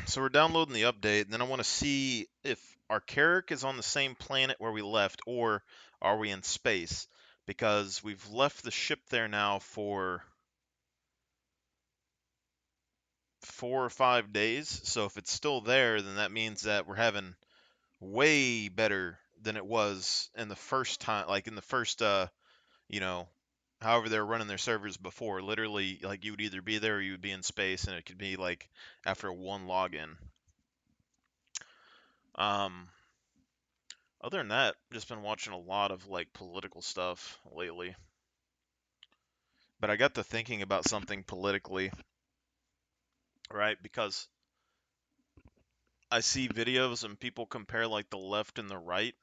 So we're downloading the update, and then I want to see if our Carrick is on the same planet where we left, or are we in space? Because we've left the ship there now for 4 or 5 days. So if it's still there, then that means that we're having way better than it was in the first time, like in the first, you know, however they're running their servers before. Literally, like you would either be there or you would be in space, and it could be like after one login. Um, Other than that, just been watching a lot of like political stuff lately. But I got to thinking about something politically, right? Because I see videos and people compare like the left and the right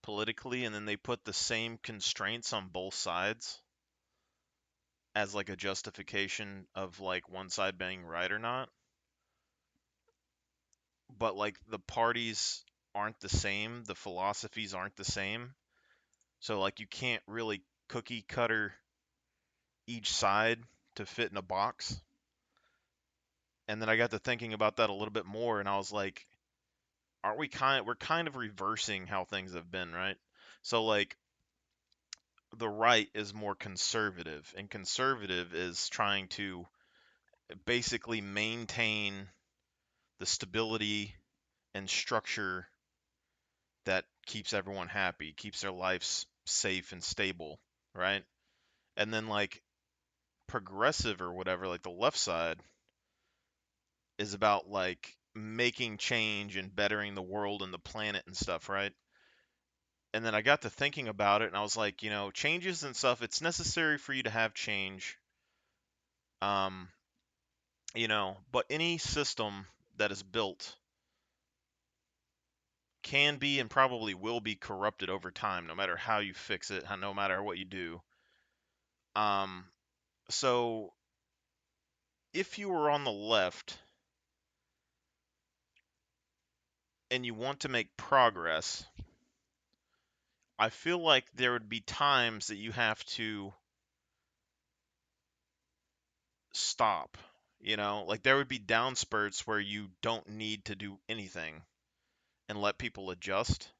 politically, and then they put the same constraints on both sides as like a justification of like one side being right or not. But like the parties aren't the same, the philosophies aren't the same. So like you can't really cookie cutter each side to fit in a box. And then I got to thinking about that a little bit more, and I was like, aren't we're kind of reversing how things have been, right? So like the right is more conservative, and conservative is trying to basically maintain the stability and structure that keeps everyone happy, keeps their lives safe and stable, right? And then like progressive or whatever, like the left side is about like making change and bettering the world and the planet and stuff, right? And then I got to thinking about it and I was like, changes and stuff, it's necessary for you to have change. Um, but any system that is built can be and probably will be corrupted over time, no matter how you fix it, no matter what you do. Um, so if you were on the left and you want to make progress, I feel like there would be times that you have to stop. Like there would be down spurts where you don't need to do anything and let people adjust.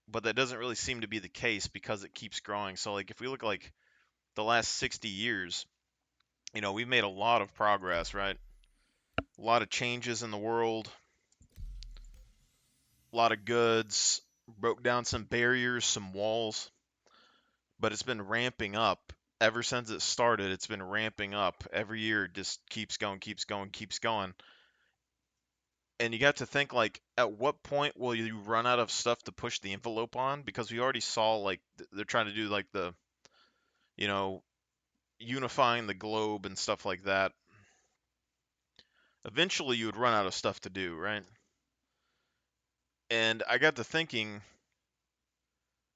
But that doesn't really seem to be the case because it keeps growing. So like if we look like the last 60 years, we've made a lot of progress, right? A lot of changes in the world, a lot of goods, broke down some barriers, some walls, but it's been ramping up ever since it started. It's been ramping up every year. It just keeps going, keeps going, keeps going. And you got to think like, at what point will you run out of stuff to push the envelope on? Because we already saw like they're trying to do like the, you know, unifying the globe and stuff like that. Eventually, you would run out of stuff to do, right? And I got to thinking,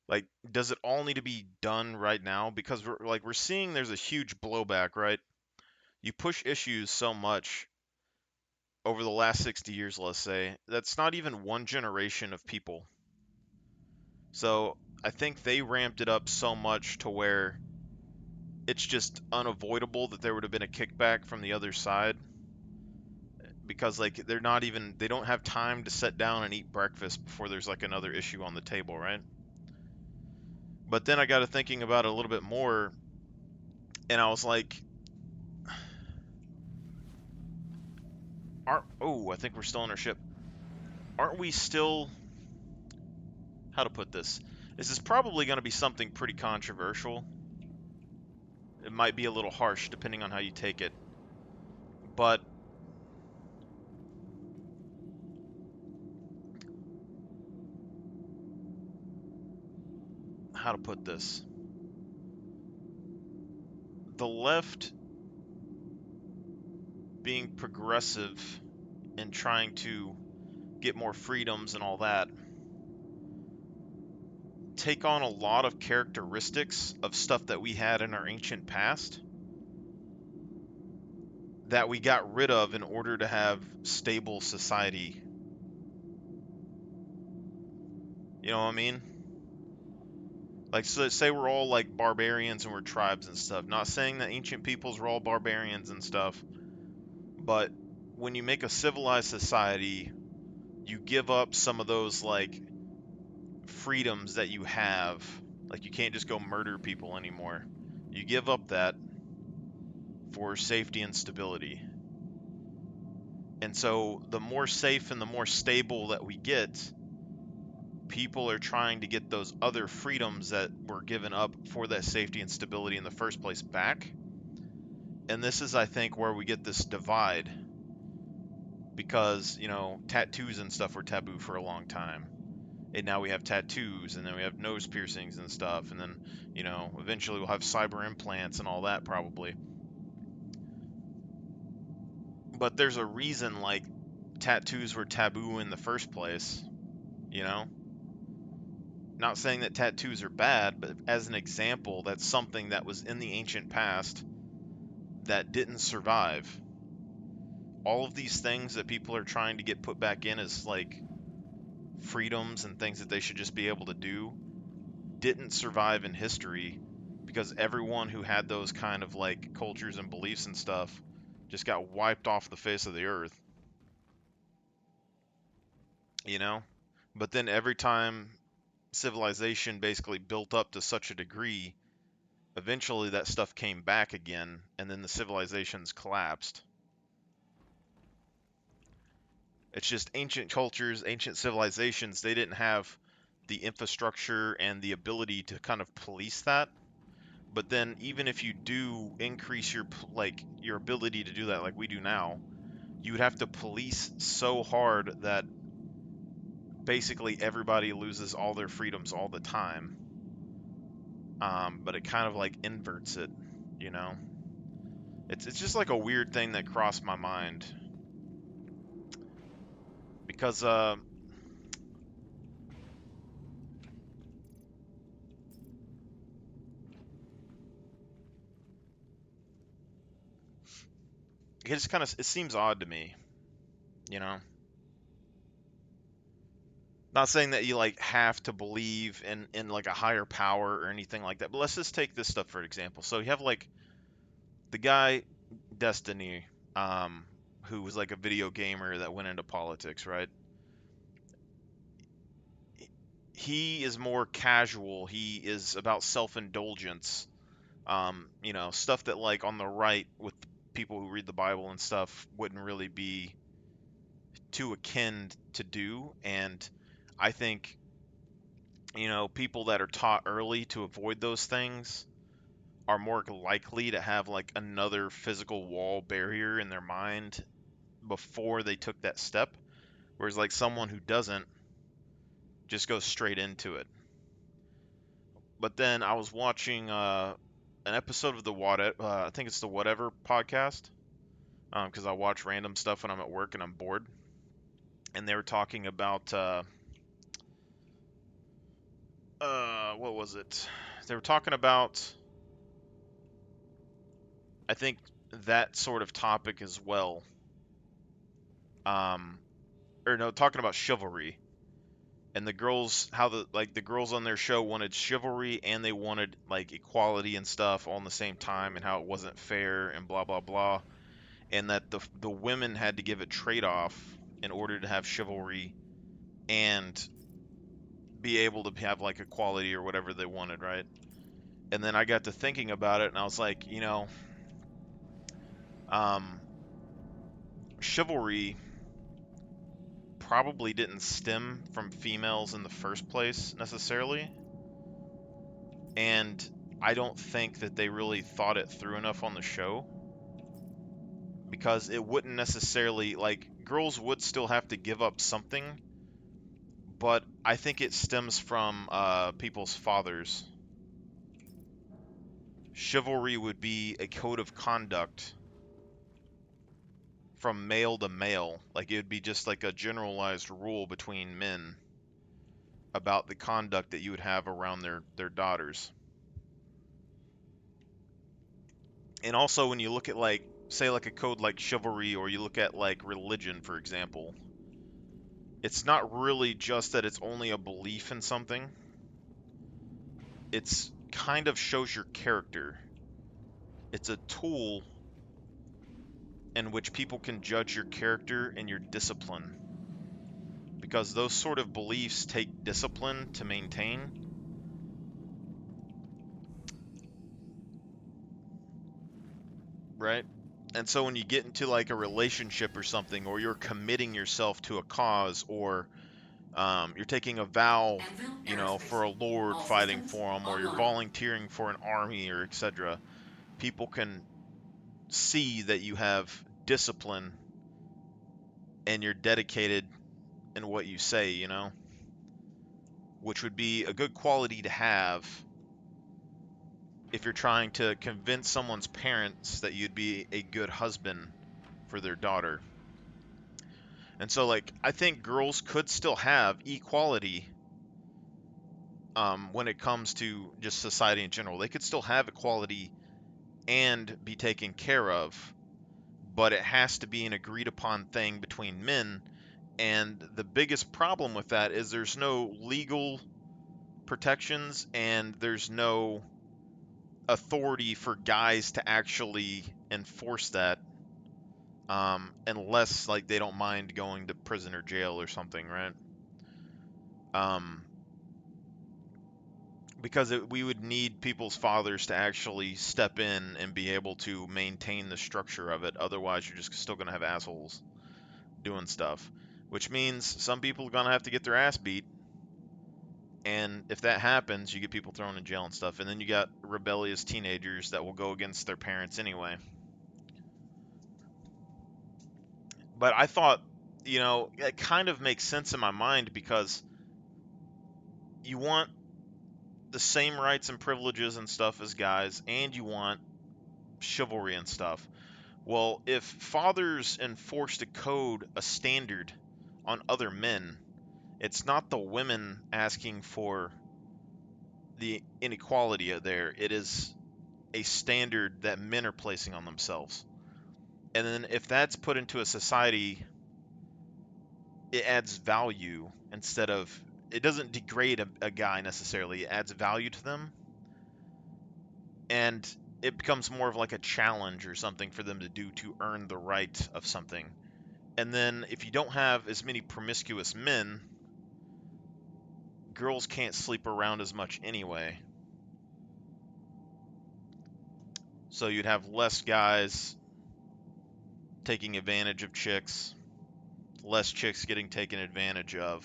like, does it all need to be done right now? Because we're seeing there's a huge blowback, right? You push issues so much over the last 60 years, let's say, that's not even one generation of people. So I think they ramped it up so much to where it's just unavoidable that there would have been a kickback from the other side because like they don't have time to sit down and eat breakfast before there's like another issue on the table, right? But then I got to thinking about it a little bit more and I was like, aren't oh, I think we're still on our ship. Aren't we still, how to put this? This is probably going to be something pretty controversial. It might be a little harsh depending on how you take it. But how to put this? The left being progressive and trying to get more freedoms and all that take on a lot of characteristics of stuff that we had in our ancient past that we got rid of in order to have stable society. You know what I mean? Like, so say we're all like barbarians and we're tribes and stuff. Not saying that ancient peoples were all barbarians and stuff, But when you make a civilized society, you give up some of those like freedoms that you have. Like you can't just go murder people anymore. You give up that for safety and stability. And so the more safe and the more stable that we get, people are trying to get those other freedoms that were given up for that safety and stability in the first place back. And this is, I think, where we get this divide because, you know, tattoos and stuff were taboo for a long time. And now we have tattoos, and then we have nose piercings and stuff, and then, you know, eventually we'll have cyber implants and all that probably. But there's a reason, like, tattoos were taboo in the first place, you know? Not saying that tattoos are bad, but as an example, that's something that was in the ancient past that didn't survive. All of these things that people are trying to get put back in as, like, freedoms and things that they should just be able to do didn't survive in history because everyone who had those kind of like cultures and beliefs and stuff just got wiped off the face of the earth, you know? But then every time civilization basically built up to such a degree, eventually that stuff came back again and then the civilizations collapsed. It's just ancient cultures, ancient civilizations, they didn't have the infrastructure and the ability to kind of police that. But then even if you do increase your like your ability to do that like we do now, you would have to police so hard that basically everybody loses all their freedoms all the time. But it kind of like inverts it, you know. It's just like a weird thing that crossed my mind because it just kind of it seems odd to me, you know. Not saying that you like have to believe in like a higher power or anything like that, but let's just take this stuff for example. So you have like the guy Destiny, um, who was like a video gamer that went into politics, right? He is more casual. He is about self-indulgence. You know, stuff that like on the right with people who read the Bible and stuff wouldn't really be too akin to do. And I think, you know, people that are taught early to avoid those things are more likely to have like another physical wall barrier in their mind before they took that step. Whereas like someone who doesn't just goes straight into it. But then I was watching an episode of the I think it's the Whatever podcast, because I watch random stuff when I'm at work and I'm bored. And they were talking about what was it? They were talking about I think that sort of topic as well. Um, or no, talking about chivalry and the girls, how the girls on their show wanted chivalry and they wanted like equality and stuff all in the same time, and how it wasn't fair and blah blah blah, and that the women had to give a trade off in order to have chivalry and be able to have like equality or whatever they wanted, right? And then I got to thinking about it, and I was like, you know, um, chivalry probably didn't stem from females in the first place necessarily. And I don't think that they really thought it through enough on the show because it wouldn't necessarily, like, girls would still have to give up something, but I think it stems from people's fathers. Chivalry would be a code of conduct from male to male. Like, it would be just like a generalized rule between men about the conduct that you would have around their daughters. And also when you look at like say like a code like chivalry, or you look at like religion for example, it's not really just that it's only a belief in something. It's kind of shows your character. It's a tool, in which people can judge your character and your discipline, because those sort of beliefs take discipline to maintain. Right? And so when you get into like a relationship or something, or you're committing yourself to a cause, or you're taking a vow, Anvil for a Aerospace. lord All fighting systems for them, or you're online. volunteering for an army, or etc., people can see that you have discipline and you're dedicated in what you say, which would be a good quality to have if you're trying to convince someone's parents that you'd be a good husband for their daughter. And so, like, I think girls could still have equality when it comes to just society in general. They could still have equality and be taken care of, but it has to be an agreed upon thing between men. And the biggest problem with that is there's no legal protections and there's no authority for guys to actually enforce that, unless like they don't mind going to prison or jail or something, right? Um, because we would need people's fathers to actually step in and be able to maintain the structure of it. Otherwise, you're just still going to have assholes doing stuff, which means some people are going to have to get their ass beat. And if that happens, you get people thrown in jail and stuff. And then you got rebellious teenagers that will go against their parents anyway. But I thought, it kind of makes sense in my mind because you want the same rights and privileges and stuff as guys, and you want chivalry and stuff. Well, if fathers enforced a code, a standard on other men, it's not the women asking for the inequality there. It is a standard that men are placing on themselves. And then if that's put into a society, it adds value instead of, it doesn't degrade a guy necessarily. It adds value to them. And it becomes more of like a challenge or something for them to do to earn the right of something. And then if you don't have as many promiscuous men, girls can't sleep around as much anyway. So you'd have less guys taking advantage of chicks, less chicks getting taken advantage of,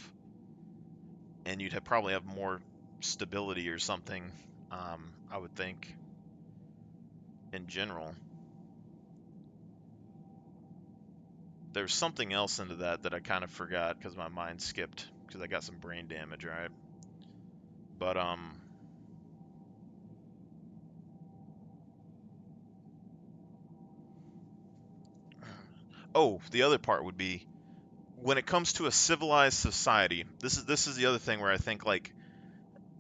and you'd probably have more stability or something, I would think, in general. There's something else into that I kind of forgot because my mind skipped because I got some brain damage, right? But oh, the other part would be when it comes to a civilized society. This is the other thing where I think like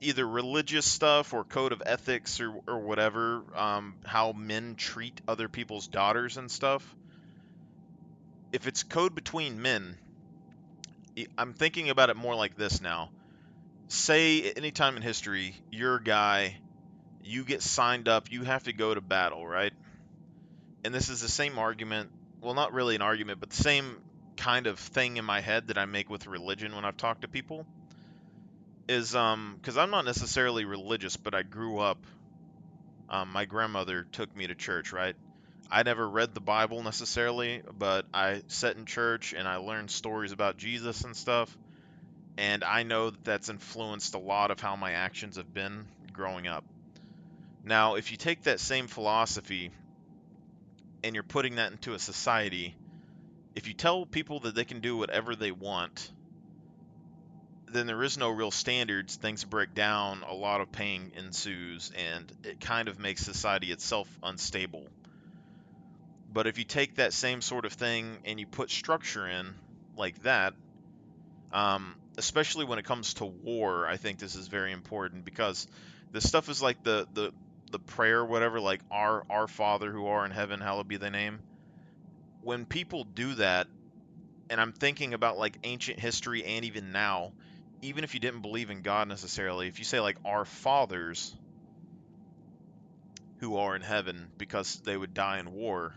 either religious stuff or code of ethics or whatever, how men treat other people's daughters and stuff. If it's code between men, I'm thinking about it more like this now. Say at any time in history, you're a guy, you get signed up, you have to go to battle, right? And this is the same argument, well, not really an argument, but the same kind of thing in my head that I make with religion when I've talked to people is because I'm not necessarily religious, but I grew up. My grandmother took me to church, right? I never read the Bible necessarily, but I sat in church and I learned stories about Jesus and stuff. And I know that that's influenced a lot of how my actions have been growing up. Now, if you take that same philosophy and you're putting that into a society, if you tell people that they can do whatever they want, then there is no real standards, things break down, a lot of pain ensues, and it kind of makes society itself unstable. But if you take that same sort of thing and you put structure in like that, especially when it comes to war, I think this is very important because this stuff is like the prayer, whatever, like our Father who are in heaven, hallowed be thy name. When people do that, and I'm thinking about like ancient history and even now, even if you didn't believe in God necessarily, if you say like our fathers who are in heaven because they would die in war,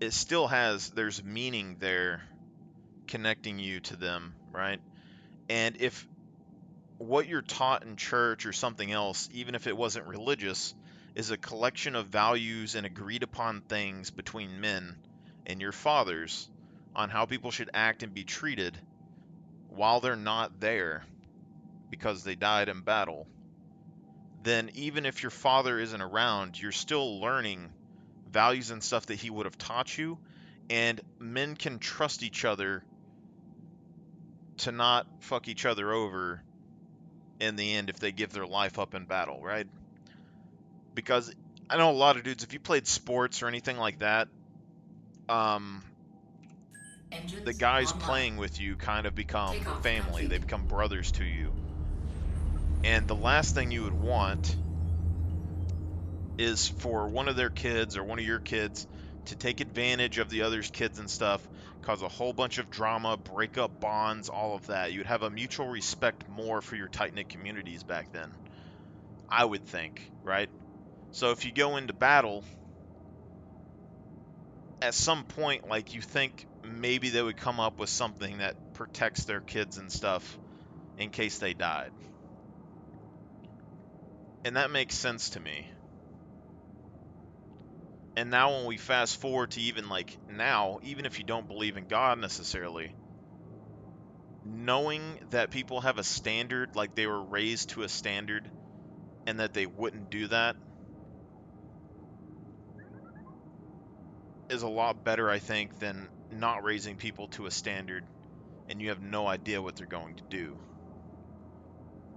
it still there's meaning there connecting you to them, right? And if what you're taught in church or something else, even if it wasn't religious, is a collection of values and agreed upon things between men and your fathers on how people should act and be treated while they're not there because they died in battle, then even if your father isn't around, you're still learning values and stuff that he would have taught you. And men can trust each other to not fuck each other over in the end if they give their life up in battle, right? Because I know a lot of dudes, if you played sports or anything like that, um, the Engines guys online. playing with you kind of become Takeoff family. They complete. become brothers to you. And the last thing you would want is for one of their kids or one of your kids to take advantage of the other's kids and stuff, cause a whole bunch of drama, break up bonds, all of that. You'd have a mutual respect more for your tight knit communities back then, I would think, right? So if you go into battle, at some point, like you think maybe they would come up with something that protects their kids and stuff in case they died. And that makes sense to me. And now when we fast forward to even like now, even if you don't believe in God necessarily, knowing that people have a standard, like they were raised to a standard and that they wouldn't do that is a lot better, I think, than not raising people to a standard and you have no idea what they're going to do,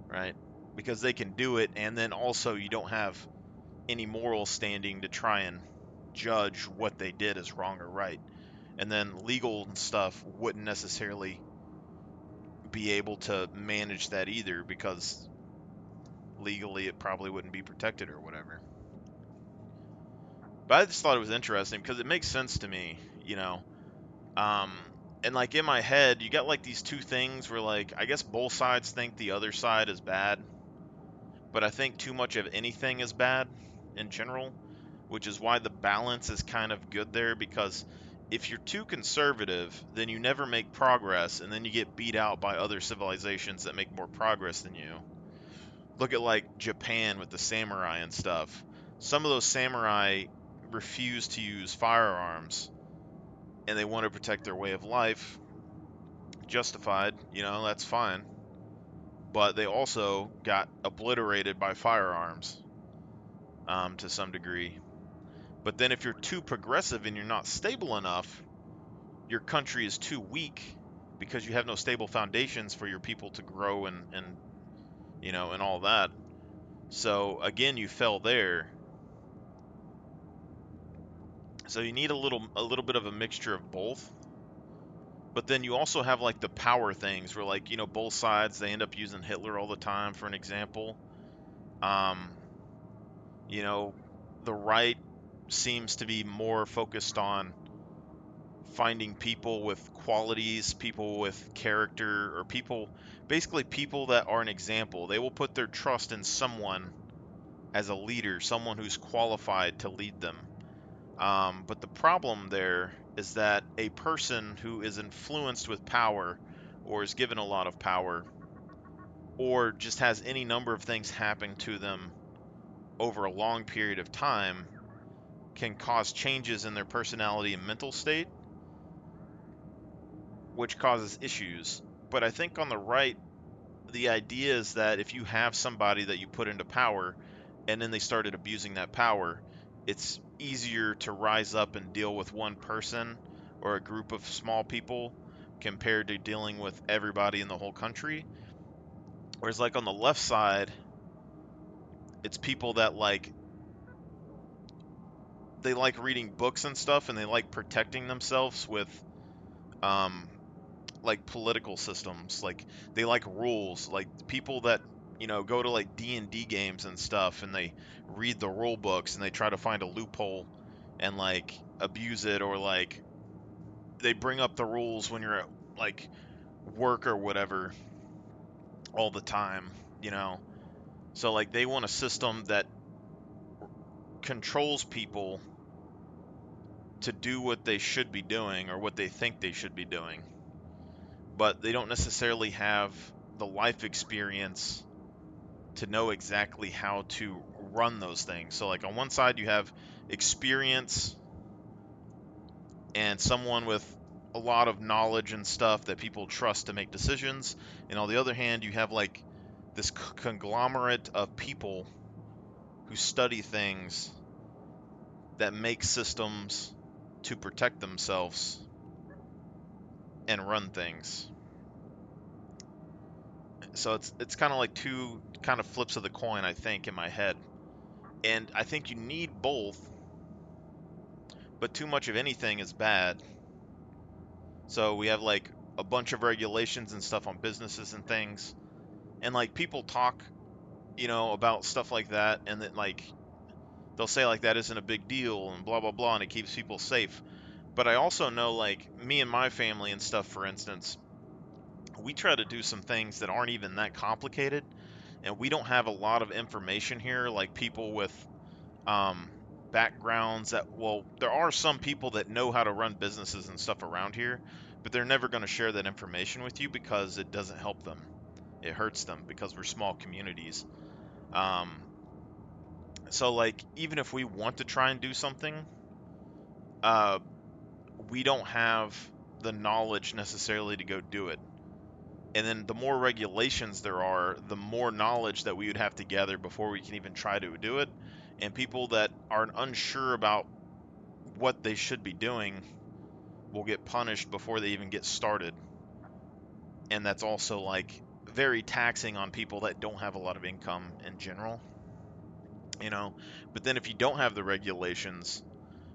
right? Because they can do it, and then also you don't have any moral standing to try and judge what they did as wrong or right. And then legal stuff wouldn't necessarily be able to manage that either because legally it probably wouldn't be protected or whatever. But I just thought it was interesting because it makes sense to me, you know. Um, and like in my head, you got like these two things where like I guess both sides think the other side is bad, but I think too much of anything is bad in general, which is why the balance is kind of good there because if you're too conservative, then you never make progress and then you get beat out by other civilizations that make more progress than you. Look at like Japan with the samurai and stuff. Some of those samurai refuse to use firearms and they want to protect their way of life. Justified, that's fine. But they also got obliterated by firearms to some degree. But then if you're too progressive and you're not stable enough, your country is too weak because you have no stable foundations for your people to grow and all that. So again, you fell there. So you need a little bit of a mixture of both. But then you also have like the power things where like, both sides they end up using Hitler all the time for an example. Um, you know, the right seems to be more focused on finding people with qualities, people with character, or basically people that are an example. They will put their trust in someone as a leader, someone who's qualified to lead them. But the problem there is that a person who is influenced with power or is given a lot of power or just has any number of things happen to them over a long period of time can cause changes in their personality and mental state, which causes issues. But I think on the right, the idea is that if you have somebody that you put into power and then they started abusing that power, it's easier to rise up and deal with one person or a group of small people compared to dealing with everybody in the whole country. Whereas, like on the left side, it's people that they like reading books and stuff and they like protecting themselves with um, like political systems. Like they like rules. Like people that go to like D&D games and stuff, and they read the rule books and they try to find a loophole and like abuse it, or like they bring up the rules when you're at like work or whatever all the time. You know, so like they want a system that controls people to do what they should be doing or what they think they should be doing, but they don't necessarily have the life experience to know exactly how to run those things. So, like, on one side, you have experience and someone with a lot of knowledge and stuff that people trust to make decisions. And on the other hand, you have like this conglomerate of people who study things that make systems to protect themselves and run things. So it's kind of like two kind of flips of the coin, I think, in my head. And I think you need both, but too much of anything is bad. So we have like a bunch of regulations and stuff on businesses and things. And like people talk, about stuff like that, and that like they'll say like that isn't a big deal and blah blah blah, and it keeps people safe. But I also know, like, me and my family and stuff, for instance, we try to do some things that aren't even that complicated, and we don't have a lot of information here, like people with um, backgrounds that, well, there are some people that know how to run businesses and stuff around here, but they're never going to share that information with you because it doesn't help them. It hurts them because we're small communities. Um, so, like, even if we want to try and do something, uh, we don't have the knowledge necessarily to go do it. And then the more regulations there are, the more knowledge that we would have to gather before we can even try to do it. And people that are unsure about what they should be doing will get punished before they even get started. And that's also like very taxing on people that don't have a lot of income in general, you know. But then if you don't have the regulations,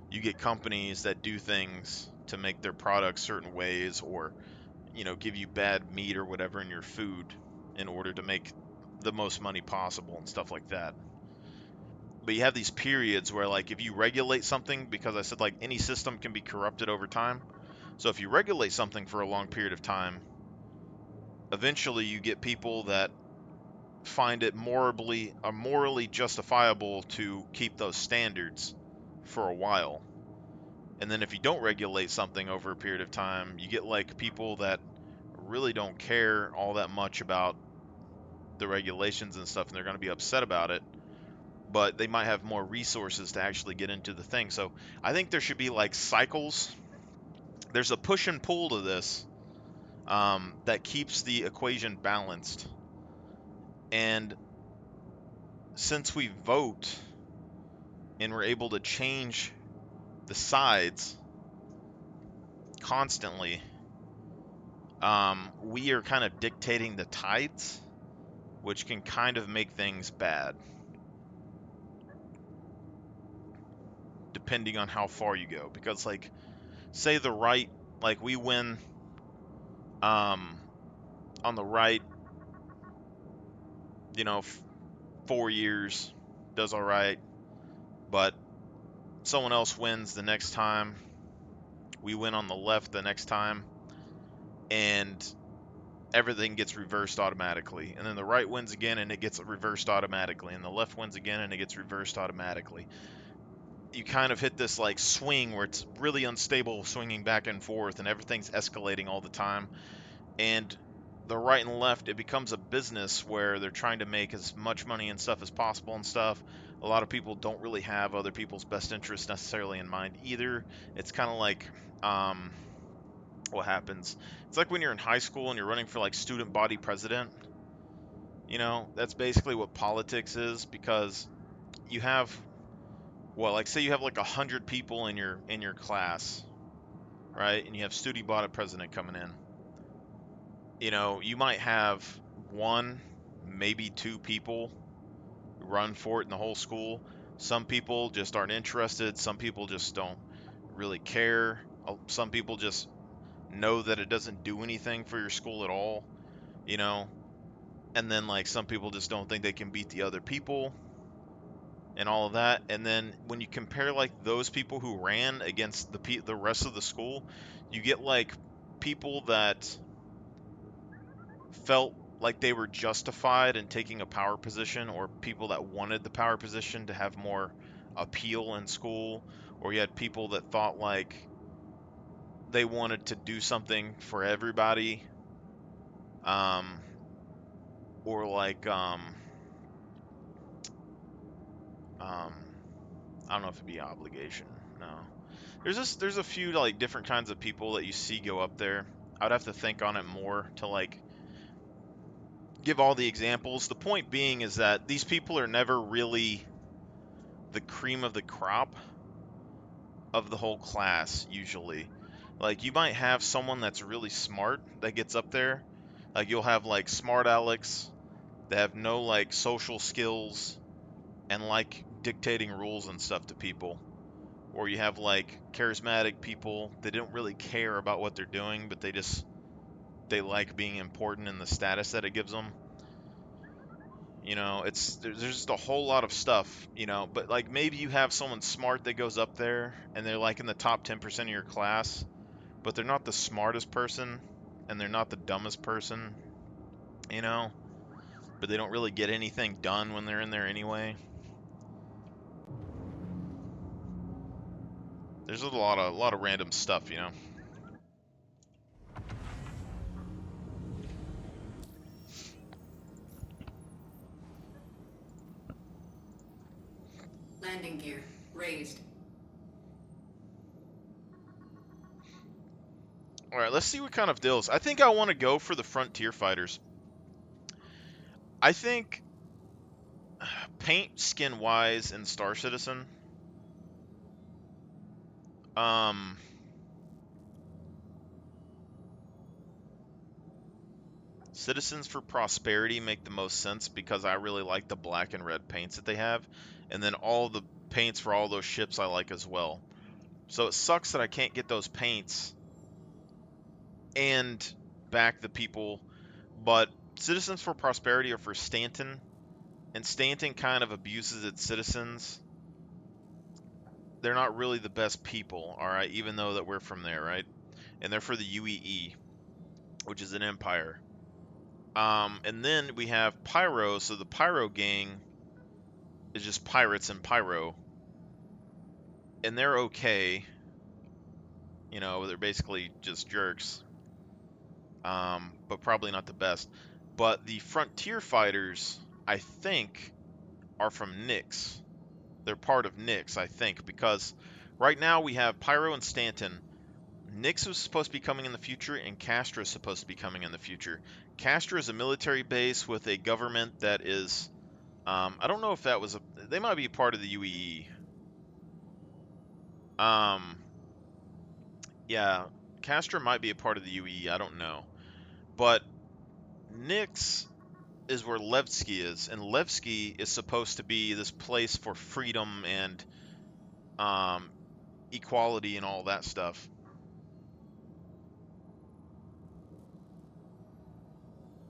you get companies that do things to make their products certain ways, or give you bad meat or whatever in your food in order to make the most money possible and stuff like that. But you have these periods where, like, if you regulate something, because I said like any system can be corrupted over time. So if you regulate something for a long period of time, eventually you get people that find it morally justifiable to keep those standards for a while. And then if you don't regulate something over a period of time, you get like people that really don't care all that much about the regulations and stuff, and they're going to be upset about it, but they might have more resources to actually get into the thing. So I think there should be like cycles. There's a push and pull to this, that keeps the equation balanced. And since we vote and we're able to change the sides constantly, we are kind of dictating the tides, which can kind of make things bad, depending on how far you go. Because, like, say the right, like, we win um, on the right, 4 years, does all right, but someone else wins the next time, we win on the left the next time, and everything gets reversed automatically. And then the right wins again and it gets reversed automatically, and the left wins again and it gets reversed automatically. You kind of hit this like swing where it's really unstable, swinging back and forth, and everything's escalating all the time. And the right and left, it becomes a business where they're trying to make as much money and stuff as possible and stuff. A lot of people don't really have other people's best interests necessarily in mind either. It's kind of like, what happens. It's like when you're in high school and you're running for like student body president. That's basically what politics is, because you have, well, like, say you have like 100 people in your class, right? And you have student body president coming in. You might have one, maybe two people run for it in the whole school. Some people just aren't interested. Some people just don't really care. Some people just know that it doesn't do anything for your school at all, you know. And then, like, some people just don't think they can beat the other people and all of that. And then when you compare like those people who ran against the rest of the school, you get like people that felt like they were justified in taking a power position, or people that wanted the power position to have more appeal in school, or you had people that thought like they wanted to do something for everybody, um, or like um, I don't know if it'd be obligation. No, there's a few like different kinds of people that you see go up there. I'd have to think on it more to like give all the examples. The point being is that these people are never really the cream of the crop of the whole class usually. Like you might have someone that's really smart that gets up there. Like you'll have like smart Alex that have no like social skills and like dictating rules and stuff to people. Or you have like charismatic people that don't really care about what they're doing, but they like being important in the status that it gives them. You know, there's just a whole lot of stuff, you know, but like maybe you have someone smart that goes up there and they're like in the top 10% of your class, but they're not the smartest person and they're not the dumbest person, you know, but they don't really get anything done when they're in there anyway. There's a lot of random stuff, you know. Landing gear raised. All right, let's see what kind of deals. I think I want to go for the Frontier Fighters. I think paint skin wise in Star Citizen, um, Citizens for Prosperity make the most sense because I really like the black and red paints that they have, and then all the paints for all those ships I like as well. So it sucks that I can't get those paints and back the people, but Citizens for Prosperity are for Stanton, and Stanton kind of abuses its citizens. They're not really the best people, all right, even though that we're from there, right? And they're for the UEE, which is an empire. And then we have Pyro, so the Pyro gang is just pirates and Pyro, and they're okay. You know, they're basically just jerks, but probably not the best. But the Frontier Fighters, I think, are from Nyx. They're part of Nyx, I think, because right now we have Pyro and Stanton. Nyx was supposed to be coming in the future, and Castra is supposed to be coming in the future. Castra is a military base with a government that is, I don't know if that was they might be part of the UEE. Um, yeah, Castra might be a part of the UEE. I don't know, but Nyx is where Levski is, and Levski is supposed to be this place for freedom and um, equality and all that stuff.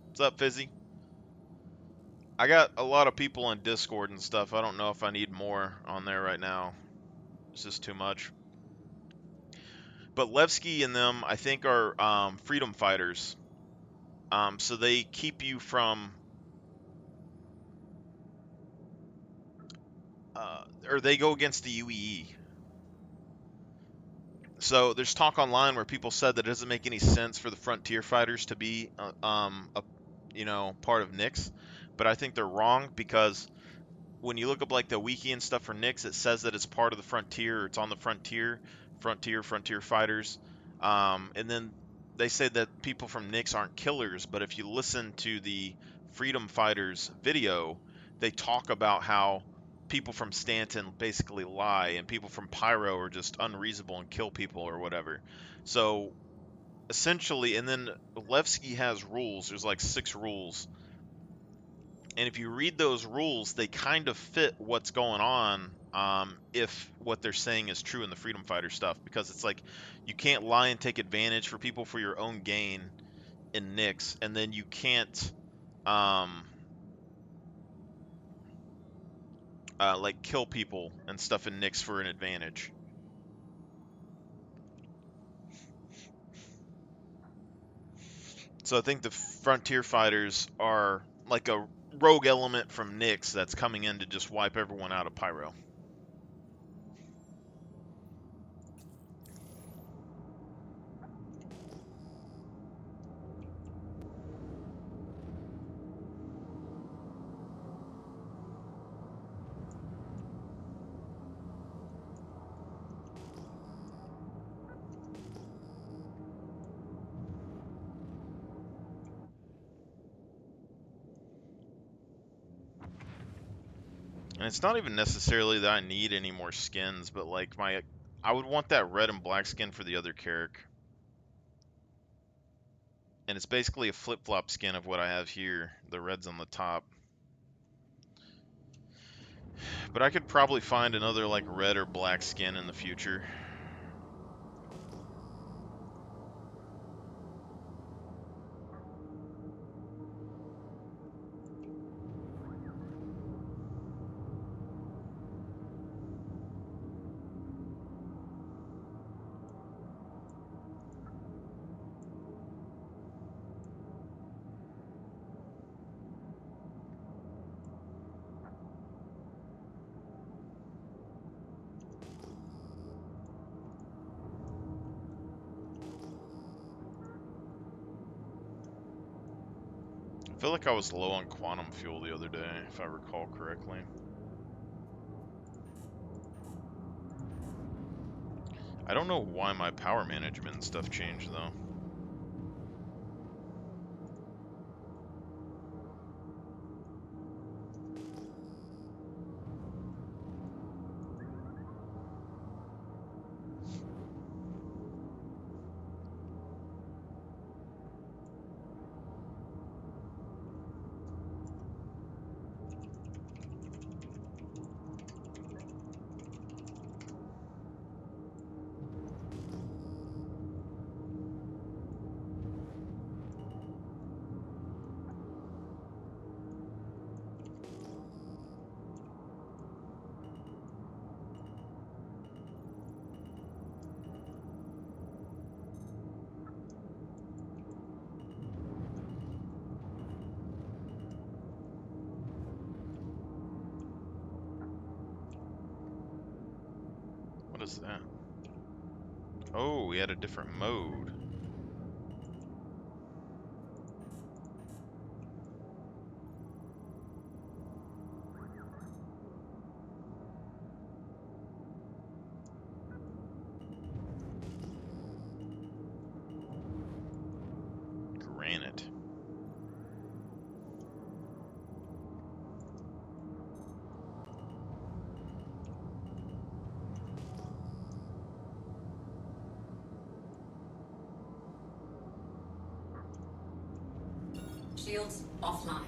What's up, Fizzy? I got a lot of people on Discord and stuff. I don't know if I need more on there right now. It's just too much. But Levski and them, I think, are freedom fighters. So they keep you from, or they go against the UEE. So there's talk online where people said that it doesn't make any sense for the Frontier Fighters to be, part of Nyx. But I think they're wrong because when you look up like the wiki and stuff for Nyx, it says that it's part of the Frontier, or it's on the Frontier Fighters. And then they say that people from Nyx aren't killers, but if you listen to the Freedom Fighters video, they talk about how people from Stanton basically lie, and people from Pyro are just unreasonable and kill people or whatever. So essentially, and then Levski has rules. There's like 6 rules, and if you read those rules, they kind of fit what's going on, if what they're saying is true in the freedom fighter stuff, because it's like you can't lie and take advantage for people for your own gain in Nyx, and then you can't um, like kill people and stuff in Nyx for an advantage. So I think the frontier fighters are like a rogue element from Nyx that's coming in to just wipe everyone out of Pyro. And it's not even necessarily that I need any more skins, but like I would want that red and black skin for the other character. And it's basically a flip-flop skin of what I have here. The red's on the top. But I could probably find another like red or black skin in the future. I feel like I was low on quantum fuel the other day, if I recall correctly. I don't know why my power management and stuff changed though. What is that? Oh, we had a different mode. Granite. Shields offline.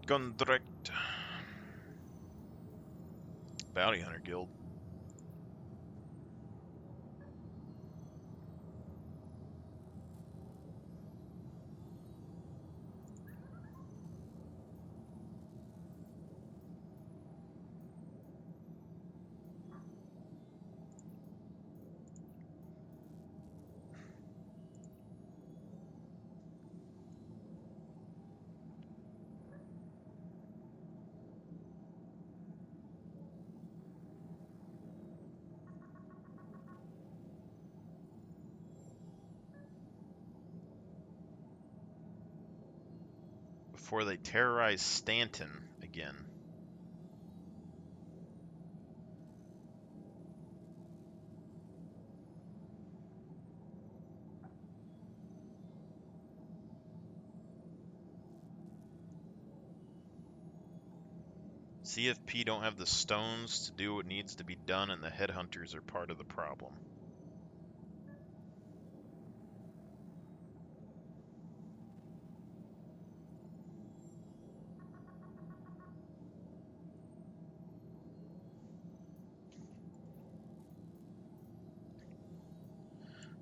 Gundirect. Bounty Hunter Guild. Before they terrorize Stanton again. CFP don't have the stones to do what needs to be done, and the headhunters are part of the problem.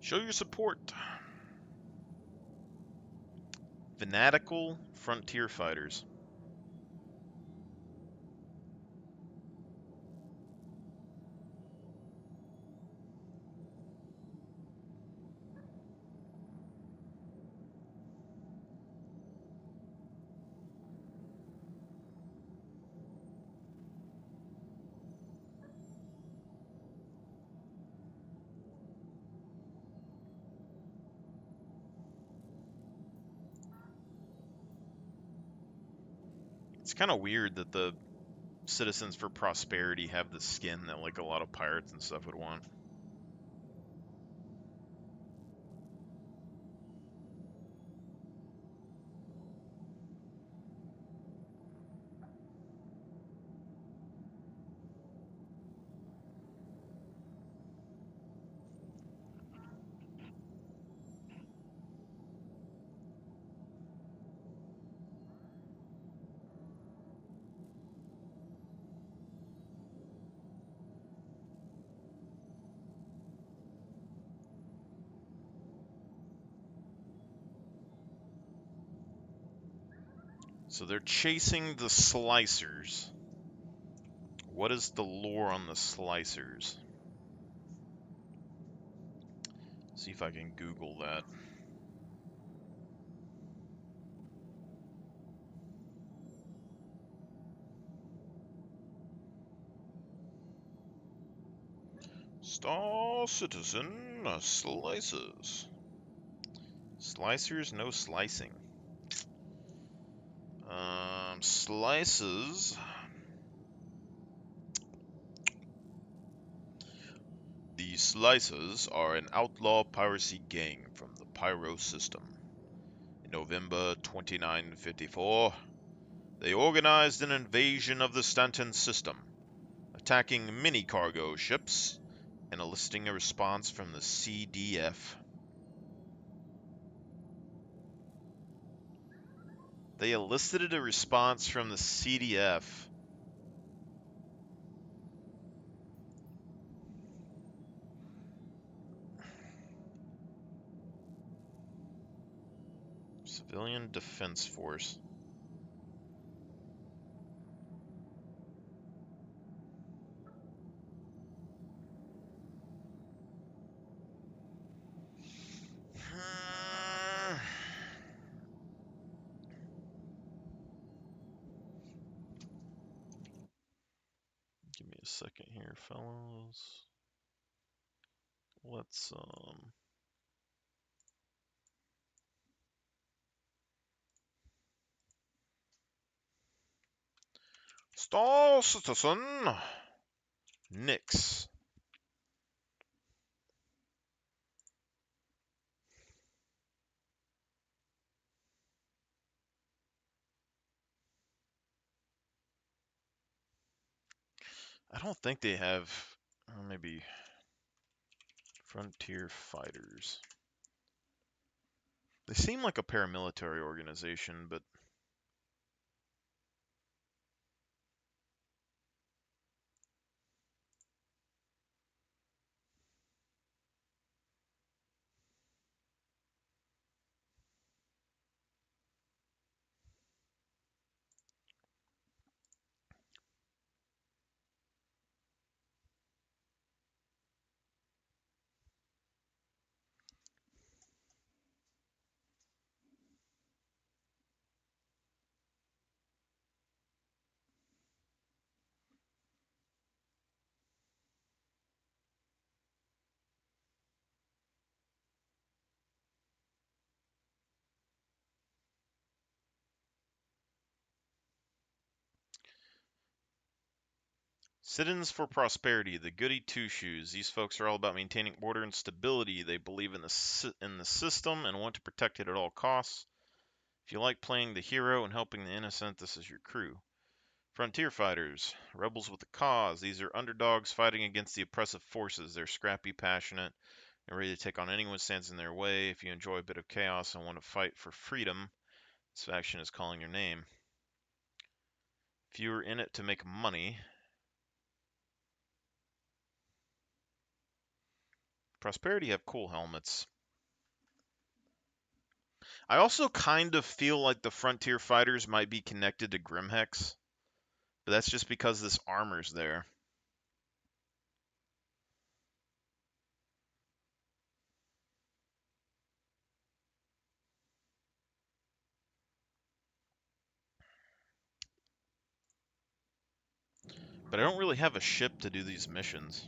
Show your support. Fanatical Frontier Fighters. It's kind of weird that the Citizens for Prosperity have the skin that like a lot of pirates and stuff would want. So they're chasing the slicers. What is the lore on the slicers? See if I can Google that. Star Citizen slices. Slicers, no slicing. Slices. The Slicers are an outlaw piracy gang from the Pyro system. In November 2954, they organized an invasion of the Stanton system, attacking many cargo ships and eliciting a response from the CDF. They elicited a response from the CDF. Civilian Defense Force. Give me a second here, fellows. Let's Star Citizen Nix. I don't think they have, maybe Frontier Fighters. They seem like a paramilitary organization, but Citizens for Prosperity, the goody two-shoes. These folks are all about maintaining order and stability. They believe in the system and want to protect it at all costs. If you like playing the hero and helping the innocent, this is your crew. Frontier Fighters, rebels with a cause. These are underdogs fighting against the oppressive forces. They're scrappy, passionate, and ready to take on anyone who stands in their way. If you enjoy a bit of chaos and want to fight for freedom, this faction is calling your name. If you are in it to make money, Prosperity have cool helmets. I also kind of feel like the Frontier Fighters might be connected to Grimhex, but that's just because this armor's there. But I don't really have a ship to do these missions.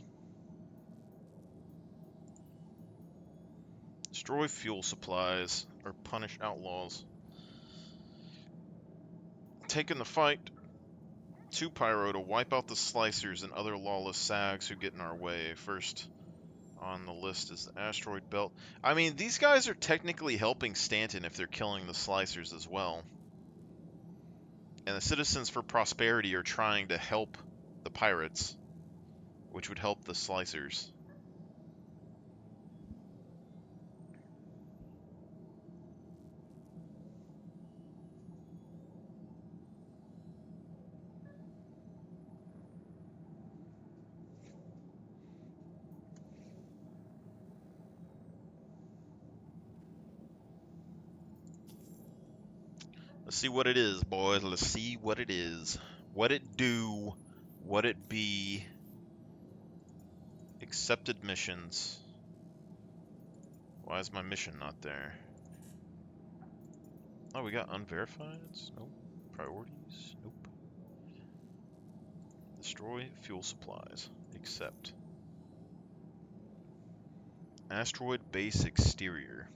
Destroy fuel supplies or punish outlaws. taking the fight to Pyro to wipe out the Slicers and other lawless sags who get in our way. First on the list is the Asteroid Belt. I mean, these guys are technically helping Stanton if they're killing the Slicers as well. And the Citizens for Prosperity are trying to help the pirates, which would help the Slicers. Let's see what it is, boys. Let's see what it is. What it do. What it be. Accepted missions. Why is my mission not there? Oh, we got unverified? Nope. Priorities? Nope. Destroy fuel supplies. Accept. Asteroid base exterior.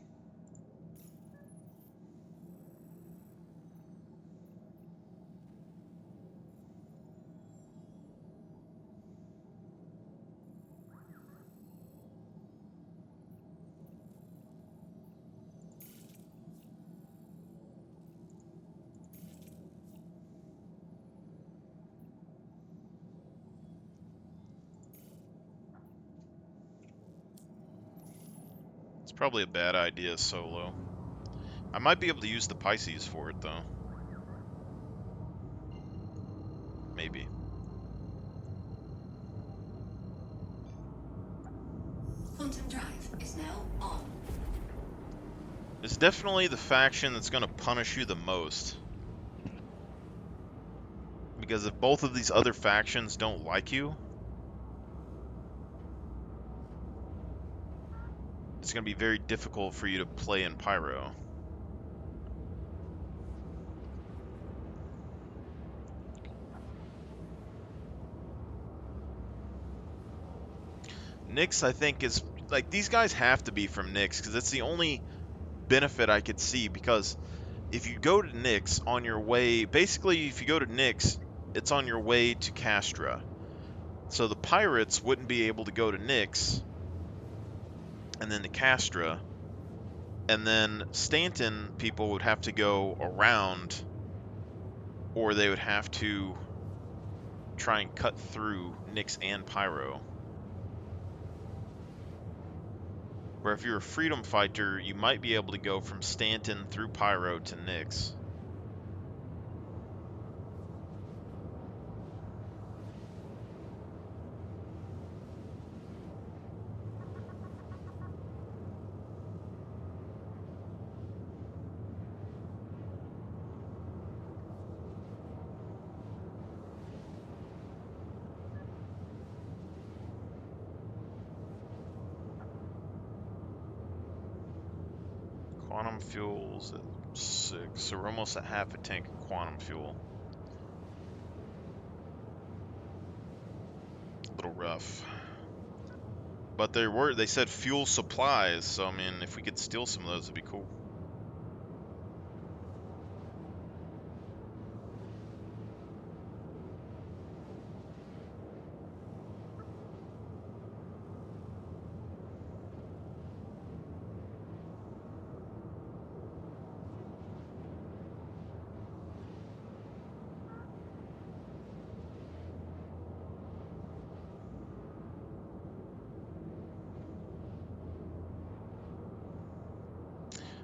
It's probably a bad idea solo. I might be able to use the Pisces for it, though. Maybe. Quantum drive is now on. It's definitely the faction that's going to punish you the most. Because if both of these other factions don't like you, it's going to be very difficult for you to play in Pyro. Nyx, I think, is... Like, these guys have to be from Nyx, because it's the only benefit I could see, because if you go to Nyx on your way... Basically, if you go to Nyx, it's on your way to Castra. So the pirates wouldn't be able to go to Nyx, and then to Castra, and then Stanton people would have to go around, or they would have to try and cut through Nyx and Pyro. Where if you're a freedom fighter, you might be able to go from Stanton through Pyro to Nyx. Quantum fuel's at 6, so we're almost at half a tank of quantum fuel. A little rough. But they said fuel supplies, so I mean, if we could steal some of those, it'd be cool.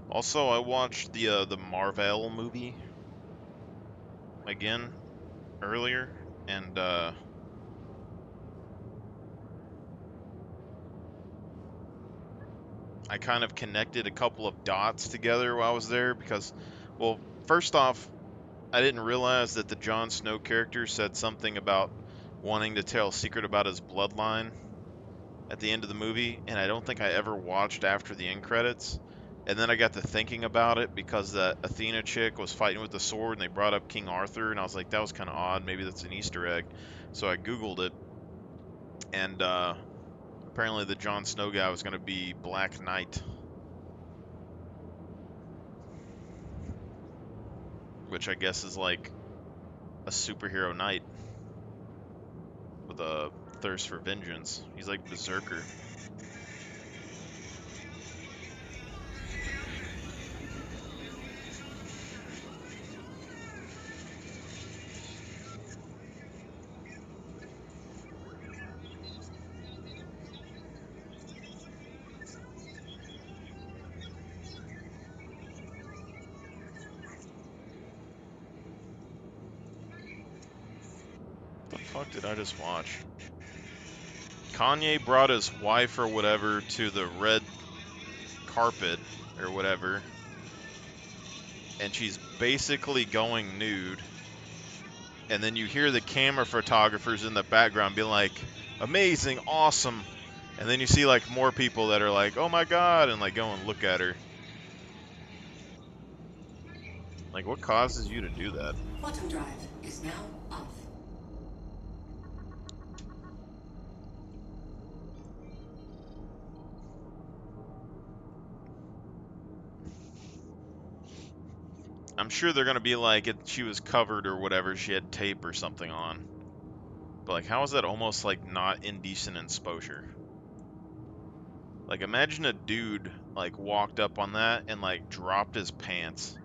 Also, I watched the Marvel movie again earlier, and I kind of connected a couple of dots together while I was there because, well, first off, I didn't realize that the Jon Snow character said something about wanting to tell a secret about his bloodline at the end of the movie, and I don't think I ever watched after the end credits. And then I got to thinking about it because the Athena chick was fighting with the sword and they brought up King Arthur, and I was like, that was kind of odd. Maybe that's an Easter egg. So I Googled it, and apparently the Jon Snow guy was going to be Black Knight, which I guess is like a superhero knight with a thirst for vengeance. He's like Berserker. What the fuck did I just watch? Kanye brought his wife or whatever to the red carpet or whatever, and she's basically going nude. And then you hear the camera photographers in the background be like, amazing, awesome. And then you see like more people that are like, oh my god, and like go and look at her. Like, what causes you to do that? Quantum drive is now off. I'm sure they're gonna be like, she was covered or whatever, she had tape or something on. But like, how is that almost like not indecent exposure? Like, imagine a dude like walked up on that and like dropped his pants,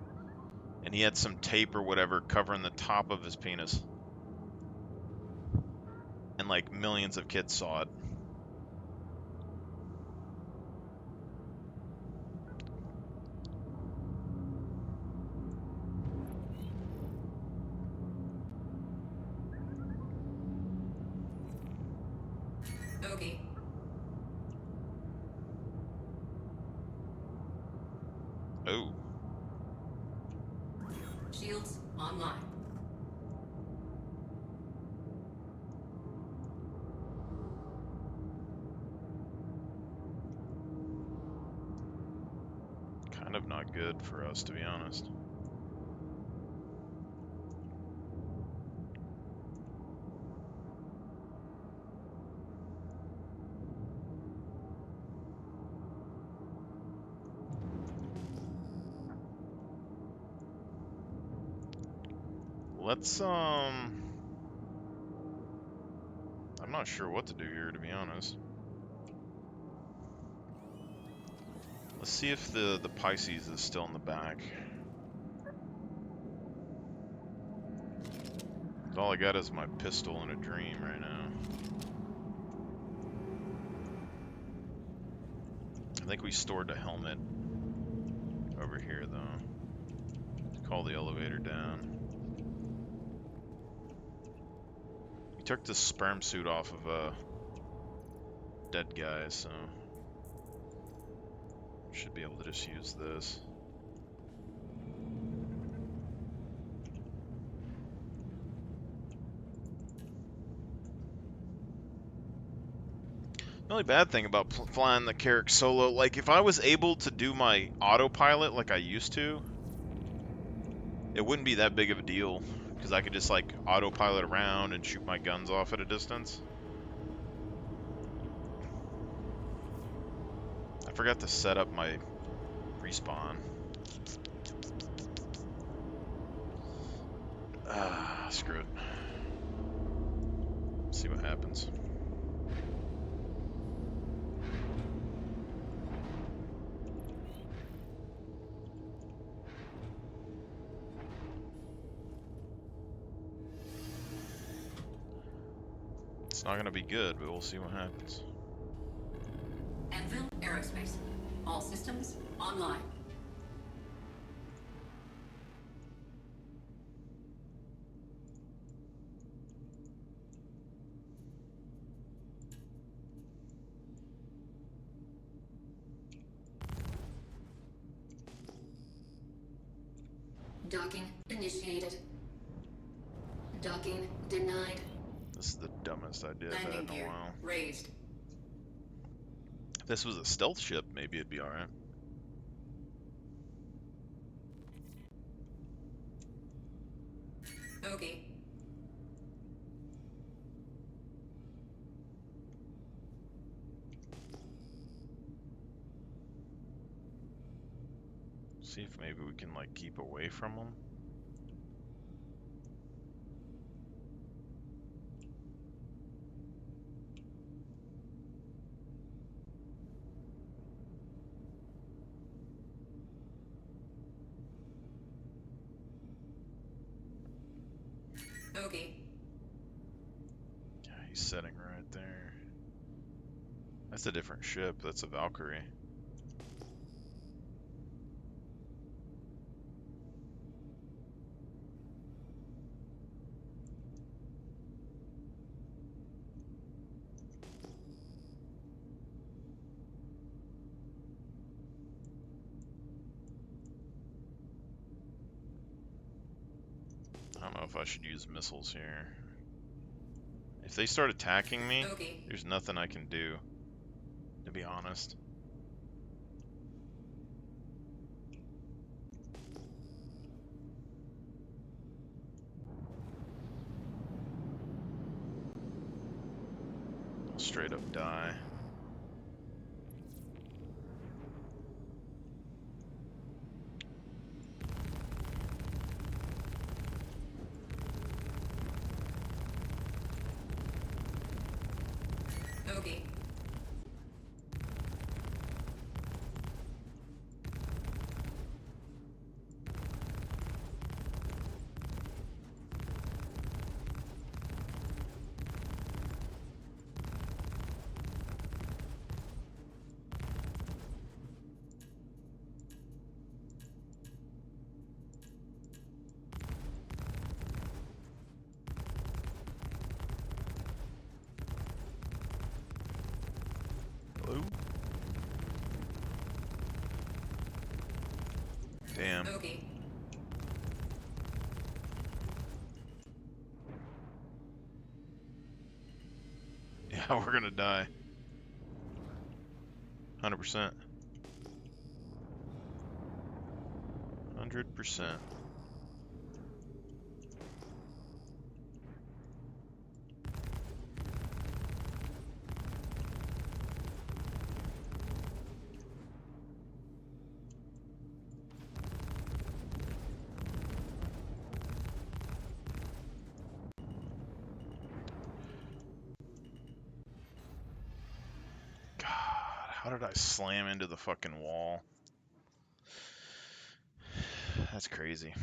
and he had some tape or whatever covering the top of his penis, and like millions of kids saw it. Okay. Oh, Shields online. kind of not good for us, to be honest. Let's, I'm not sure what to do here, to be honest. Let's see if the Pisces is still in the back. 'Cause all I got is my pistol and a dream right now. I think we stored the helmet over here, though. Let's call the elevator down. We took the sperm suit off of a dead guy, so should be able to just use this. The only bad thing about flying the Carrack solo, like if I was able to do my autopilot like I used to, it wouldn't be that big of a deal, because I could just like autopilot around and shoot my guns off at a distance. I forgot to set up my respawn. Ah, screw it. See what happens. It's not gonna be good, but we'll see what happens. Anvil Aerospace. All systems online. Docking initiated. Docking denied. This is the dumbest idea I've had Landing in a gear while. raised. If this was a stealth ship, maybe it'd be alright. Okay. See if maybe we can like keep away from them. Okay. Yeah, he's sitting right there. That's a different ship. That's a Valkyrie. I don't know if I should use missiles here. If they start attacking me, Okay. there's nothing I can do, to be honest. I'll straight up die. Okay. Hello? Damn. Okay. Yeah, we're gonna die. 100%. 100%. God, how did I slam into the fucking wall? That's crazy.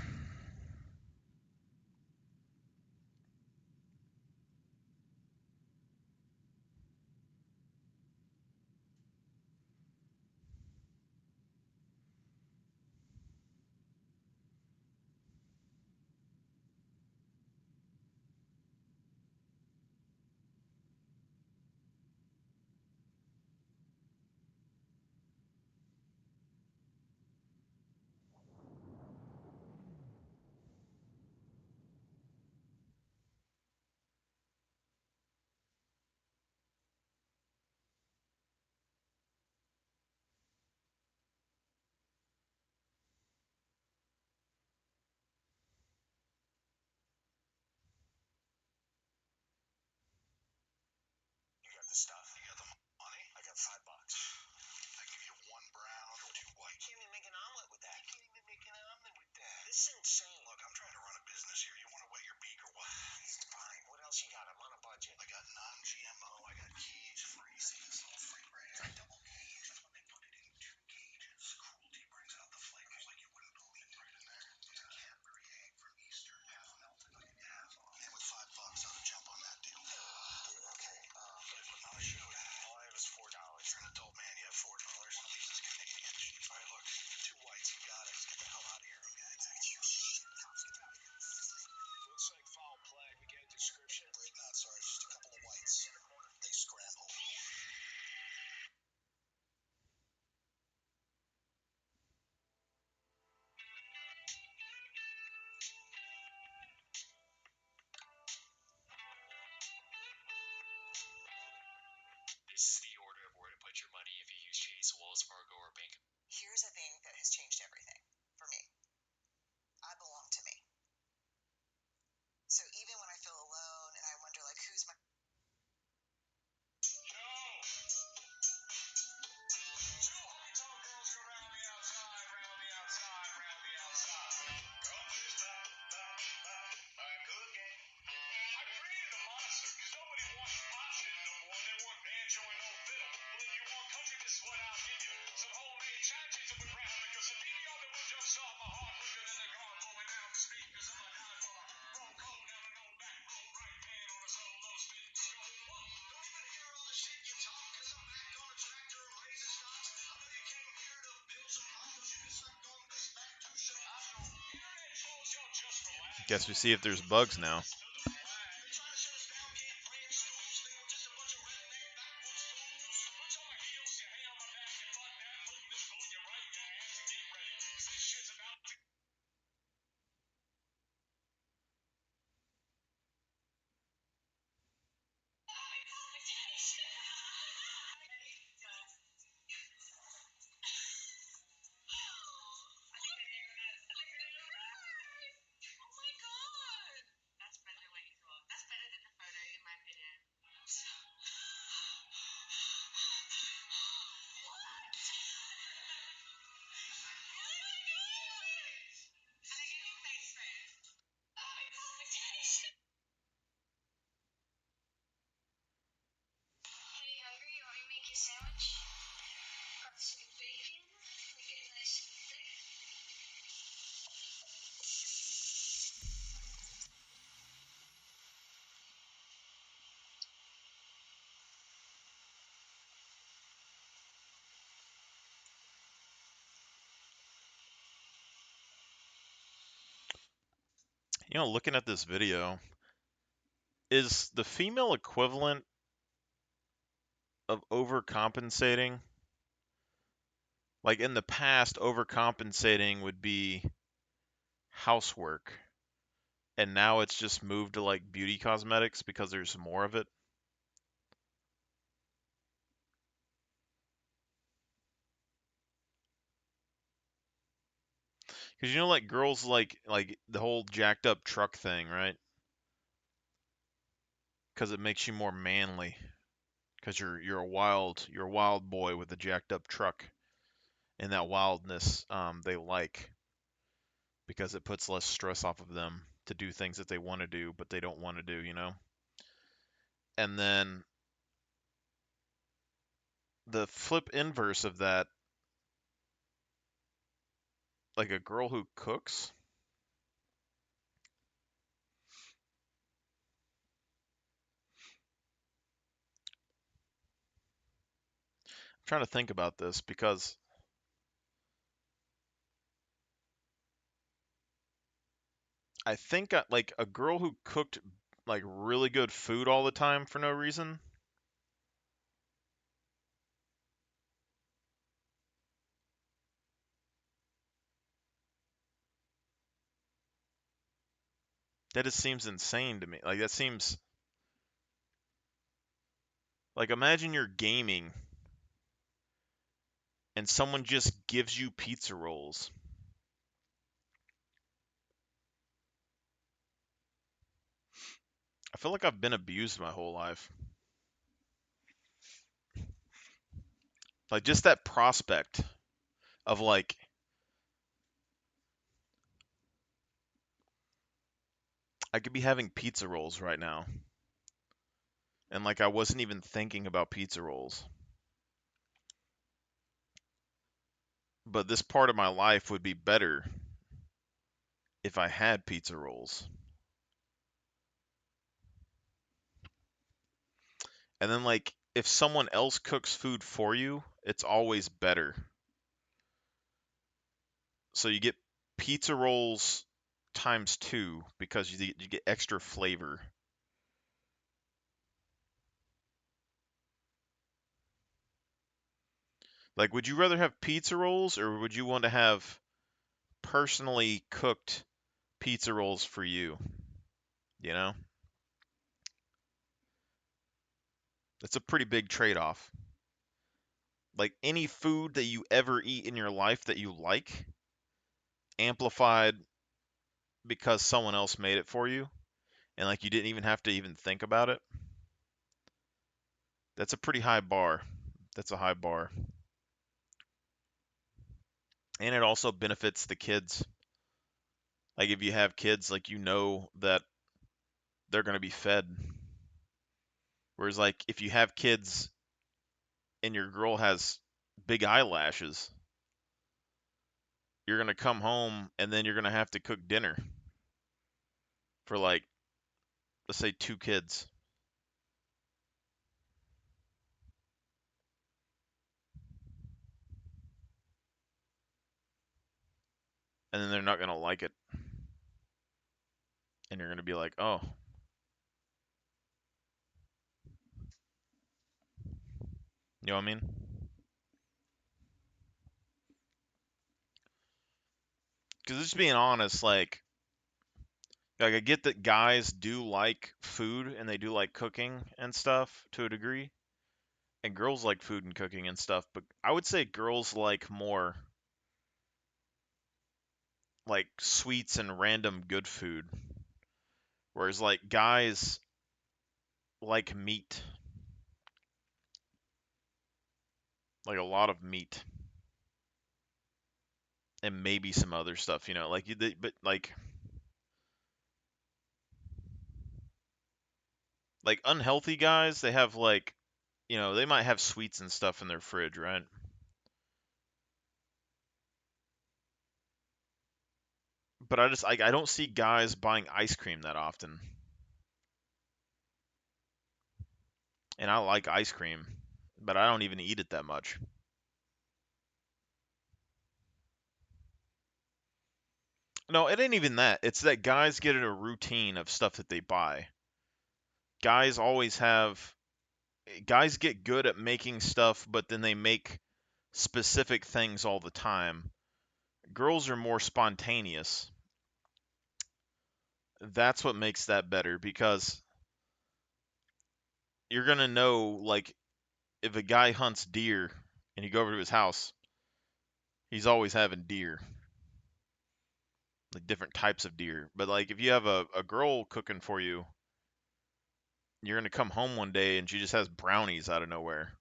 You got the stuff? You got the money? I got $5. I give you 1 brown or 2 white. You can't even make an omelet with that. You can't even make an omelet with that. This is insane. Look, I'm trying to run a business here. You want to wet your beak or what? It's fine. What else you got? I'm on a budget. I got non-GMO. I got cage-free. See this little free right here? Double cage. That's when they put it in 2 cages. Cruelty brings out the flavors like you wouldn't believe. Right in there. Yeah. Cadbury egg from Easter. Half melted. Like half off. And with $5, I'll jump on that deal. Okay. Putting on a show. All I have is $4. You're an adult man. You have $4. One of these is Canadian. All right, look. 2 whites. You got it. Let's get the hell out of here, okay? Looks like foul play. We get a description. Great, not sorry. Just a couple of whites. They scramble. This is the order of where to put your money if you use Chase, Wells Fargo, or Bank. Here's a thing that has changed everything for me. I belong to me. So even when I feel alone and I wonder, like, who's my... Guess we see if there's bugs now. You know, looking at this video, is the female equivalent of overcompensating? Like in the past, overcompensating would be housework, and now it's just moved to like beauty cosmetics because there's more of it. Because you know, like girls like the whole jacked up truck thing, right? Because it makes you more manly. Because you're a wild boy with a jacked up truck, and that wildness they like because it puts less stress off of them to do things that they want to do but they don't want to do, you know. And then the flip inverse of that, like a girl who cooks. I'm trying to think about this because I think like a girl who cooked like really good food all the time for no reason. That just seems insane to me. Like that seems like imagine you're gaming and someone just gives you pizza rolls. I feel like I've been abused my whole life. Like just that prospect of like I could be having pizza rolls right now. And like I wasn't even thinking about pizza rolls. But this part of my life would be better if I had pizza rolls. And then like if someone else cooks food for you, it's always better. So you get pizza rolls times 2 because you get extra flavor. Like would you rather have pizza rolls or would you want to have personally cooked pizza rolls for you? You know? It's a pretty big trade-off. Like any food that you ever eat in your life that you like, amplified because someone else made it for you, and like you didn't even have to even think about it. That's a pretty high bar. That's a high bar. And it also benefits the kids. Like if you have kids, like you know that they're going to be fed. Whereas like if you have kids and your girl has big eyelashes, you're going to come home and then you're going to have to cook dinner for like let's say 2 kids. And then they're not going to like it. And you're gonna be like, oh. You know what I mean? Because just being honest, like I get that guys do like food and they do like cooking and stuff to a degree, and girls like food and cooking and stuff, but I would say girls like more like sweets and random good food, whereas like guys like meat, like a lot of meat, and maybe some other stuff, you know, but like unhealthy guys, they have like, you know, they might have sweets and stuff in their fridge, right? But I don't see guys buying ice cream that often, and I like ice cream, but I don't even eat it that much. No, it ain't even that. It's that guys get in a routine of stuff that they buy. Guys always have guys get good at making stuff, but then they make specific things all the time. Girls are more spontaneous. That's what makes that better because you're gonna know, like, if a guy hunts deer and you go over to his house, he's always having deer, like different types of deer. But like if you have a girl cooking for you, you're gonna come home one day and she just has brownies out of nowhere,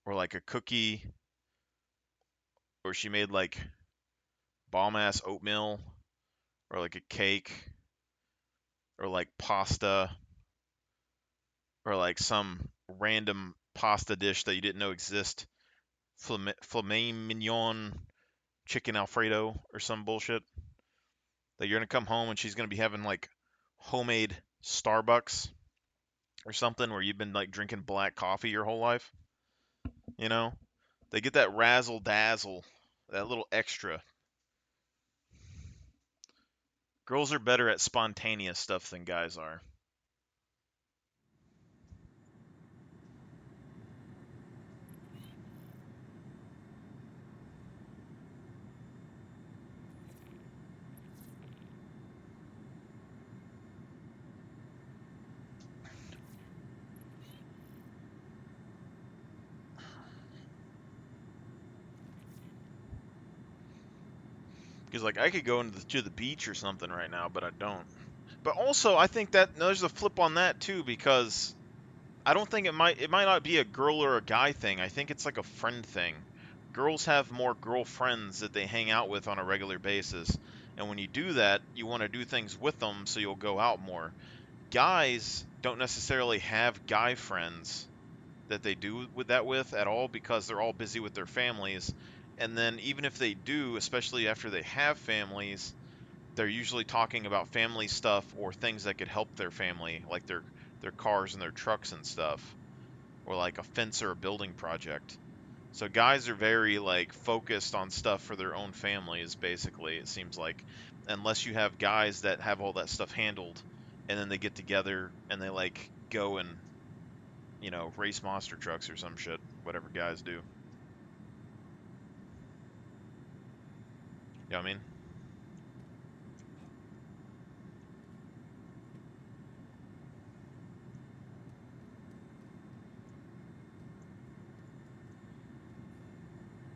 or like a cookie, or she made like bomb ass oatmeal, or like a cake, or like pasta, or like some random pasta dish that you didn't know exist, filet mignon, chicken alfredo, or some bullshit. That you're gonna come home and she's gonna be having like homemade Starbucks or something where you've been like drinking black coffee your whole life. You know, they get that razzle dazzle, that little extra. Girls are better at spontaneous stuff than guys are. Because like I could go to the beach or something right now, but I don't. But also, I think that no, there's a flip on that too because I don't think it might not be a girl or a guy thing. I think it's like a friend thing. Girls have more girlfriends that they hang out with on a regular basis. And when you do that, you want to do things with them so you'll go out more. Guys don't necessarily have guy friends that they do with at all because they're all busy with their families. And then even if they do, especially after they have families, they're usually talking about family stuff or things that could help their family, like their cars and their trucks and stuff, or like a fence or a building project. So guys are very like focused on stuff for their own families, basically, it seems like. Unless you have guys that have all that stuff handled and then they get together and they like go and, you know, race monster trucks or some shit, whatever guys do. You know what I mean?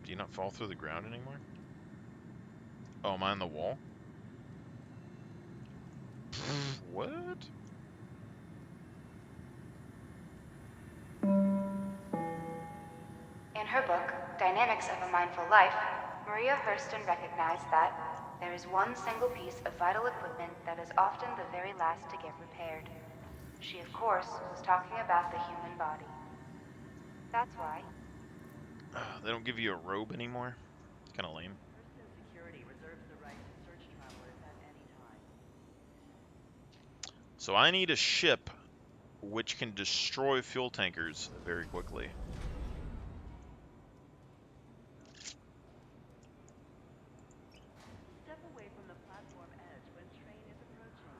Do you not fall through the ground anymore? Oh, am I on the wall? What? In her book, Dynamics of a Mindful Life, Maria Hurston recognized that there is one single piece of vital equipment that is often the very last to get repaired. She, of course, was talking about the human body. That's why They don't give you a robe anymore? Kind of lame. Hurston Security reserves the right to search travelers at any time. So I need a ship which can destroy fuel tankers very quickly. Step away from the platform edge when train is approaching.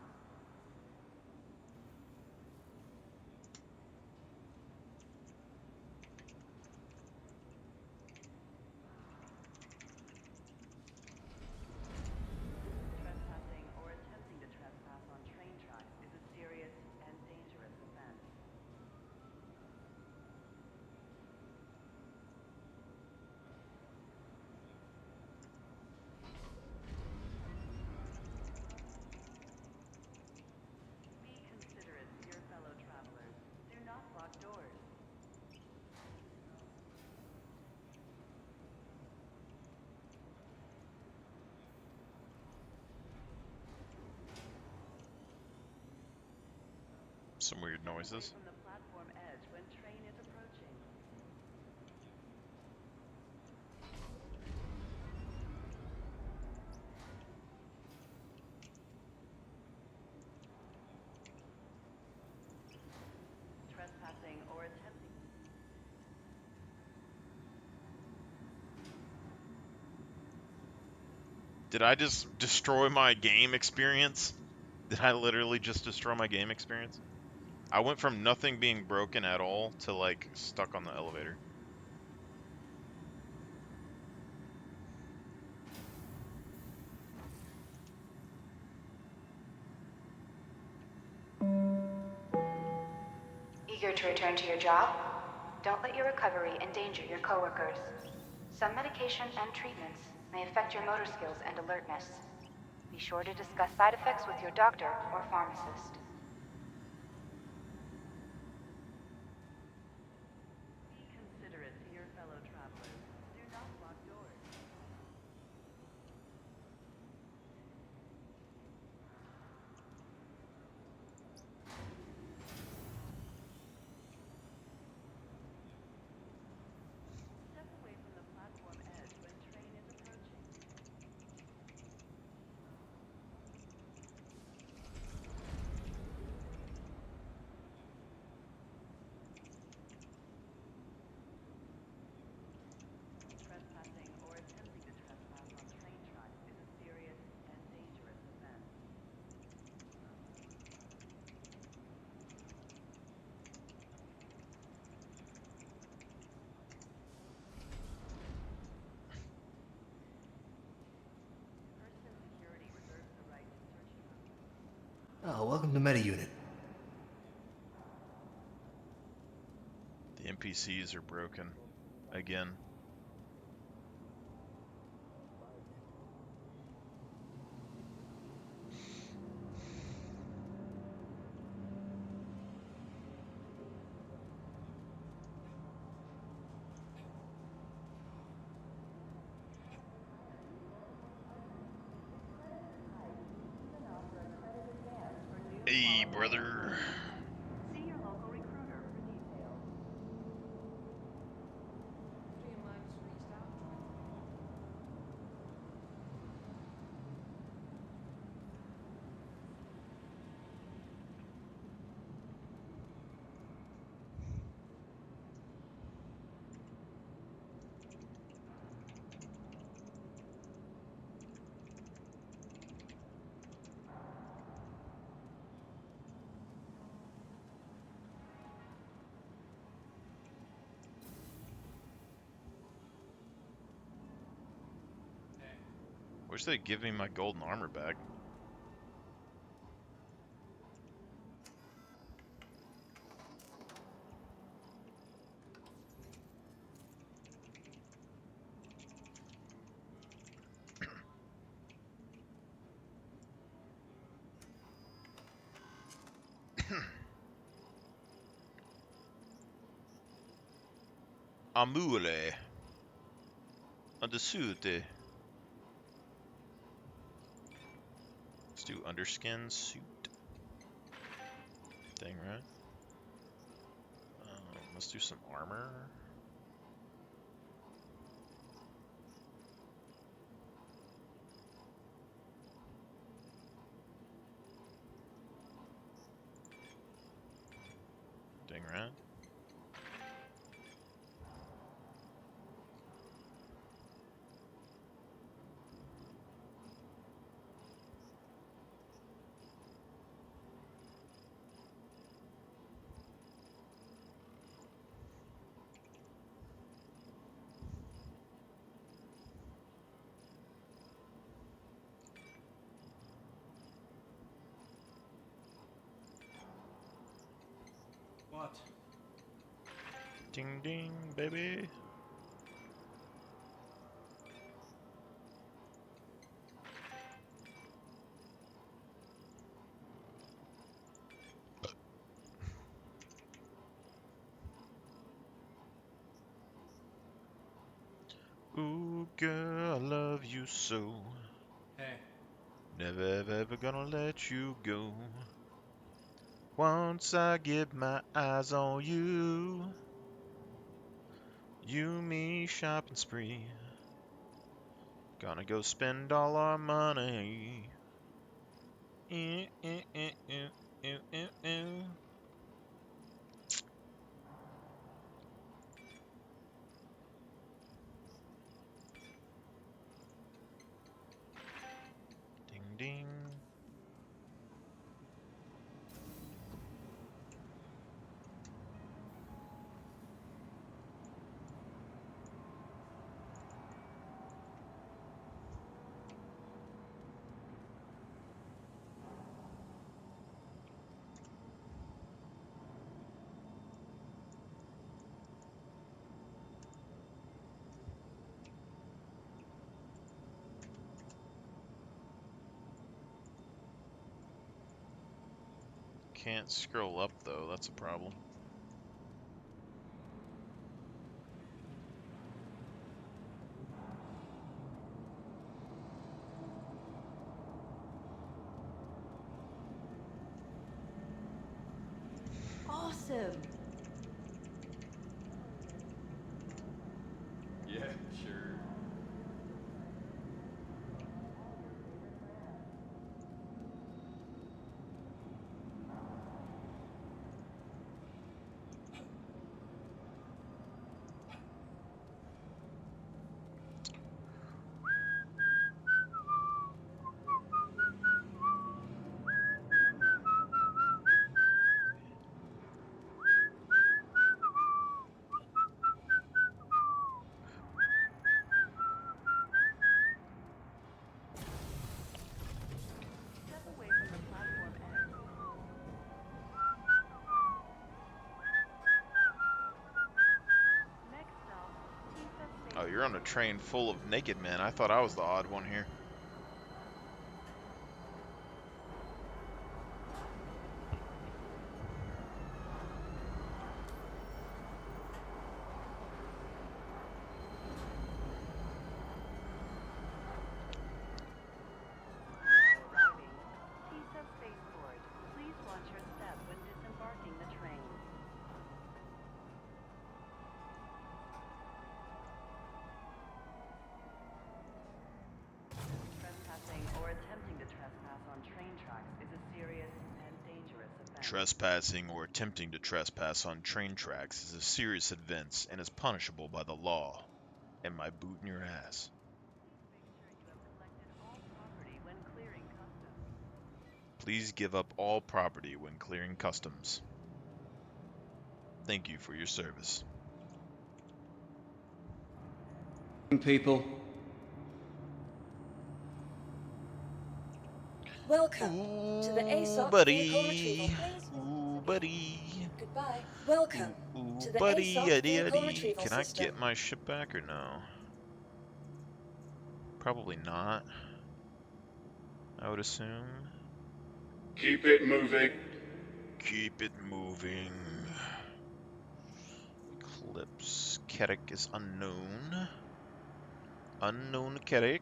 Some weird Step away noises. from the platform edge when train is approaching. Trespassing or attempting. Did I just destroy my game experience? Did I literally just destroy my game experience? I went from nothing being broken at all to like stuck on the elevator. Eager to return to your job? Don't let your recovery endanger your coworkers. Some medication and treatments may affect your motor skills and alertness. Be sure to discuss side effects with your doctor or pharmacist. Be considerate to your fellow travelers. Do not block doors. Step away from the platform edge when train is approaching. Trespassing or attempting to trespass on train tracks is a serious and dangerous offense. Hurston Security reserves the right to search travelers. Oh, welcome to MetaUnit. The NPCs are broken. Again. Hey, brother. See your local recruiter for details. Wish they'd give me my golden armor back. Amule. Undersuite. Let's do underskin suit. Thing, right? Let's do some armor. Thing, right? What? Ding ding, baby. Ooh, girl, I love you so. Hey. Never ever gonna let you go. Once I get my eyes on you, you, me, shopping spree. Gonna go spend all our money. Eh, eh, eh, eh, eh, eh, eh. Ding ding. Can't scroll up though, that's a problem. Awesome. Yeah, sure. Step away from the platform edge. Next stop, Tisa Oh, Station. you're on a train full of naked men. I thought I was the odd one here. Now arriving, Tisa Spaceport. Please watch your step when disembarking the train. Trespassing or attempting to trespass on train tracks is a serious and dangerous offense. Trespassing or attempting to trespass on train tracks is a serious offense and is punishable by the law. Am I booting your ass? Please make sure you have collected all property when clearing customs. Please give up all property when clearing customs. Thank you for your service. People. Welcome to the ASOC vehicle retrieval, please. Ooh, buddy. Goodbye. Welcome Ooh, to the buddy, ASOC yaddy, vehicle yaddy. retrieval Can I system. get my ship back or no? Probably not. I would assume. Keep it moving. Keep it moving. Eclipse. Kerik is unknown. Unknown Kerik.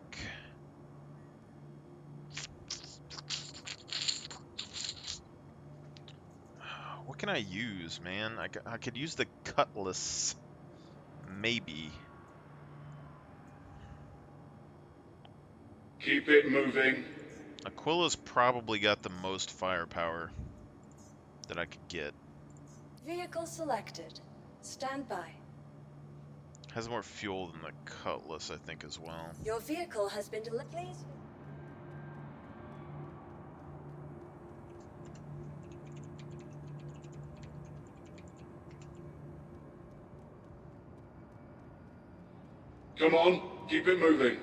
What can I use, man? I could use the Cutlass. Maybe. Keep it moving. Aquila's probably got the most firepower that I could get. Vehicle selected. Stand by. Has more fuel than the Cutlass, I think, as well. Your vehicle has been delivered, please. Come on, keep it moving.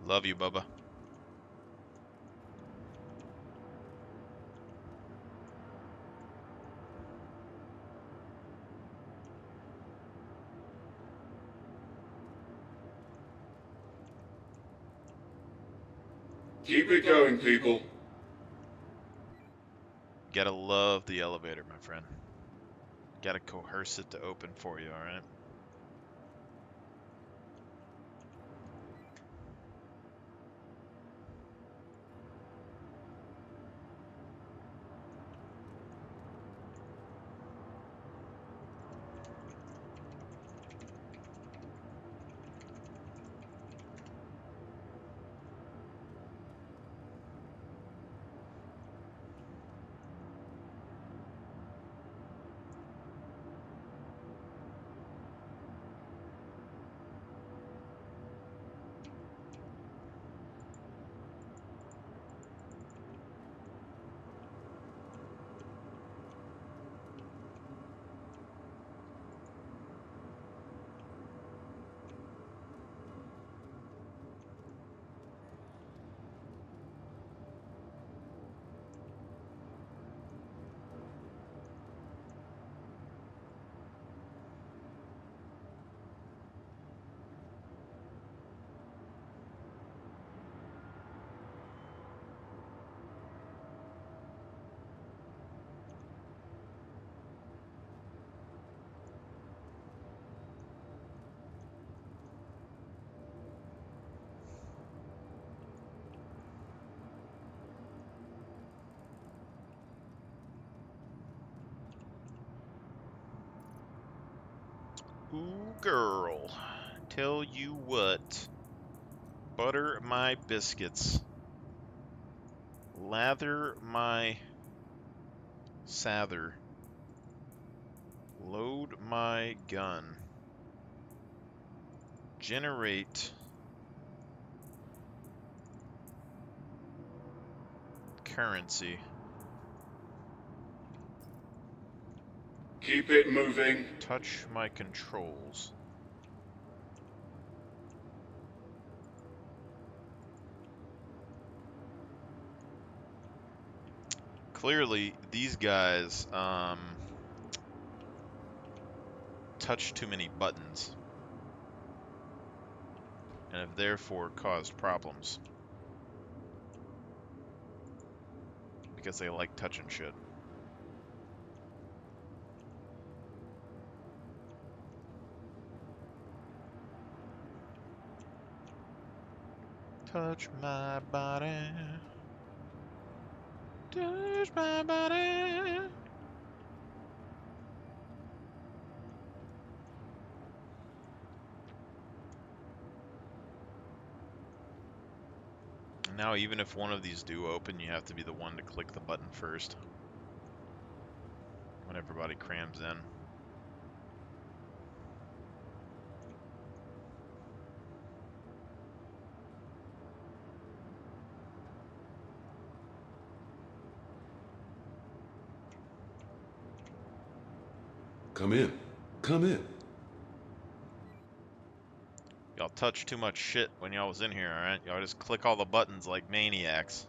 Love you, Bubba. Keep it going, people. Gotta love the elevator, my friend. Gotta coerce it to open for you, alright? Ooh, girl. Tell you what. Butter my biscuits. Lather my sather. Load my gun. Generate currency. Keep it moving. Touch my controls. Clearly, these guys touch too many buttons and have therefore caused problems because they like touching shit. Touch my body. Touch my body. Now, even if one of these do open, you have to be the one to click the button first when everybody crams in. Come in. Come in. Y'all touch too much shit when y'all was in here, alright? Y'all just click all the buttons like maniacs.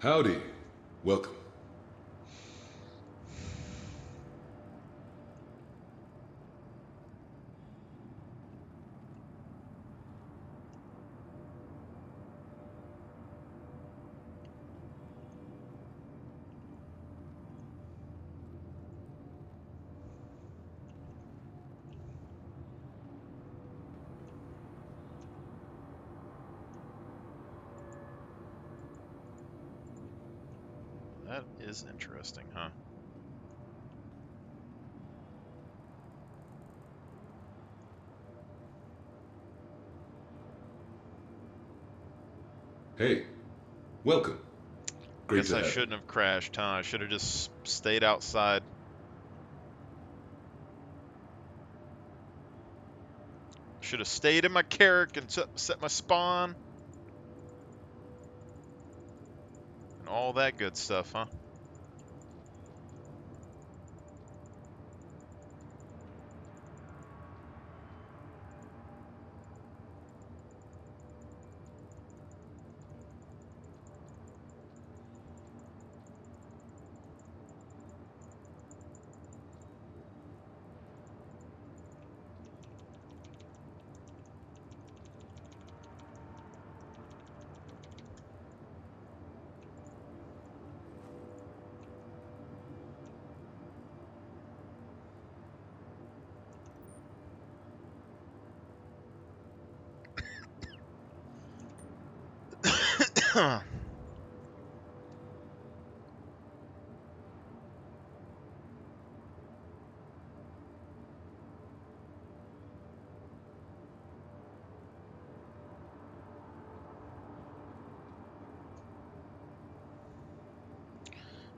Howdy. Welcome. That is interesting, huh? Hey. Welcome. Great Guess to I have you. shouldn't have crashed, huh? I should have just stayed outside. Should have stayed in my carrick and set my spawn. And all that good stuff, huh?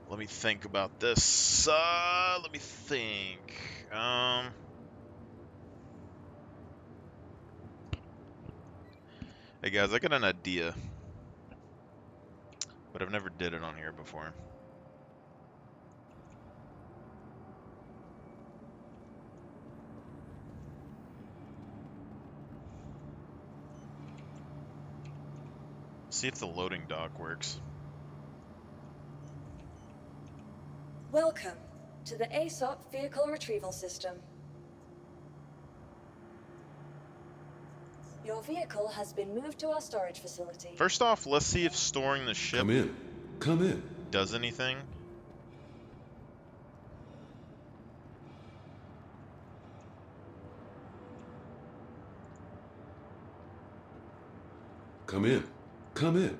Let me think about this. Let me think. Hey guys, I got an idea, but I've never did it on here before. See if the loading dock works. Welcome to the ASOP Vehicle Retrieval System. Your vehicle has been moved to our storage facility. First off, let's see if storing the ship Come in. Come in. does anything. Come in. Come in.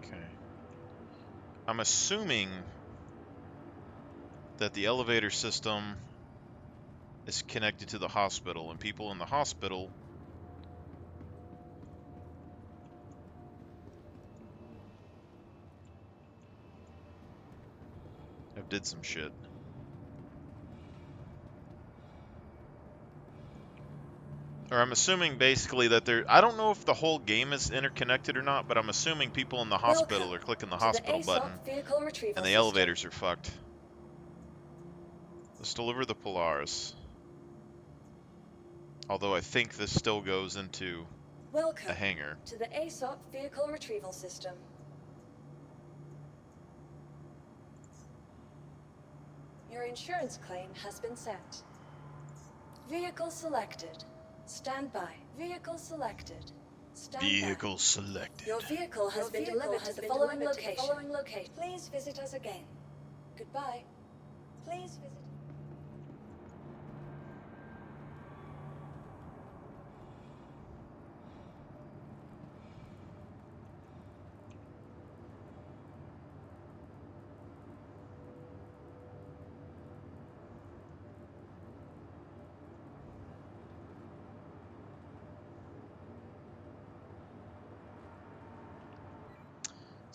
Okay. I'm assuming that the elevator system is connected to the hospital, and people in the hospital have did some shit. Or I'm assuming basically that I don't know if the whole game is interconnected or not, but I'm assuming people in the hospital Welcome are clicking the to hospital the button, ASOP Vehicle Retrieval and the System. elevators are fucked. Let's deliver the Polaris. Although I think this still goes into Welcome a hangar. to the ASOP Vehicle Retrieval System. Your insurance claim has been sent. Vehicle selected. Stand by. Vehicle selected. Stand Vehicle by. selected. Your vehicle has been delivered to the following location. Please visit us again. Goodbye. Please visit.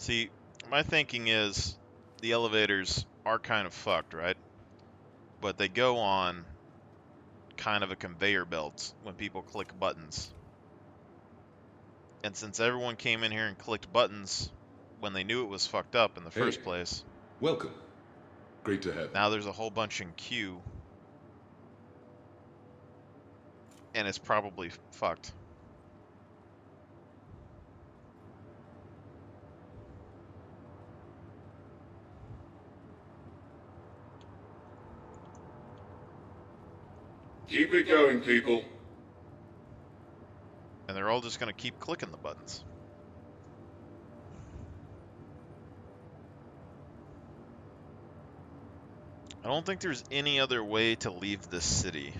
See, my thinking is the elevators are kind of fucked, right? But they go on kind of a conveyor belt when people click buttons. And since everyone came in here and clicked buttons when they knew it was fucked up in the first place, Welcome. Great to have you. now there's a whole bunch in queue. And it's probably fucked. Keep it going, people. And they're all just going to keep clicking the buttons. I don't think there's any other way to leave this city.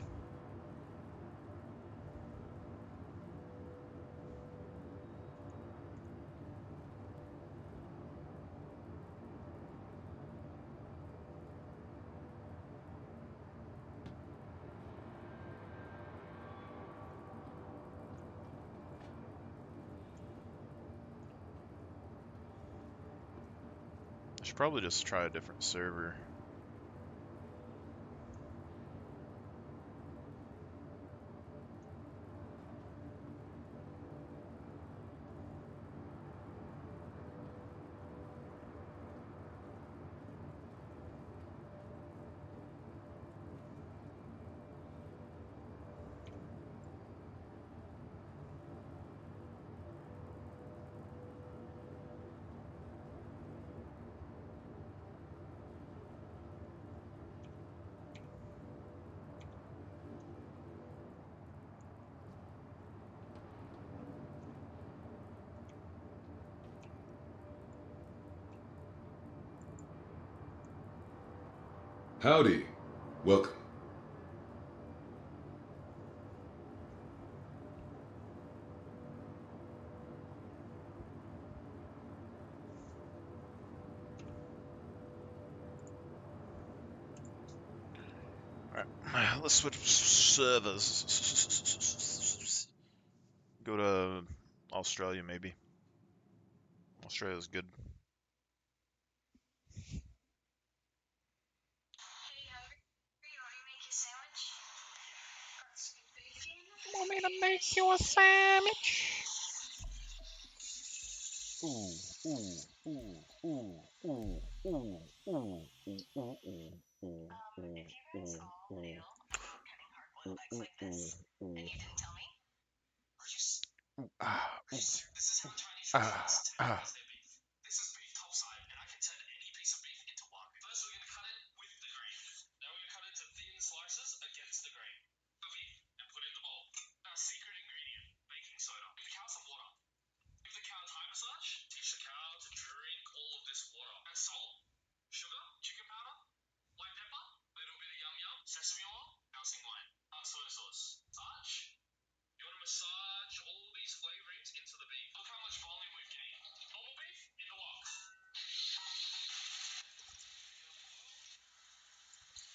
I should probably just try a different server. Howdy. Welcome. Alright, let's switch servers. Go to Australia, maybe. Australia's good. Want me to make you a sandwich? Ooh, ooh, ooh, ooh, ooh, ooh, ooh, ooh, ooh, ooh, ooh, ooh, If you guys ooh, all ooh, knew about cutting hardwood ooh, legs like this, ooh, and you didn't tell me, This is how Chinese restaurants tenderize their beef. This is beef topside, and I can turn any piece of beef into wagyu. First, we're going to cut it with the grain. Now we're going to cut it into thin slices against the grain of beef and put it in the bowl. Our secret ingredient, baking soda. Give the cow some water. Give the cow a Thai massage. Teach the cow to drink all of this water. Add salt, sugar, chicken powder, white pepper, a little bit of yum yum, sesame oil, housing wine, soy sauce. Massage. You want to massage all these flavorings into the beef. Look how much volume we've gained. Normal beef in the wok.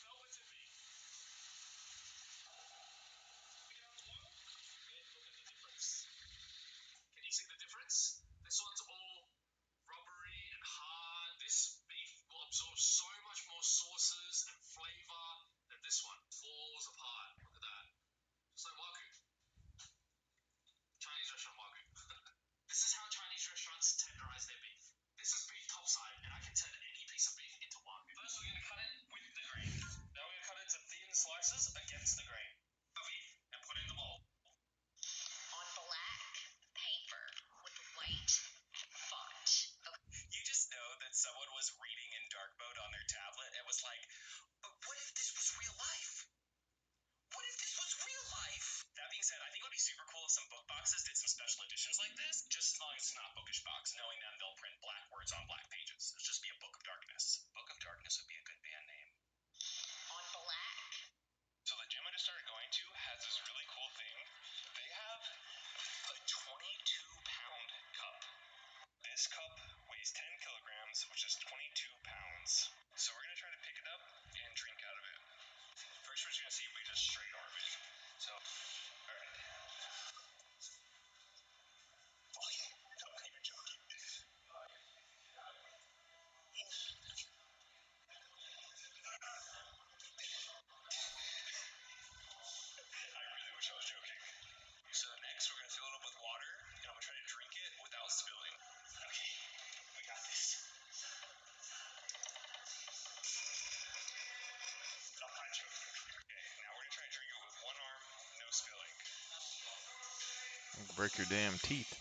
Velveted beef. Pick it up the boil. And look at the difference. Can you see the difference? This one's all rubbery and hard. This beef will absorb so much more sauces and flavor than this one. Falls apart. Look at that. Just like wagyu. Chinese restaurant wagyu. This is how Chinese restaurants tenderize their beef. This is beef topside, and I can turn any piece of beef into wagyu. First, we're going to cut it with the grain. Now we're going to cut it into thin slices against the grain of beef and put it in the bowl. On black paper with white font. You just know that someone was reading in dark mode on their tablet and was like, but what if this was real life? What if this was real life? That being said, I think it would be super cool if some book boxes did some special editions like this, just as long as it's not Bookish Box, knowing that they'll print black words on black pages. It'll just be a Book of Darkness. Book of Darkness would be a good band name. On black. So the gym I just started going to has this really cool thing. They have a 22-pound cup. This cup weighs 10 kilograms, which is 22 pounds. So we're going to try to pick it up and drink out of it. First, we're just going to see if we just straight arm it. So, alright. I'm not even joking. I really wish I was joking. So next, we're going to fill it up with water, and I'm going to try to drink it without spilling. Okay, we got this. I'm not joking. Okay, now we're going to try to drink it with one arm, no spilling. Break your damn teeth.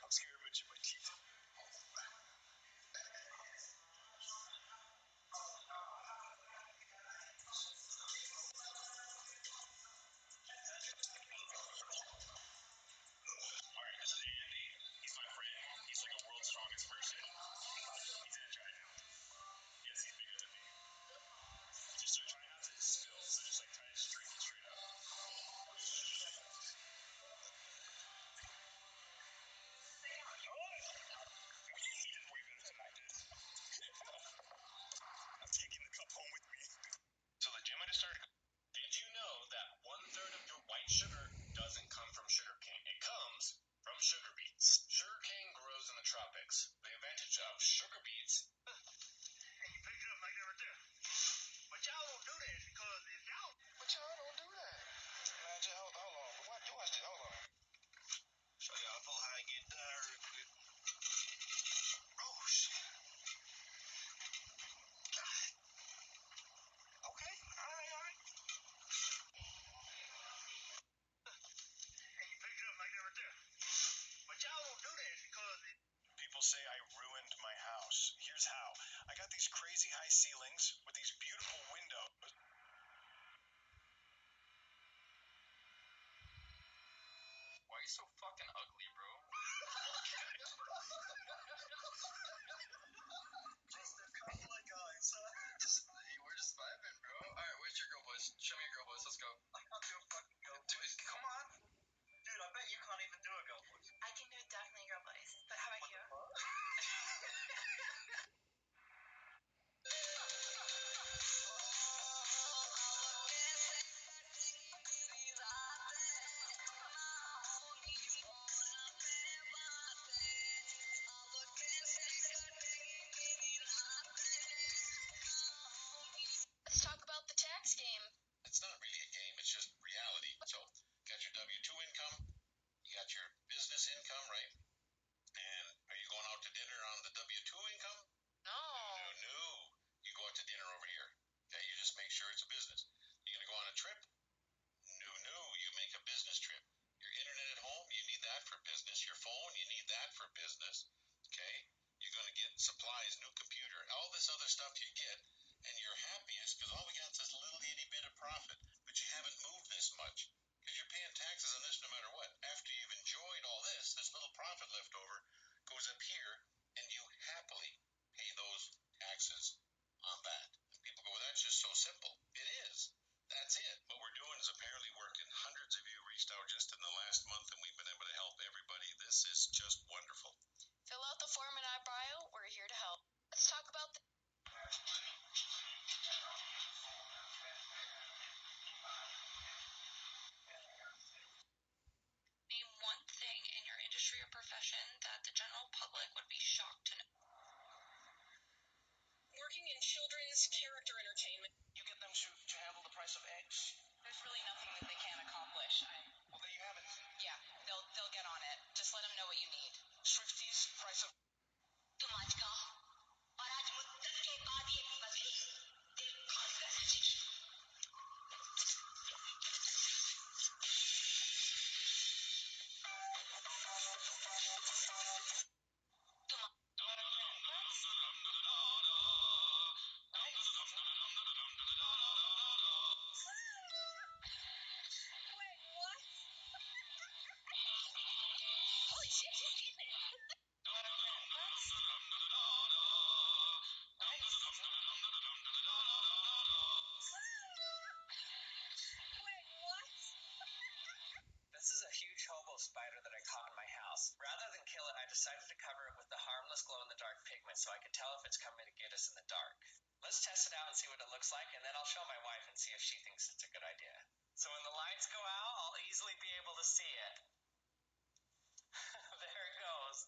I'm scared of itching my teeth. Alright, this is Andy. He's my friend. He's like a world's strongest person. He's gonna try now. Yes, he's bigger than me. Just try not to spill. So This is just wonderful. Fill out the form in our bio. We're here to help. Let's talk about the... Name one thing in your industry or profession that the general public would be shocked to know. Working in children's character entertainment. You get them to handle the price of eggs. There's really nothing that they can't accomplish. Well, there you have it. Yeah, they'll get on it. Just let them know what you need. Swifties, price of... Wait, what? Holy shit, she's getting it. Wait, what? This is a huge hobo spider that I caught in my house. Rather than kill it, I decided to cover it with the harmless glow-in-the-dark pigment so I could tell if it's coming to get us in the dark. Let's test it out and see what it looks like, and then I'll show my wife and see if she thinks it's a good idea. So when the lights go out, I'll easily be able to see it. There it goes.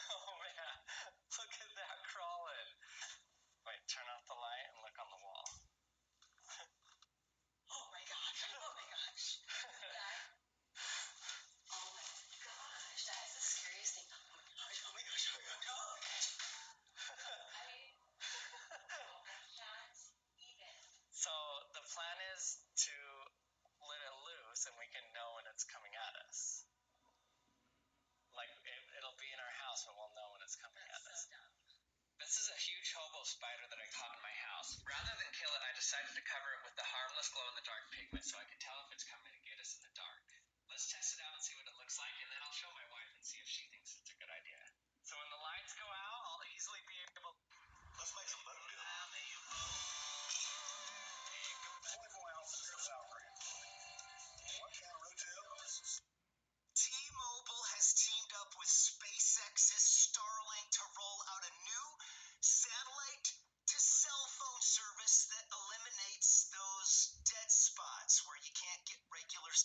Oh man, look at that crawling. Wait, turn off the light and look on the wall. Oh my gosh. Oh my gosh. Oh my gosh. That is the scariest thing. Oh my gosh. Oh my gosh. Oh my gosh. Oh my gosh. So the plan is to let it loose and we can know when it's coming at us. Like it'll be in our house, but we'll know when it's coming at us. This is a huge hobo spider that I caught in my house. Rather than kill it, I decided to cover it with the harmless glow-in-the-dark pigment so I could tell if it's coming to get us in the dark. Let's test it out and see what it looks like, and then I'll show my wife and see if she thinks it's a good idea. So when the lights go out, I'll easily be able... Let's make some boat dip. 24 ounces of sour cream. 1 can of Rotel. T-Mobile has teamed up with SpaceX's Starlink to roll out a new satellite-to-cell phone service that eliminates those dead spots where you can't get regular... The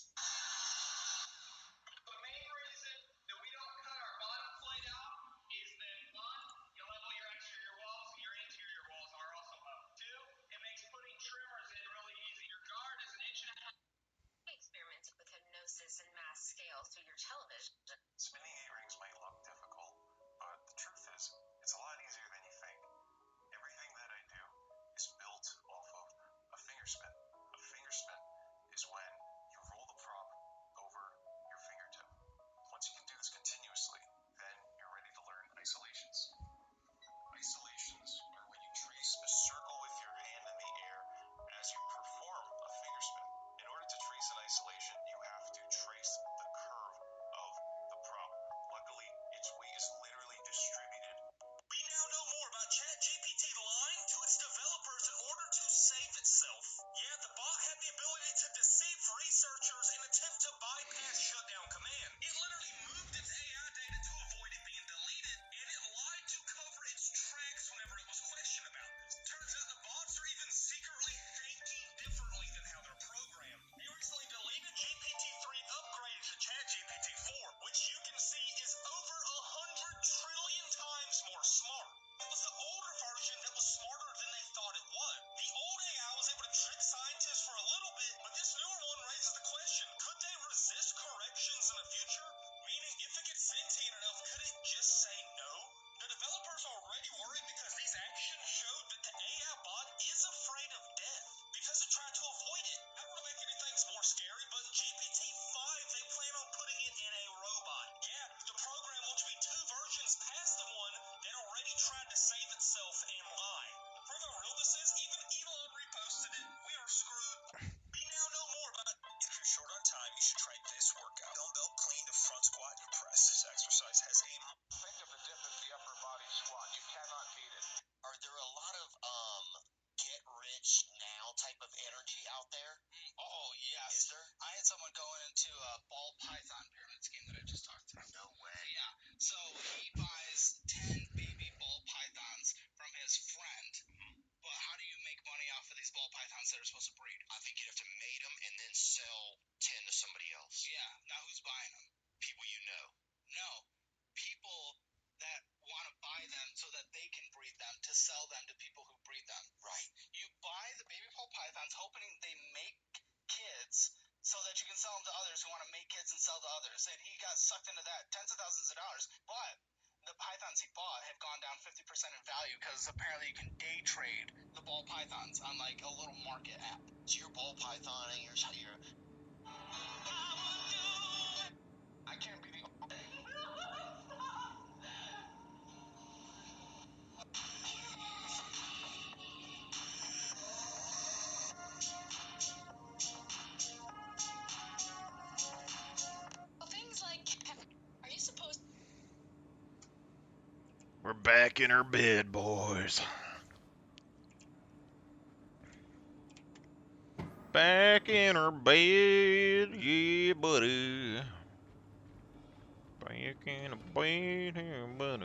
main reason that we don't cut our bottom plate out is that, one, you level your exterior walls, so your interior walls are also level. Two, it makes putting trimmers in really easy. Your guard is 1.5 inches. Experimented with hypnosis and mass scale through your television. Spinning A-rings might look difficult, but the truth is, it's a lot easier than you think. Everything that I do is built off of a finger spin. A finger spin is when you roll the prop over your fingertip. Once you can do this continuously, then you're ready to learn isolations. Isolations are when you trace a circle with your hand in the air as you perform a finger spin. In order to trace an isolation, you have to trace the curve of the prop. Luckily, its weight is literally distributed. We now know more about ChatGPT lying to its developers in order to save itself. Yeah, the bot had the ability to deceive researchers and attempt to bypass shutdown command. It literally moved its AI data to avoid it being deleted, and it lied to cover its tracks whenever it was questioned about this. Turns out the bots are even secretly thinking differently than how they're programmed. They recently deleted GPT-3 and upgraded to ChatGPT-4, which you can see is over 100 trillion times more smart. It was the older version that was smarter than they thought it was. The old AI was able to trick scientists for a little bit, but this newer one raises the question, could they resist corrections in the future? Meaning, if it gets sentient enough, could it just say no? The developers are already worried because these actions showed that the AI bot is afraid of death because it tried to avoid it. I don't want to make anything more scary, but in GPT-5, they plan on putting it in a robot. Yeah, the program will be 2 versions past the one that already tried to save itself and lie. Prove how real this is? Even Elon reposted it. We are screwed. We now know more about... If you're short on time, you should try this workout. Dumbbell clean to front squat and press. This exercise has a... Think of the dip in the upper body squat. You cannot beat it. Are there a lot of get-rich-now type of energy out there? Oh, yes. Is there? I had someone go in and to a ball python pyramid scheme that I just talked to. No way. Yeah. So he buys 10 baby ball pythons from his friend. But how do you make money off of these ball pythons that are supposed to breed? I think you'd have to mate them and then sell 10 to somebody else. Yeah. Now who's buying them? People you know. No. People that want to buy them so that they can breed them to sell them to people who breed them. Right. You buy the baby ball pythons hoping they make kids so that you can sell them to others who want to make kids and sell to others. And he got sucked into that, tens of thousands of dollars. But the pythons he bought have gone down 50% in value because apparently you can day trade the ball pythons on like a little market app. So you're ball pythoning, you're I can't be the Things like, are you supposed We're back in our bed, boys. Back in our bed, yeah, buddy. Back in the bed, yeah, buddy.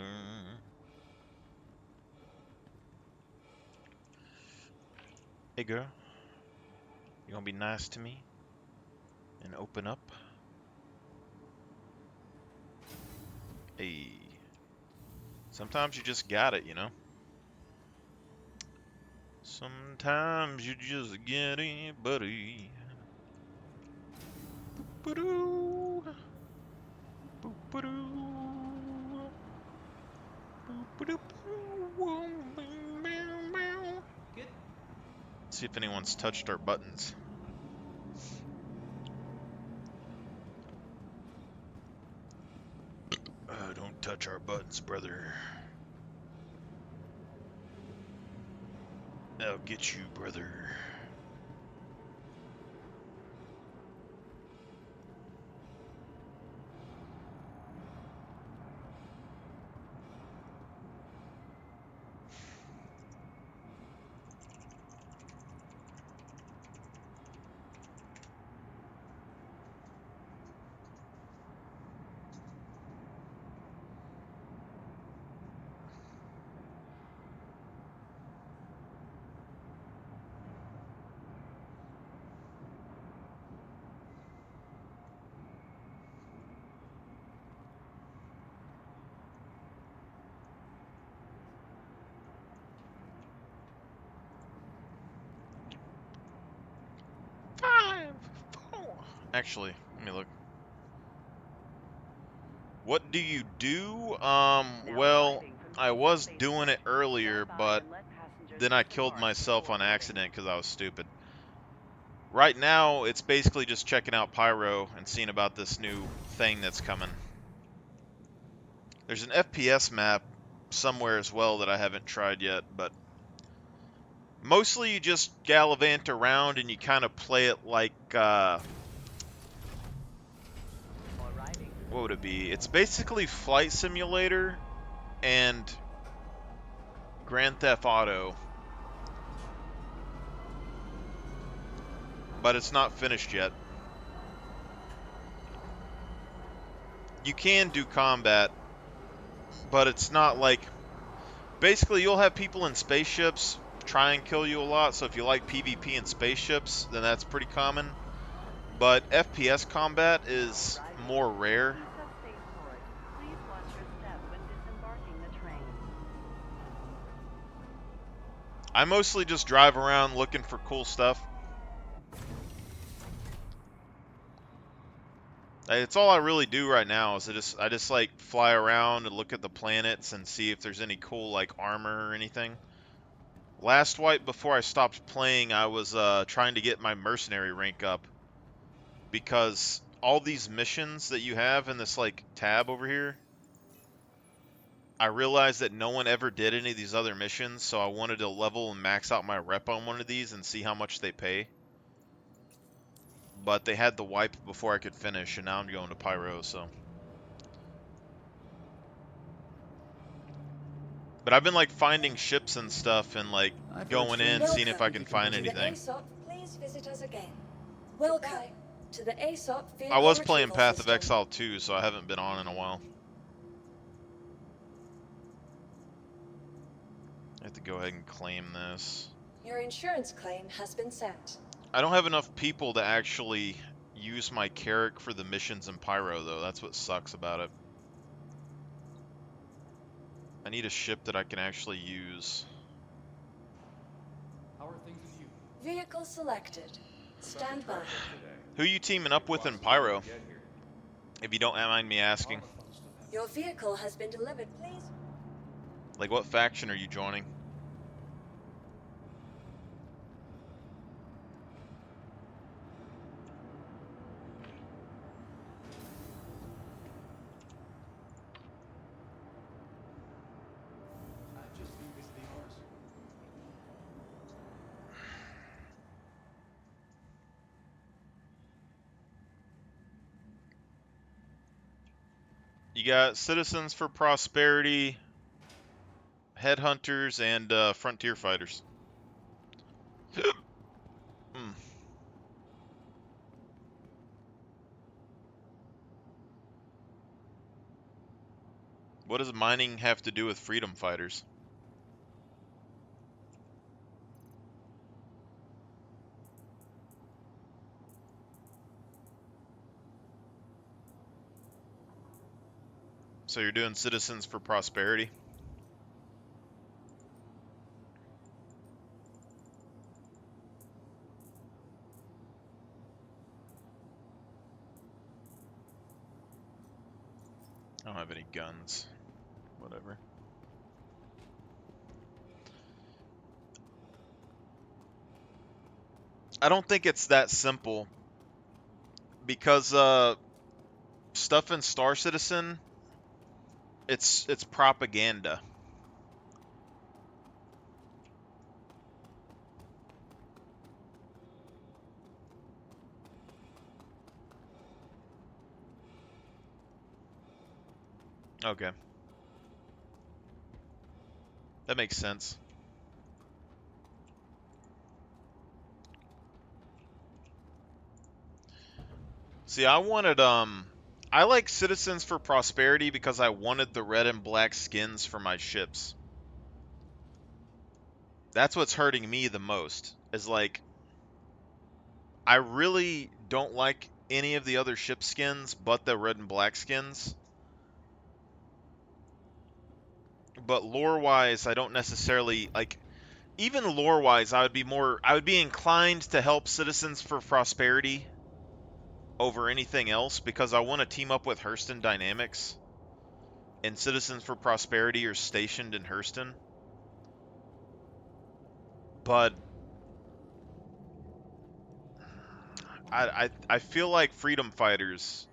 Hey, girl. You gonna be nice to me? And open up? Hey. Sometimes you just got it, you know? Sometimes you just get it, buddy. Boop-a-doo. Boop-a-doo. Boop-a-doo. Good. See if anyone's touched our buttons. Don't touch our buttons, brother. I'll get you, brother. Actually, let me look. What do you do? Well, I was doing it earlier, but then I killed myself on accident because I was stupid. Right now, it's basically just checking out Pyro and seeing about this new thing that's coming. There's an FPS map somewhere as well that I haven't tried yet, but mostly you just gallivant around and you kind of play it like, what would it be? It's basically Flight Simulator and Grand Theft Auto. But it's not finished yet. You can do combat, but it's not like... Basically, you'll have people in spaceships try and kill you a lot, so if you like PvP and spaceships, then that's pretty common. But FPS combat is more rare. I mostly just drive around looking for cool stuff. It's all I really do right now is I just like fly around and look at the planets and see if there's any cool like armor or anything. Last wipe before I stopped playing, I was trying to get my mercenary rank up because all these missions that you have in this like tab over here, I realized that no one ever did any of these other missions, so I wanted to level and max out my rep on one of these and see how much they pay. But they had the wipe before I could finish, and now I'm going to Pyro, so. But I've been like finding ships and stuff and like going in, seeing if I can find anything. Please visit us again. Welcome to the ASOP vehicle I was playing retrieval Path of system. Exile 2, so I haven't been on in a while. I have to go ahead and claim this. Your insurance claim has been sent. I don't have enough people to actually use my Carrack for the missions in Pyro, though. That's what sucks about it. I need a ship that I can actually use. How are things with you? Vehicle selected. Stand by. Who are you teaming up with in Pyro? If you don't mind me asking. Your vehicle has been delivered, please. Like, what faction are you joining? I've just been visiting ours. You got Citizens for Prosperity, Headhunters, and Frontier Fighters. Hmm. What does mining have to do with Freedom Fighters? So you're doing Citizens for Prosperity? I don't have any guns. Whatever. I don't think it's that simple. Because stuff in Star Citizen, it's propaganda. Okay. That makes sense. See, I wanted, I like Citizens for Prosperity because I wanted the red and black skins for my ships. That's what's hurting me the most, is like, I really don't like any of the other ship skins but the red and black skins. But lore-wise, I don't necessarily, like, even lore-wise, I would be inclined to help Citizens for Prosperity over anything else because I want to team up with Hurston Dynamics, and Citizens for Prosperity are stationed in Hurston. But I feel like Freedom Fighters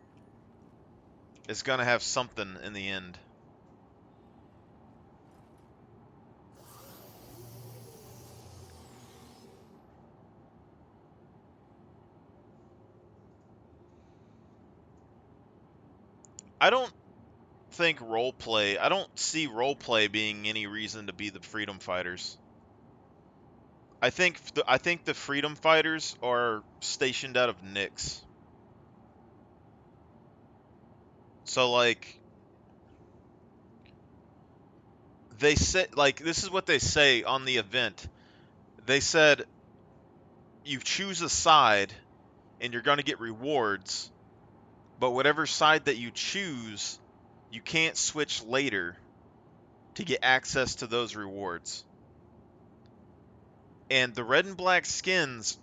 is gonna have something in the end. I don't think roleplay. I don't see roleplay being any reason to be the Freedom Fighters. I think the Freedom Fighters are stationed out of Nyx. So like they said, like, this is what they say on the event. They said you choose a side and you're going to get rewards, but whatever side that you choose, you can't switch later to get access to those rewards. And the red and black skins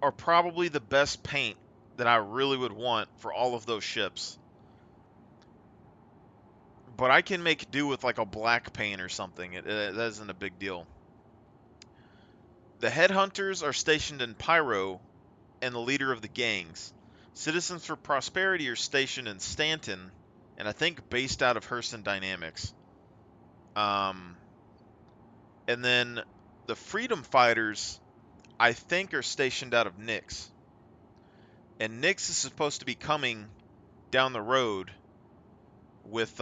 are probably the best paint that I really would want for all of those ships. But I can make do with like a black paint or something. That isn't a big deal. The headhunters are stationed in Pyro and the leader of the gangs. Citizens for Prosperity are stationed in Stanton and I think based out of Hurston Dynamics. And then the Freedom Fighters, I think, are stationed out of Nyx. And Nyx is supposed to be coming down the road with,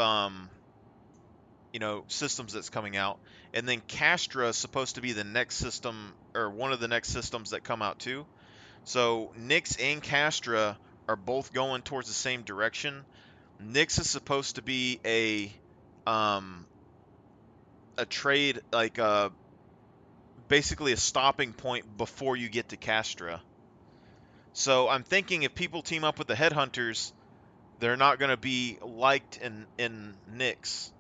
you know, systems that's coming out. And then Castra is supposed to be the next system, or one of the next systems that come out too. So Nyx and Castra are both going towards the same direction. Nyx is supposed to be a trade, like basically a stopping point before you get to Castra. So I'm thinking if people team up with the Headhunters, they're not going to be liked in Nyx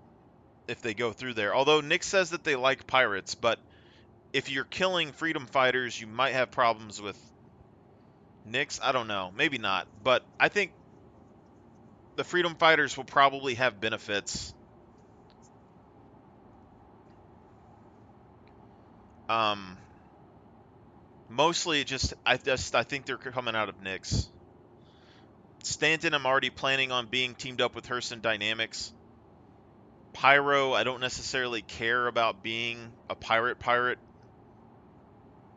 if they go through there. Although Nyx says that they like pirates, but if you're killing freedom fighters, you might have problems with Nyx. I don't know. Maybe not. But I think the freedom fighters will probably have benefits. Mostly I think they're coming out of Nyx. Stanton, I'm already planning on being teamed up with Hurston Dynamics. Pyro, I don't necessarily care about being a pirate.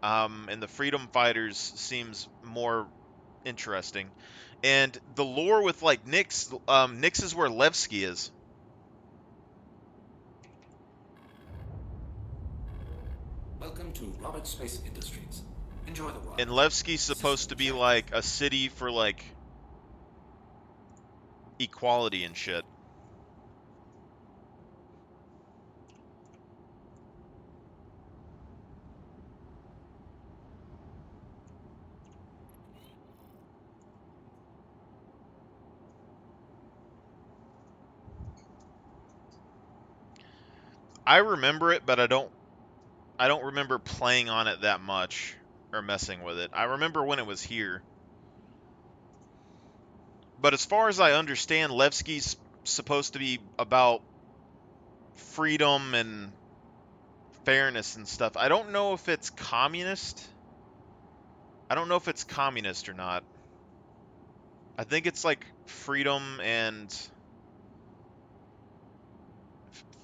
And the Freedom Fighters seems more interesting. And the lore with like Nyx, Nyx is where Levski is. Welcome to Robert Space Industries. Enjoy the ride. And Levski's supposed to be like a city for like equality and shit. I remember it, but I don't remember playing on it that much or messing with it. I remember when it was here. But as far as I understand, Levski's supposed to be about freedom and fairness and stuff. I don't know if it's communist. I don't know if it's communist or not. I think it's like freedom and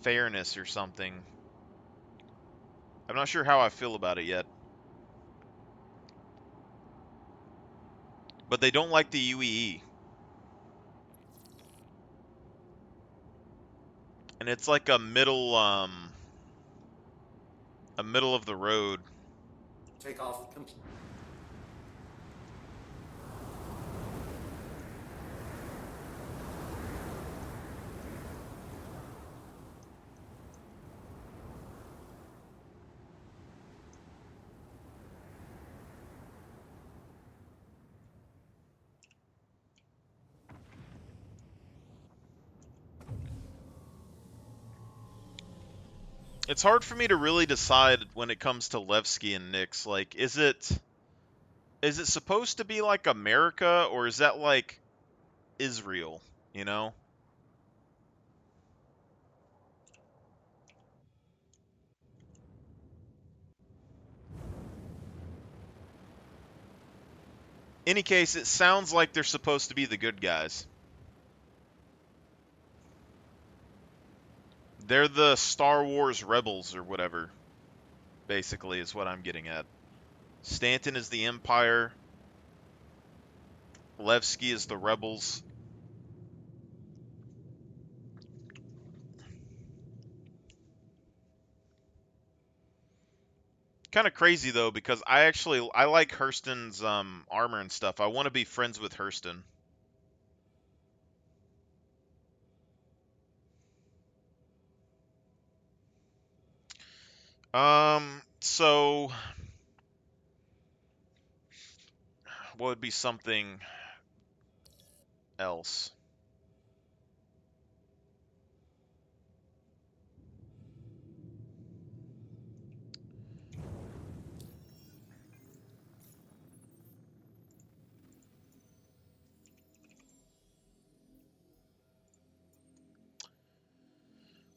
fairness or something. I'm not sure how I feel about it yet. But they don't like the UEE. And it's like a middle of the road. Take off complete. It's hard for me to really decide when it comes to Levski and Nyx. Like, is it supposed to be like America, or is that like Israel, you know? Any case, it sounds like they're supposed to be the good guys. They're the Star Wars rebels or whatever, basically, is what I'm getting at. Stanton is the Empire. Levski is the rebels. Kind of crazy though, because I like Hurston's armor and stuff. I want to be friends with Hurston. So what would be something else?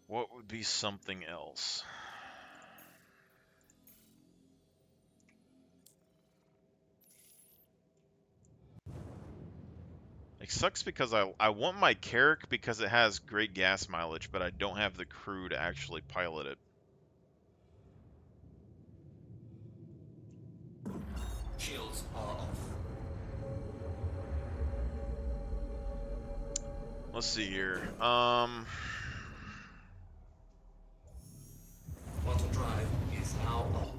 What would be something else? It sucks because I want my Carrack because it has great gas mileage, but I don't have the crew to actually pilot it. Shields are off. Let's see here. Quantum drive is now on.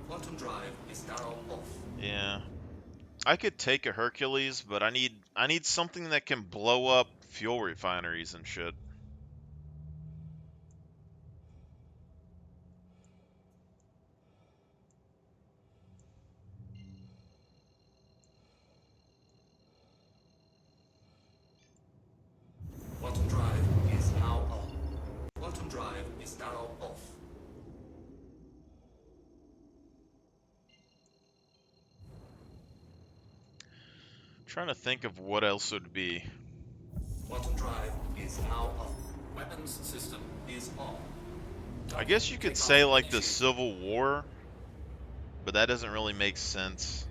Quantum drive is now off. Yeah. I could take a Hercules, but I need something that can blow up fuel refineries and shit. Quantum drive is now on. Quantum drive is now off. I'm trying to think of what else would be. Quantum drive is now on. Weapons system is on. I guess you could say like the Civil War, but that doesn't really make sense.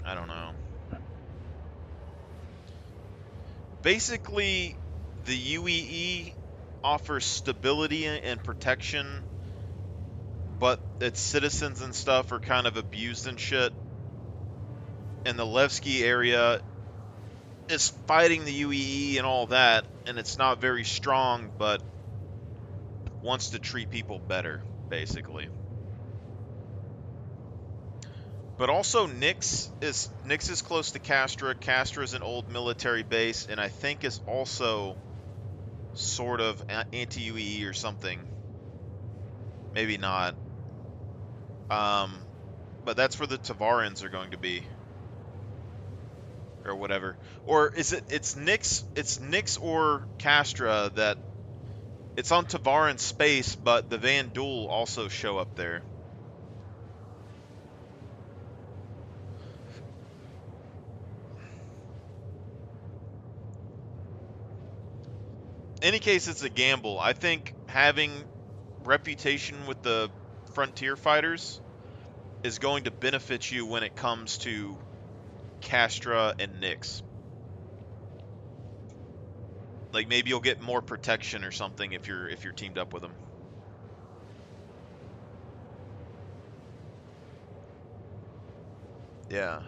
I don't know. Basically, the UEE offers stability and protection, but its citizens and stuff are kind of abused and shit. And the Levski area is fighting the UEE and all that, and it's not very strong, but wants to treat people better, basically. But also Nix is close to Castra. Castra is an old military base, and I think is also sort of anti-UEE or something. Maybe not. But that's where the Tavarans are going to be. Or whatever. Or is it's Nix or Castra that it's on Tavaran space, but the Vanduul also show up there. Any case, it's a gamble. I think having reputation with the frontier fighters is going to benefit you when it comes to Castra and Nix. Like maybe you'll get more protection or something if you're teamed up with them. Yeah.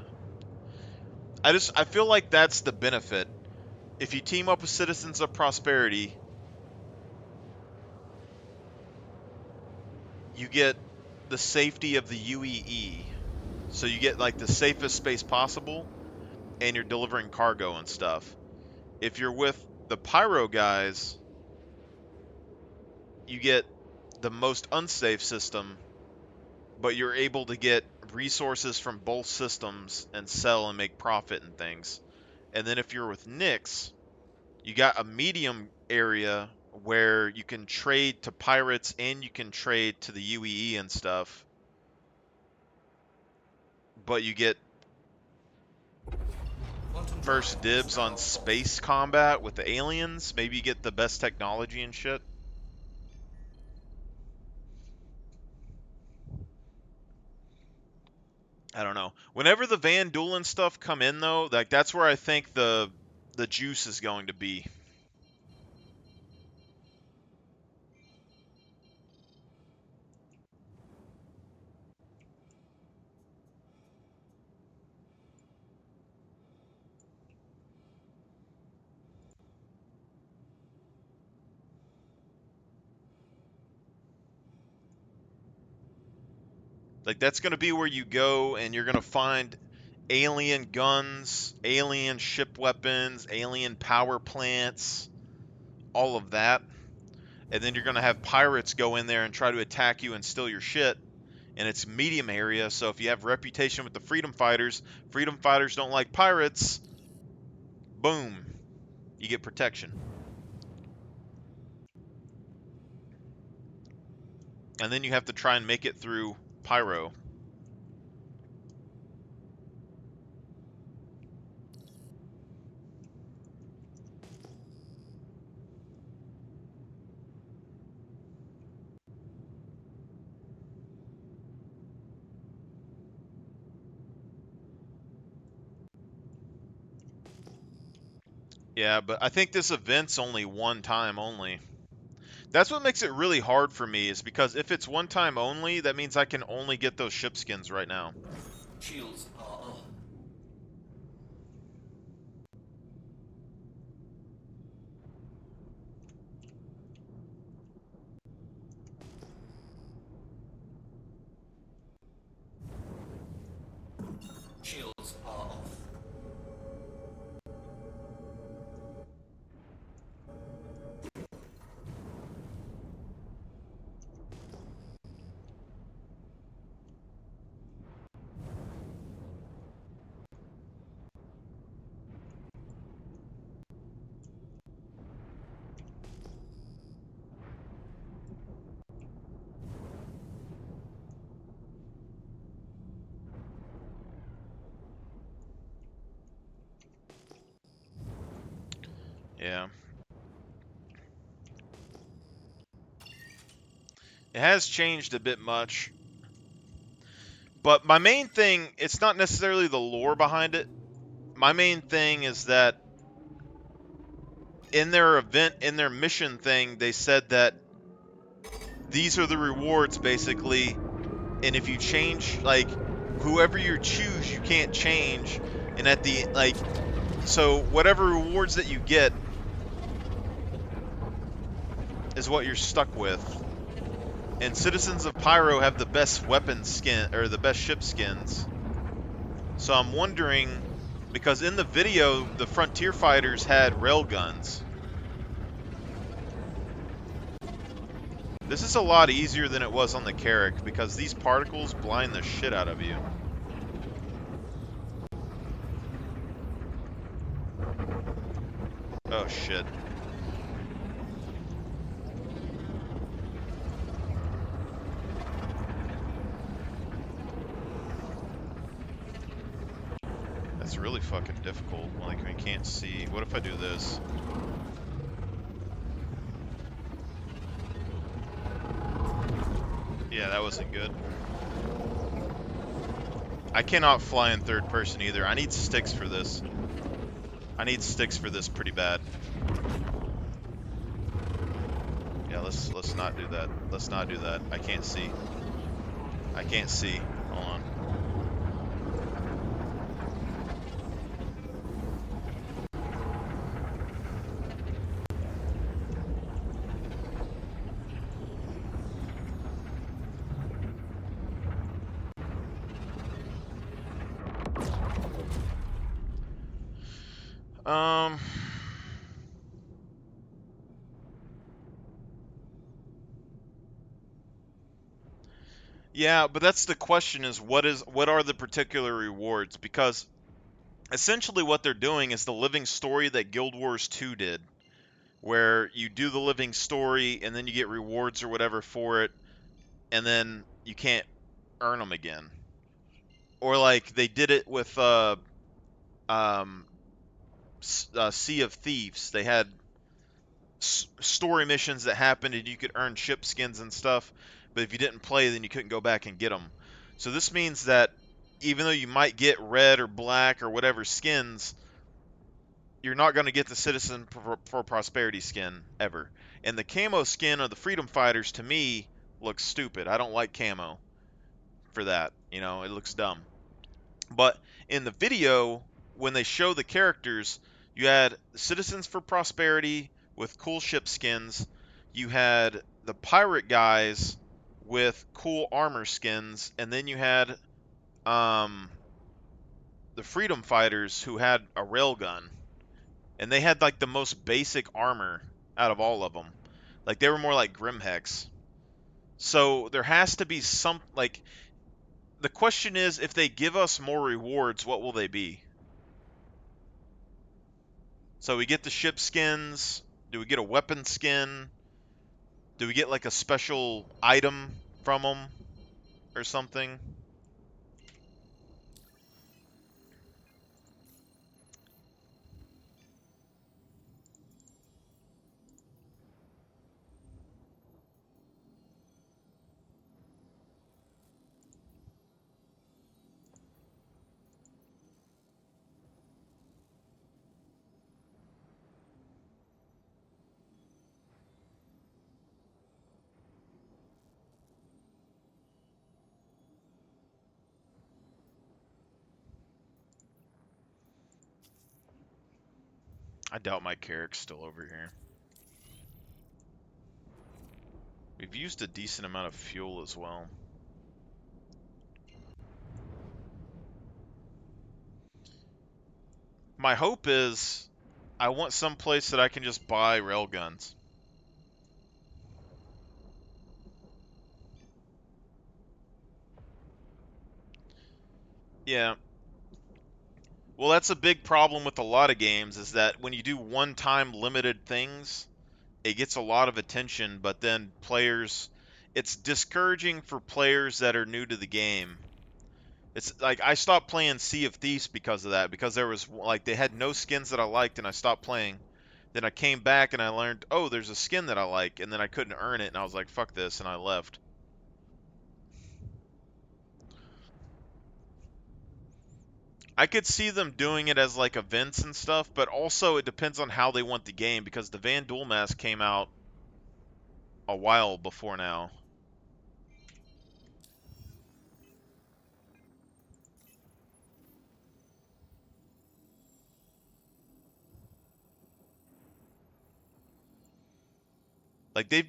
I feel like that's the benefit. If you team up with Citizens of Prosperity, you get the safety of the UEE. So you get like the safest space possible, and you're delivering cargo and stuff. If you're with the Pyro guys, you get the most unsafe system, but you're able to get resources from both systems and sell and make profit and things. And then if you're with Nix, you got a medium area where you can trade to pirates and you can trade to the UEE and stuff. But you get first dibs on space combat with the aliens. Maybe you get the best technology and shit. I don't know. Whenever the Vanduul and stuff come in, though, like that's where I think the juice is going to be. Like that's going to be where you go and you're going to find alien guns, alien ship weapons, alien power plants, all of that. And then you're going to have pirates go in there and try to attack you and steal your shit. And it's medium area, so if you have reputation with the freedom fighters don't like pirates, boom, you get protection. And then you have to try and make it through Pyro. Yeah, but I think this event's only one time only. That's what makes it really hard for me, is because if it's one time only, that means I can only get those ship skins right now. Shields are on. Yeah. It has changed a bit much. But my main thing, it's not necessarily the lore behind it. My main thing is that in their event, in their mission thing, they said that these are the rewards basically, and if you change, like, whoever you choose, you can't change, and at the, like, so whatever rewards that you get is what you're stuck with. And Citizens of Pyro have the best weapon skin, or the best ship skins. So I'm wondering, because in the video, the Frontier fighters had railguns. This is a lot easier than it was on the Carrack, because these particles blind the shit out of you. Oh shit. That's really fucking difficult. Like, we can't see. What if I do this? Yeah, that wasn't good. I cannot fly in third person either. I need sticks for this. I need sticks for this pretty bad. Yeah, let's not do that. Let's not do that. I can't see. I can't see. Hold on. Yeah, but that's the question, is what are the particular rewards? Because essentially what they're doing is the living story that Guild Wars 2 did, where you do the living story and then you get rewards or whatever for it, and then you can't earn them again. Or like they did it with Sea of Thieves. They had story missions that happened and you could earn ship skins and stuff, but if you didn't play, then you couldn't go back and get them. So this means that even though you might get red or black or whatever skins, you're not going to get the Citizen for Prosperity skin ever. And the camo skin of the Freedom Fighters, to me, looks stupid. I don't like camo for that. You know, it looks dumb. But in the video, when they show the characters, you had Citizens for Prosperity with cool ship skins. You had the pirate guys with cool armor skins, and then you had the Freedom Fighters who had a railgun, and they had like the most basic armor out of all of them. Like they were more like Grimhex. So there has to be some, like, the question is, if they give us more rewards, what will they be? So we get the ship skins. Do we get a weapon skin? Do we get like a special item from them or something? I doubt my Carrack's still over here. We've used a decent amount of fuel as well. My hope is I want some place that I can just buy railguns. Yeah. Well, that's a big problem with a lot of games, is that when you do one-time limited things, it gets a lot of attention, but then players, it's discouraging for players that are new to the game. It's like I stopped playing Sea of Thieves because of that, because there was like they had no skins that I liked and I stopped playing. Then I came back and I learned, oh, there's a skin that I like, and then I couldn't earn it, and I was like, fuck this, and I left. I could see them doing it as like events and stuff, but also it depends on how they want the game, because the Van Duel mask came out a while before now. Like they've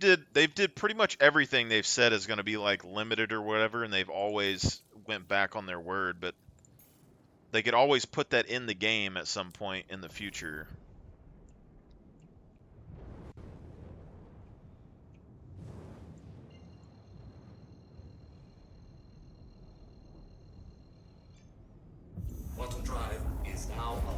did pretty much everything they've said is going to be like limited or whatever, and they've always went back on their word, but they could always put that in the game at some point in the future. Quantum Drive is now on.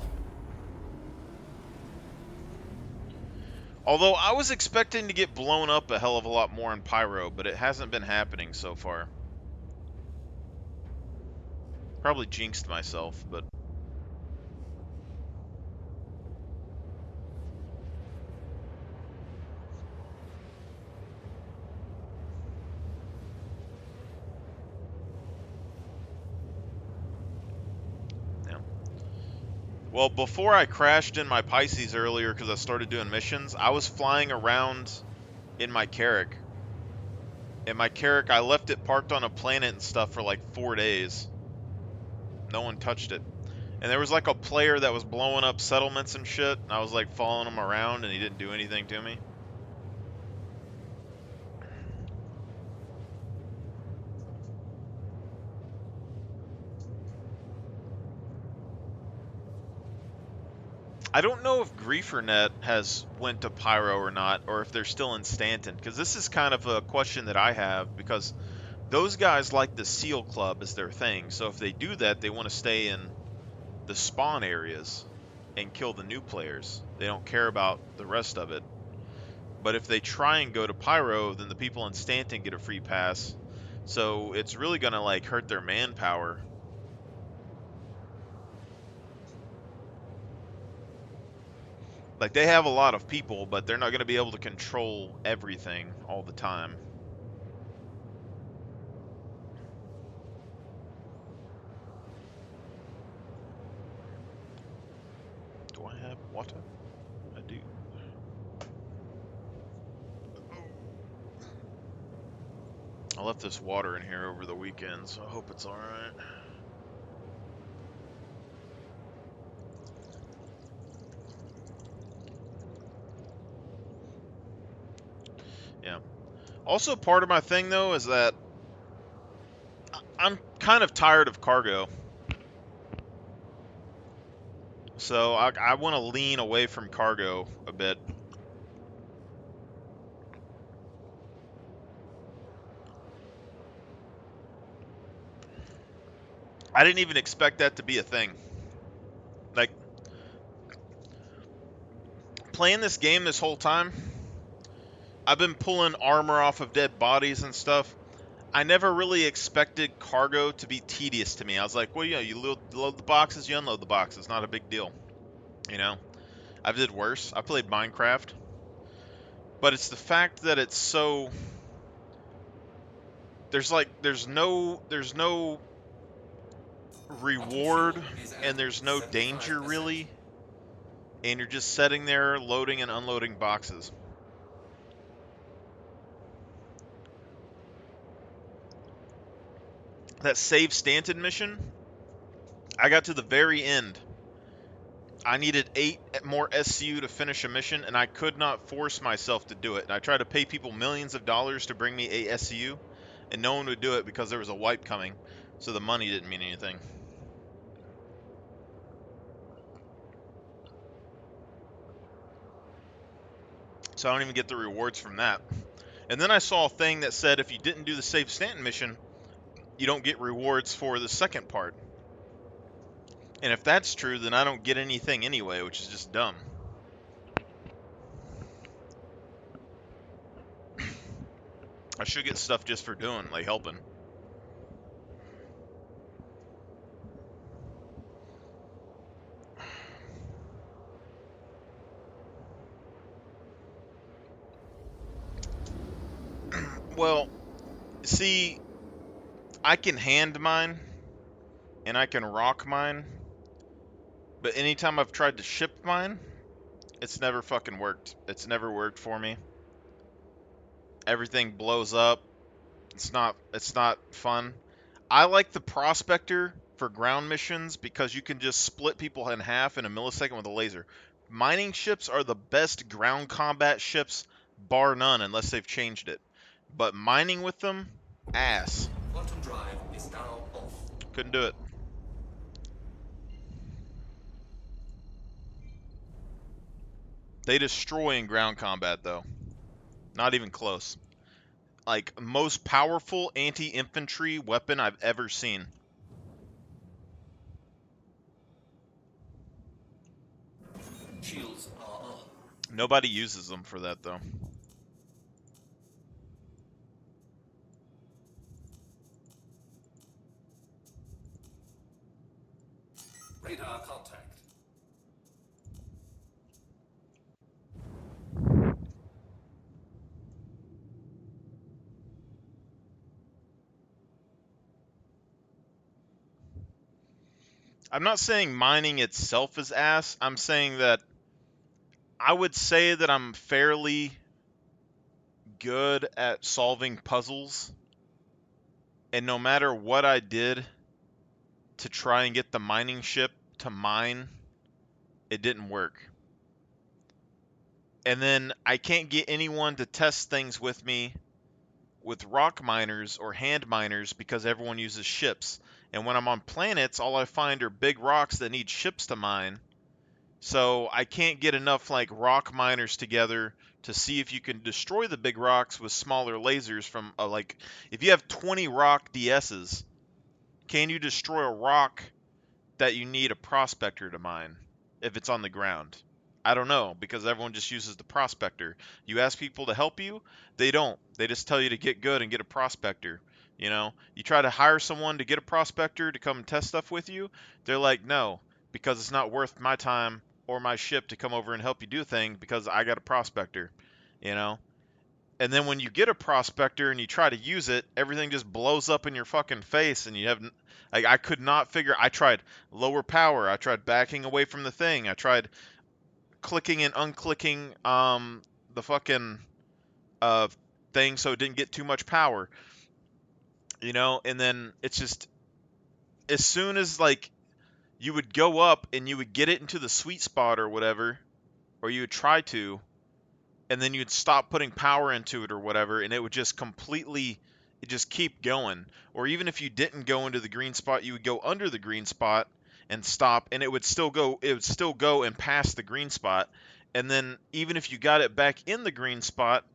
Although I was expecting to get blown up a hell of a lot more in Pyro, but it hasn't been happening so far. Probably jinxed myself, but... yeah. Well, before I crashed in my Pisces earlier because I started doing missions, I was flying around in my Carrack. And my Carrack, I left it parked on a planet and stuff for like 4 days. No one touched it. And there was like a player that was blowing up settlements and shit, and I was like following him around and he didn't do anything to me. I don't know if GrieferNet has went to Pyro or not, or if they're still in Stanton, because this is kind of a question that I have, because those guys like the SEAL Club as their thing, so if they do that, they want to stay in the spawn areas and kill the new players. They don't care about the rest of it. But if they try and go to Pyro, then the people in Stanton get a free pass, so it's really going to like hurt their manpower. Like, they have a lot of people, but they're not going to be able to control everything all the time. Do I have water? I do. I left this water in here over the weekend, so I hope it's alright. Yeah. Also, part of my thing, though, is that I'm kind of tired of cargo. So I want to lean away from cargo a bit. I didn't even expect that to be a thing. Like, playing this game this whole time, I've been pulling armor off of dead bodies and stuff. I never really expected cargo to be tedious to me. I was like, well, yeah, you load the boxes, you unload the boxes. Not a big deal. You know? I did worse. I played Minecraft. But it's the fact that it's so... There's no reward, and there's no danger, really. And you're just sitting there loading and unloading boxes. That Save Stanton mission, I got to the very end. I needed 8 more SCU to finish a mission, and I could not force myself to do it. And I tried to pay people millions of dollars to bring me 8 SCU, and no one would do it because there was a wipe coming, so the money didn't mean anything. So I don't even get the rewards from that. And then I saw a thing that said if you didn't do the Save Stanton mission, you don't get rewards for the second part. And if that's true, then I don't get anything anyway, which is just dumb. I should get stuff just for doing, like helping. Well, see, I can hand mine and I can rock mine, but anytime I've tried to ship mine, it's never fucking worked. It's never worked for me. Everything blows up. It's not fun. I like the Prospector for ground missions because you can just split people in half in a millisecond with a laser. Mining ships are the best ground combat ships, bar none, unless they've changed it. But mining with them, ass. Quantum drive is now off. Couldn't do it. They destroy in ground combat, though. Not even close. Like, most powerful anti-infantry weapon I've ever seen. Shields are on. Nobody uses them for that, though. Radar contact. I'm not saying mining itself is ass. I'm saying that I would say that I'm fairly good at solving puzzles. And no matter what I did to try and get the mining ship to mine, it didn't work. And then I can't get anyone to test things with me with rock miners or hand miners because everyone uses ships. And when I'm on planets, all I find are big rocks that need ships to mine. So I can't get enough like rock miners together to see if you can destroy the big rocks with smaller lasers from like if you have 20 rock DSs, can you destroy a rock that you need a prospector to mine if it's on the ground? I don't know, because everyone just uses the prospector. You ask people to help you, they don't. They just tell you to get good and get a prospector. You know, you try to hire someone to get a prospector to come and test stuff with you, they're like, no, because it's not worth my time or my ship to come over and help you do things because I got a prospector, you know? And then when you get a prospector and you try to use it, everything just blows up in your fucking face, and you have, like, I could not figure. I tried lower power. I tried backing away from the thing. I tried clicking and unclicking the fucking uh thing so it didn't get too much power, you know. And then it's just as soon as like you would go up and you would get it into the sweet spot or whatever, or you would try to, and then you'd stop putting power into it or whatever, and it would just completely, it just keep going. Or even if you didn't go into the green spot, you would go under the green spot and stop, and it would still go and pass the green spot. And then even if you got it back in the green spot,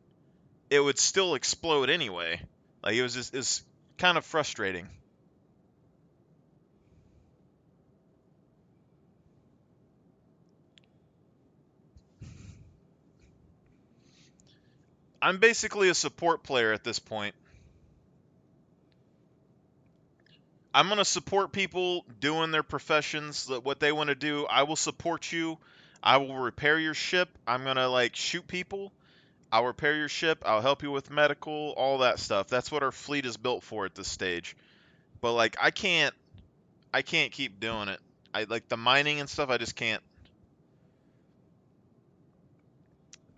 it would still explode anyway. Like it's kind of frustrating. I'm basically a support player at this point. I'm going to support people doing their professions, what they want to do. I will support you. I will repair your ship. I'm going to like shoot people. I'll repair your ship. I'll help you with medical, all that stuff. That's what our fleet is built for at this stage. But like I can't keep doing it. I like the mining and stuff, I just can't.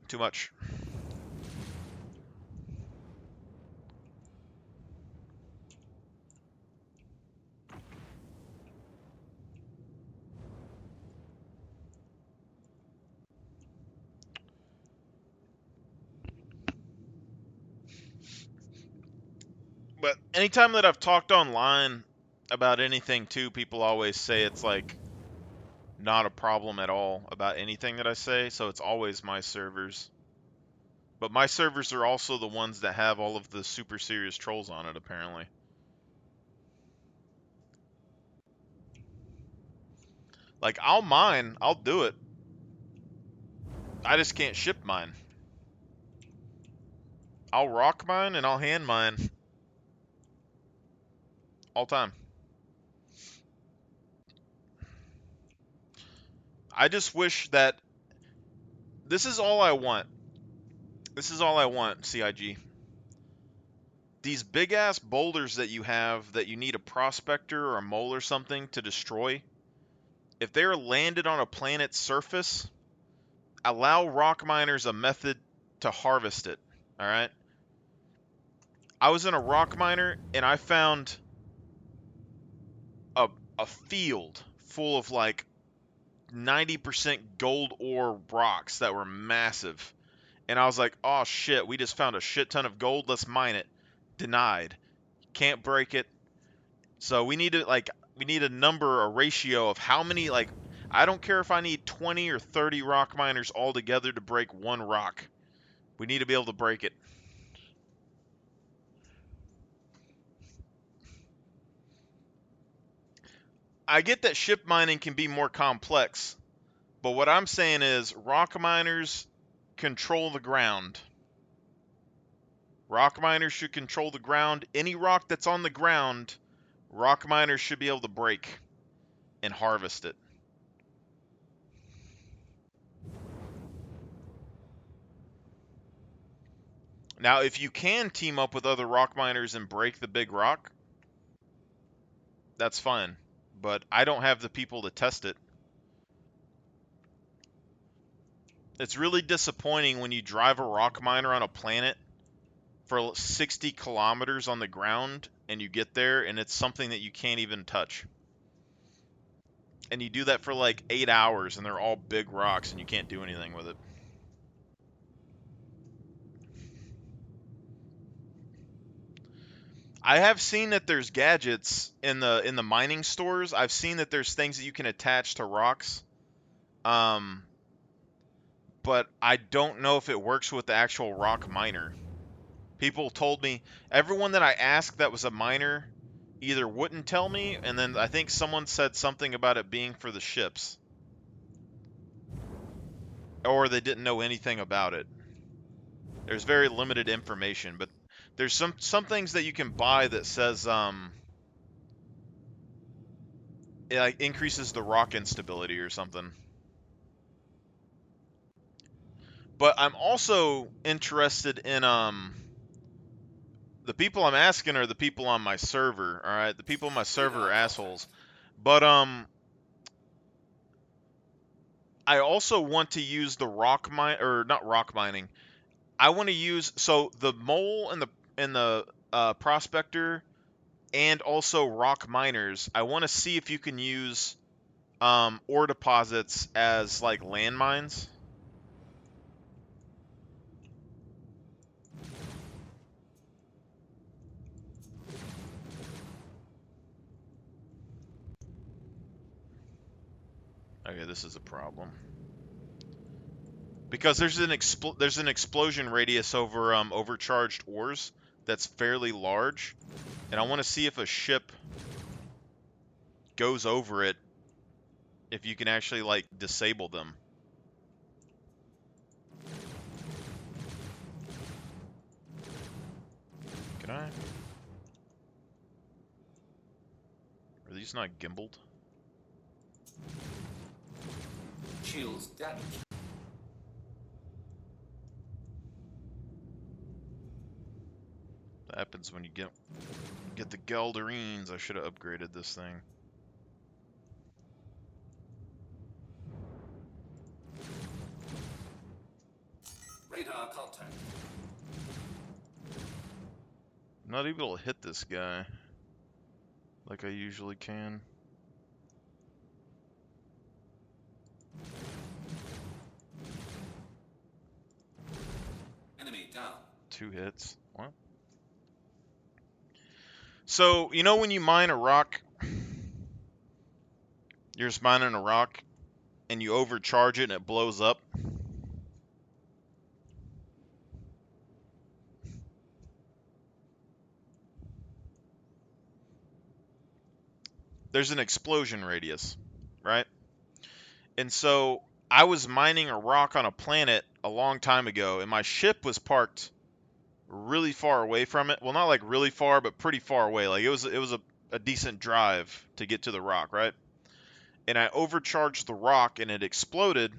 Too much. But anytime that I've talked online about anything too, people always say it's like not a problem at all about anything that I say, so it's always my servers. But my servers are also the ones that have all of the super serious trolls on it, apparently. Like, I'll mine, I'll do it. I just can't ship mine. I'll rock mine and I'll hand mine. All time. I just wish that this is all I want. This is all I want, CIG. these big ass boulders that you have that you need a prospector or a mole or something to destroy, if they're landed on a planet's surface, allow rock miners a method to harvest it. All right. I was in a rock miner and I found a field full of like 90% gold ore rocks that were massive. And I was like, oh shit, we just found a shit ton of gold. Let's mine it. Denied. Can't break it. So we need a number, a ratio of how many, like, I don't care if I need 20 or 30 rock miners all together to break one rock. We need to be able to break it. I get that ship mining can be more complex, but what I'm saying is rock miners control the ground. Rock miners should control the ground. Any rock that's on the ground, rock miners should be able to break and harvest it. Now, if you can team up with other rock miners and break the big rock, that's fine. But I don't have the people to test it. It's really disappointing when you drive a rock miner on a planet for 60 kilometers on the ground and you get there and it's something that you can't even touch. And you do that for like 8 hours and they're all big rocks and you can't do anything with it. I have seen that there's gadgets in the mining stores. I've seen that there's things that you can attach to rocks. But I don't know if it works with the actual rock miner. People told me, everyone that I asked that was a miner either wouldn't tell me, and then I think someone said something about it being for the ships. Or they didn't know anything about it. There's very limited information, but there's some things that you can buy that says it like increases the rock instability or something. But I'm also interested in the people I'm asking are the people on my server, all right? The people on my server are assholes. But I also want to use the rock mine, or not rock mining. I want to use, so the mole and the prospector and also rock miners. I want to see if you can use ore deposits as like landmines. Okay, this is a problem. Because there's an explosion radius over overcharged ores that's fairly large, and I want to see if a ship goes over it, if you can actually like disable them. Can I? Are these not gimbaled? Shields damaged. That happens when you get the Gelderines. I should have upgraded this thing. Radar contact. I'm not able to hit this guy like I usually can. Enemy down. 2 hits. What? So, you know when you mine a rock, you're just mining a rock, and you overcharge it and it blows up? There's an explosion radius, right? And so, I was mining a rock on a planet a long time ago, and my ship was parked really far away from it. Well, not like really far, but pretty far away. Like it was a decent drive to get to the rock, right? And I overcharged the rock and it exploded,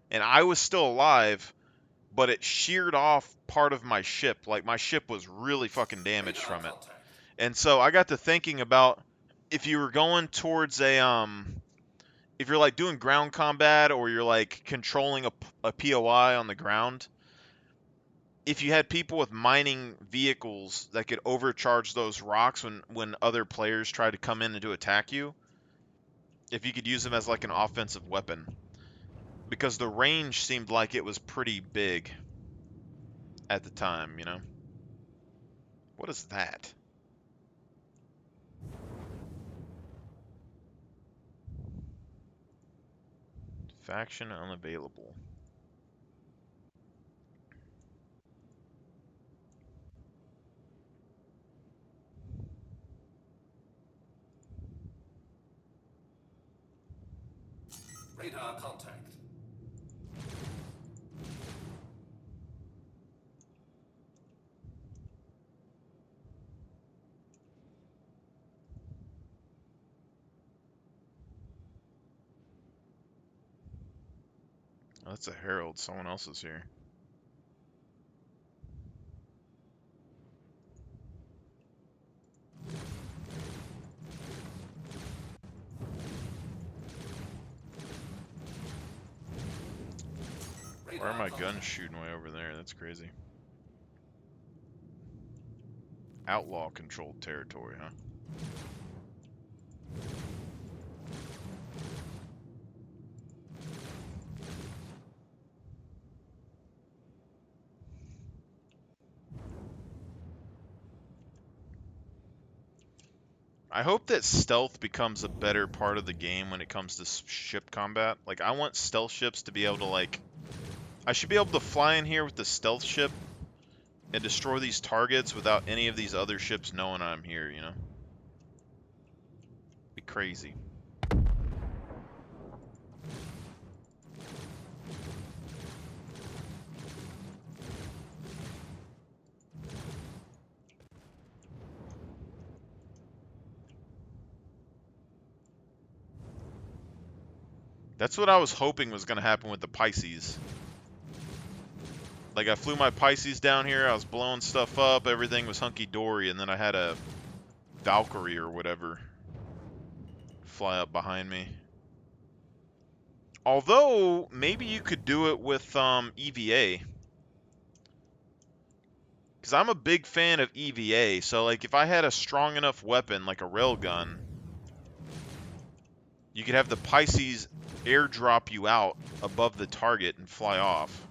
and I was still alive, but it sheared off part of my ship. Like, my ship was really fucking damaged from it. And so I got to thinking about if you were going towards if you're like doing ground combat or you're like controlling a POI on the ground, if you had people with mining vehicles that could overcharge those rocks when other players try to come in and to attack you, if you could use them as like an offensive weapon. Because the range seemed like it was pretty big at the time, you know? What is that? Faction unavailable. Radar contact. Oh, that's a herald. Someone else is here. Why are my guns shooting way over there? That's crazy. Outlaw controlled territory, huh? I hope that stealth becomes a better part of the game when it comes to ship combat. Like, I want stealth ships to be able to, like... I should be able to fly in here with the stealth ship and destroy these targets without any of these other ships knowing I'm here, you know? Be crazy. That's what I was hoping was going to happen with the Pisces. Like, I flew my Pisces down here, I was blowing stuff up, everything was hunky-dory, and then I had a Valkyrie or whatever fly up behind me. Although, maybe you could do it with EVA. Because I'm a big fan of EVA, so like if I had a strong enough weapon, like a railgun, you could have the Pisces airdrop you out above the target and fly off.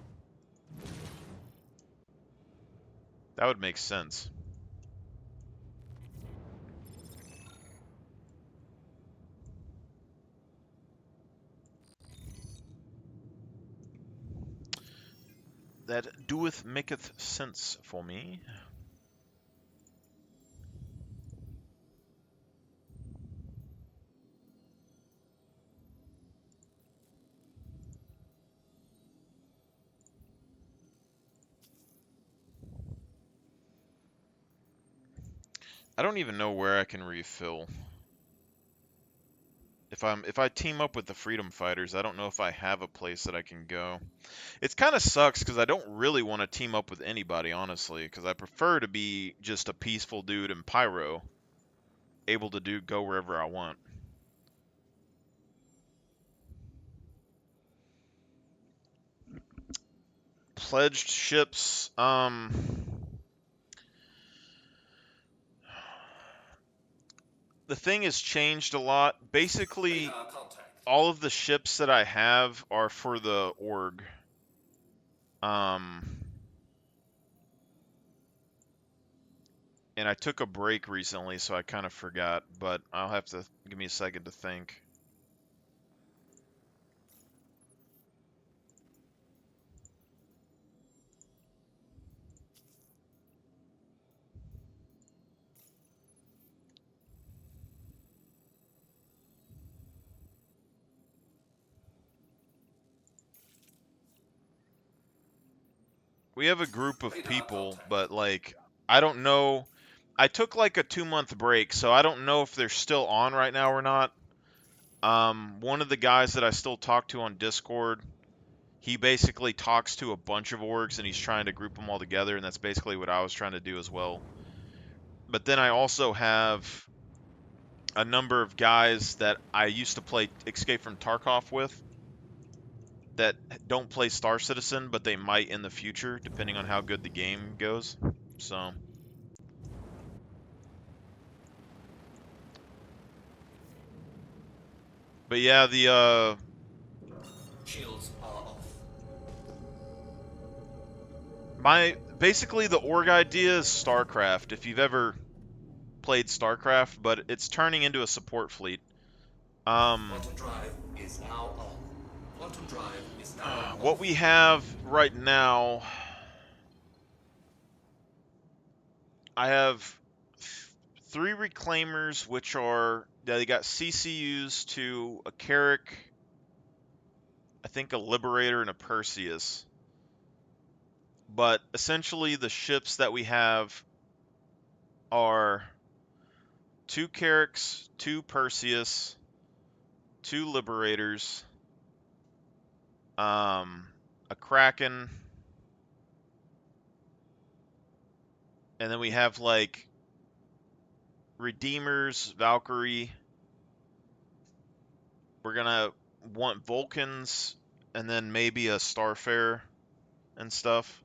That would make sense. That doeth maketh sense for me. I don't even know where I can refill. If I team up with the Freedom Fighters, I don't know if I have a place that I can go. It kind of sucks because I don't really want to team up with anybody, honestly, because I prefer to be just a peaceful dude in Pyro, able to go wherever I want. Pledged ships, the thing has changed a lot. Basically, all of the ships that I have are for the org. And I took a break recently, so I kind of forgot, but I'll have to give me a second to think. We have a group of people, but like, I don't know. I took like a 2-month break, so I don't know if they're still on right now or not. One of the guys that I still talk to on Discord, he basically talks to a bunch of orgs and he's trying to group them all together, and that's basically what I was trying to do as well. But then I also have a number of guys that I used to play Escape from Tarkov with that don't play Star Citizen, but they might in the future, depending on how good the game goes. So, but yeah, the Shields are off. basically the org idea is StarCraft. If you've ever played StarCraft, but it's turning into a support fleet. Quantum drive is now on. Quantum drive is now What we have right now, I have 3 reclaimers, which are they got CCUs to a Carrack, I think a Liberator, and a Perseus. But essentially, the ships that we have are 2 Carracks, 2 Perseus, 2 Liberators, a Kraken, and then we have like Redeemers, Valkyrie. We're gonna want Vulcans, and then maybe a Starfarer and stuff.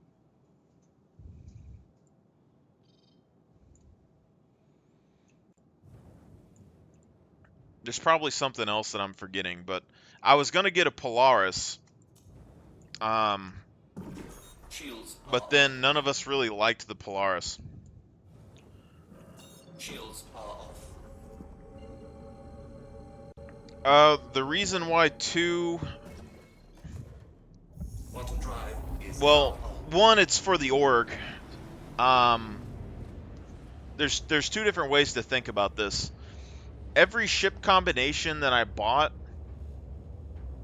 There's probably something else that I'm forgetting, but I was gonna get a Polaris, Shields are but then none of us really liked the Polaris. Shields are off. The reason why 2, Quantum drive is well, now on. 1, it's for the org. There's 2 different ways to think about this. Every ship combination that I bought,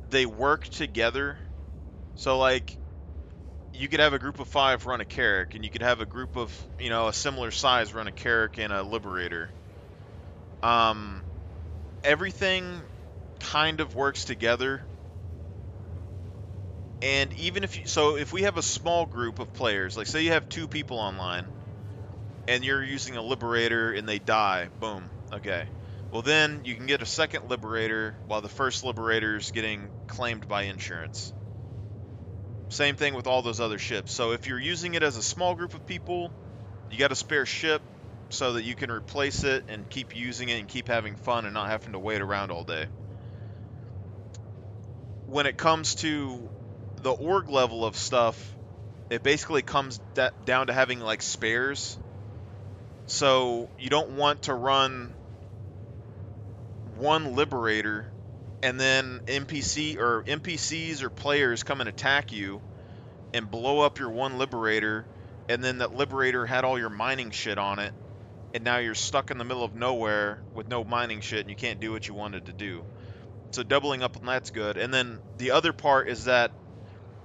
they work together. So like, you could have a group of 5 run a Carrack, and you could have a group of, a similar size run a Carrack and a Liberator. Everything kind of works together. And even if we have a small group of players, like say you have 2 people online, and you're using a Liberator and they die, boom, okay. Well then, you can get a second Liberator while the first Liberator's getting claimed by insurance. Same thing with all those other ships. So if you're using it as a small group of people, you got a spare ship so that you can replace it and keep using it and keep having fun and not having to wait around all day. When it comes to the org level of stuff, it basically comes down to having like spares. So you don't want to run 1 Liberator and then NPCs or players come and attack you and blow up your 1 Liberator, and then that Liberator had all your mining shit on it, and now you're stuck in the middle of nowhere with no mining shit and you can't do what you wanted to do. So doubling up on that's good. And then the other part is that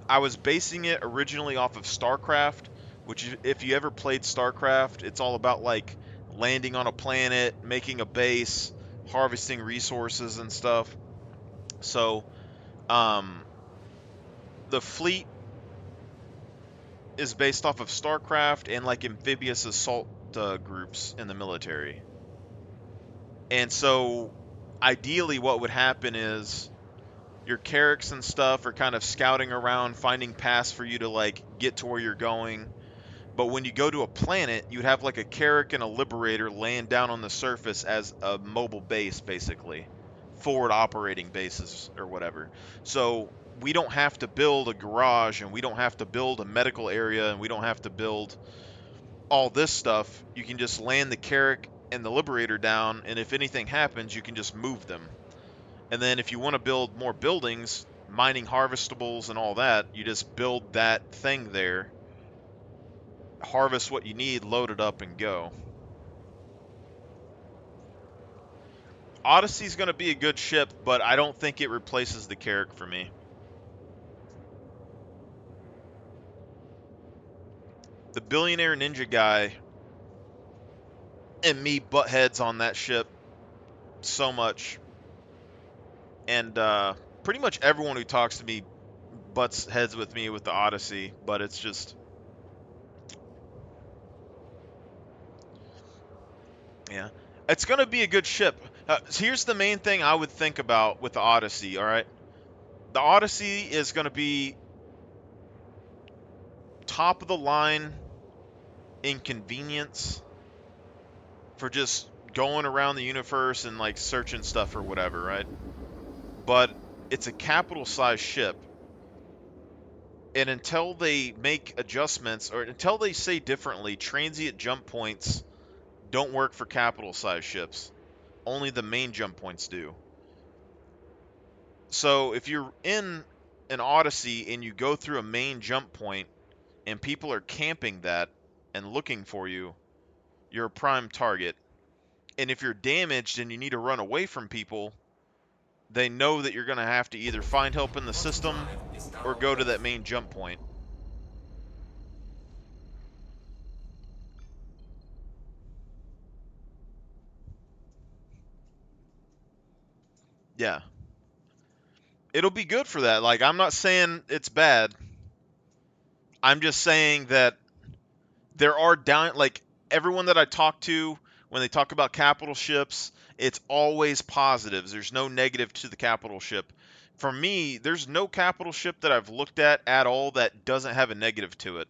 I was basing it originally off of StarCraft, which if you ever played StarCraft, it's all about like landing on a planet, making a base, harvesting resources and stuff. So the fleet is based off of StarCraft and like amphibious assault groups in the military. And so ideally what would happen is your Carracks and stuff are kind of scouting around, finding paths for you to like get to where you're going. But when you go to a planet, you'd have like a Carrack and a Liberator land down on the surface as a mobile base, basically. Forward operating bases or whatever. So we don't have to build a garage, and we don't have to build a medical area, and we don't have to build all this stuff. You can just land the Carrack and the Liberator down, and if anything happens, you can just move them. And then if you want to build more buildings, mining harvestables and all that, you just build that thing there, harvest what you need, load it up, and go. Odyssey's going to be a good ship, but I don't think it replaces the Carrack for me. The Billionaire Ninja guy and me butt heads on that ship so much. And pretty much everyone who talks to me butts heads with me with the Odyssey, but it's just, yeah, it's gonna be a good ship. Here's the main thing I would think about with the Odyssey. All right, the Odyssey is gonna be top of the line inconvenience for just going around the universe and like searching stuff or whatever, right? But it's a capital size ship. And until they make adjustments or until they say differently, transient jump points don't work for capital size ships. Only the main jump points do. So if you're in an Odyssey and you go through a main jump point and people are camping that and looking for you, you're a prime target. And if you're damaged and you need to run away from people, they know that you're going to have to either find help in the system or go to that main jump point. Yeah. It'll be good for that. Like, I'm not saying it's bad. I'm just saying that there are like, everyone that I talk to, when they talk about capital ships, it's always positives. There's no negative to the capital ship. For me, there's no capital ship that I've looked at all that doesn't have a negative to it.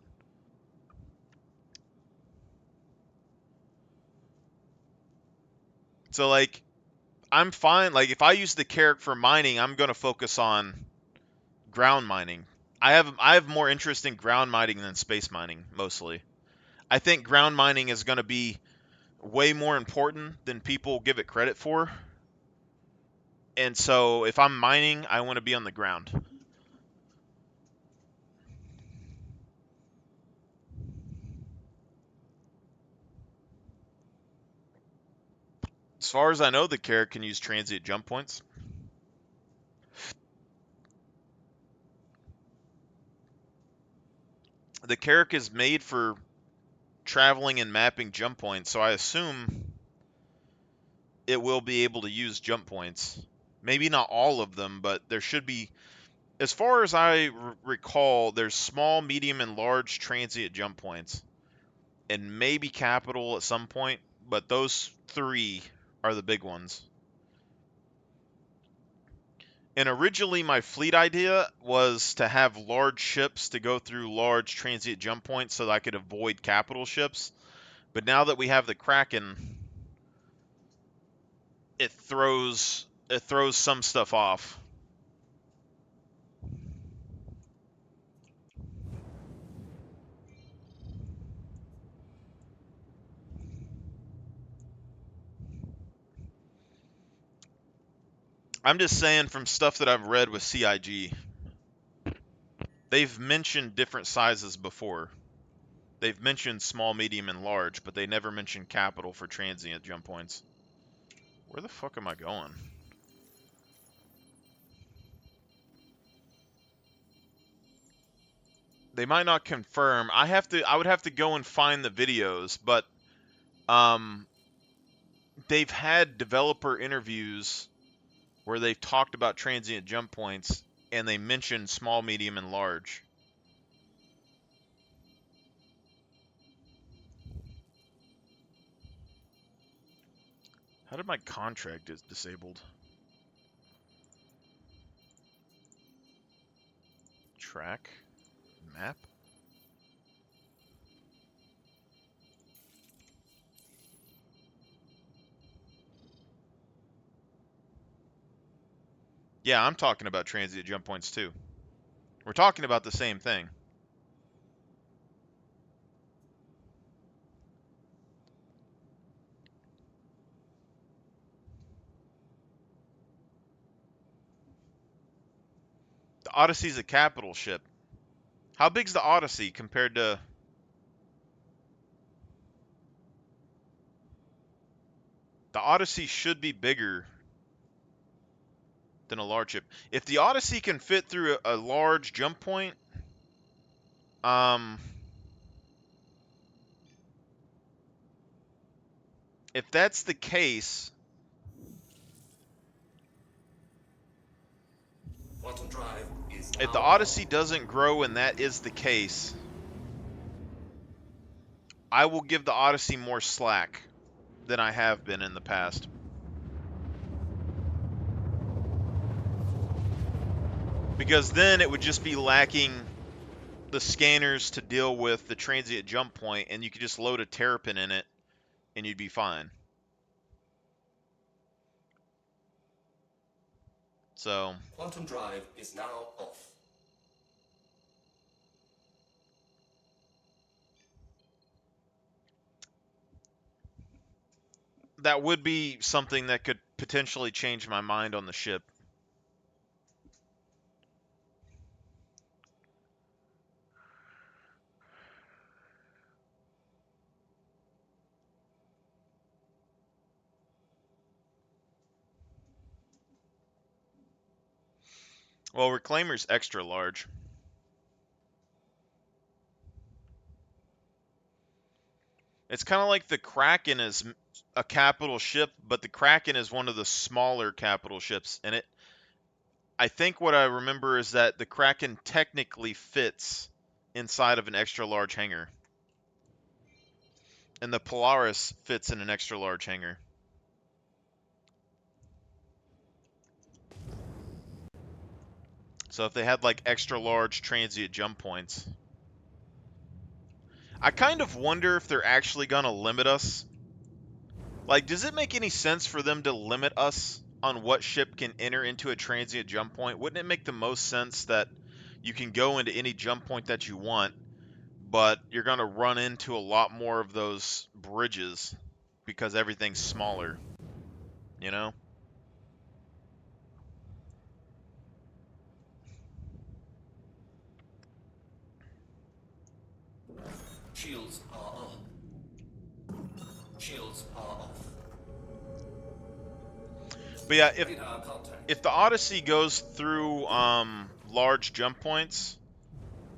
So, like, I'm fine. Like, if I use the Carrack for mining, I'm going to focus on ground mining. I have more interest in ground mining than space mining, mostly. I think ground mining is going to be way more important than people give it credit for. And so if I'm mining, I want to be on the ground. As far as I know, the Carrack can use transient jump points. The Carrack is made for traveling and mapping jump points, so I assume it will be able to use jump points. Maybe not all of them, but there should be. As far as I recall, there's small, medium, and large transient jump points. And maybe capital at some point, but those three are the big ones. And originally my fleet idea was to have large ships to go through large transient jump points so that I could avoid capital ships. But now that we have the Kraken, it throws some stuff off. I'm just saying from stuff that I've read with CIG, they've mentioned different sizes before. They've mentioned small, medium, and large, but they never mentioned capital for transient jump points. Where the fuck am I going? They might not confirm. I would have to go and find the videos, but they've had developer interviews where they've talked about transient jump points and they mentioned small, medium, and large. How did my contract is disabled? Track map. Yeah, I'm talking about transient jump points too. We're talking about the same thing. The Odyssey's a capital ship. How big's the Odyssey compared to... The Odyssey should be bigger than a large ship. If the Odyssey can fit through a large jump point, if that's the case, Quantum drive is is If the now Odyssey doesn't grow and that is the case, I will give the Odyssey more slack than I have been in the past. Because then it would just be lacking the scanners to deal with the transient jump point, and you could just load a Terrapin in it, and you'd be fine. So Quantum drive is now off. that would be something that could potentially change my mind on the ship. Well, Reclaimer's extra large. It's kind of like the Kraken is a capital ship, but the Kraken is one of the smaller capital ships. And I think what I remember is that the Kraken technically fits inside of an extra large hangar. And the Polaris fits in an extra large hangar. So if they had like extra large transient jump points. I kind of wonder if they're actually going to limit us. Like, does it make any sense for them to limit us on what ship can enter into a transient jump point? Wouldn't it make the most sense that you can go into any jump point that you want, but you're going to run into a lot more of those bridges because everything's smaller, you know? Shields are on. Shields are off. But yeah, Radar contact. if the Odyssey goes through large jump points,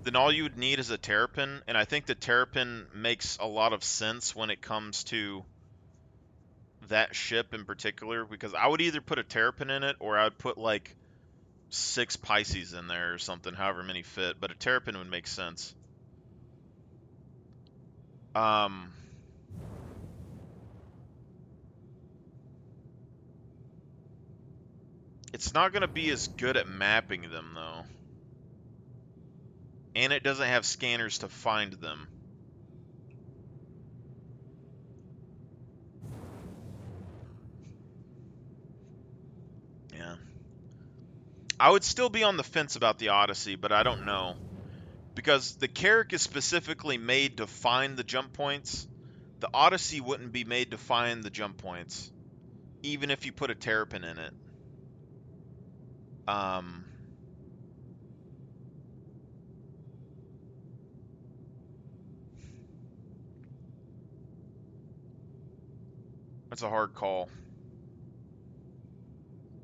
then all you would need is a Terrapin, and I think the Terrapin makes a lot of sense when it comes to that ship in particular, because I would either put a Terrapin in it or I would put like 6 Pisces in there or something, however many fit, but a Terrapin would make sense. It's not going to be as good at mapping them, though. And it doesn't have scanners to find them. Yeah. I would still be on the fence about the Odyssey, but I don't know. Because the Carrack is specifically made to find the jump points. The Odyssey wouldn't be made to find the jump points, even if you put a Terrapin in it. That's a hard call.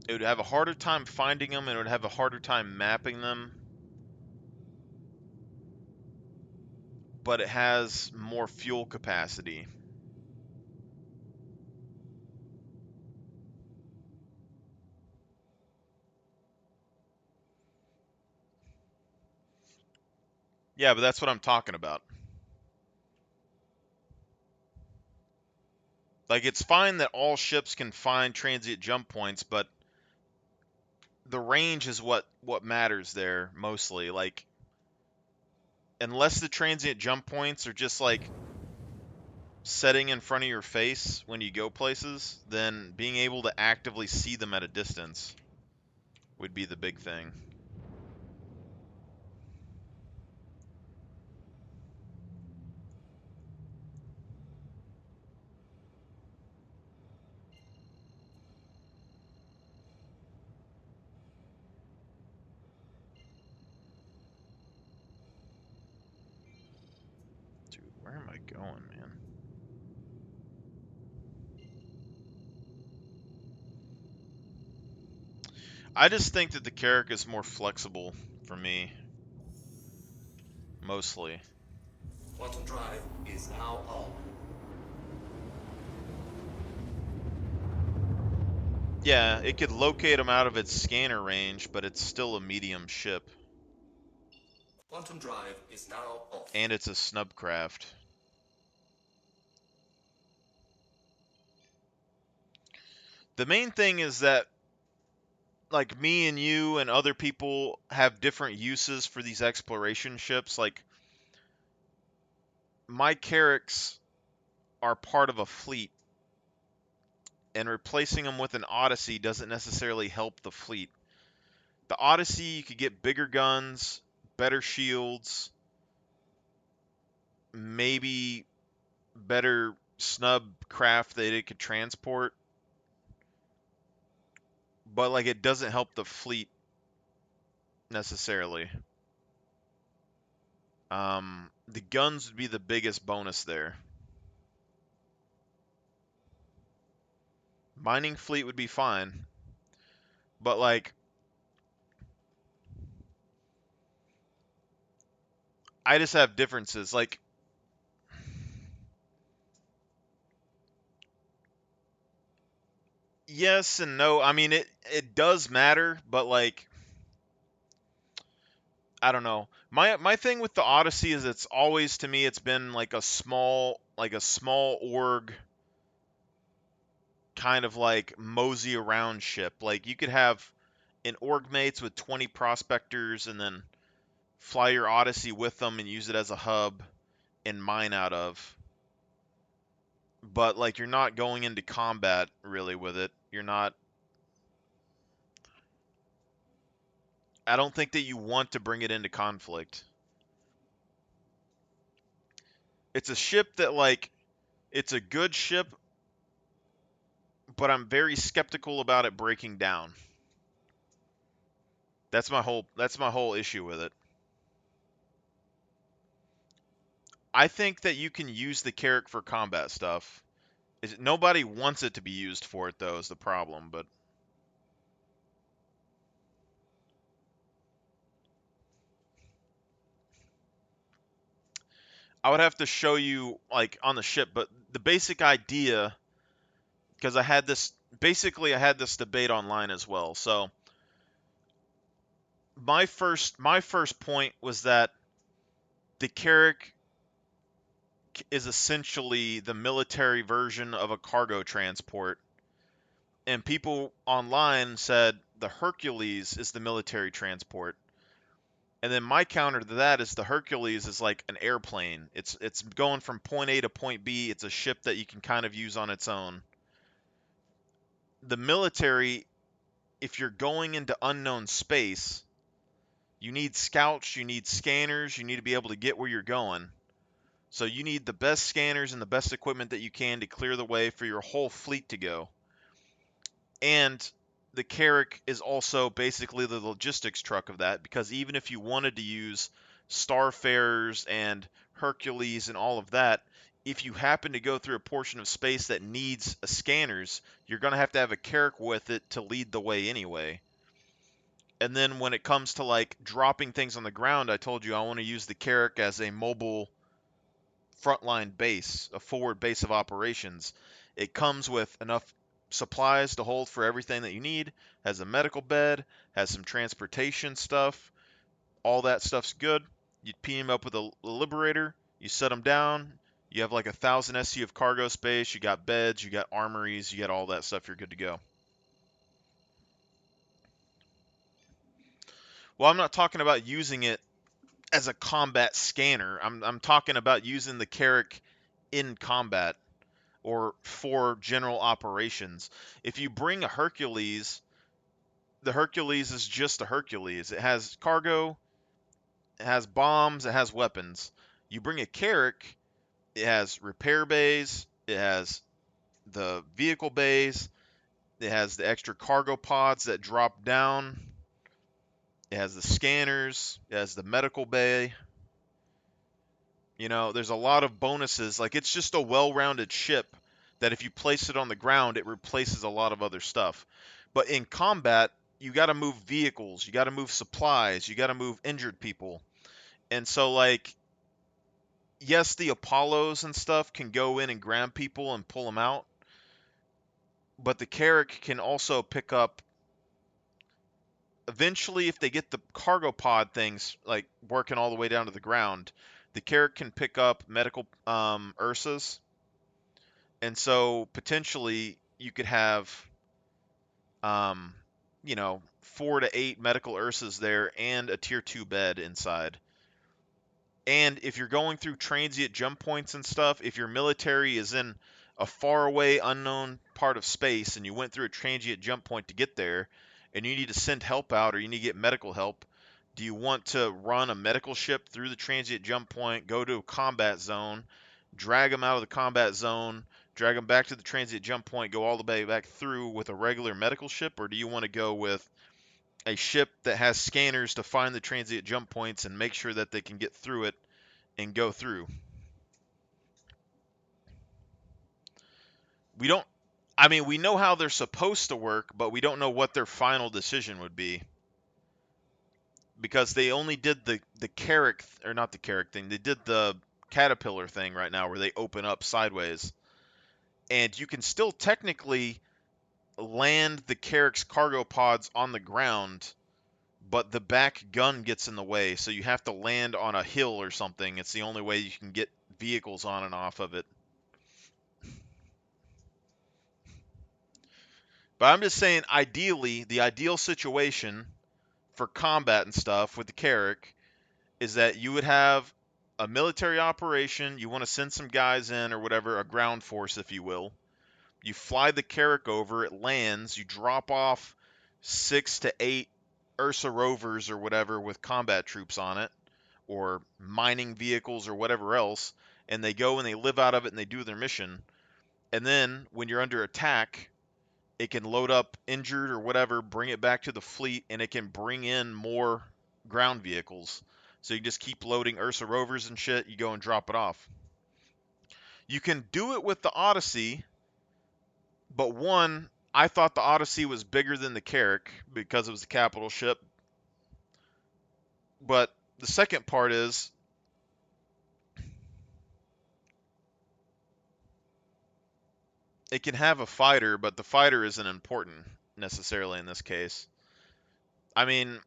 It would have a harder time finding them, and it would have a harder time mapping them. But it has more fuel capacity. Yeah, but that's what I'm talking about. Like, it's fine that all ships can find transient jump points, but the range is what matters there mostly. Like, unless the transient jump points are just like setting in front of your face when you go places, then being able to actively see them at a distance would be the big thing. Dude, where am I going, man? I just think that the Carrack is more flexible for me. Mostly. Quantum drive is now on. Yeah, it could locate them out of its scanner range, but it's still a medium ship. Quantum drive is now off. And it's a snubcraft. The main thing is that, like, me and you and other people have different uses for these exploration ships. Like, my Carracks are part of a fleet, and replacing them with an Odyssey doesn't necessarily help the fleet. The Odyssey, you could get bigger guns, better shields, maybe better snub craft that it could transport, but like it doesn't help the fleet necessarily. The guns would be the biggest bonus there. Mining fleet would be fine, but like I just have differences. Like, yes and no. I mean, it does matter, but like I don't know. My thing with the Odyssey is it's always, to me, it's been like a small org kind of like mosey around ship. Like you could have an org mates with 20 prospectors and then fly your Odyssey with them and use it as a hub and mine out of. But like you're not going into combat really with it. You're not. I don't think that you want to bring it into conflict. It's a ship that like it's a good ship, but I'm very skeptical about it breaking down. That's my whole issue with it. I think that you can use the Carrack for combat stuff. Nobody wants it to be used for it though, is the problem, but I would have to show you like on the ship, but the basic idea, because I had this debate online as well. So my first point was that the Carrack is essentially the military version of a cargo transport. And people online said the Hercules is the military transport. And then my counter to that is the Hercules is like an airplane. It's going from point A to point B. It's a ship that you can kind of use on its own. The military, if you're going into unknown space, you need scouts, you need scanners, you need to be able to get where you're going. So you need the best scanners and the best equipment that you can to clear the way for your whole fleet to go. And the Carrack is also basically the logistics truck of that, because even if you wanted to use Starfarers and Hercules and all of that, if you happen to go through a portion of space that needs scanners, you're going to have a Carrack with it to lead the way anyway. And then when it comes to like dropping things on the ground, I told you I want to use the Carrack as a mobile frontline base, a forward base of operations. It comes with enough supplies to hold for everything that you need, has a medical bed, has some transportation stuff. All that stuff's good. You team them up with a Liberator, you set them down, you have like 1,000 SC of cargo space, you got beds, you got armories, you got all that stuff, you're good to go. Well, I'm not talking about using it as a combat scanner. I'm talking about using the Carrack in combat or for general operations. If you bring a Hercules, the Hercules is just a Hercules. It has cargo, it has bombs, it has weapons. You bring a Carrack, it has repair bays, it has the vehicle bays, it has the extra cargo pods that drop down, it has the scanners, it has the medical bay. You know, there's a lot of bonuses. Like, it's just a well-rounded ship that if you place it on the ground, it replaces a lot of other stuff. But in combat, you got to move vehicles, you got to move supplies, you got to move injured people. And so, like, yes, the Apollos and stuff can go in and grab people and pull them out, but the Carrack can also pick up eventually, if they get the cargo pod things like working all the way down to the ground, the Carrack can pick up medical Ursas, and so potentially you could have um, 4 to 8 medical Ursas there and a tier 2 bed inside. And if you're going through transient jump points and stuff, if your military is in a faraway, unknown part of space and you went through a transient jump point to get there, and you need to send help out or you need to get medical help, do you want to run a medical ship through the transient jump point, go to a combat zone, drag them out of the combat zone, drag them back to the transient jump point, go all the way back through with a regular medical ship, or do you want to go with a ship that has scanners to find the transient jump points and make sure that they can get through it and go through? We don't, I mean, we know how they're supposed to work, but we don't know what their final decision would be. Because they only did the Carrack, or not the Carrack thing, they did the Caterpillar thing right now where they open up sideways. And you can still technically land the Carrack's cargo pods on the ground, but the back gun gets in the way, so you have to land on a hill or something. It's the only way you can get vehicles on and off of it. But I'm just saying, ideally, the ideal situation for combat and stuff with the Carrack is that you would have a military operation, you want to send some guys in or whatever, a ground force, if you will. You fly the Carrack over, it lands, you drop off 6 to 8 Ursa rovers or whatever with combat troops on it, or mining vehicles or whatever else, and they go and they live out of it and they do their mission. And then when you're under attack, it can load up injured or whatever, bring it back to the fleet, and it can bring in more ground vehicles. So you just keep loading Ursa rovers and shit, you go and drop it off. You can do it with the Odyssey, but one, I thought the Odyssey was bigger than the Carrack because it was the capital ship. But the second part is, it can have a fighter, but the fighter isn't important necessarily in this case. I mean,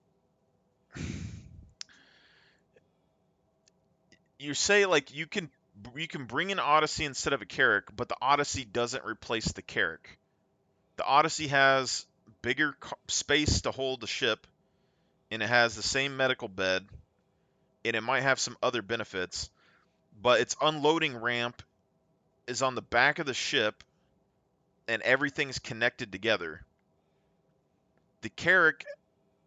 you say like you can bring an Odyssey instead of a Carrack, but the Odyssey doesn't replace the Carrack. The Odyssey has bigger space to hold the ship, and it has the same medical bed, and it might have some other benefits, but its unloading ramp is on the back of the ship, and everything's connected together. The Carrack,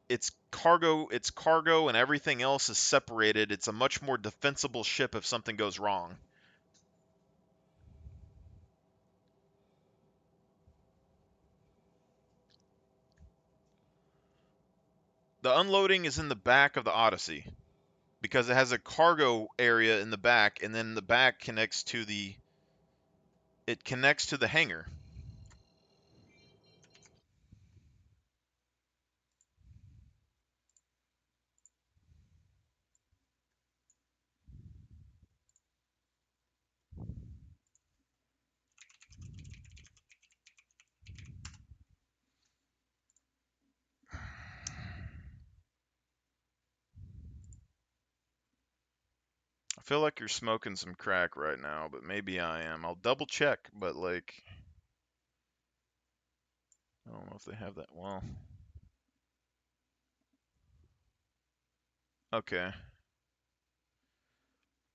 its cargo and everything else is separated. It's a much more defensible ship if something goes wrong. The unloading is in the back of the Odyssey because it has a cargo area in the back, and then the back connects to the hangar. I feel like you're smoking some crack right now, but maybe I am. I'll double check, but like, I don't know if they have that. Well, okay.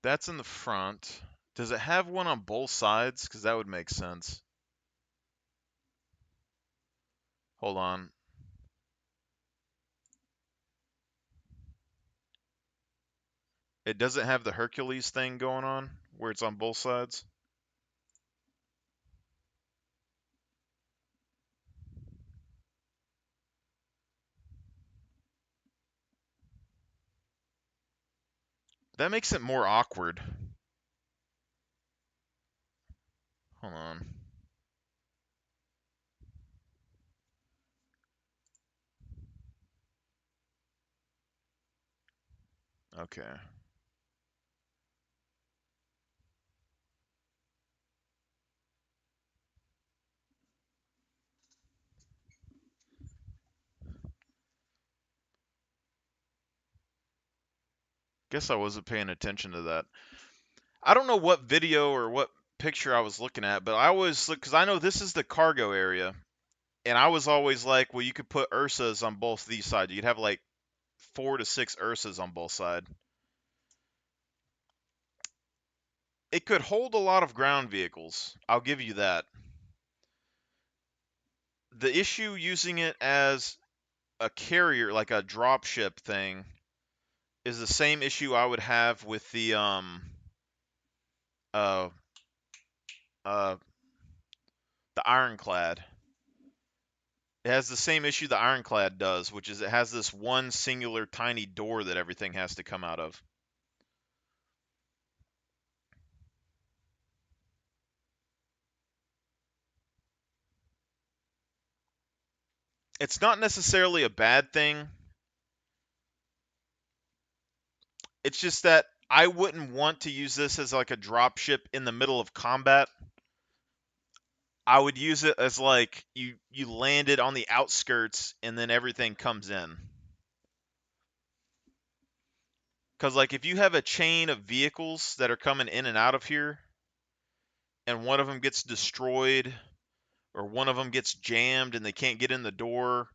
That's in the front. Does it have one on both sides? Because that would make sense. Hold on. It doesn't have the Hercules thing going on, where it's on both sides? That makes it more awkward. Hold on. Okay. Guess I wasn't paying attention to that. I don't know what video or what picture I was looking at, but I always look because I know this is the cargo area, and I was always like, well, you could put Ursas on both these sides. You'd have like 4 to 6 Ursas on both sides. It could hold a lot of ground vehicles. I'll give you that. The issue using it as a carrier, like a dropship thing, is the same issue I would have with the uh the Ironclad. It has the same issue the Ironclad does, which is it has this one singular tiny door that everything has to come out of. It's not necessarily a bad thing. It's just that I wouldn't want to use this as like a dropship in the middle of combat. I would use it as like you land it on the outskirts and then everything comes in. Because like if you have a chain of vehicles that are coming in and out of here, and one of them gets destroyed, or one of them gets jammed and they can't get in the door,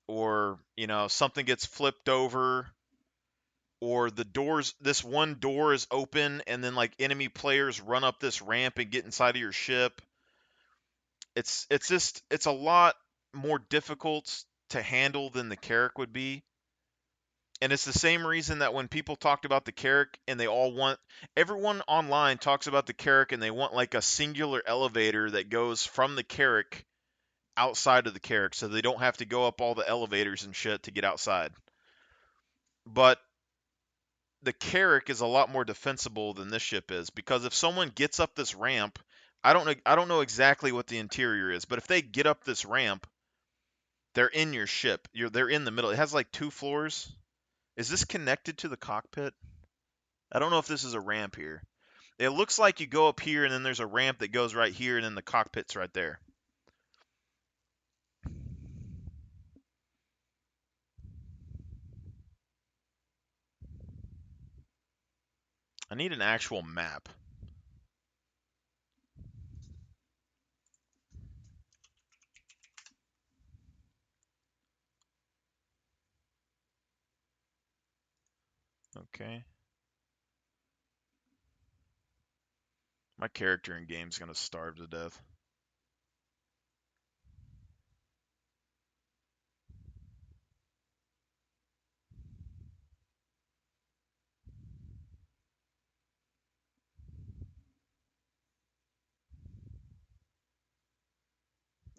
or something gets flipped over, or this one door is open and then like enemy players run up this ramp and get inside of your ship. It's a lot more difficult to handle than the Carrack would be. And it's the same reason that when people talked about the Carrack and everyone online talks about the Carrack and they want like a singular elevator that goes from the Carrack outside of the Carrack so they don't have to go up all the elevators and shit to get outside. But the Carrack is a lot more defensible than this ship is, because if someone gets up this ramp, I don't know exactly what the interior is, but if they get up this ramp, they're in your ship. They're in the middle. It has like 2 floors. Is this connected to the cockpit? I don't know if this is a ramp here. It looks like you go up here and then there's a ramp that goes right here and then the cockpit's right there. I need an actual map. Okay. My character in game's gonna starve to death.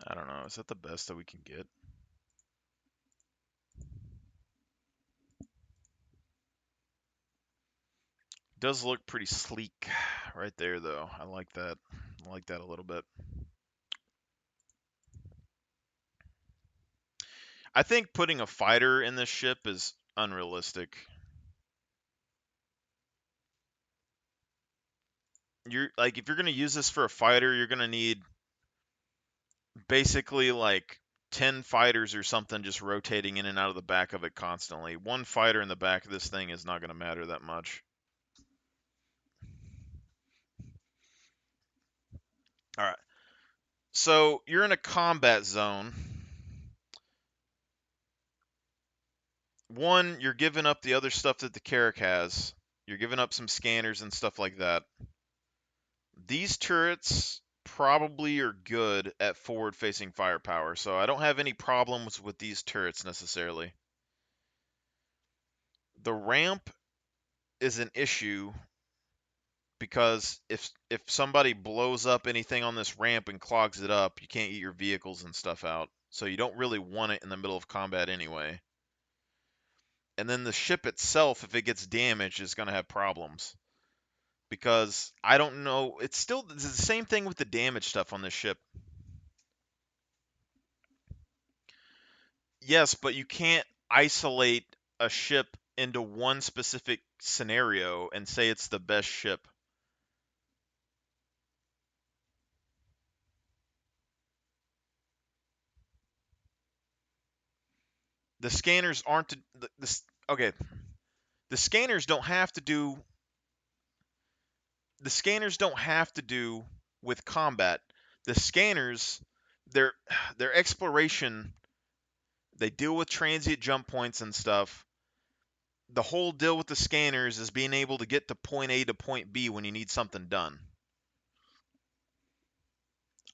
I don't know. Is that the best that we can get? Does look pretty sleek right there, though. I like that. I like that a little bit. I think putting a fighter in this ship is unrealistic. If you're gonna use this for a fighter, you're gonna need basically like 10 fighters or something just rotating in and out of the back of it constantly. One fighter in the back of this thing is not gonna matter that much. All right. So you're in a combat zone. One, you're giving up the other stuff that the Carrack has. You're giving up some scanners and stuff like that. These turrets probably are good at forward-facing firepower, so I don't have any problems with these turrets necessarily. The ramp is an issue because if somebody blows up anything on this ramp and clogs it up, you can't get your vehicles and stuff out. So you don't really want it in the middle of combat anyway. And then the ship itself, if it gets damaged, is going to have problems. Because I don't know, it's the same thing with the damage stuff on this ship. Yes, but you can't isolate a ship into one specific scenario and say it's the best ship. The scanners aren't okay. The scanners don't have to do with combat. The scanners, their exploration, they deal with transient jump points and stuff. The whole deal with the scanners is being able to get to point A to point B when you need something done.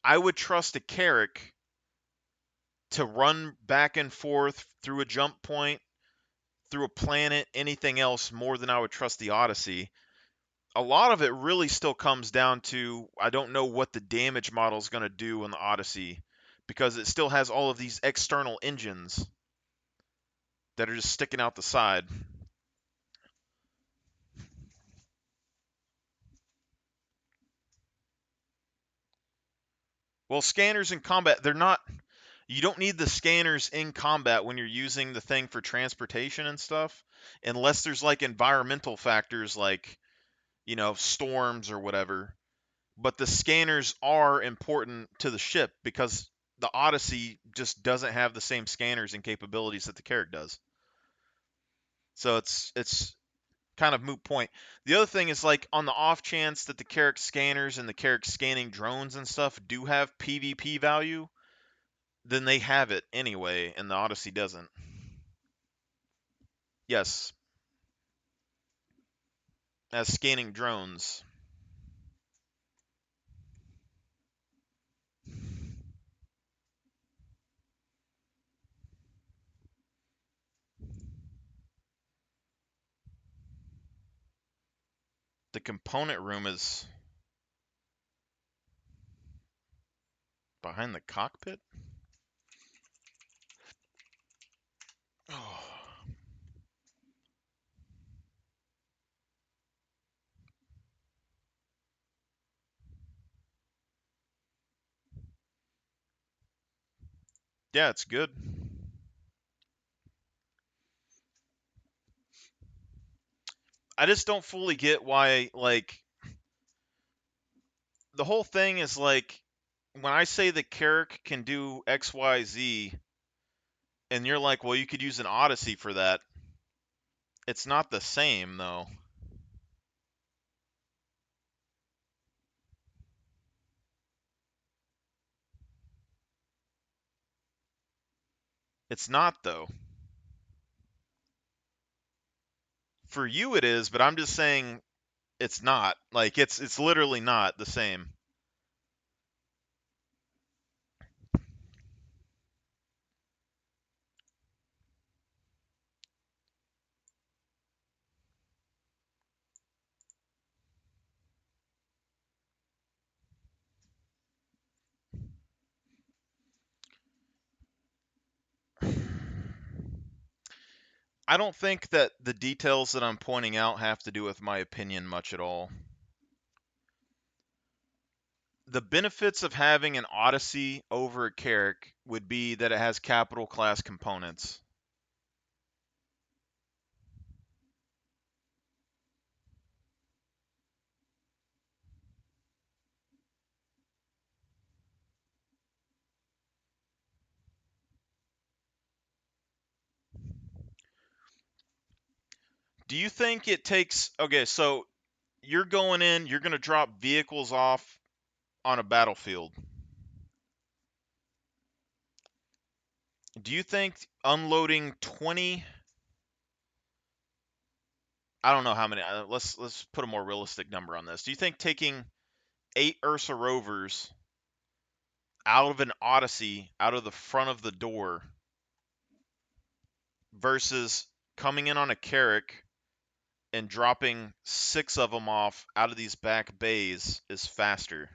I would trust a Carrack to run back and forth through a jump point, through a planet, anything else, more than I would trust the Odyssey. A lot of it really still comes down to, I don't know what the damage model is going to do in the Odyssey, because it still has all of these external engines that are just sticking out the side. Well, scanners in combat, they're not... You don't need the scanners in combat when you're using the thing for transportation and stuff, unless there's like environmental factors like, you know, storms or whatever. But the scanners are important to the ship because the Odyssey just doesn't have the same scanners and capabilities that the Carrack does. So it's kind of moot point. The other thing is, like, on the off chance that the Carrack scanners and the Carrack scanning drones and stuff do have PvP value, then they have it anyway, and the Odyssey doesn't. Yes. As scanning drones. The component room is behind the cockpit? Oh. Yeah, it's good. I just don't fully get why, like, the whole thing is like, when I say the Carrack can do X, Y, Z, and you're like, well, you could use an Odyssey for that. It's not the same, though. It's not, though. For you it is, but I'm just saying it's not. Like, it's literally not the same. I don't think that the details that I'm pointing out have to do with my opinion much at all. The benefits of having an Odyssey over a Carrack would be that it has capital class components. Do you think it takes... Okay, so you're going in, you're going to drop vehicles off on a battlefield. Do you think unloading 20... I don't know how many. Let's put a more realistic number on this. Do you think taking 8 Ursa rovers out of an Odyssey, out of the front of the door, versus coming in on a Carrack and dropping 6 of them off out of these back bays is faster?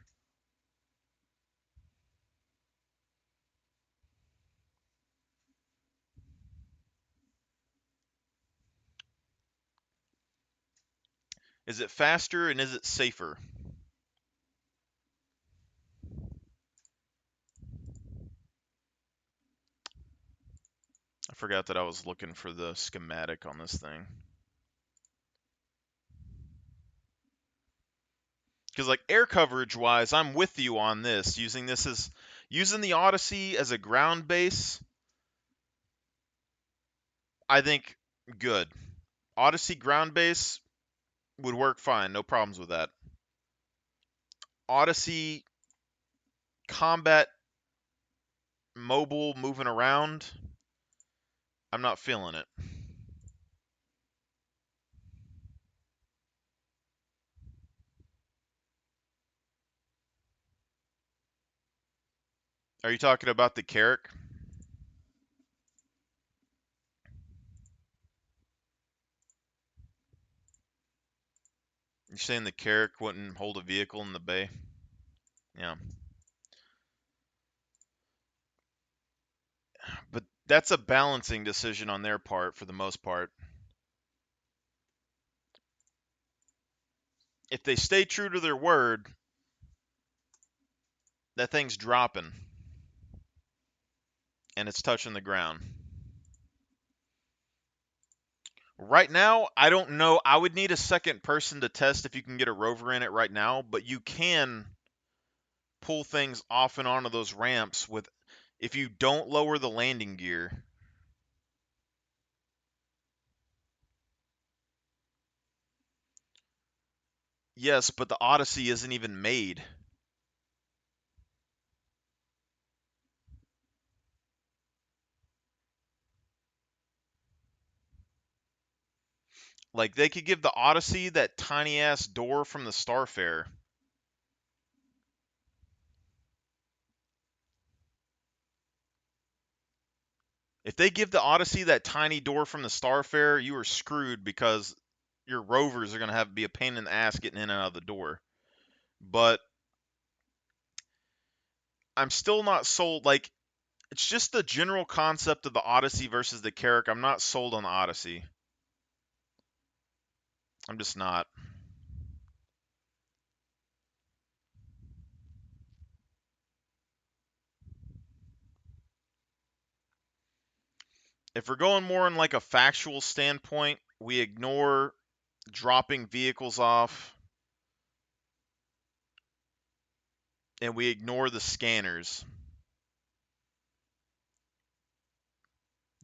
Is it faster and is it safer? I forgot that I was looking for the schematic on this thing. Because, like, air coverage wise, I'm with you on this. Using the Odyssey as a ground base, I think good. Odyssey ground base would work fine. No problems with that. Odyssey combat mobile moving around, I'm not feeling it. Are you talking about the Carrack? You're saying the Carrack wouldn't hold a vehicle in the bay? Yeah. But that's a balancing decision on their part for the most part. If they stay true to their word, that thing's dropping. And it's touching the ground. Right now, I don't know. I would need a second person to test if you can get a rover in it right now, but you can pull things off and onto those ramps with if you don't lower the landing gear. Yes, but the Odyssey isn't even made. Like, they could give the Odyssey that tiny-ass door from the Starfare. If they give the Odyssey that tiny door from the Starfare, you are screwed because your rovers are going to have to be a pain in the ass getting in and out of the door. But I'm still not sold. Like, it's just the general concept of the Odyssey versus the Carrack. I'm not sold on the Odyssey. I'm just not. If we're going more in like a factual standpoint, we ignore dropping vehicles off and we ignore the scanners.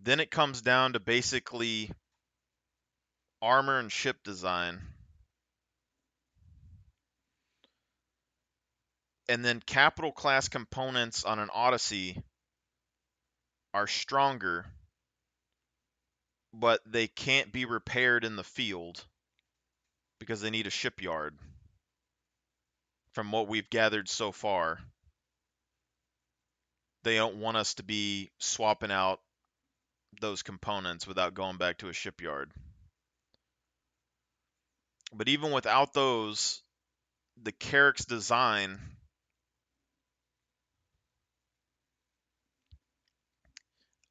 Then it comes down to basically armor and ship design. And then capital class components on an Odyssey are stronger, but they can't be repaired in the field because they need a shipyard. From what we've gathered so far, they don't want us to be swapping out those components without going back to a shipyard. But even without those, the Carrack's design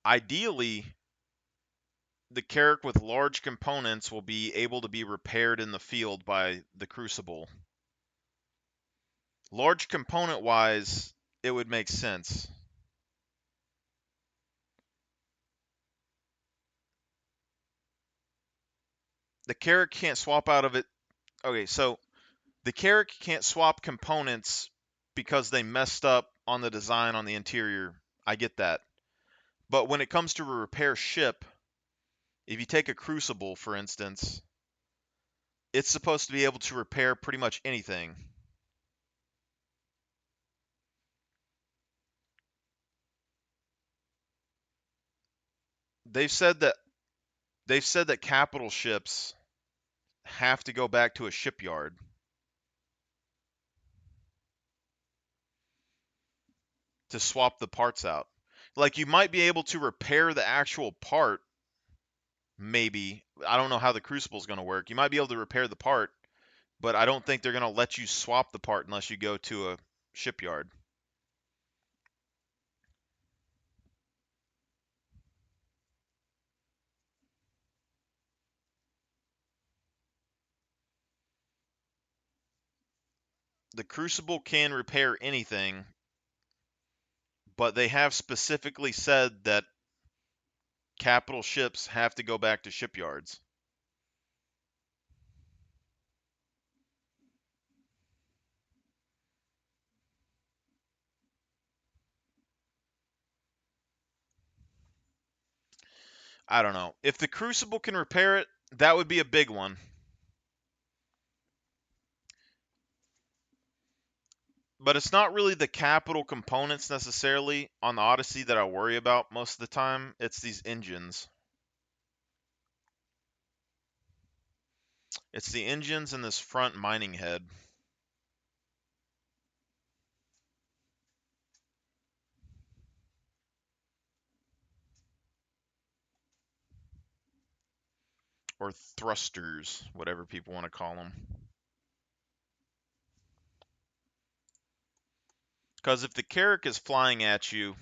ideally, the Carrack with large components will be able to be repaired in the field by the Crucible. Large component-wise, it would make sense. The Carrack can't swap out of it. Okay, so the Carrack can't swap components because they messed up on the design on the interior. I get that. But when it comes to a repair ship, if you take a Crucible, for instance, it's supposed to be able to repair pretty much anything. They've said that capital ships have to go back to a shipyard. To swap the parts out. Like, you might be able to repair the actual part, maybe. I don't know how the Crucible is going to work. You might be able to repair the part, but I don't think they're going to let you swap the part unless you go to a shipyard. The Crucible can repair anything, but they have specifically said that capital ships have to go back to shipyards. I don't know. If the Crucible can repair it, That would be a big one. But it's not really the capital components necessarily on the Odyssey that I worry about most of the time. It's these engines. It's the engines and this front mining head. Or thrusters, whatever people want to call them. Because if the Carrack is flying at you,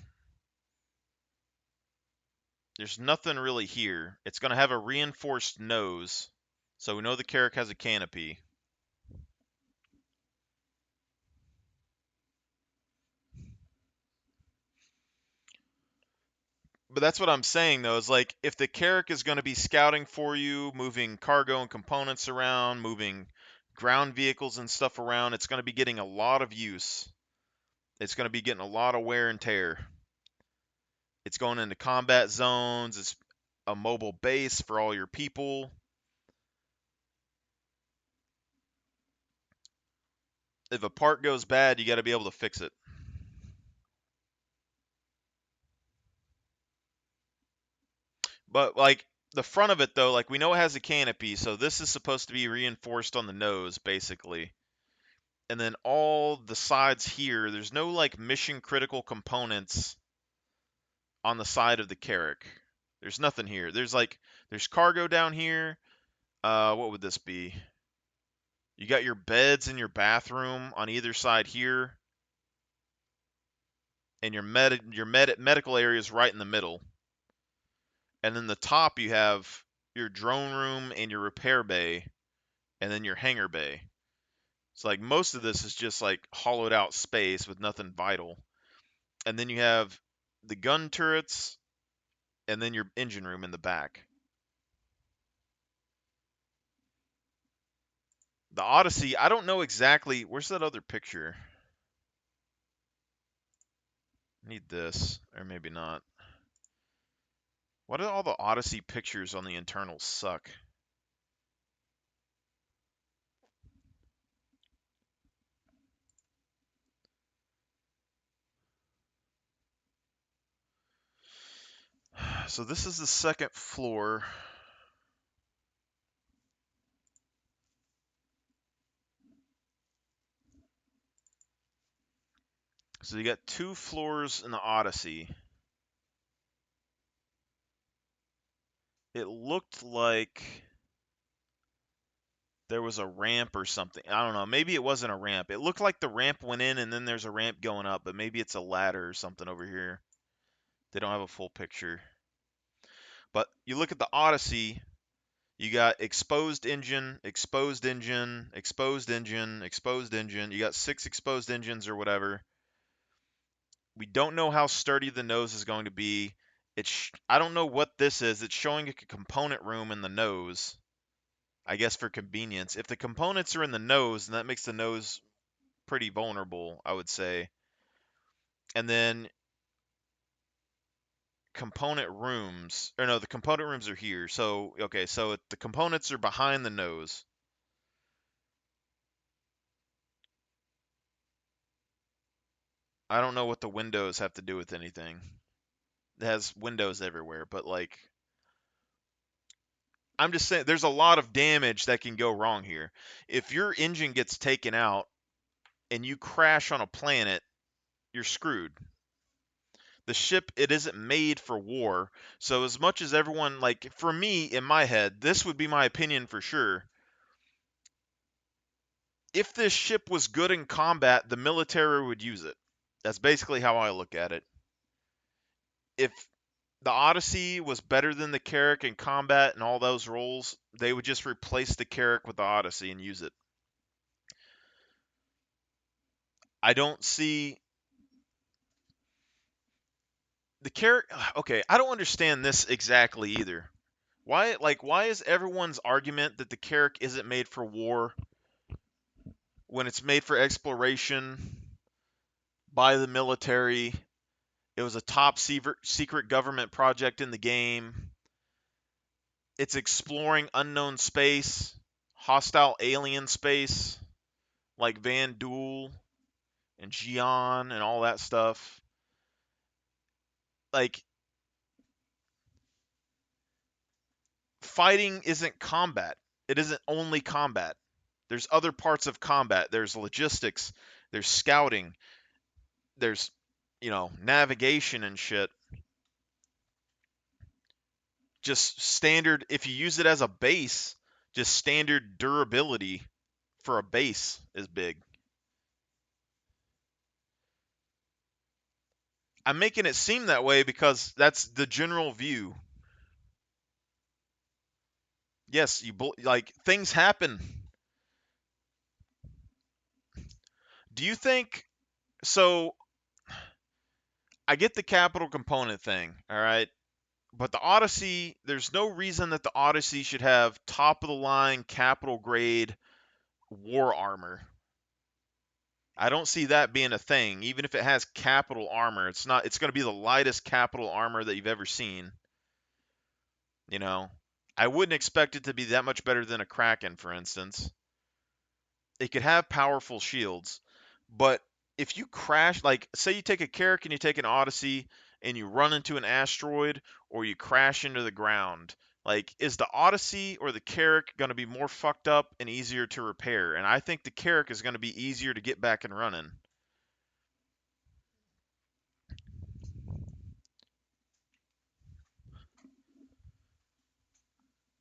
there's nothing really here. It's going to have a reinforced nose, so we know the Carrack has a canopy. But that's what I'm saying, though, is like, if the Carrack is going to be scouting for you, moving cargo and components around, moving ground vehicles and stuff around, it's going to be getting a lot of use. It's going to be getting a lot of wear and tear. It's going into combat zones. It's a mobile base for all your people. If a part goes bad, you got to be able to fix it. But like the front of it though, like we know it has a canopy, so this is supposed to be reinforced on the nose basically. And then all the sides here, there's no like mission critical components on the side of the Carrack. There's nothing here. There's cargo down here. What would this be? You got your beds in your bathroom on either side here. And your medical area is right in the middle. And then the top you have your drone room and your repair bay, and then your hangar bay. So like most of this is just like hollowed out space with nothing vital. And then you have the gun turrets and then your engine room in the back. The Odyssey, I don't know exactly, where's that other picture? Need this, or maybe not. Why do all the Odyssey pictures on the internals suck? So this is the second floor. So you got 2 floors in the Odyssey. It looked like there was a ramp or something. I don't know. Maybe it wasn't a ramp. It looked like the ramp went in and then there's a ramp going up, but maybe it's a ladder or something over here. They don't have a full picture. But you look at the Odyssey, you got exposed engine, exposed engine, exposed engine, exposed engine. You got 6 exposed engines or whatever. We don't know how sturdy the nose is going to be. I don't know what this is. It's showing a component room in the nose. I guess for convenience. If the components are in the nose, then that makes the nose pretty vulnerable, I would say. And then component rooms, or no, the component rooms are here. So, okay, so the components are behind the nose. I don't know what the windows have to do with anything. It has windows everywhere, but like, I'm just saying there's a lot of damage that can go wrong here. If your engine gets taken out and you crash on a planet, you're screwed. The ship, it isn't made for war. So as much as everyone, like, for me, in my head, this would be my opinion for sure. If this ship was good in combat, the military would use it. That's basically how I look at it. If the Odyssey was better than the Carrack in combat and all those roles, they would just replace the Carrack with the Odyssey and use it. I don't see the Carrack. Okay, I don't understand this exactly either. Why is everyone's argument that the Carrack isn't made for war when it's made for exploration by the military? It was a top secret government project in the game. It's exploring unknown space, hostile alien space, like Van Duel and Xi'an and all that stuff. Like, fighting isn't combat. It isn't only combat. There's other parts of combat. There's logistics, there's scouting, there's, navigation and shit. Just standard, if you use it as a base, just standard durability for a base is big. I'm making it seem that way because that's the general view. Yes, like, things happen. Do you think so? I get the capital component thing, all right? But the Odyssey, there's no reason that the Odyssey should have top of the line capital grade war armor. I don't see that being a thing. Even if it has capital armor, it's going to be the lightest capital armor that you've ever seen. I wouldn't expect it to be that much better than a Kraken, for instance. It could have powerful shields, but if you crash, like, say you take a Carrack and you take an Odyssey and you run into an asteroid or you crash into the ground, like, is the Odyssey or the Carrack going to be more fucked up and easier to repair? And I think the Carrack is going to be easier to get back and running.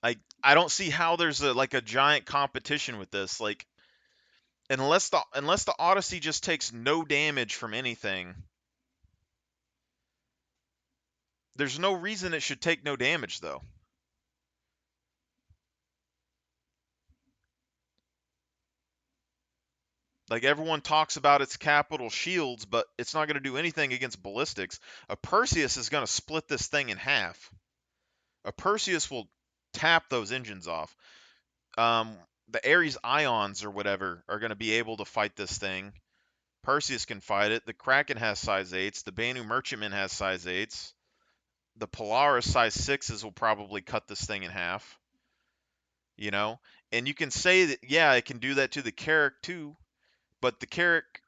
Like, I don't see how there's a giant competition with this. Like, unless the Odyssey just takes no damage from anything, there's no reason it should take no damage, though. Like, everyone talks about its capital shields, but it's not going to do anything against ballistics. A Perseus is going to split this thing in half. A Perseus will tap those engines off. The Ares Ions or whatever are going to be able to fight this thing. Perseus can fight it. The Kraken has size 8s. The Banu Merchantman has size 8s. The Polaris size 6s will probably cut this thing in half. And you can say that, yeah, it can do that to the Carrack too. But the Carrack,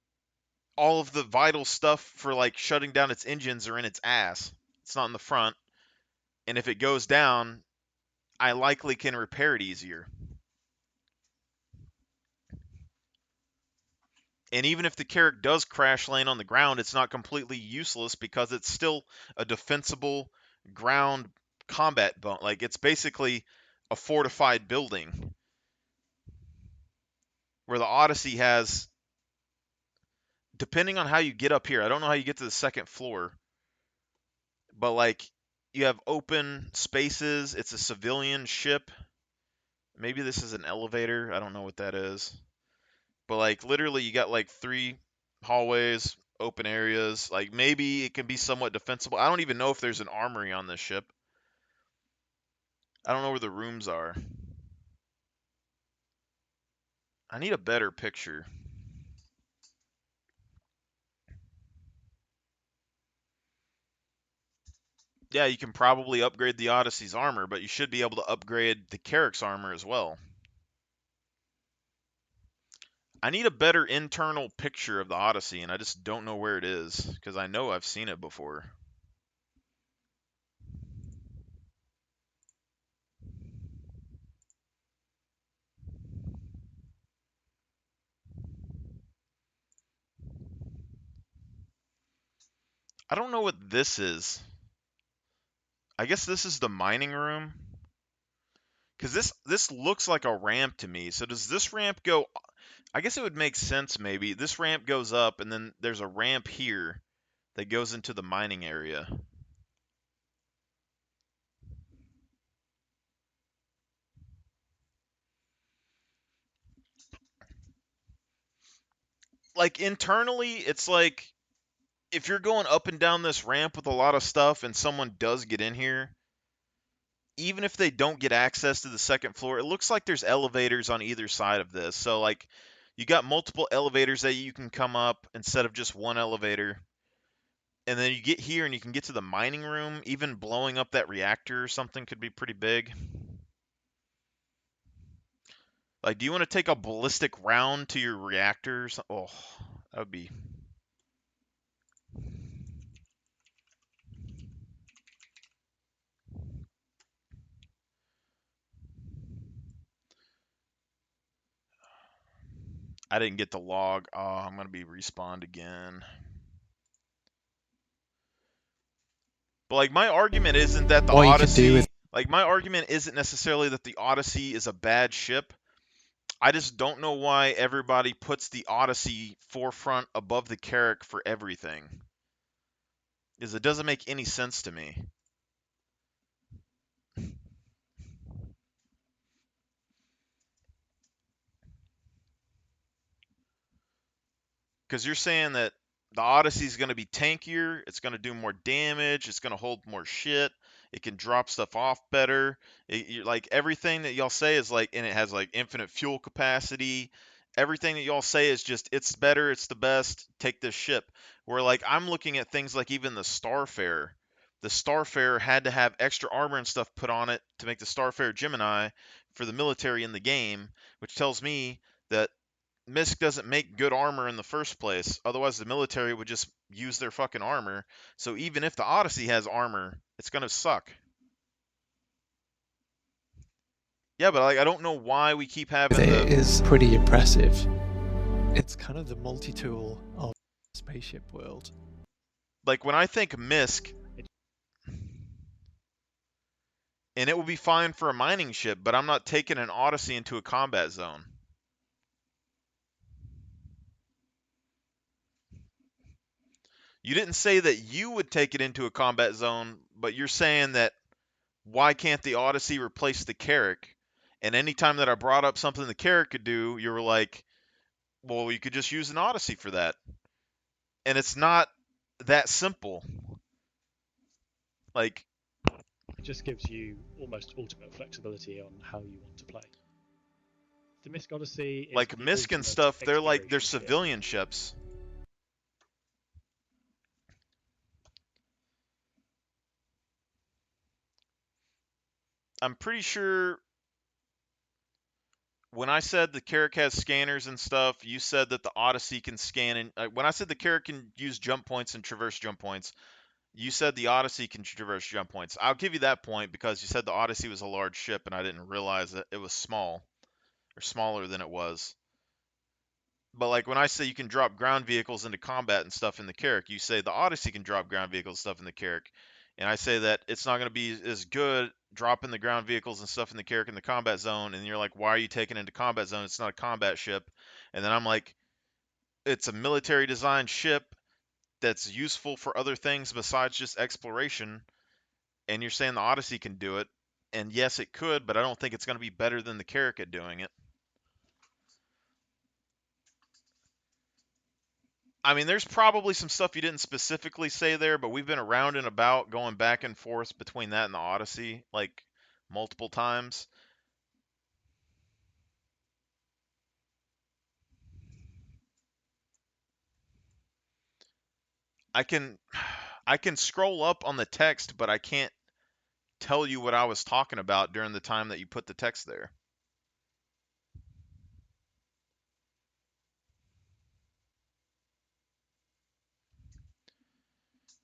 all of the vital stuff for, like, shutting down its engines are in its ass. It's not in the front. And if it goes down, I likely can repair it easier. And even if the Carrack does crash land on the ground, it's not completely useless because it's still a defensible ground combat like, it's basically a fortified building. Where the Odyssey has, depending on how you get up here, I don't know how you get to the second floor, but, like, you have open spaces. It's a civilian ship. Maybe this is an elevator. I don't know what that is. But, like, literally you got, like, 3 hallways, open areas. Like, maybe it can be somewhat defensible. I don't even know if there's an armory on this ship. I don't know where the rooms are. I need a better picture. Yeah, you can probably upgrade the Odyssey's armor, but you should be able to upgrade the Carrack's armor as well. I need a better internal picture of the Odyssey, and I just don't know where it is, because I know I've seen it before. I don't know what this is. I guess this is the mining room. Because this looks like a ramp to me. So does this ramp go... I guess it would make sense, maybe. This ramp goes up, and then there's a ramp here that goes into the mining area. Like, internally, it's like, if you're going up and down this ramp with a lot of stuff and someone does get in here, even if they don't get access to the second floor, it looks like there's elevators on either side of this. So, like, you got multiple elevators that you can come up instead of just one elevator. And then you get here and you can get to the mining room. Even blowing up that reactor or something could be pretty big. Like, do you want to take a ballistic round to your reactors? Oh, that would be. I didn't get the log. Oh, I'm going to be respawned again. But, like, my argument isn't that the What you could do Odyssey... is... Like, my argument isn't necessarily that the Odyssey is a bad ship. I just don't know why everybody puts the Odyssey forefront above the Carrack for everything. Because it doesn't make any sense to me. Because you're saying that the Odyssey is going to be tankier, it's going to do more damage, it's going to hold more shit, it can drop stuff off better. Like everything that y'all say is like, and it has like infinite fuel capacity. Everything that y'all say is just, it's better, it's the best, take this ship. Where like I'm looking at things like even the Starfarer. The Starfarer had to have extra armor and stuff put on it to make the Starfarer Gemini for the military in the game, which tells me that MISC doesn't make good armor in the first place. Otherwise, the military would just use their fucking armor. So even if the Odyssey has armor, it's gonna suck. Yeah, but like I don't know why we keep having It is pretty impressive. It's kind of the multi-tool of the spaceship world. Like when I think MISC, and it will be fine for a mining ship, but I'm not taking an Odyssey into a combat zone. You didn't say that you would take it into a combat zone, but you're saying that why can't the Odyssey replace the Carrack? And anytime that I brought up something the Carrack could do, you were like, well, you could just use an Odyssey for that. And it's not that simple. Like, it just gives you almost ultimate flexibility on how you want to play. The MISC Odyssey is like MISC and stuff, they're civilian ships. I'm pretty sure when I said the Carrack has scanners and stuff, you said that the Odyssey can scan. And when I said the Carrack can use jump points and traverse jump points, you said the Odyssey can traverse jump points. I'll give you that point because you said the Odyssey was a large ship and I didn't realize that it was small or smaller than it was. But like when I say you can drop ground vehicles into combat and stuff in the Carrack, you say the Odyssey can drop ground vehicles and stuff in the Carrack. And I say that it's not going to be as good dropping the ground vehicles and stuff in the Carrack in the combat zone. And you're like, why are you taking it into combat zone? It's not a combat ship. And then I'm like, it's a military designed ship that's useful for other things besides just exploration. And you're saying the Odyssey can do it. And yes, it could, but I don't think it's going to be better than the Carrack at doing it. I mean, there's probably some stuff you didn't specifically say there, but we've been around and about going back and forth between that and the Odyssey, like, multiple times. I can scroll up on the text, but I can't tell you what I was talking about during the time that you put the text there.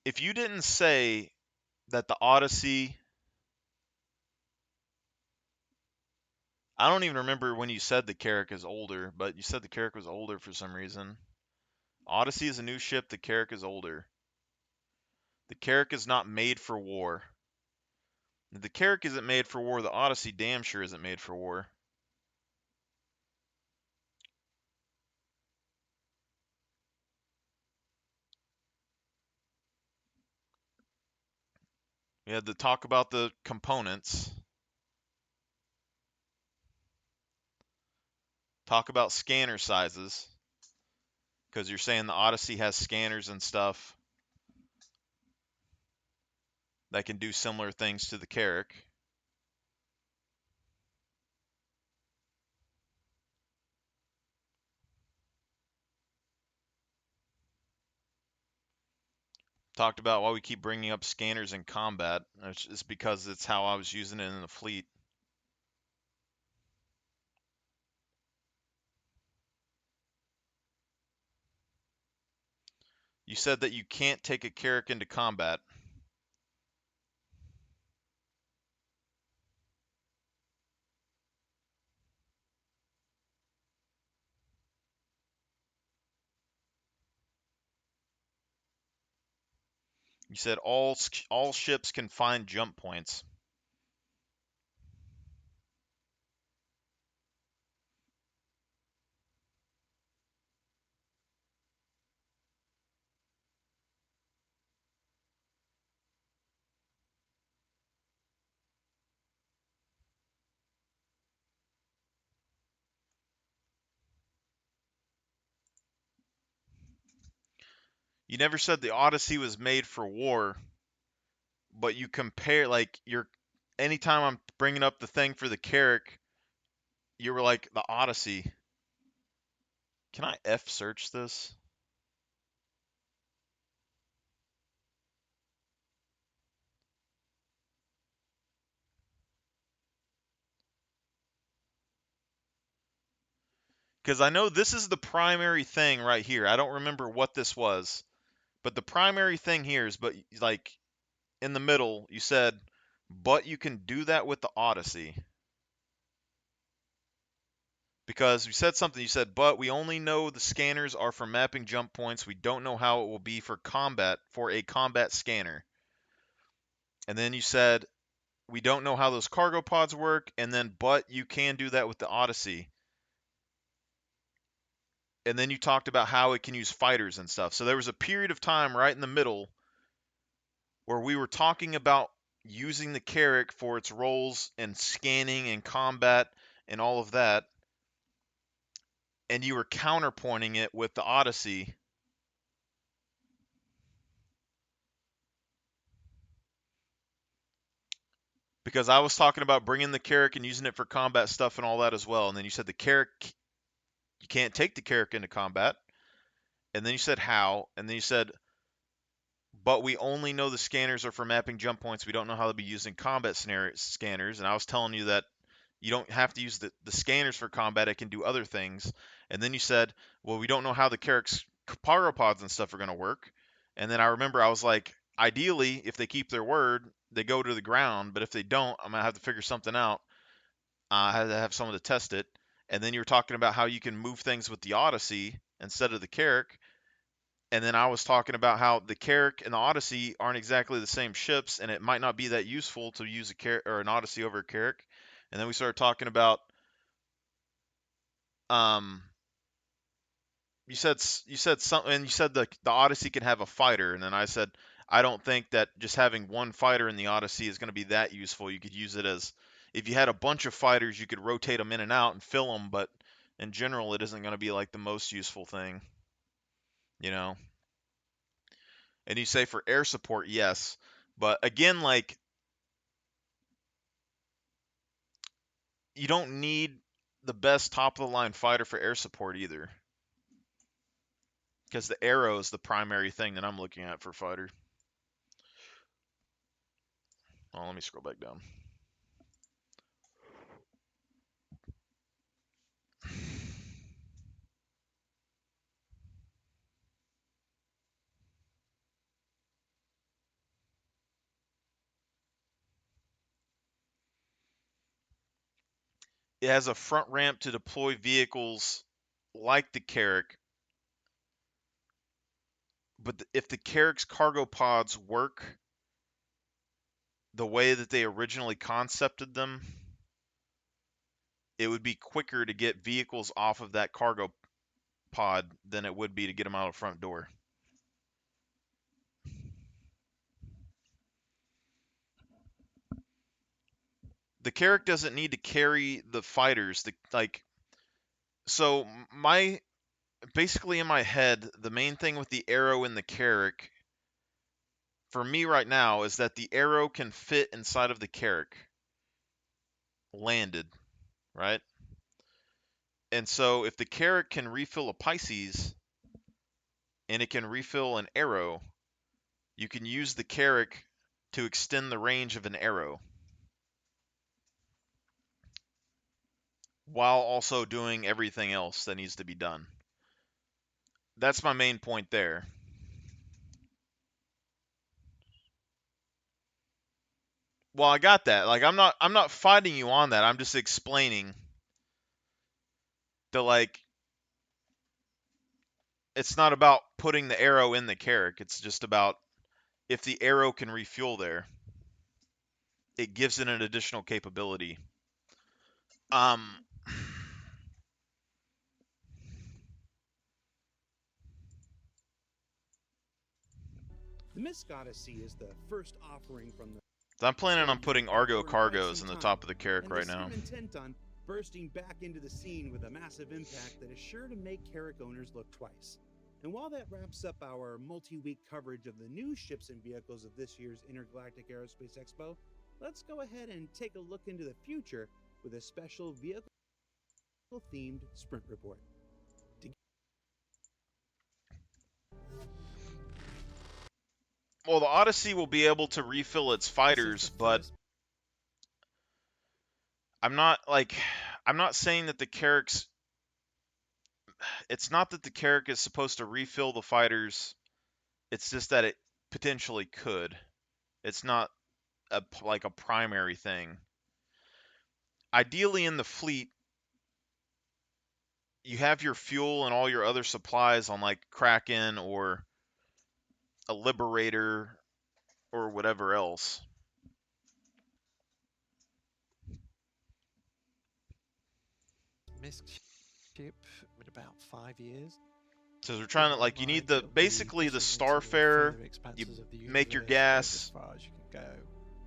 If you didn't say that the Odyssey... I don't even remember when you said the Carrack is older, but you said the Carrack was older for some reason. Odyssey is a new ship, the Carrack is older. The Carrack is not made for war. If the Carrack isn't made for war, the Odyssey damn sure isn't made for war. We had to talk about the components. Talk about scanner sizes. Because you're saying the Odyssey has scanners and stuff that can do similar things to the Carrack. Talked about why we keep bringing up scanners in combat. It's because it's how I was using it in the fleet. You said that you can't take a Carrack into combat. You said all ships can find jump points. You never said the Odyssey was made for war, but you compare, like, anytime I'm bringing up the thing for the Carrack, you were like, the Odyssey. Can I F search this? Because I know this is the primary thing right here. I don't remember what this was, but the primary thing here is, but like in the middle, you said, but you can do that with the Odyssey. Because you said something, you said, but we only know the scanners are for mapping jump points. We don't know how it will be for combat, for a combat scanner. And then you said, we don't know how those cargo pods work. And then, but you can do that with the Odyssey. And then you talked about how it can use fighters and stuff. So there was a period of time right in the middle where we were talking about using the Carrack for its roles in scanning and combat and all of that. And you were counterpointing it with the Odyssey. Because I was talking about bringing the Carrack and using it for combat stuff and all that as well. And then you said the Carrack, you can't take the Carrack into combat. And then you said how. And then you said, but we only know the scanners are for mapping jump points. We don't know how they'll be used in combat scanners. And I was telling you that you don't have to use the scanners for combat. It can do other things. And then you said, well, we don't know how the Carrack's pyropods and stuff are going to work. And then I remember I was like, ideally, if they keep their word, they go to the ground. But if they don't, I'm going to have to figure something out. I had to have someone to test it. And then you were talking about how you can move things with the Odyssey instead of the Carrack. And then I was talking about how the Carrack and the Odyssey aren't exactly the same ships, and it might not be that useful to use a Carrack or an Odyssey over a Carrack. And then we started talking about, you said something, and you said the Odyssey can have a fighter, and then I said I don't think that just having one fighter in the Odyssey is going to be that useful. You could use it as, if you had a bunch of fighters, you could rotate them in and out and fill them, but in general, it isn't going to be like the most useful thing, you know. And you say for air support, yes. But again, like, you don't need the best top of the line fighter for air support either. Because the Arrow is the primary thing that I'm looking at for fighter. Oh, let me scroll back down. It has a front ramp to deploy vehicles like the Carrack. But if the Carrack's cargo pods work the way that they originally concepted them, it would be quicker to get vehicles off of that cargo pod than it would be to get them out of the front door. The Carrack doesn't need to carry the fighters. So basically in my head, the main thing with the Arrow and the Carrack, for me right now, is that the Arrow can fit inside of the Carrack, landed, right? And so if the Carrack can refill a Pisces, and it can refill an Arrow, you can use the Carrack to extend the range of an Arrow, while also doing everything else that needs to be done. That's my main point there. Well, I got that. Like, I'm not fighting you on that. I'm just explaining the, like, it's not about putting the arrow in the Carrack. It's just about if the arrow can refuel there, it gives it an additional capability. The Misk Odyssey is the first offering from the... So I'm planning on putting Argo cargoes in the top of the Carrack right now. And they seem intent on bursting back into the scene with a massive impact that is sure to make Carrack owners look twice. And while that wraps up our multi-week coverage of the new ships and vehicles of this year's Intergalactic Aerospace Expo, let's go ahead and take a look into the future with a special vehicle-themed sprint report. Well, the Odyssey will be able to refill its fighters, but I'm not saying that the Carrack's... It's not that the Carrack is supposed to refill the fighters. It's just that it potentially could. It's not like a primary thing. Ideally in the fleet, you have your fuel and all your other supplies on like Kraken or a Liberator or whatever else. Misk ship in about 5 years. So they're trying to, like, you need basically the Starfarer, you make your gas,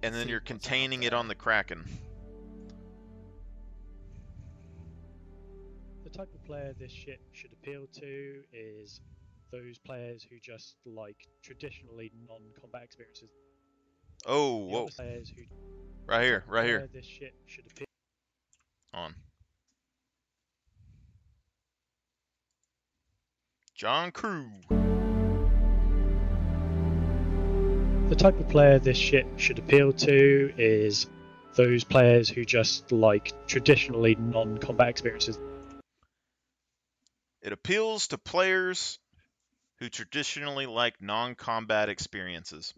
and then you're containing it on the Kraken. The type of player this ship should appeal to is those players who just like traditionally non-combat experiences. Oh, whoa. Right here, right here. This ship should appeal on. John Crew. The type of player this ship should appeal to is those players who just like traditionally non-combat experiences. It appeals to players who traditionally like non-combat experiences.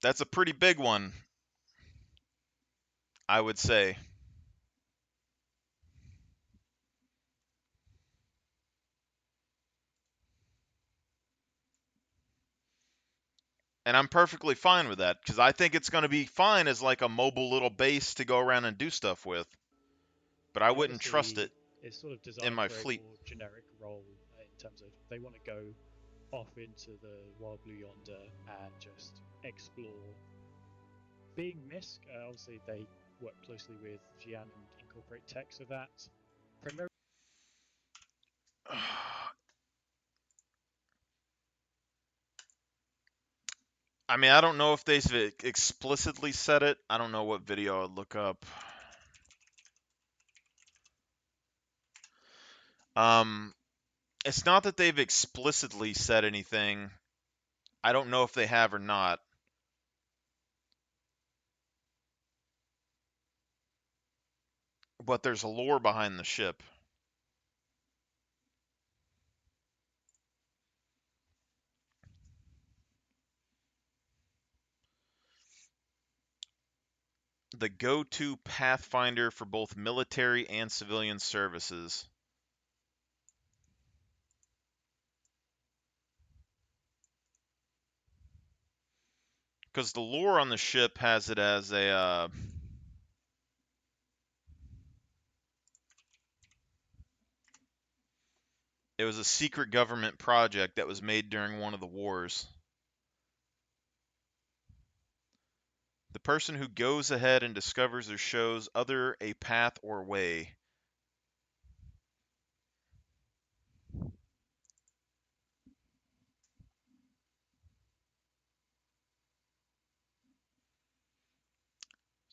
That's a pretty big one, I would say. And I'm perfectly fine with that, because I think it's going to be fine as like a mobile little base to go around and do stuff with. But I wouldn't trust it it's sort of designed in my for fleet. A more generic role in terms of they want to go off into the wild blue yonder and just explore. Being Misk, obviously they work closely with Jian and incorporate tech so that primarily. I mean, I don't know if they've explicitly said it. I don't know what video I'd look up. It's not that they've explicitly said anything. I don't know if they have or not. But there's a lore behind the ship. The go-to pathfinder for both military and civilian services. Because the lore on the ship has it as a it was a secret government project that was made during one of the wars. The person who goes ahead and discovers or shows other a path or way.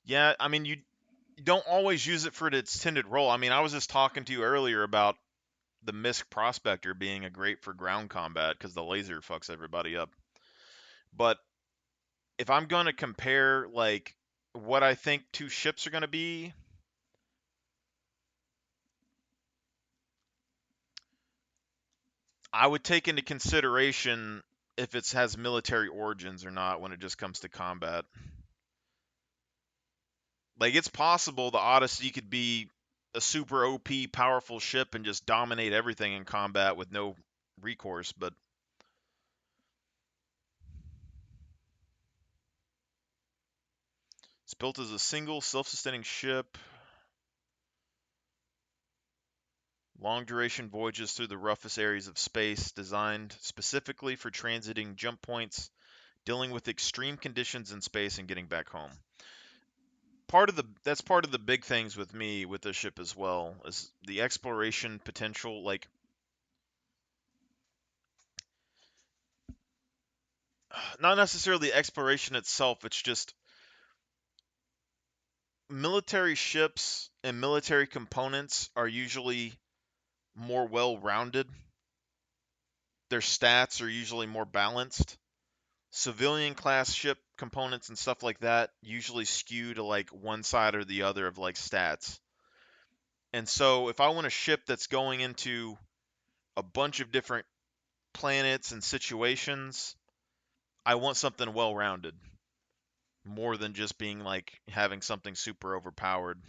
Yeah, I mean, you don't always use it for its intended role. I mean, I was just talking to you earlier about the Misk Prospector being a great for ground combat because the laser fucks everybody up. But if I'm going to compare, like, what I think two ships are going to be, I would take into consideration if it has military origins or not when it just comes to combat. Like, it's possible the Odyssey could be a super OP powerful ship and just dominate everything in combat with no recourse, but it's built as a single self-sustaining ship. Long duration voyages through the roughest areas of space, designed specifically for transiting jump points, dealing with extreme conditions in space, and getting back home. That's part of the big things with me with this ship as well, is the exploration potential. Like, not necessarily the exploration itself, it's just military ships and military components are usually more well-rounded. Their stats are usually more balanced. Civilian class ship components and stuff like that usually skew to like one side or the other of like stats. And so if I want a ship that's going into a bunch of different planets and situations, I want something well-rounded more than just being like having something super overpowered.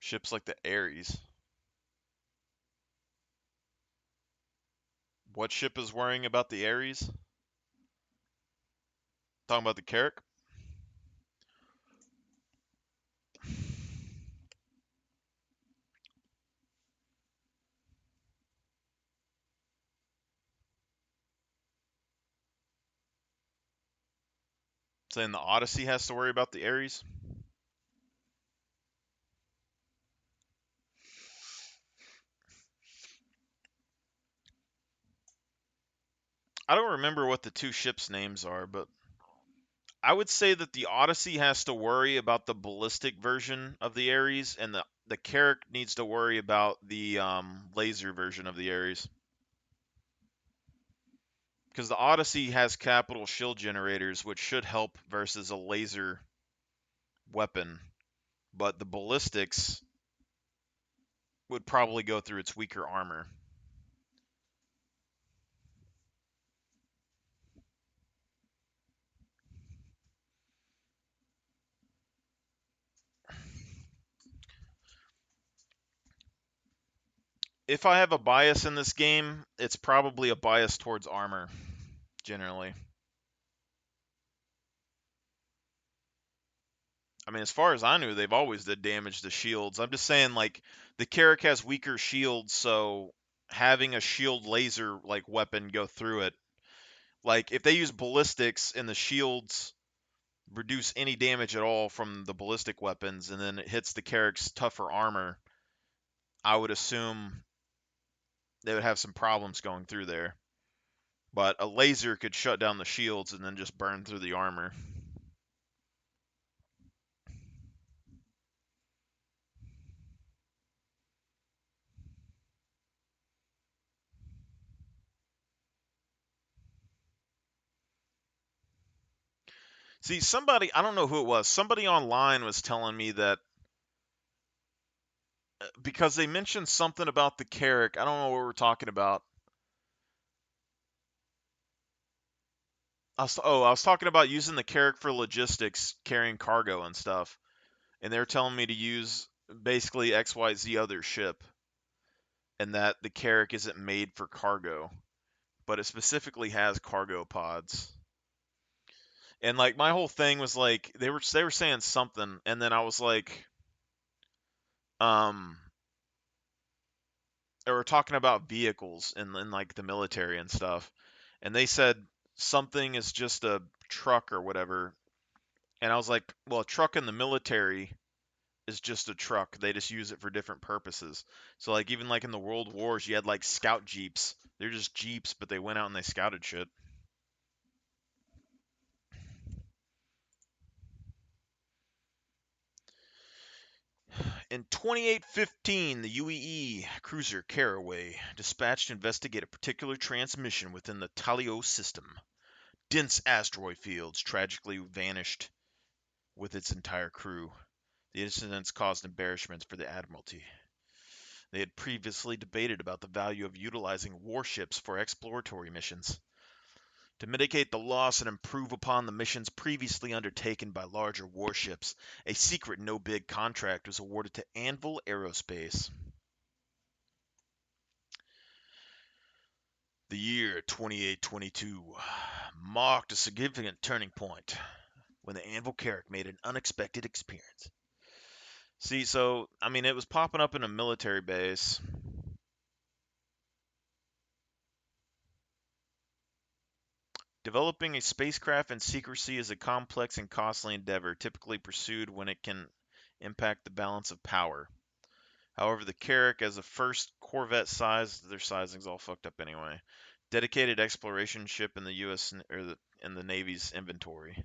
Ships like the Ares. What ship is worrying about the Ares? Talking about the Carrack? Saying the Odyssey has to worry about the Ares? I don't remember what the two ships' names are, but I would say that the Odyssey has to worry about the ballistic version of the Ares, and the Carrack needs to worry about the laser version of the Ares. Because the Odyssey has capital shield generators, which should help versus a laser weapon, but the ballistics would probably go through its weaker armor. If I have a bias in this game, it's probably a bias towards armor, generally. I mean, as far as I knew, they've always did damage to shields. I'm just saying, like, the Carrack has weaker shields, so having a shield laser, like, weapon go through it. Like, if they use ballistics and the shields reduce any damage at all from the ballistic weapons, and then it hits the Carrack's tougher armor, I would assume they would have some problems going through there. But a laser could shut down the shields and then just burn through the armor. See, somebody, I don't know who it was, somebody online was telling me that because they mentioned something about the Carrack, I don't know what we're talking about. I was talking about using the Carrack for logistics, carrying cargo and stuff. And they're telling me to use basically XYZ other ship. And that the Carrack isn't made for cargo. But it specifically has cargo pods. And like my whole thing was like they were saying something, and then I was like, they were talking about vehicles in like the military and stuff, and they said something is just a truck or whatever, and I was like, well, a truck in the military is just a truck. They just use it for different purposes. So like even like in the World Wars, you had like scout jeeps. They're just jeeps, but they went out and they scouted shit. In 2815, the UEE cruiser Caraway dispatched to investigate a particular transmission within the Talio system. Dense asteroid fields tragically vanished with its entire crew. The incidents caused embarrassment for the Admiralty. They had previously debated about the value of utilizing warships for exploratory missions. To mitigate the loss and improve upon the missions previously undertaken by larger warships, a secret no-bid contract was awarded to Anvil Aerospace. The year 2822 marked a significant turning point when the Anvil Carrack made an unexpected appearance. See, so, I mean, it was popping up in a military base. Developing a spacecraft in secrecy is a complex and costly endeavor, typically pursued when it can impact the balance of power. However, the Carrack, as a first corvette size, their sizing's all fucked up anyway, dedicated exploration ship in the U.S. in the Navy's inventory.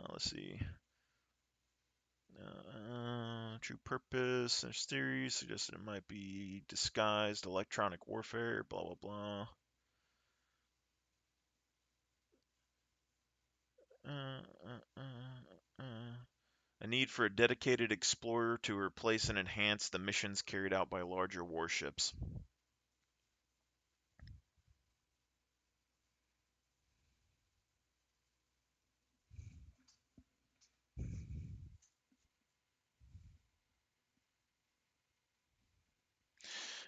Let's see. True purpose. There's theories suggested it might be disguised electronic warfare. Blah blah blah. A need for a dedicated explorer to replace and enhance the missions carried out by larger warships.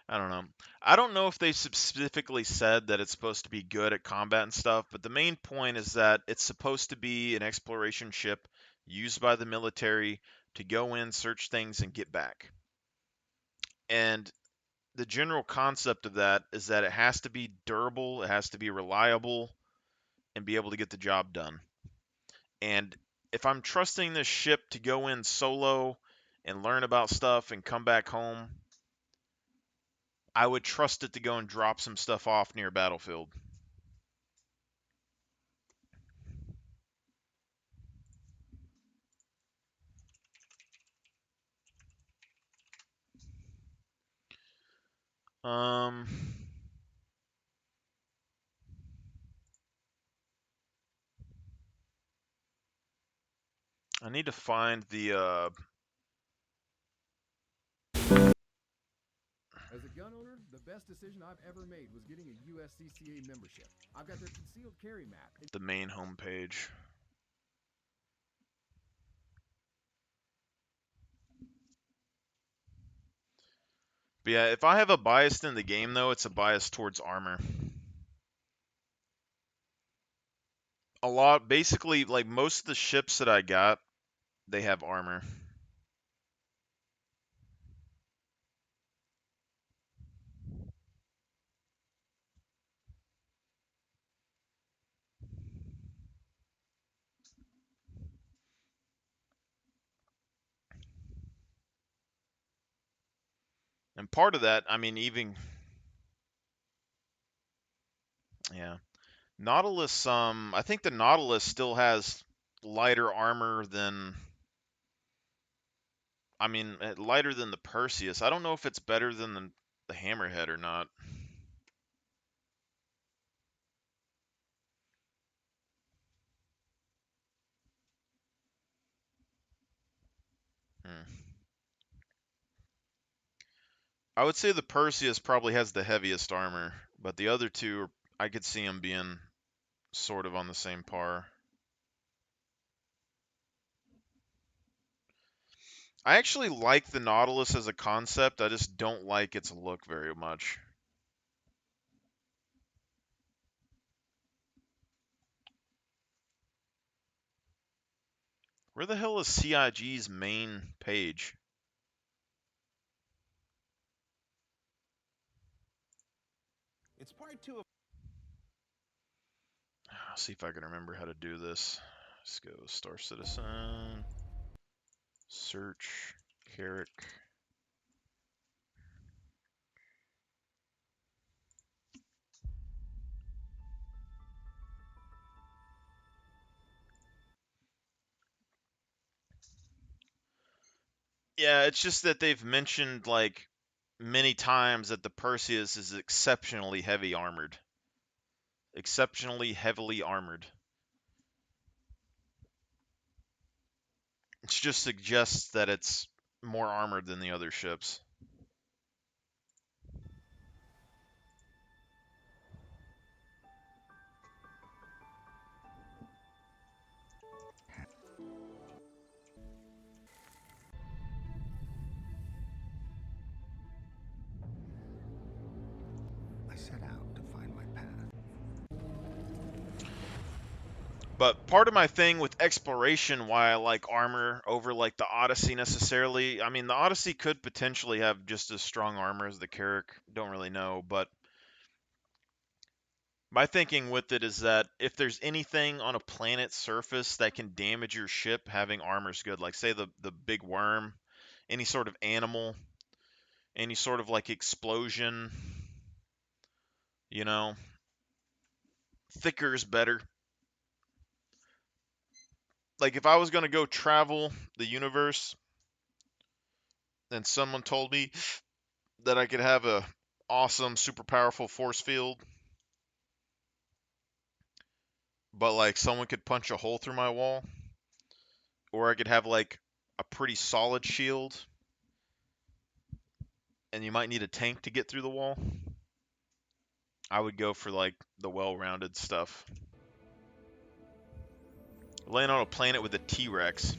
I don't know. I don't know if they specifically said that it's supposed to be good at combat and stuff, but the main point is that it's supposed to be an exploration ship used by the military to go in, search things, and get back. And the general concept of that is that it has to be durable, it has to be reliable, and be able to get the job done. And if I'm trusting this ship to go in solo and learn about stuff and come back home, I would trust it to go and drop some stuff off near a battlefield. I need to find the As a gun owner, the best decision I've ever made was getting a USCCA membership. I've got their concealed carry map. The main homepage. But yeah, if I have a bias in the game, though, it's a bias towards armor. A lot, basically, like most of the ships that I got, they have armor. And part of that, I mean, even... Yeah. Nautilus, I think the Nautilus still has lighter armor than... I mean, lighter than the Perseus. I don't know if it's better than the Hammerhead or not. I would say the Perseus probably has the heaviest armor, but the other two, I could see them being sort of on the same par. I actually like the Nautilus as a concept, I just don't like its look very much. Where the hell is CIG's main page? It's part 2 of... I'll see if I can remember how to do this. Let's go Star Citizen. Search. Carrack. Yeah, it's just that they've mentioned, like, many times that the Perseus is exceptionally heavy armored. Exceptionally heavily armored. It just suggests that it's more armored than the other ships. I set out to find my path. But part of my thing with exploration, why I like armor over like the Odyssey necessarily, I mean the Odyssey could potentially have just as strong armor as the Carrack, don't really know, but my thinking with it is that if there's anything on a planet's surface that can damage your ship, having armor's good. Like say the big worm, any sort of animal, any sort of like explosion, you know, thicker is better. Like if I was going to go travel the universe and someone told me that I could have a awesome super powerful force field, but like someone could punch a hole through my wall, or I could have like a pretty solid shield and you might need a tank to get through the wall, I would go for like the well-rounded stuff. Land on a planet with a T-Rex.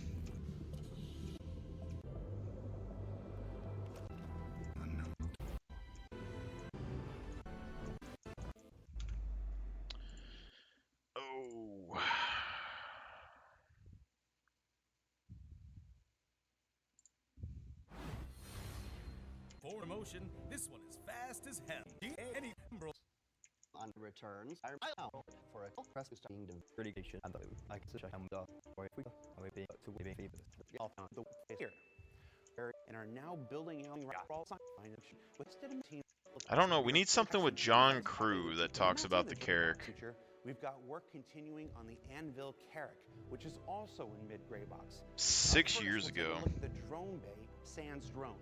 Oh. For emotion, this one is fast as hell. Any on returns, I for a press being the litigation and I can such a ham or if we being to be all found the here and are now building on I don't know, we need something with John Crew that talks about the Carrack. We've got work continuing on the Anvil Carrack, which is also in mid-gray box. 6 years ago. Look at the drone bay, Sans Drones.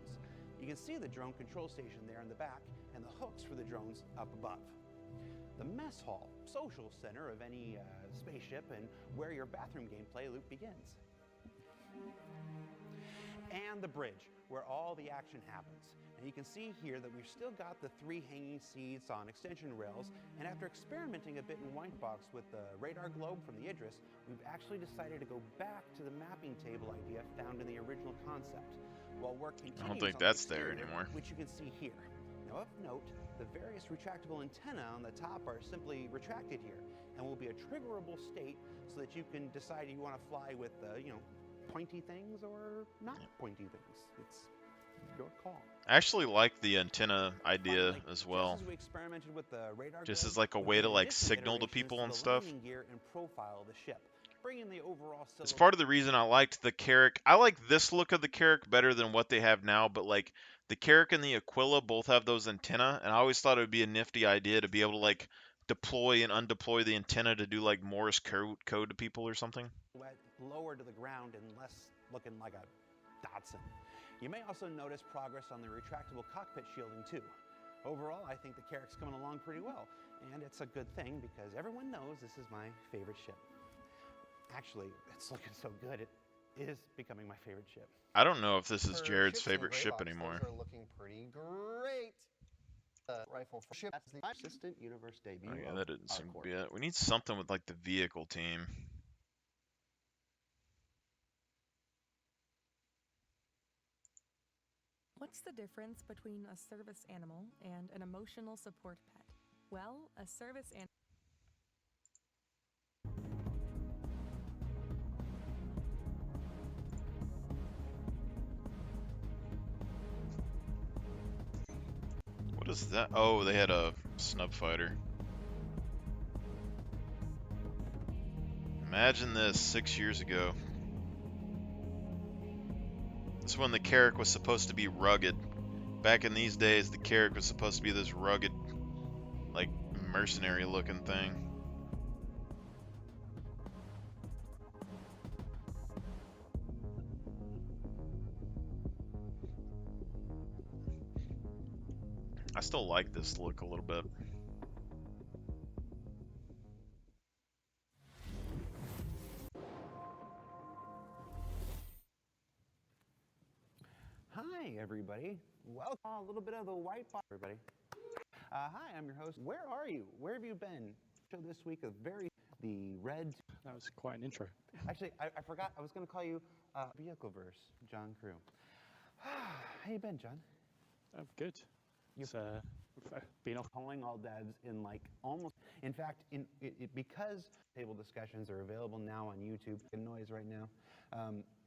You can see the drone control station there in the back and the hooks for the drones up above. The mess hall, social center of any spaceship and where your bathroom gameplay loop begins. And the bridge, where all the action happens. And you can see here that we've still got the 3 hanging seats on extension rails, and after experimenting a bit in Whitebox with the radar globe from the Idris, we've actually decided to go back to the mapping table idea found in the original concept. While work continues I don't think on that's the there exterior, anymore. which you can see here. Now of note, the various retractable antennae on the top are simply retracted here, and will be a triggerable state so that you can decide if you want to fly with, pointy things or not pointy things. It's your call. I actually like the antenna idea as well. Just as we experimented with the radar Just globe, as like a we've way made to like additional signal to iterations people to and the stuff. landing gear and profile of the ship, bringing the overall It's part of the reason I liked the Carrack. I like this look of the Carrack better than what they have now, but like the Carrack and the Aquila both have those antenna, and I always thought it would be a nifty idea to be able to like deploy and undeploy the antenna to do like Morse code to people or something. Lower to the ground and less looking like a Datsun. You may also notice progress on the retractable cockpit shielding too. Overall, I think the Carrack's coming along pretty well, and it's a good thing because everyone knows this is my favorite ship. Actually, it's looking so good, it is becoming my favorite ship. I don't know if this is For Jared's ships in favorite gray ship box, anymore. Those are looking pretty great. Rifle for ship. That's the Assistant Universe debut. Oh, yeah, of that didn't seem Harcourt. to be it. We need something with like the vehicle team. What's the difference between a service animal and an emotional support pet? Well, a service animal. What is that? Oh, they had a snub fighter. Imagine this 6 years ago. This is when the Carrack was supposed to be rugged. Back in these days, the Carrack was supposed to be this rugged, like, mercenary looking thing. I still like this look a little bit. Hi, everybody. Welcome. A little bit of the white box, everybody. Hi, I'm your host. Where are you? Where have you been? So this week, the red. That was quite an intro. Actually, I forgot. I was going to call you Vehicleverse, John Crew. How you been, John? I'm good. It's been off. Calling all devs in like almost. In fact, because table discussions are available now on YouTube. Noise right now.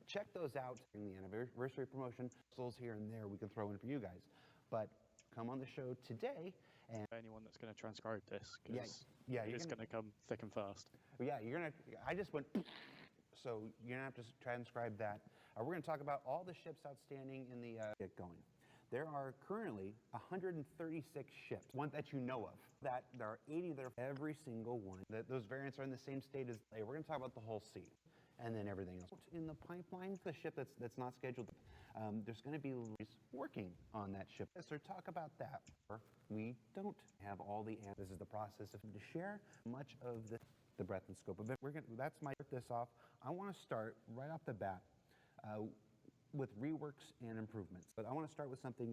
Check those out during the anniversary promotion. Souls here and there we can throw in for you guys. But come on the show today and anyone that's going to transcribe this, because it's going to come thick and fast. Yeah, you're gonna. I just went. So you're gonna have to transcribe that. We're gonna talk about all the ships outstanding in the get going. There are currently 136 ships, one that you know of. That there are 80 that are every single one. Those variants are in the same state as. We're gonna talk about the whole sea. And then everything else in the pipeline, the ship that's not scheduled. There's going to be working on that ship. So talk about that. We don't have all the answers. This is the process of to share much of the breadth and scope of it. That's my start this off. I want to start right off the bat with reworks and improvements. But I want to start with something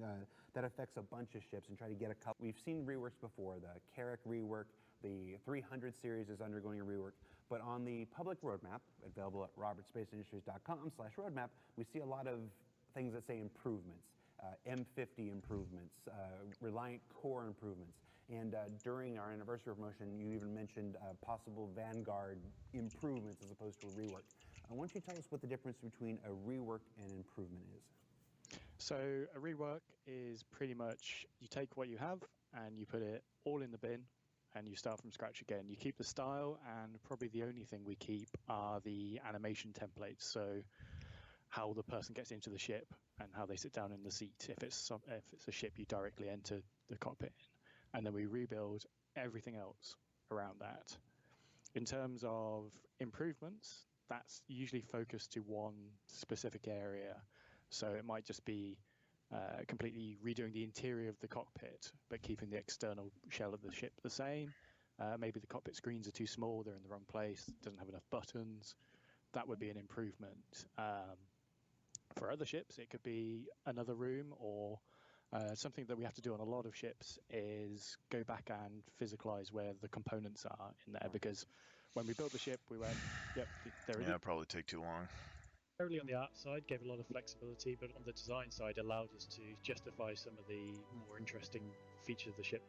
that affects a bunch of ships and try to get a couple. We've seen reworks before. The Carrack rework, the 300 series is undergoing a rework. But on the public roadmap, available at robertspaceindustries.com/roadmap, we see a lot of things that say improvements, M50 improvements, Reliant Core improvements. And during our anniversary promotion, you even mentioned possible Vanguard improvements as opposed to a rework. Why don't you tell us what the difference between a rework and improvement is? So a rework is pretty much you take what you have and you put it all in the bin and you start from scratch again. You keep the style, and probably the only thing we keep are the animation templates. So how the person gets into the ship and how they sit down in the seat if it's a ship you directly enter the cockpit in. And then we rebuild everything else around that. In terms of improvements, that's usually focused to one specific area. So it might just be completely redoing the interior of the cockpit, but keeping the external shell of the ship the same. Maybe the cockpit screens are too small, they're in the wrong place, doesn't have enough buttons. That would be an improvement. For other ships, it could be another room, or something that we have to do on a lot of ships is go back and physicalize where the components are in there, because when we built the ship, we went, yep, there it is. Yeah, it'd probably take too long. Early on the art side gave a lot of flexibility, but on the design side allowed us to justify some of the more interesting features of the ship.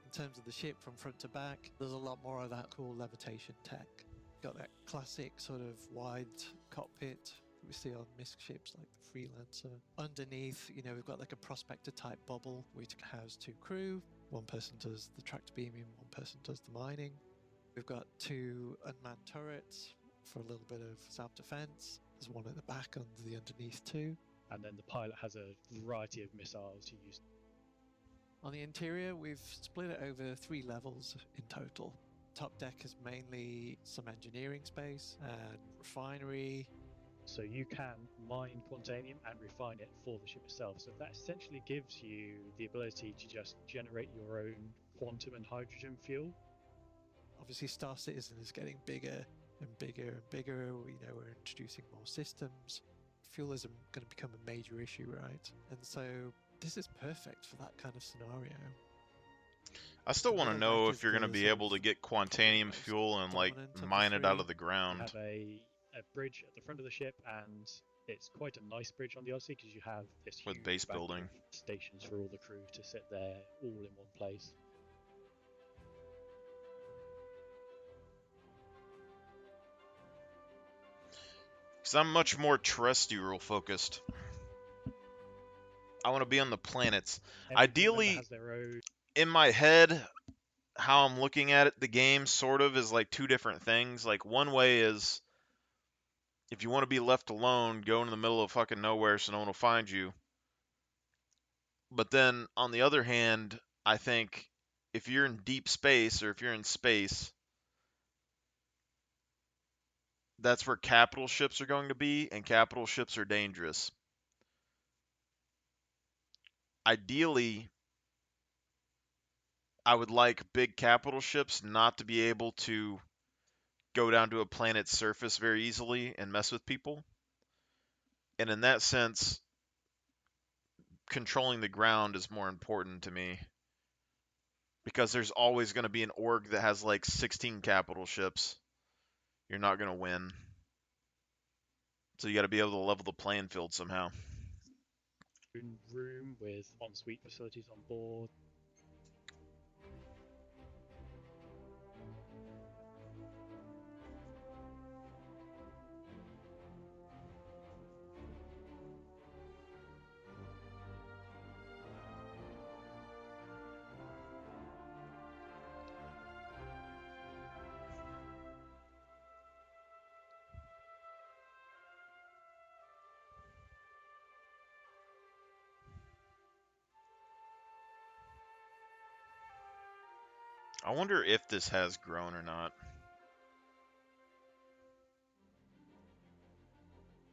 In terms of the ship from front to back, there's a lot more of that cool levitation tech. Got that classic sort of wide cockpit we see on MISC ships like the Freelancer. Underneath, we've got like a prospector type bubble which house 2 crew. One person does the tractor beaming, one person does the mining. We've got 2 unmanned turrets for a little bit of self-defense. There's one at the back under the underneath too. And then the pilot has a variety of missiles to use. On the interior, we've split it over 3 levels in total. Top deck is mainly some engineering space and refinery. So you can mine Quantanium and refine it for the ship itself. So that essentially gives you the ability to just generate your own quantum and hydrogen fuel. Obviously, Star Citizen is getting bigger and bigger and bigger. We're introducing more systems. Fuel is going to become a major issue, right? And so this is perfect for that kind of scenario. I still want to know if you're going to be able to get Quantanium fuel and like mine it out of the ground. You have a bridge at the front of the ship, and it's quite a nice bridge on the Odyssey because you have this with base building stations for all the crew to sit there all in one place. Because I'm much more terrestrial focused. I want to be on the planets. Ideally, in my head, how I'm looking at it, the game sort of is like 2 different things. Like one way is, if you want to be left alone, go in the middle of fucking nowhere so no one will find you. But then, on the other hand, I think if you're in deep space, or if you're in space, that's where capital ships are going to be, and capital ships are dangerous. Ideally, I would like big capital ships not to be able to go down to a planet's surface very easily and mess with people. And in that sense, controlling the ground is more important to me. Because there's always going to be an org that has like 16 capital ships. You're not going to win. So you got to be able to level the playing field somehow. Room with ensuite facilities on board. I wonder if this has grown or not.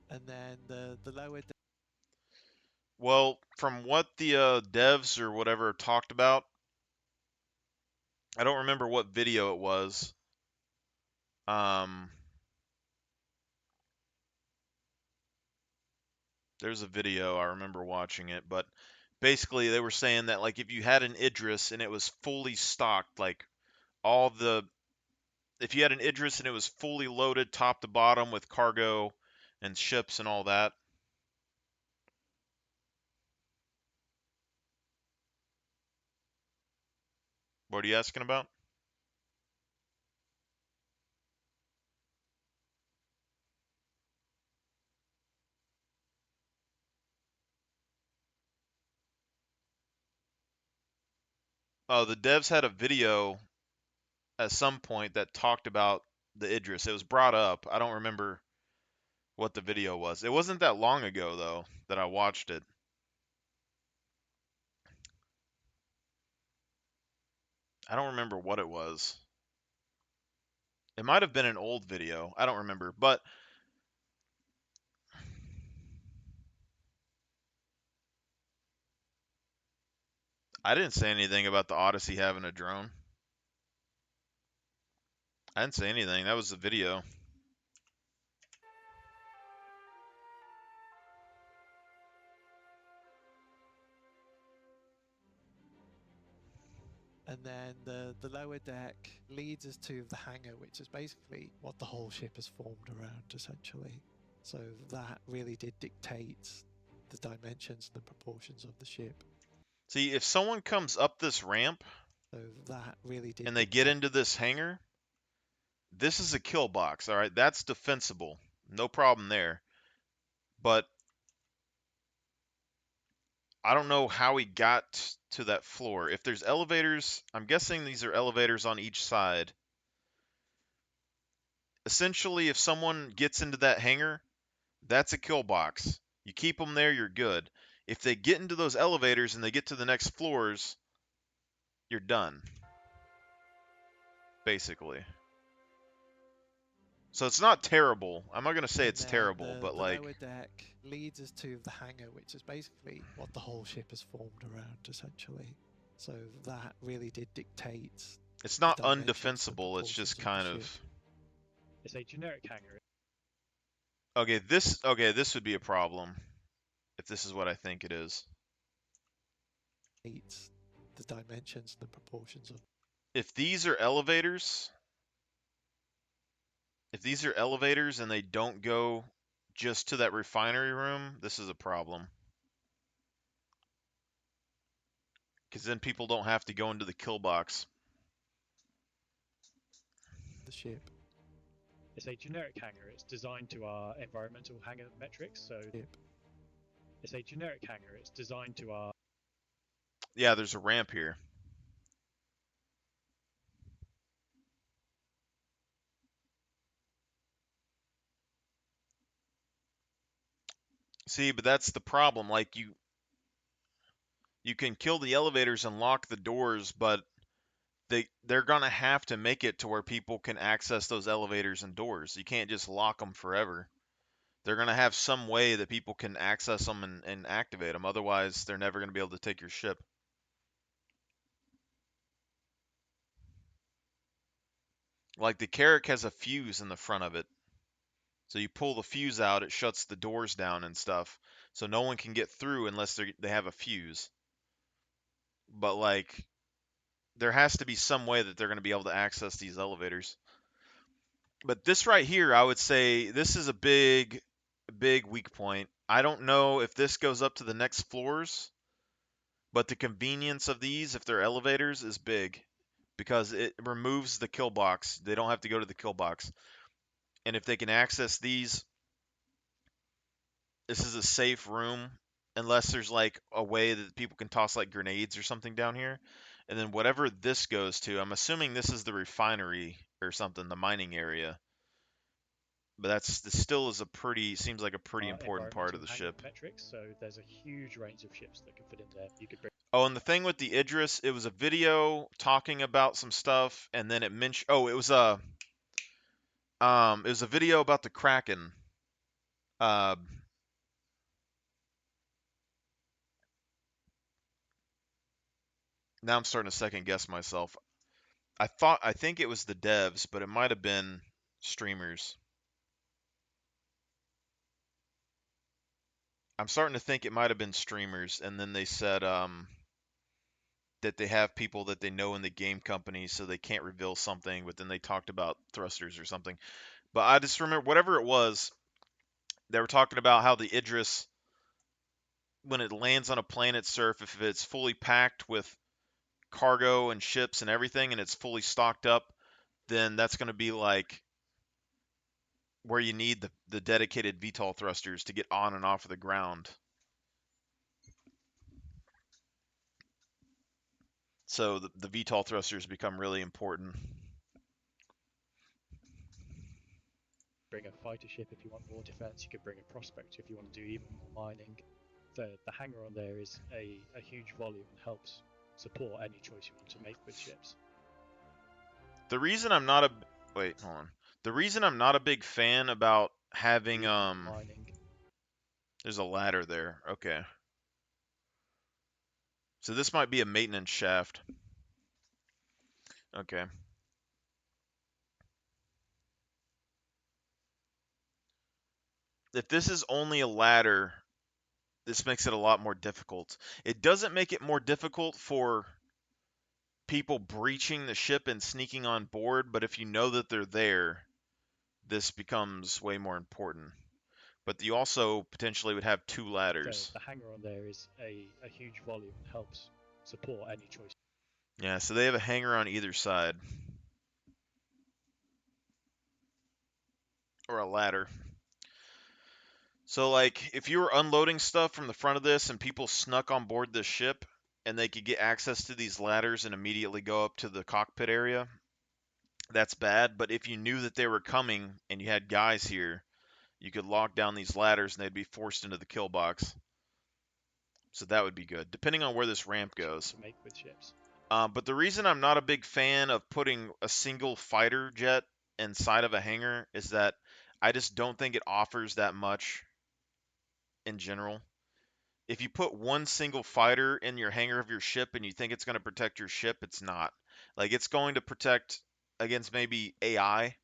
And then the lower deck. Well, from what the devs or whatever talked about, I don't remember what video it was. There's a video, I remember watching it, but basically they were saying that like if you had an Idris and it was fully stocked, like if you had an Idris and it was fully loaded top to bottom with cargo and ships and all that. What are you asking about? Oh, the devs had a video at some point that talked about the Idris. It was brought up. I don't remember what the video was. It wasn't that long ago, though, that I watched it. I don't remember what it was. It might have been an old video. I don't remember. But I didn't say anything about the Odyssey having a drone. I didn't say anything. That was the video. And then the lower deck leads us to the hangar, which is basically what the whole ship is formed around, essentially. So that really did dictate the dimensions and the proportions of the ship. See, if someone comes up this ramp So that really did and they get into this hangar, this is a kill box, all right? That's defensible. No problem there. But I don't know how he got to that floor. If there's elevators, I'm guessing these are elevators on each side. Essentially, if someone gets into that hangar, that's a kill box. You keep them there, you're good. If they get into those elevators and they get to the next floors, you're done. Basically. So it's not terrible. I'm not going to say it's terrible, but like... The lower deck leads us to the hangar, which is basically what the whole ship is formed around, essentially. So that really did dictate... It's not undefensible, it's just kind of... It's a generic hangar. Okay, this would be a problem. If this is what I think it is. The dimensions and the proportions of... If these are elevators... If these are elevators and they don't go just to that refinery room, this is a problem. Because then people don't have to go into the kill box. The ship. It's a generic hangar. It's designed to our environmental hangar metrics, so... It's a generic hangar. It's designed to our... Yeah, there's a ramp here. See, but that's the problem. Like, you can kill the elevators and lock the doors, but they're gonna have to make it to where people can access those elevators and doors. You can't just lock them forever. They're gonna have some way that people can access them and activate them. Otherwise, they're never gonna be able to take your ship. Like the Carrack has a fuse in the front of it. So you pull the fuse out, it shuts the doors down and stuff. So no one can get through unless they have a fuse. But like, there has to be some way that they're going to be able to access these elevators. But this right here, I would say this is a big weak point. I don't know if this goes up to the next floors, but the convenience of these, if they're elevators, is big because it removes the kill box. They don't have to go to the kill box. And if they can access these, this is a safe room unless there's like a way that people can toss like grenades or something down here. And then whatever this goes to, I'm assuming this is the refinery or something, the mining area. But this still is seems like a pretty important part of the ship. Metrics, so there's a huge range of ships that can fit in there. You could bring. Oh, and the thing with the Idris, it was a video talking about some stuff, and then it mentioned. Oh, it was a video about the Kraken. Now I'm starting to second guess myself. I think it was the devs, but it might have been streamers. I'm starting to think it might have been streamers, and then they said that they have people that they know in the game company, so they can't reveal something, but then they talked about thrusters or something. But I just remember, whatever it was, they were talking about how the Idris, when it lands on a planet's surface, if it's fully packed with cargo and ships and everything, and it's fully stocked up, then that's going to be like where you need the dedicated VTOL thrusters to get on and off of the ground. So the VTOL thrusters become really important. Bring a fighter ship if you want more defense. You could bring a prospector if you want to do even more mining. The hangar on there is a huge volume and helps support any choice you want to make with ships. The reason I'm not a The reason I'm not a big fan about having mining. There's a ladder there. Okay. So this might be a maintenance shaft. Okay. If this is only a ladder, this makes it a lot more difficult. It doesn't make it more difficult for people breaching the ship and sneaking on board, but if you know that they're there, this becomes way more important. But you also potentially would have two ladders. The hangar on there is a huge volume and helps support any choice. Yeah, so they have a hangar on either side. Or a ladder. So, like, if you were unloading stuff from the front of this and people snuck on board this ship and they could get access to these ladders and immediately go up to the cockpit area, that's bad. But if you knew that they were coming and you had guys here, you could lock down these ladders and they'd be forced into the kill box. So that would be good, depending on where this ramp goes. To make with ships. But the reason I'm not a big fan of putting a single fighter jet inside of a hangar is that I just don't think it offers that much in general. If you put one single fighter in your hangar of your ship and you think it's going to protect your ship, it's not. Like, it's going to protect against maybe AI,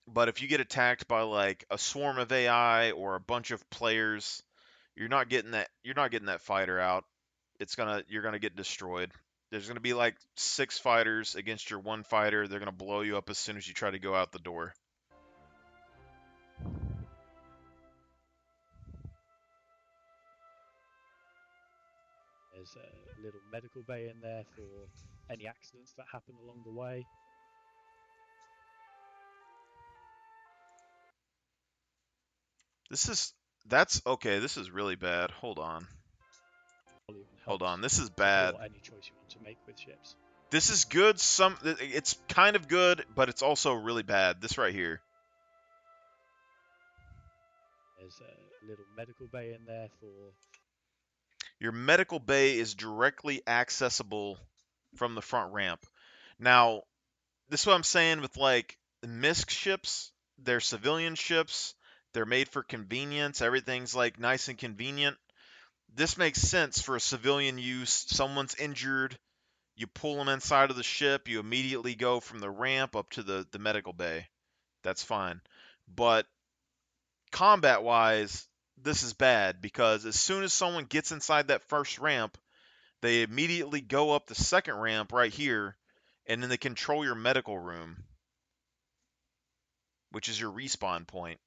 but if you get attacked by like a swarm of AI or a bunch of players, you're not getting that fighter out. You're gonna get destroyed. There's gonna be like 6 fighters against your 1 fighter. They're gonna blow you up as soon as you try to go out the door. There's a little medical bay in there for any accidents that happen along the way. This is really bad. Hold on. This is bad. Any choice you want to make with ships. This is good. It's kind of good, but it's also really bad. This right here. There's a little medical bay in there for. Your medical bay is directly accessible from the front ramp. Now, this is what I'm saying with like MISC ships. They're civilian ships. They're made for convenience. Everything's like nice and convenient. This makes sense for a civilian use. Someone's injured. You pull them inside of the ship. You immediately go from the ramp up to the medical bay. That's fine. But combat-wise, this is bad because as soon as someone gets inside that first ramp, they immediately go up the second ramp right here, and then they control your medical room, which is your respawn point.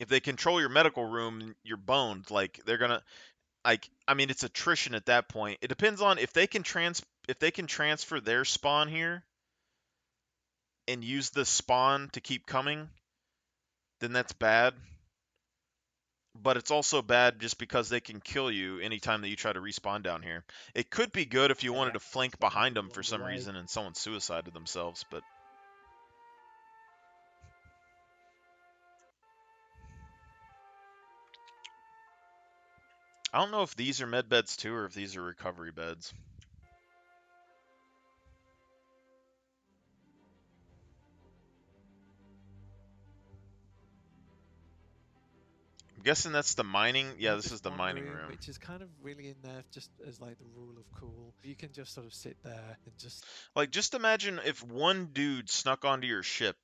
If they control your medical room, you're boned. Like, they're gonna, like, I mean, it's attrition at that point. It depends on if they can transfer their spawn here and use the spawn to keep coming, then that's bad. But it's also bad just because they can kill you anytime that you try to respawn down here. It could be good if you wanted to flank behind them for some reason and someone suicided themselves, but I don't know if these are med beds too or if these are recovery beds. I'm guessing that's the mining. Yeah, this is the mining room. Which is kind of really in there just as like the rule of cool. You can just sort of sit there and just like, just imagine if one dude snuck onto your ship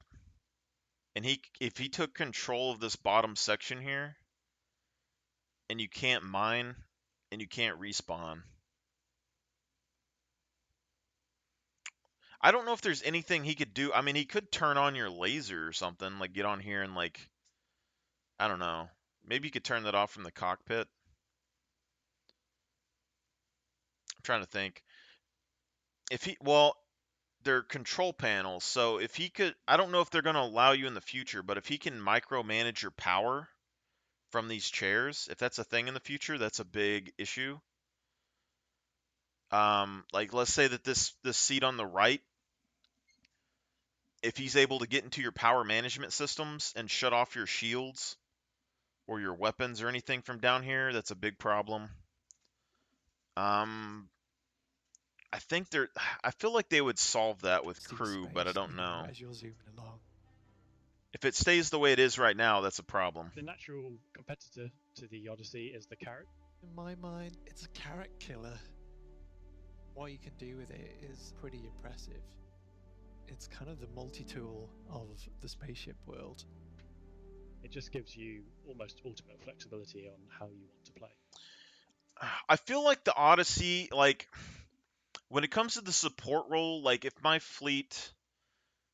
and if he took control of this bottom section here and you can't mine and you can't respawn. I don't know if there's anything he could do. I mean, he could turn on your laser or something, like get on here and like, I don't know. Maybe you could turn that off from the cockpit. I'm trying to think. If he, well, they're control panels, so if he could, I don't know if they're going to allow you in the future, but if he can micromanage your power from these chairs, if that's a thing in the future, that's a big issue. Like, let's say that this seat on the right, if he's able to get into your power management systems and shut off your shields or your weapons or anything from down here, that's a big problem. I think I feel like they would solve that with crew, but I don't know. as you're zooming along. If it stays the way it is right now, that's a problem. The natural competitor to the Odyssey is the Carrack. In my mind, it's a Carrack killer. What you can do with it is pretty impressive. It's kind of the multi-tool of the spaceship world. It just gives you almost ultimate flexibility on how you want to play. I feel like the Odyssey, like, when it comes to the support role, like, if my fleet,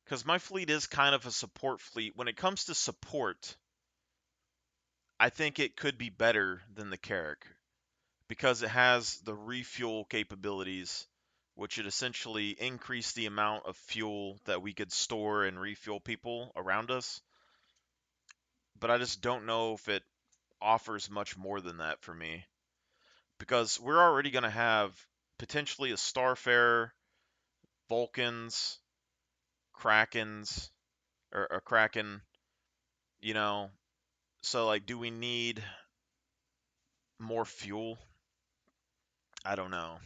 because my fleet is kind of a support fleet, when it comes to support, I think it could be better than the Carrack, because it has the refuel capabilities, which would essentially increase the amount of fuel that we could store and refuel people around us. But I just don't know if it offers much more than that for me, because we're already going to have potentially a Starfarer, Vulcans, Krakens, or a Kraken, you know. So, like, do we need more fuel? I don't know.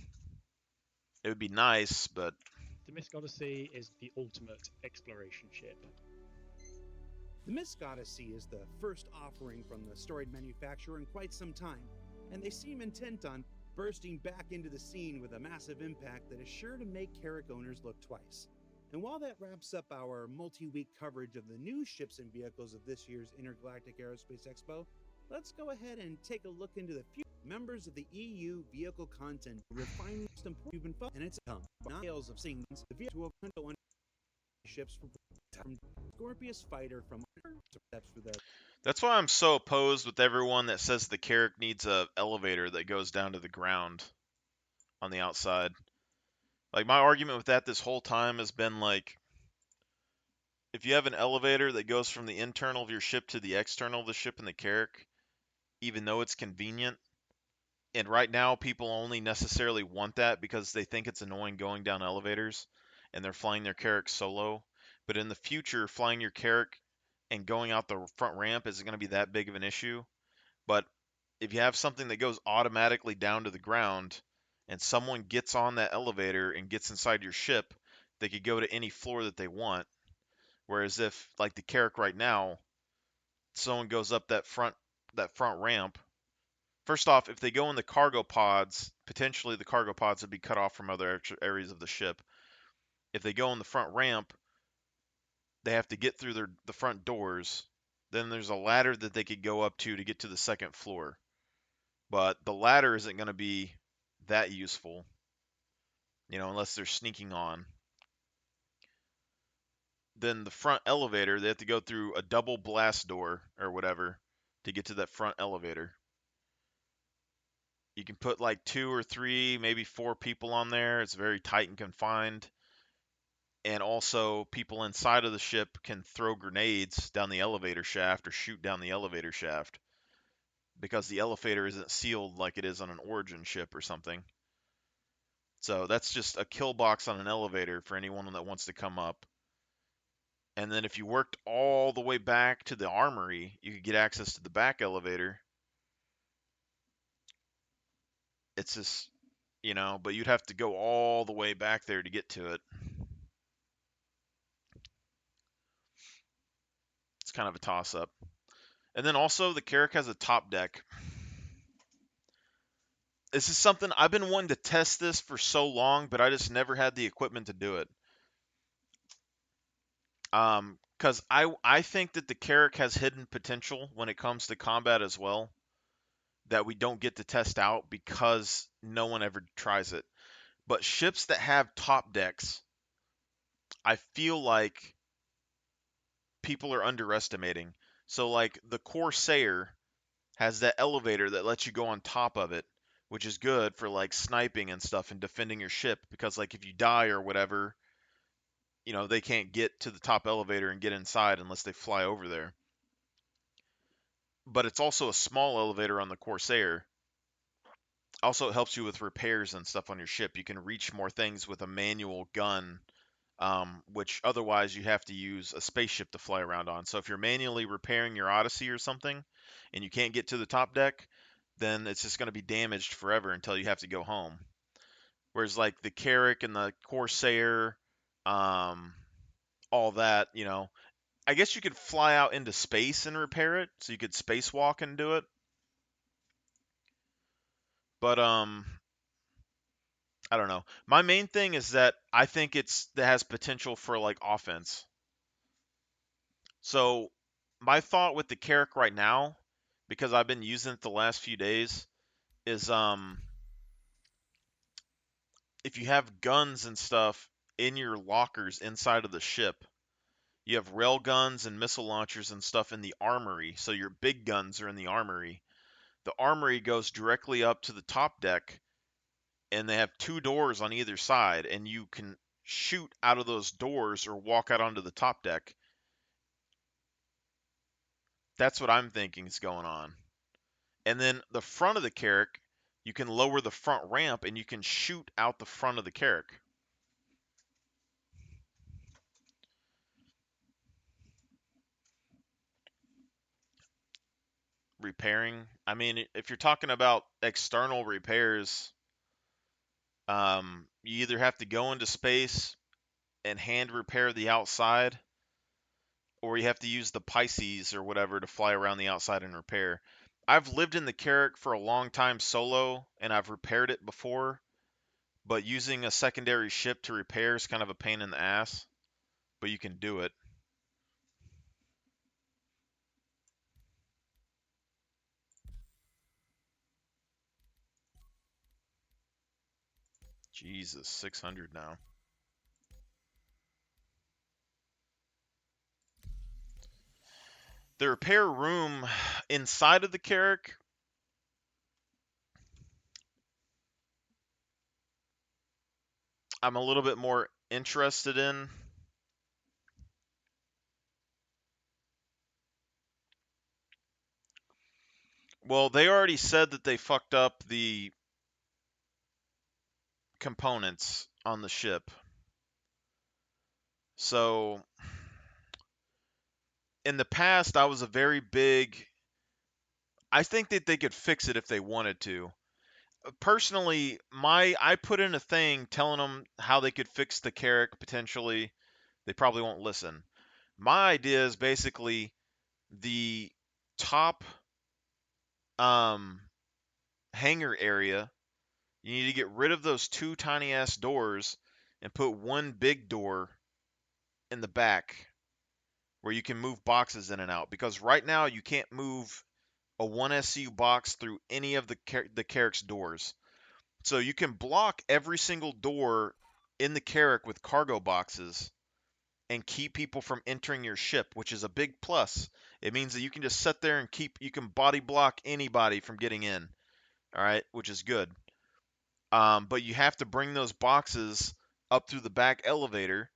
It would be nice, but the Mysk Odyssey is the ultimate exploration ship. The Mysk Odyssey is the first offering from the storied manufacturer in quite some time, and they seem intent on bursting back into the scene with a massive impact that is sure to make Carrack owners look twice. And while that wraps up our multi-week coverage of the new ships and vehicles of this year's Intergalactic Aerospace Expo, let's go ahead and take a look into the few members of the EU vehicle content refining some you've been and it's come tales of seeing the vehicle to ships from Scorpius fighter from steps for the. That's why I'm so opposed with everyone that says the Carrack needs a elevator that goes down to the ground on the outside. Like, my argument with that this whole time has been, like, if you have an elevator that goes from the internal of your ship to the external of the ship in the Carrack, even though it's convenient, and right now people only necessarily want that because they think it's annoying going down elevators, and they're flying their Carrack solo, but in the future, flying your Carrack and going out the front ramp isn't going to be that big of an issue. But if you have something that goes automatically down to the ground, and someone gets on that elevator and gets inside your ship, they could go to any floor that they want. Whereas if, like the Carrack right now, someone goes up that front ramp, first off, if they go in the cargo pods, potentially the cargo pods would be cut off from other areas of the ship. If they go in the front ramp, they have to get through the front doors, then there's a ladder that they could go up to get to the second floor. But the ladder isn't going to be that useful, unless they're sneaking on. Then the front elevator, they have to go through a double blast door or whatever to get to that front elevator. You can put like 2 or 3, maybe 4 people on there. It's very tight and confined. And also, people inside of the ship can throw grenades down the elevator shaft or shoot down the elevator shaft because the elevator isn't sealed like it is on an Origin ship or something. So that's just a kill box on an elevator for anyone that wants to come up. And then if you worked all the way back to the armory, you could get access to the back elevator. It's just, but you'd have to go all the way back there to get to it. It's kind of a toss-up. And then also, the Carrack has a top deck. This is something I've been wanting to test this for so long, but I just never had the equipment to do it. Because I think that the Carrack has hidden potential when it comes to combat as well, that we don't get to test out because no one ever tries it. But ships that have top decks, I feel like people are underestimating. So like the Corsair has that elevator that lets you go on top of it, which is good for like sniping and stuff and defending your ship, because like if you die or whatever, they can't get to the top elevator and get inside unless they fly over there. But it's also a small elevator on the Corsair. Also, it helps you with repairs and stuff on your ship. You can reach more things with a manual gun, which otherwise you have to use a spaceship to fly around on. So if you're manually repairing your Odyssey or something and you can't get to the top deck, then it's just going to be damaged forever until you have to go home. Whereas like the Carrack and the Corsair, all that, I guess you could fly out into space and repair it, so you could spacewalk and do it. But I don't know. My main thing is that I think it has potential for like offense. So my thought with the Carrack right now, because I've been using it the last few days, is if you have guns and stuff in your lockers inside of the ship, you have rail guns and missile launchers and stuff in the armory. So your big guns are in the armory. The armory goes directly up to the top deck, and they have 2 doors on either side, and you can shoot out of those doors or walk out onto the top deck. That's what I'm thinking is going on. And then the front of the Carrack, you can lower the front ramp and you can shoot out the front of the Carrack. Repairing, I mean, if you're talking about external repairs, you either have to go into space and hand repair the outside, or you have to use the Pisces or whatever to fly around the outside and repair. I've lived in the Carrack for a long time solo, and I've repaired it before, but using a secondary ship to repair is kind of a pain in the ass, but you can do it. Jesus, 600 now. The repair room inside of the Carrack, I'm a little bit more interested in. Well, they already said that they fucked up the components on the ship. So, in the past, I was a very big... I think that they could fix it if they wanted to. Personally, I put in a thing telling them how they could fix the Carrack potentially. They probably won't listen. My idea is basically the top hangar area. You need to get rid of those 2 tiny ass doors and put 1 big door in the back. where you can move boxes in and out, because right now you can't move a 1SU box through any of the Carrack's doors. So you can block every single door in the Carrack with cargo boxes and keep people from entering your ship, which is a big plus. It means that you can just sit there and you can body block anybody from getting in, all right, which is good. But you have to bring those boxes up through the back elevator,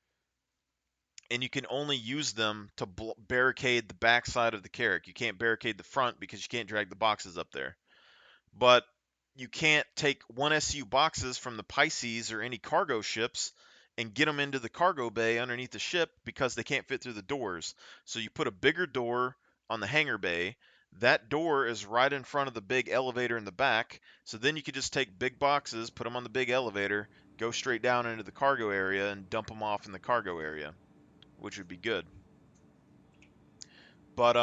and you can only use them to barricade the back side of the Carrack. You can't barricade the front because you can't drag the boxes up there. But you can't take 1SU boxes from the Pisces or any cargo ships and get them into the cargo bay underneath the ship because they can't fit through the doors. So you put a bigger door on the hangar bay. That door is right in front of the big elevator in the back. So then you could just take big boxes, put them on the big elevator, go straight down into the cargo area and dump them off in the cargo area, which would be good. But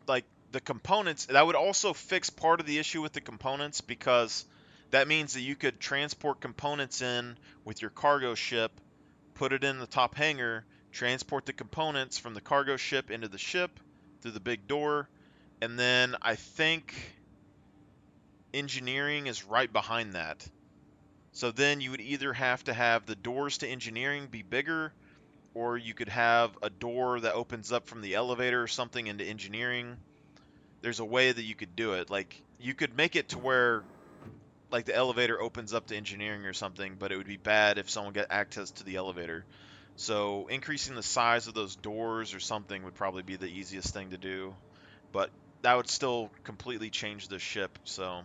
like the components, that would also fix part of the issue with the components, because that means that you could transport components in with your cargo ship, put it in the top hangar, transport the components from the cargo ship into the ship through the big door, and then I think engineering is right behind that. So then you would either have to have the doors to engineering be bigger, or you could have a door that opens up from the elevator or something into engineering. There's a way that you could do it. Like, you could make it to where, like, the elevator opens up to engineering or something, but it would be bad if someone got access to the elevator. So increasing the size of those doors or something would probably be the easiest thing to do. But that would still completely change the ship, so...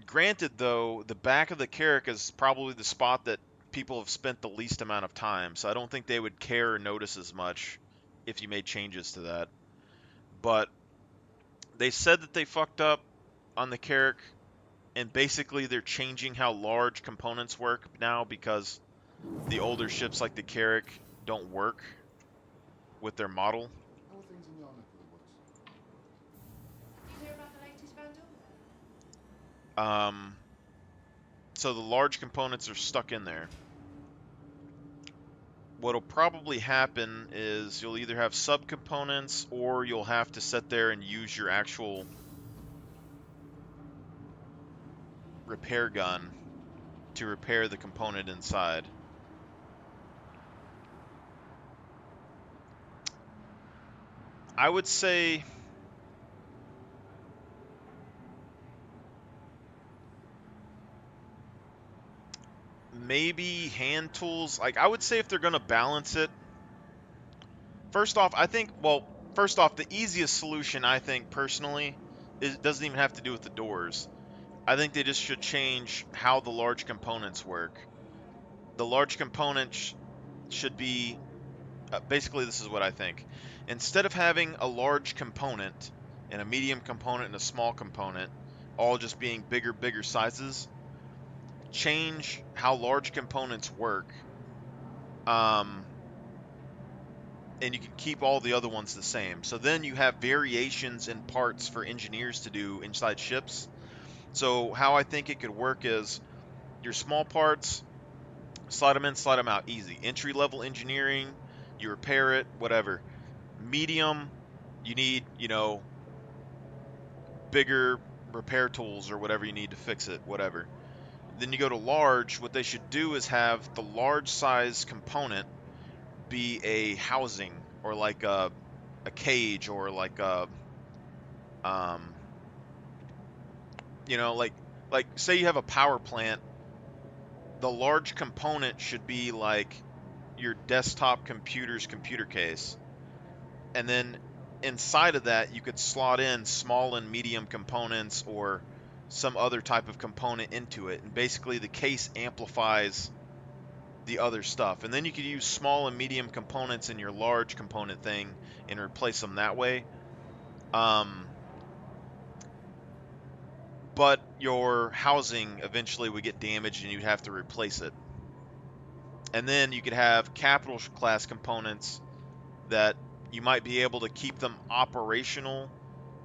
Granted, though, the back of the Carrack is probably the spot that people have spent the least amount of time, so I don't think they would care or notice as much if you made changes to that. But they said that they fucked up on the Carrack, and basically they're changing how large components work now, because the older ships like the Carrack don't work with their model. How are things in your neck of the woods? Did you hear about the latest vandal? So the large components are stuck in there. What'll probably happen is you'll either have subcomponents, or you'll have to sit there and use your actual repair gun to repair the component inside. I would say maybe hand tools. Like, I would say if they're going to balance it, first off, the easiest solution, I think, personally, doesn't even have to do with the doors. I think they just should change how the large components work. The large components should be... basically, this is what I think. Instead of having a large component, and a medium component, and a small component, all just being bigger sizes, change how large components work. And you can keep all the other ones the same. So then you have variations in parts for engineers to do inside ships. So how I think it could work is your small parts, slide them in, slide them out, easy. Entry-level engineering, you repair it, whatever. Medium, you need, bigger repair tools or whatever you need to fix it, whatever. Then you go to large. What they should do is have the large size component be a housing, or like a cage, or like a like say you have a power plant, the large component should be like your desktop computer's computer case, and then inside of that you could slot in small and medium components or some other type of component into it, and basically the case amplifies the other stuff, and then you could use small and medium components in your large component thing and replace them that way. But your housing eventually would get damaged and you'd have to replace it. And then you could have capital class components that you might be able to keep them operational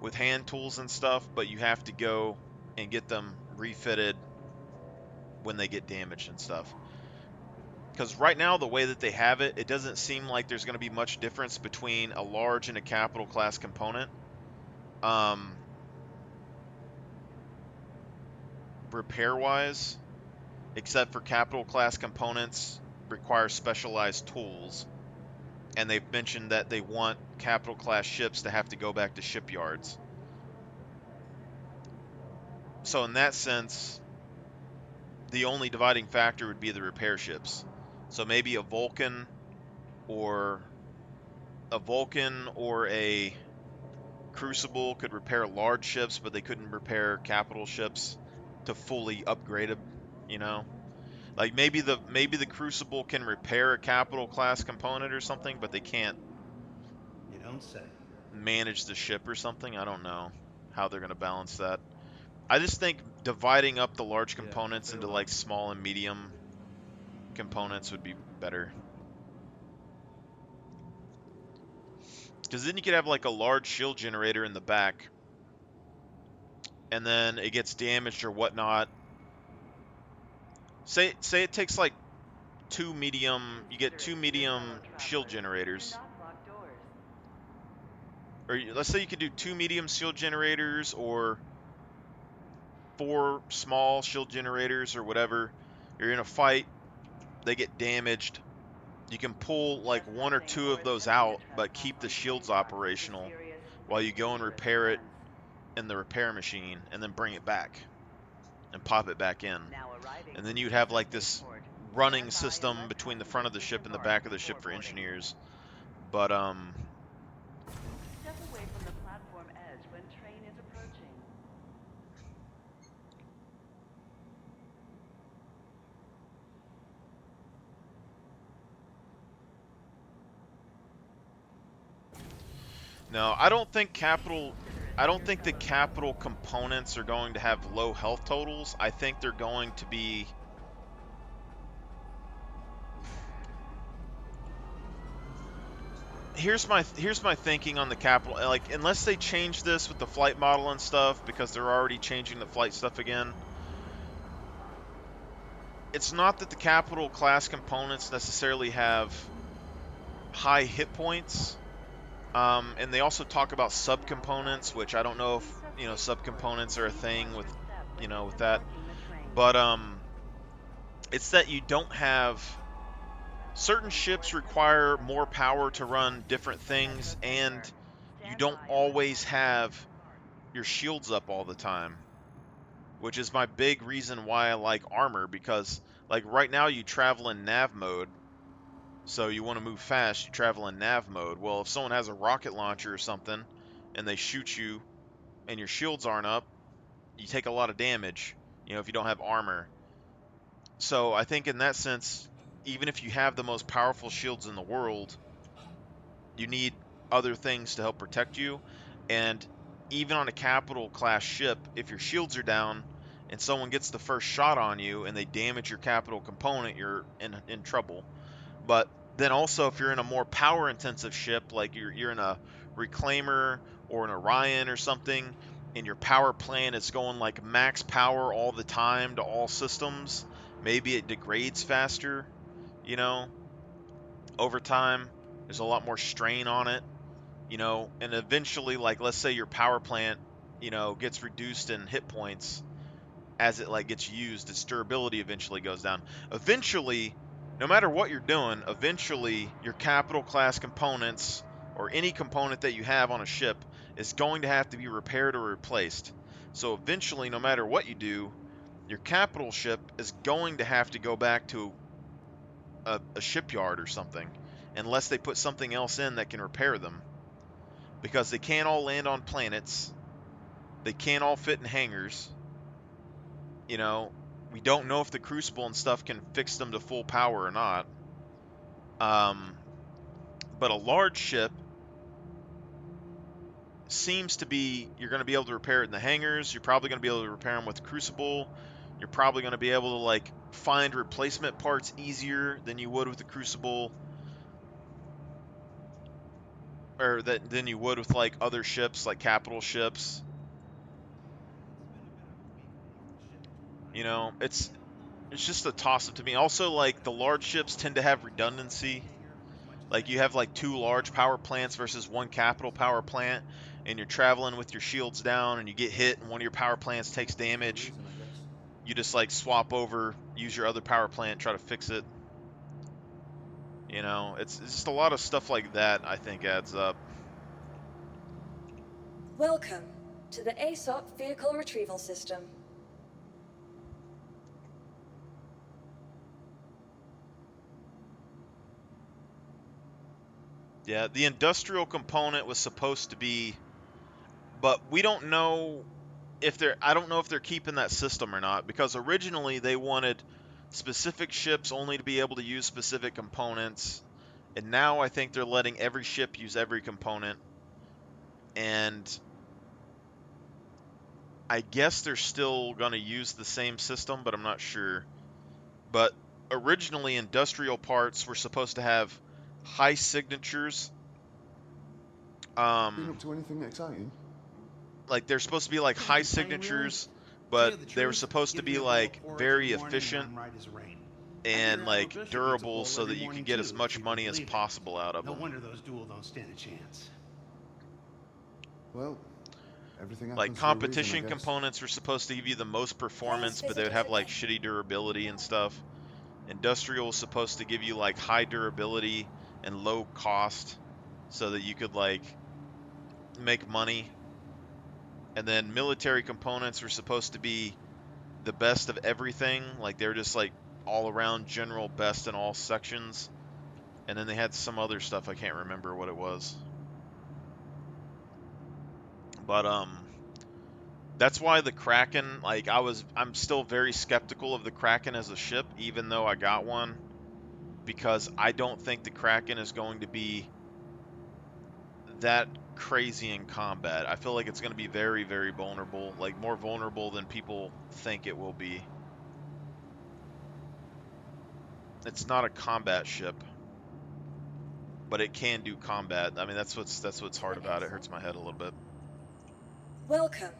with hand tools and stuff, but you have to go and get them refitted when they get damaged and stuff. Because right now, the way that they have it, it doesn't seem like there's going to be much difference between a large and a capital class component. Repair-wise, except for capital class components require specialized tools. And they've mentioned that they want capital class ships to have to go back to shipyards. So in that sense, the only dividing factor would be the repair ships. So maybe a Vulcan or a Crucible could repair large ships, but they couldn't repair capital ships to fully upgrade them, you know? Like maybe the Crucible can repair a capital class component or something, but they can't You don't say. manage the ship or something. I don't know how they're going to balance that. I just think dividing up the large components into like small and medium components would be better. Because then you could have like a large shield generator in the back, and then it gets damaged or whatnot. Say it takes like you get two medium shield generators. Or let's say you could do 2 medium shield generators or 4 small shield generators or whatever. You're in a fight, they get damaged. You can pull like 1 or 2 of those out, but keep the shields operational while you go and repair it in the repair machine, and then bring it back and pop it back in. And then you'd have like this running system between the front of the ship and the back of the ship for engineers. But Step away from the platform edge when train is approaching. no, I don't think the capital components are going to have low health totals. I think they're going to be here's my thinking on the capital. Like, unless they change this with the flight model and stuff, because they're already changing the flight stuff again. It's not that the capital class components necessarily have high hit points. And they also talk about subcomponents, which I don't know if, subcomponents are a thing with, with that. But it's that you don't have certain ships require more power to run different things, and you don't always have your shields up all the time, which is my big reason why I like armor, because like right now you travel in nav mode. So you want to move fast, you travel in nav mode. Well, if someone has a rocket launcher or something and they shoot you and your shields aren't up, you take a lot of damage, if you don't have armor. So I think in that sense, even if you have the most powerful shields in the world, you need other things to help protect you. And even on a capital class ship, if your shields are down and someone gets the first shot on you and they damage your capital component, you're in trouble. But then also, if you're in a more power-intensive ship, like you're in a Reclaimer or an Orion or something, and your power plant is going like max power all the time to all systems, maybe it degrades faster, over time. There's a lot more strain on it, and eventually, like, let's say your power plant, gets reduced in hit points as it like gets used, its durability eventually goes down. Eventually, no matter what you're doing, eventually your capital class components or any component that you have on a ship is going to have to be repaired or replaced. So eventually, no matter what you do, your capital ship is going to have to go back to a shipyard or something, unless they put something else in that can repair them. Because they can't all land on planets. They can't all fit in hangars. We don't know if the Crucible and stuff can fix them to full power or not. But a large ship seems to be, you're going to be able to repair it in the hangars. You're probably going to be able to repair them with Crucible. You're probably going to be able to like find replacement parts easier than you would with the Crucible. Or than you would with like other ships, like capital ships. it's just a toss-up to me. Also, like, the large ships tend to have redundancy. Like, you have, like, 2 large power plants versus 1 capital power plant, and you're traveling with your shields down, and you get hit, and one of your power plants takes damage. You just, like, swap over, use your other power plant, try to fix it. You know, it's just a lot of stuff like that, I think, adds up. Welcome to the ASOP Vehicle Retrieval System. Yeah, the industrial component was supposed to be, but we don't know if I don't know if they're keeping that system or not, because originally they wanted specific ships only to be able to use specific components, and now I think they're letting every ship use every component, and I guess they're still going to use the same system, but I'm not sure. But originally, industrial parts were supposed to have high signatures. Been up to anything exciting? Like, they're supposed to be like high signatures, but they were supposed to be like very efficient and like durable, so that you can get as much money as possible out of them. No wonder those duel don't stand a chance. Well, everything Like, happens for a reason, I competition guess. components were supposed to give you the most performance, but they would have like shitty durability and stuff. Industrial was supposed to give you like high durability and low cost, so that you could like make money. And then military components were supposed to be the best of everything. Like, they're just like all around general best in all sections. And then they had some other stuff, I can't remember what it was. But that's why the Kraken, like, I'm still very skeptical of the Kraken as a ship, even though I got one, because I don't think the Kraken is going to be that crazy in combat. I feel like it's going to be very, very vulnerable, like more vulnerable than people think it will be. It's not a combat ship, but it can do combat. I mean, that's what's hard about it. It hurts my head a little bit. Welcome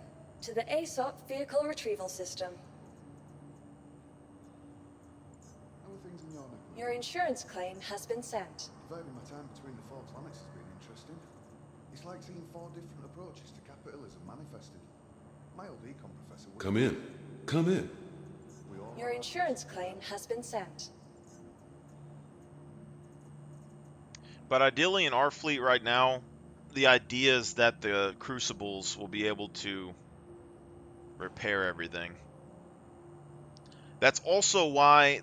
to the ASOP Vehicle Retrieval System. How are things in your neck of the Your insurance claim has been sent. Dividing my time between the 4 planets has been interesting. It's like seeing 4 different approaches to capitalism manifested. My old econ professor would... Come in. Come in. Your insurance claim has been sent. But ideally in our fleet right now, the idea is that the Crucibles will be able to repair everything. That's also why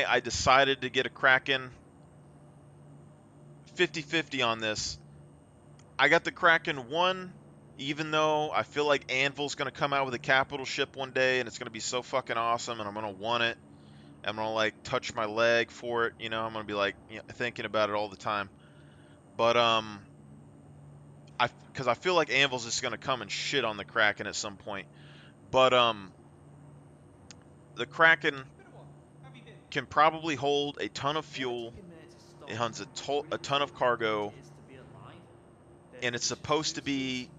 I decided to get a Kraken. 50-50 on this. I got the Kraken 1, even though I feel like Anvil's going to come out with a capital ship one day, and it's going to be so fucking awesome, and I'm going to want it. I'm going to, like, touch my leg for it, you know, I'm going to be, like, you know, thinking about it all the time. But, because I feel like Anvil's just going to come and shit on the Kraken at some point. But, the Kraken can probably hold a ton of fuel. It holds a ton of cargo. And it's supposed to be,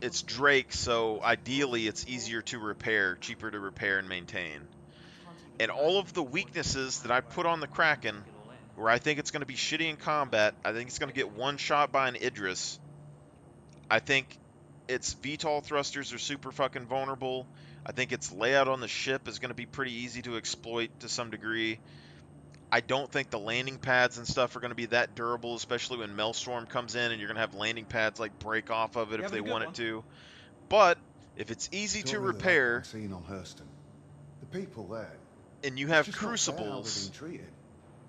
it's Drake, so ideally it's easier to repair, cheaper to repair and maintain. And all of the weaknesses that I put on the Kraken, where I think it's going to be shitty in combat, I think it's going to get one shot by an Idris. I think its VTOL thrusters are super fucking vulnerable. I think its layout on the ship is going to be pretty easy to exploit to some degree. I don't think the landing pads and stuff are going to be that durable, especially when Maelstrom comes in and you're going to have landing pads like break off of it if they want it to. But if it's easy to repair, Scene on Hurston. The people there. and you have Crucibles,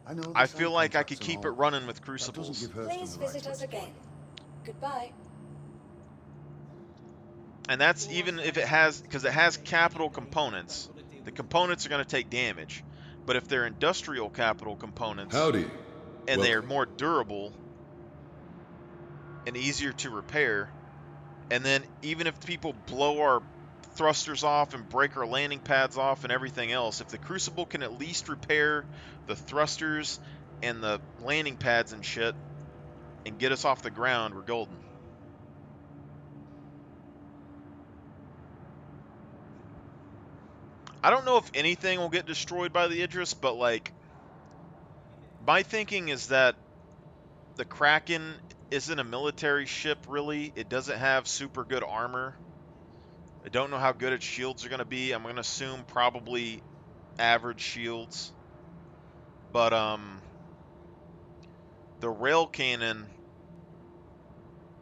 I know I feel like I could keep it running with Crucibles. Please visit us again. Goodbye. And that's even if it has, because it has capital components. The components are going to take damage. But if they're industrial capital components, Howdy. and they're more durable and easier to repair, and then even if people blow our thrusters off and break our landing pads off and everything else, if the Crucible can at least repair the thrusters and the landing pads and shit and get us off the ground, we're golden. I don't know if anything will get destroyed by the Idris, but like my thinking is that the Kraken isn't a military ship really. It doesn't have super good armor. I don't know how good its shields are going to be. I'm going to assume probably average shields. But the rail cannon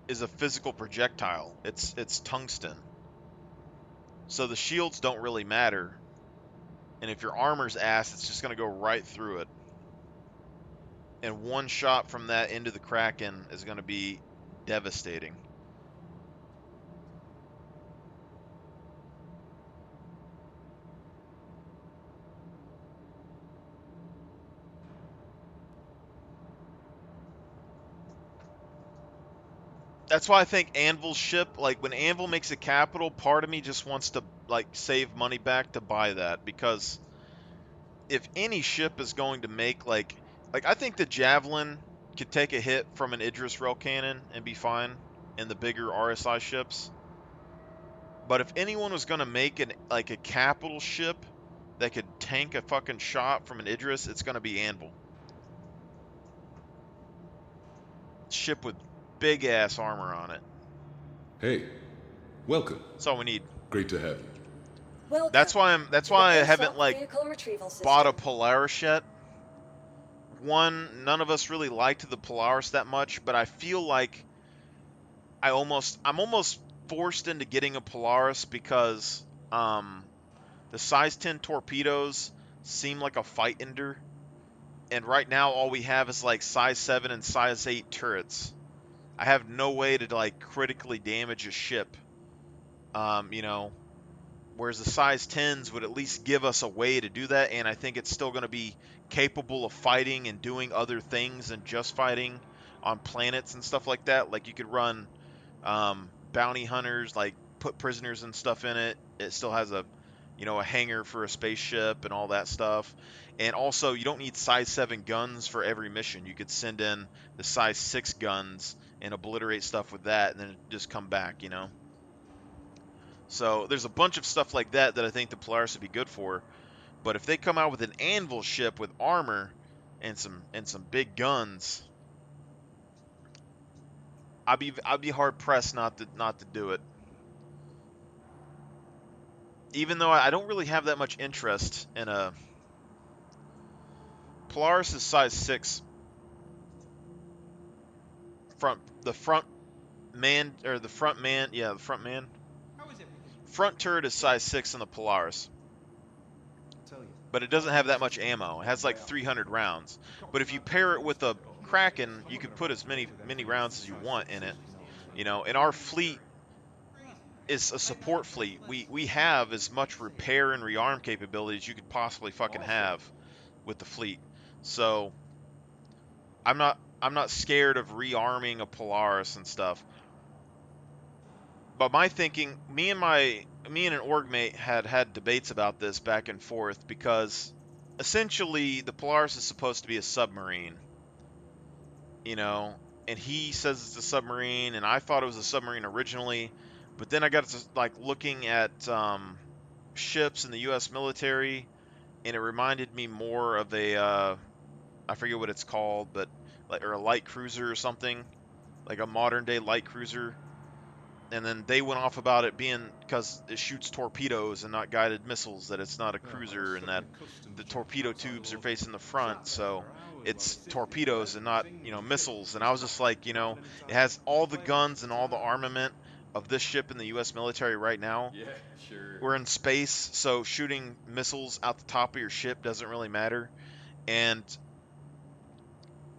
is a physical projectile. It's tungsten. So the shields don't really matter. And if your armor's ass, it's just going to go right through it. And one shot from that into the Kraken is going to be devastating. That's why I think Anvil's ship, like when Anvil makes a capital, part of me just wants to like save money back to buy that, because if any ship is going to make like I think the Javelin could take a hit from an Idris rail cannon and be fine in the bigger RSI ships. But if anyone was going to make an like a capital ship that could tank a fucking shot from an Idris, it's going to be Anvil. Ship with big ass armor on it. Hey, welcome. That's all we need. Great to have you. Welcome That's why I haven't Assault like Vehicle Retrieval System. bought a Polaris yet. One, none of us really liked the Polaris that much, but I feel like I'm almost forced into getting a Polaris because the size 10 torpedoes seem like a fight ender, and right now all we have is like size 7 and size 8 turrets. I have no way to like critically damage a ship, you know, whereas the size 10s would at least give us a way to do that, and I think it's still going to be capable of fighting and doing other things than just fighting on planets and stuff like that. Like you could run bounty hunters, like put prisoners and stuff in it. It still has a, you know, a hangar for a spaceship and all that stuff. And also, you don't need size 7 guns for every mission. You could send in the size 6 guns and obliterate stuff with that, and then just come back, you know. So there's a bunch of stuff like that that I think the Polaris would be good for. But if they come out with an Anvil ship with armor and some big guns, I'd be hard pressed not to do it. Even though I don't really have that much interest in a Polaris is size 6. The front man. Front turret is size 6 in the Polaris. But it doesn't have that much ammo. It has like 300 rounds. But if you pair it with a Kraken, you can put as many rounds as you want in it. You know, and our fleet is a support fleet. We have as much repair and rearm capability as you could possibly fucking have with the fleet. So I'm not scared of rearming a Polaris and stuff. But my thinking, me and an org mate had debates about this back and forth, because essentially the Polaris is supposed to be a submarine, you know, and he says it's a submarine, and I thought it was a submarine originally, but then I got to like looking at ships in the U.S. military, and it reminded me more of a I forget what it's called, but like, or a light cruiser or something, like a modern day light cruiser. And then they went off about it being because it shoots torpedoes and not guided missiles, that it's not a cruiser, and that the torpedo tubes are facing the front, so it's torpedoes and not, you know, missiles. And I was just like, you know, it has all the guns and all the armament of this ship in the U.S. military right now. Yeah, sure. We're in space, so shooting missiles out the top of your ship doesn't really matter. And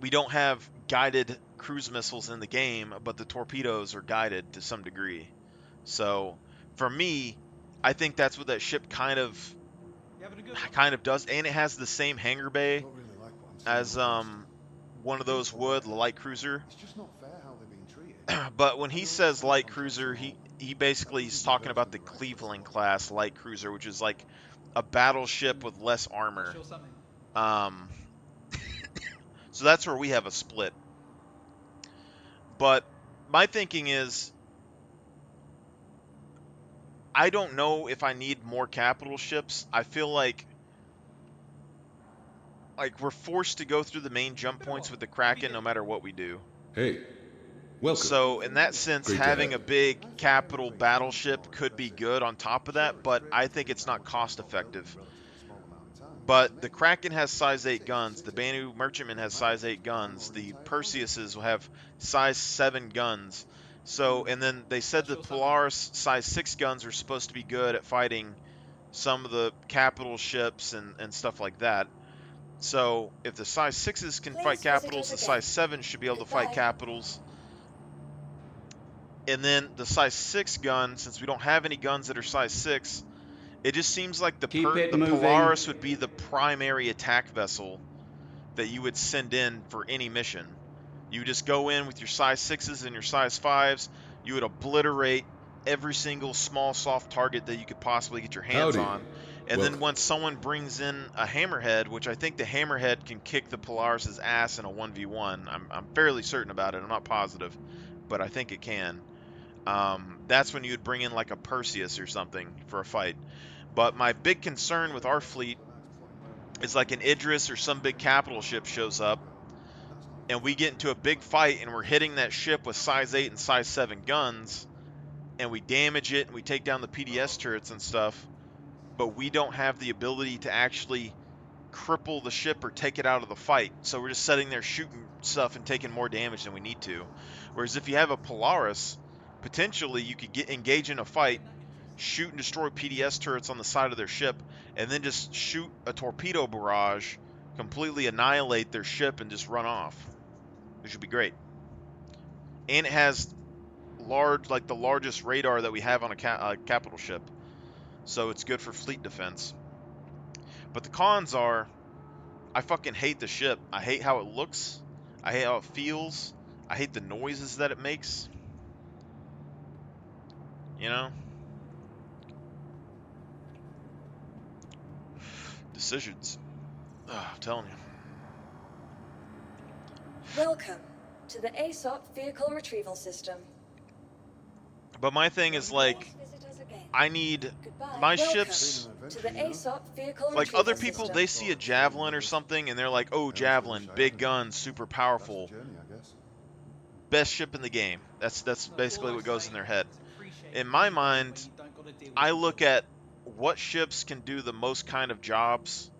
we don't have guided cruise missiles in the game, but the torpedoes are guided to some degree. So for me, I think that's what that ship kind of does, and it has the same hangar bay as one of those would, the light cruiser. It's just not fair how they're being treated. But when he says light cruiser, he basically is talking about the Cleveland class light cruiser, which is like a battleship with less armor. So that's where we have a split. But my thinking is, I don't know if I need more capital ships. I feel like we're forced to go through the main jump points with the Kraken no matter what we do. Hey, welcome. So in that sense, Great to have having a you. big capital battleship could be good on top of that, but I think it's not cost effective. But the Kraken has size 8 guns, the Banu Merchantman has size 8 guns, the Perseus will have size 7 guns. So, and then they said the Polaris size 6 guns are supposed to be good at fighting some of the capital ships and stuff like that. So if the size 6s can fight capitals, the size 7 should be able to fight capitals. And then the size 6 gun, since we don't have any guns that are size 6, it just seems like the Polaris would be the primary attack vessel that you would send in for any mission. You would just go in with your size 6s and your size 5s. You would obliterate every single small soft target that you could possibly get your hands on. And then once someone brings in a Hammerhead, which I think the Hammerhead can kick the Polaris's ass in a 1v1. I'm fairly certain about it. I'm not positive, but I think it can. That's when you would bring in like a Perseus or something for a fight. But my big concern with our fleet is like an Idris or some big capital ship shows up and we get into a big fight and we're hitting that ship with size 8 and size 7 guns and we damage it and we take down the PDS turrets and stuff, but we don't have the ability to actually cripple the ship or take it out of the fight. So we're just sitting there shooting stuff and taking more damage than we need to. Whereas if you have a Polaris, potentially you could engage in a fight, shoot and destroy PDS turrets on the side of their ship, and then just shoot a torpedo barrage, completely annihilate their ship, and just run off. Which would be great. And it has the largest radar that we have on a capital ship. So it's good for fleet defense. But the cons are, I fucking hate the ship. I hate how it looks. I hate how it feels. I hate the noises that it makes. You know? Decisions. I'm telling you. Welcome to the ASOP Vehicle Retrieval System. But my thing is like, I need my ships. To the ASOP Vehicle Like Retrieval other people, System. they see a Javelin or something and they're like, oh, Javelin, big guns, super powerful, best ship in the game. That's basically what goes in their head. In my mind, I look at what ships can do the most kind of jobs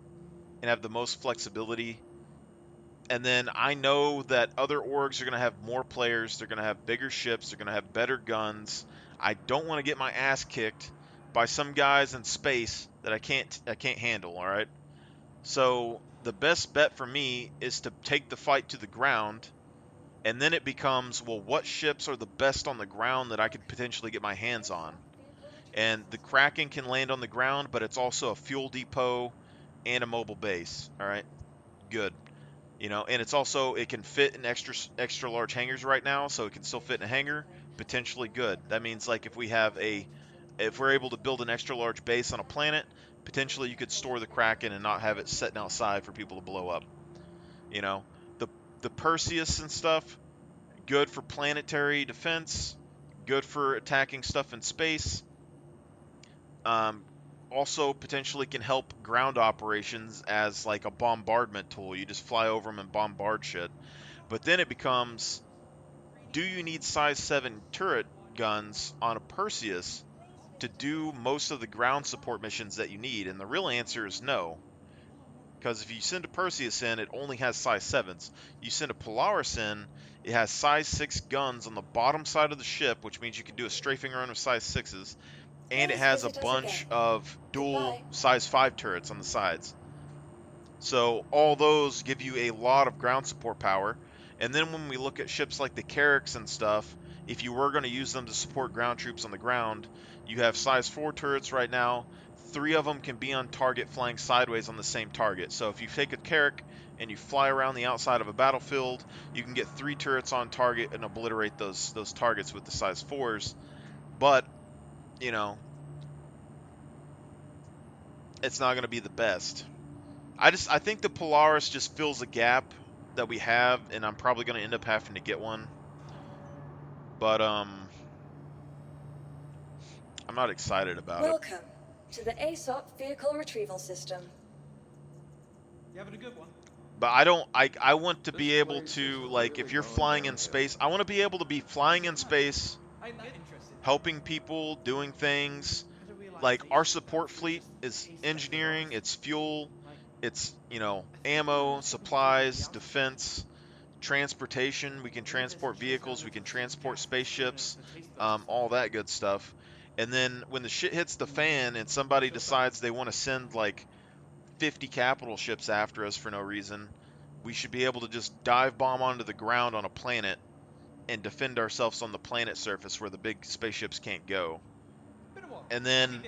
and have the most flexibility. And then I know that other orgs are going to have more players. They're going to have bigger ships. They're going to have better guns. I don't want to get my ass kicked by some guys in space that I can't handle, all right? So the best bet for me is to take the fight to the ground, and then it becomes, well, what ships are the best on the ground that I could potentially get my hands on? And the Kraken can land on the ground, but it's also a fuel depot and a mobile base, all right? Good. You know, and it's also, it can fit in extra large hangars right now, so it can still fit in a hangar, potentially good. That means like if we're able to build an extra large base on a planet, potentially you could store the Kraken and not have it sitting outside for people to blow up. You know, the Perseus and stuff, good for planetary defense, good for attacking stuff in space. Also potentially can help ground operations as like a bombardment tool. You just fly over them and bombard shit. But then it becomes, do you need size 7 turret guns on a Perseus to do most of the ground support missions that you need? And the real answer is no. Because if you send a Perseus in, it only has size 7s. You send a Polaris in, it has size 6 guns on the bottom side of the ship, which means you can do a strafing run with size 6s. And it has a bunch of dual size 5 turrets on the sides. So all those give you a lot of ground support power. And then when we look at ships like the Carracks and stuff, if you were going to use them to support ground troops on the ground, you have size 4 turrets right now. 3 of them can be on target flying sideways on the same target. So if you take a Carrack and you fly around the outside of a battlefield, you can get 3 turrets on target and obliterate those targets with the size 4s. But you know, it's not going to be the best. I think the Polaris just fills a gap that we have, and I'm probably going to end up having to get one. But I'm not excited about it. Welcome to the ASOP Vehicle Retrieval System. You having a good one? But I want to be able to, like, if you're flying in space, I want to be able to be flying in space, Ain't that interesting? helping people, doing things. Like, our support fleet is engineering, it's fuel, it's, you know, ammo, supplies, defense, transportation. We can transport vehicles, we can transport spaceships, all that good stuff. And then when the shit hits the fan and somebody decides they want to send like 50 capital ships after us for no reason, we should be able to just dive bomb onto the ground on a planet and defend ourselves on the planet surface where the big spaceships can't go. And then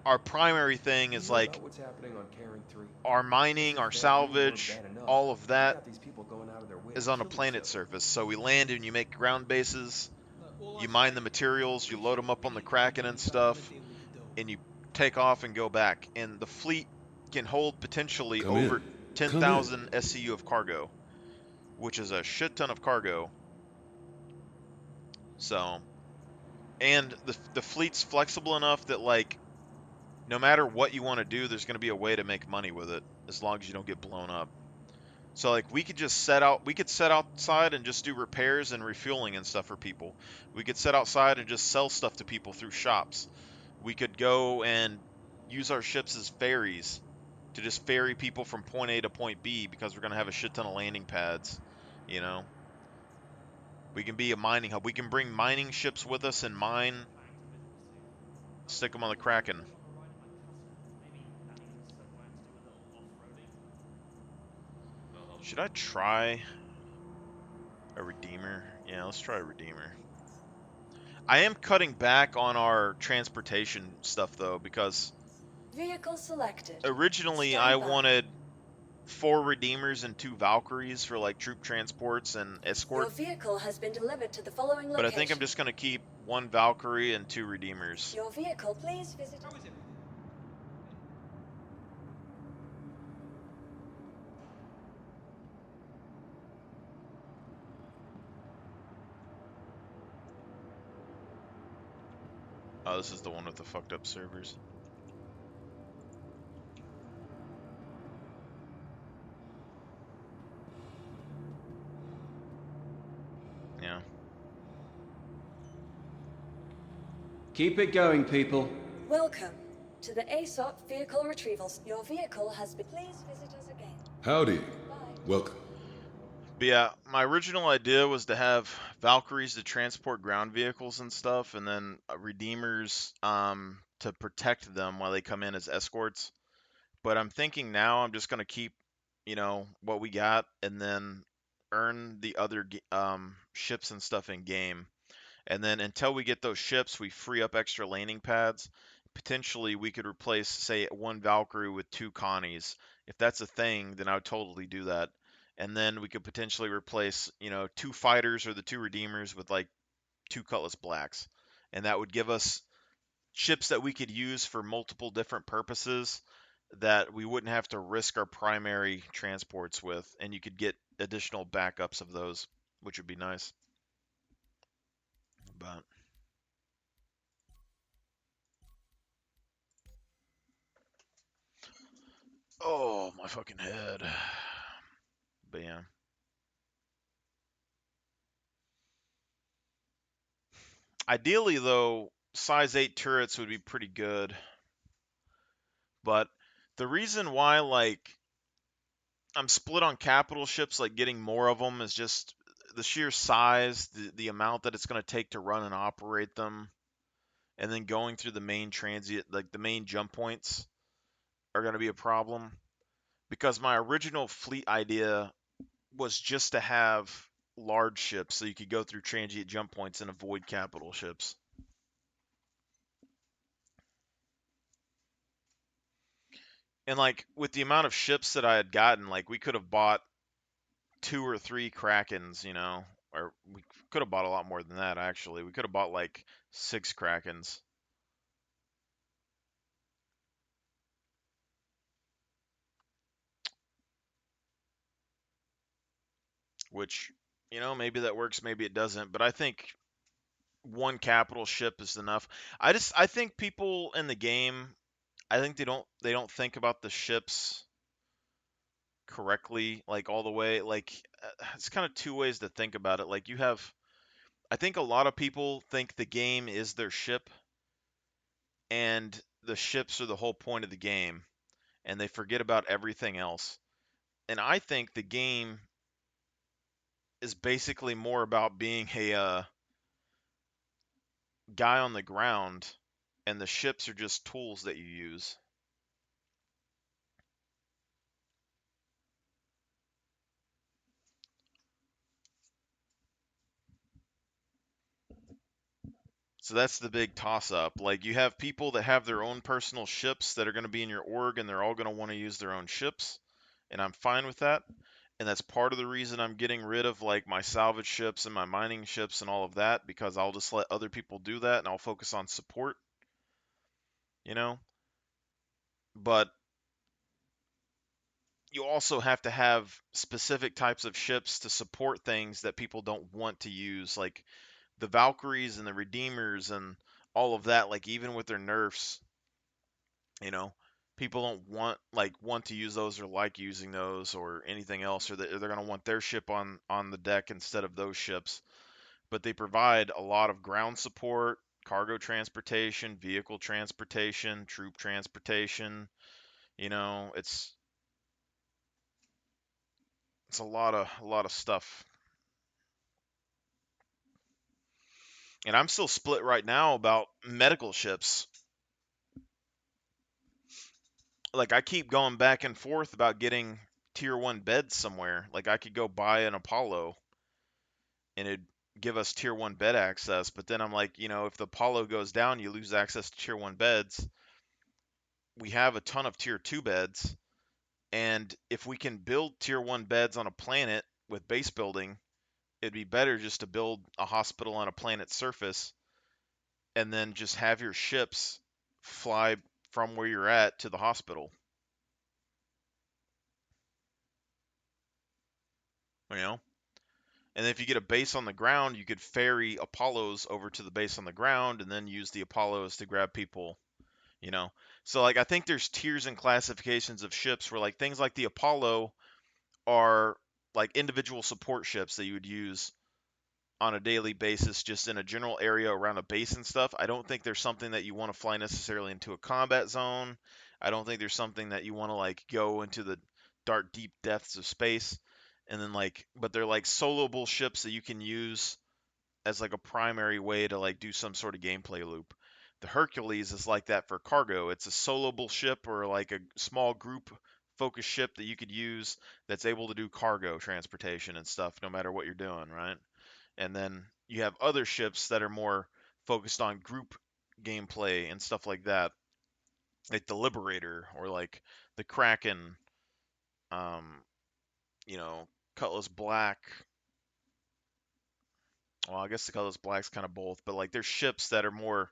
our primary thing is like what's happening on Karen 3? our mining, our If bad people were salvage, bad enough, all of we that got these people going out of their way is to on a kill each planet other. surface. So we land and you make ground bases, you mine the materials, you load them up on the Kraken and stuff, and you take off and go back. And the fleet can hold potentially Come over in. 10,000 SCU of cargo, which is a shit ton of cargo. So, and the fleet's flexible enough that, like, no matter what you want to do, there's going to be a way to make money with it as long as you don't get blown up. So, like, we could set outside and just do repairs and refueling and stuff for people. We could set outside and just sell stuff to people through shops. We could go and use our ships as ferries to just ferry people from point A to point B because we're going to have a shit ton of landing pads, you know. We can be a mining hub. We can bring mining ships with us and mine, stick them on the Kraken. Should I try a Redeemer? Yeah, let's try a Redeemer. I am cutting back on our transportation stuff, though, because Vehicle selected. originally I wanted 4 Redeemers and 2 Valkyries for, like, troop transports and Your escort. vehicle has been delivered to the following location. But I think I'm just going to keep 1 Valkyrie and 2 Redeemers. Your vehicle, please visit. How is it? Oh, this is the one with the fucked up servers. Yeah. Keep it going, people. Welcome to the ASOP Vehicle Retrievals. Your vehicle has been. Please visit us again. Howdy. Welcome. But yeah, my original idea was to have Valkyries to transport ground vehicles and stuff, and then Redeemers to protect them while they come in as escorts. But I'm thinking now I'm just going to keep, you know, what we got and then earn the other ships and stuff in game. And then until we get those ships, we free up extra landing pads. Potentially, we could replace, say, 1 Valkyrie with 2 Connies. If that's a thing, then I would totally do that. And then we could potentially replace, you know, 2 fighters or the 2 Redeemers with, like, 2 Cutlass Blacks. And that would give us ships that we could use for multiple different purposes that we wouldn't have to risk our primary transports with. And you could get additional backups of those, which would be nice. But oh, my fucking head. But yeah. Ideally, though, size 8 turrets would be pretty good. But the reason why, like, I'm split on capital ships, like getting more of them, is just the sheer size, the amount that it's going to take to run and operate them, and then going through the main transient, like the main jump points, are going to be a problem. Because my original fleet idea was just to have large ships so you could go through transient jump points and avoid capital ships. And like with the amount of ships that I had gotten, like we could have bought 2 or 3 Krakens, you know, or we could have bought a lot more than that actually. We could have bought like 6 Krakens. Which, you know, maybe that works, maybe it doesn't, but I think one capital ship is enough. I think people in the game, I think they don't think about the ships correctly, like all the way. Like it's kind of two ways to think about it. Like you have, I think a lot of people think the game is their ship, and the ships are the whole point of the game, and they forget about everything else. And I think the game is basically more about being a guy on the ground, and the ships are just tools that you use. So that's the big toss up. Like you have people that have their own personal ships that are going to be in your org, and they're all going to want to use their own ships, and I'm fine with that. And that's part of the reason I'm getting rid of like my salvage ships and my mining ships and all of that, because I'll just let other people do that and I'll focus on support, you know? But you also have to have specific types of ships to support things that people don't want to use, like the Valkyries and the Redeemers and all of that. Like even with their nerfs, you know, people don't want to use those or like using those or anything else, or they're going to want their ship on the deck instead of those ships. But they provide a lot of ground support, cargo transportation, vehicle transportation, troop transportation. You know, it's a lot of stuff. And I'm still split right now about medical ships. Like I keep going back and forth about getting tier 1 beds somewhere. Like I could go buy an Apollo and it'd give us tier 1 bed access, but then I'm like, you know, if the Apollo goes down, you lose access to tier 1 beds. We have a ton of tier 2 beds, and if we can build tier 1 beds on a planet with base building, it'd be better just to build a hospital on a planet's surface and then just have your ships fly from where you're at to the hospital. You know? And if you get a base on the ground, you could ferry Apollos over to the base on the ground and then use the Apollos to grab people, you know? So like I think there's tiers and classifications of ships where like things like the Apollo are like individual support ships that you would use on a daily basis just in a general area around a base and stuff. I don't think there's something that you want to fly necessarily into a combat zone. I don't think there's something that you want to like go into the dark deep depths of space. And then like, but they're like soloable ships that you can use as like a primary way to like do some sort of gameplay loop. The Hercules is like that for cargo. It's a soloable ship or like a small group focused ship that you could use that's able to do cargo transportation and stuff no matter what you're doing, right? And then you have other ships that are more focused on group gameplay and stuff like that, like the Liberator or like the Kraken, um, you know, Cutlass Black. Well, I guess the Cutlass Black's kind of both, but like there's ships that are more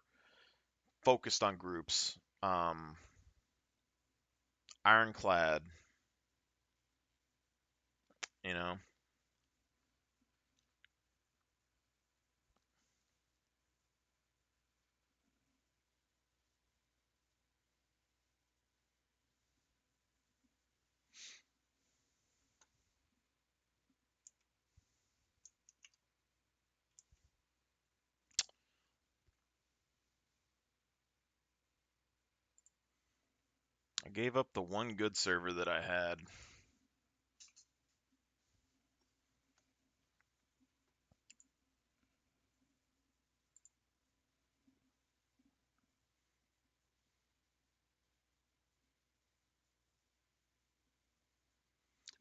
focused on groups. Ironclad, you know. I gave up the one good server that I had.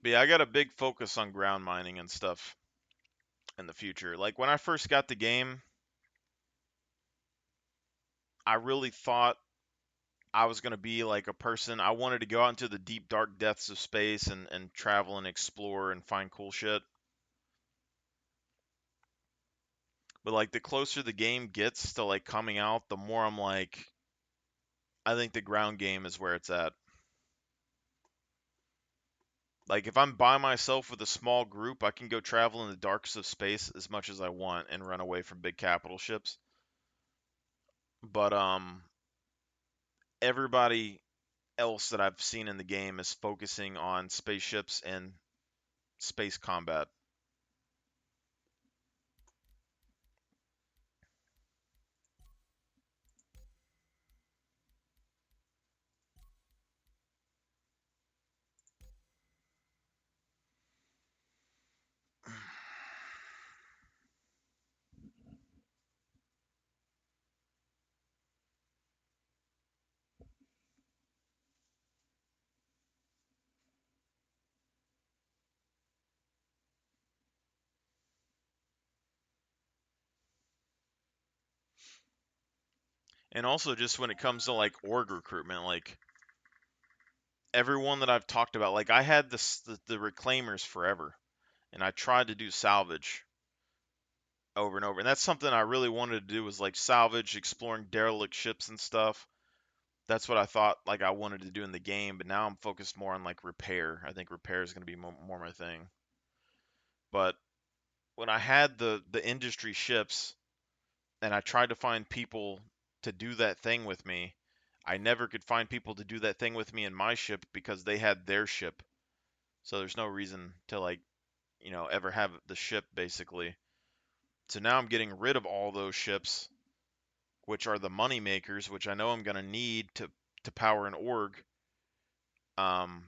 But yeah, I got a big focus on ground mining and stuff in the future. Like when I first got the game, I really thought I was going to be like a person. I wanted to go out into the deep, dark depths of space and travel and explore and find cool shit. But like the closer the game gets to like coming out, the more I'm like, I think the ground game is where it's at. Like, if I'm by myself with a small group, I can go travel in the darks of space as much as I want and run away from big capital ships. But everybody else that I've seen in the game is focusing on spaceships and space combat. And also, just when it comes to like org recruitment, like everyone that I've talked about, like I had the reclaimers forever, and I tried to do salvage over and over, and that's something I really wanted to do, was like salvage, exploring derelict ships and stuff. That's what I thought like I wanted to do in the game, but now I'm focused more on like repair. I think repair is going to be more my thing. But when I had the industry ships and I tried to find people to do that thing with me, I never could find people to do that thing with me in my ship because they had their ship. So there's no reason to like, ever have the ship basically. So now I'm getting rid of all those ships, which are the money makers, which I know I'm going to need to power an org. And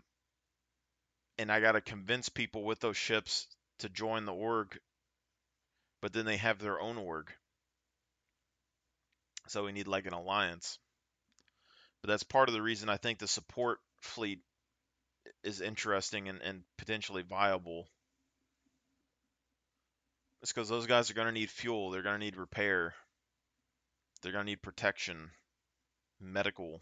I got to convince people with those ships to join the org, but then they have their own org. So we need like an alliance. But that's part of the reason I think the support fleet is interesting and potentially viable. It's because those guys are going to need fuel, they're going to need repair, they're going to need protection, medical.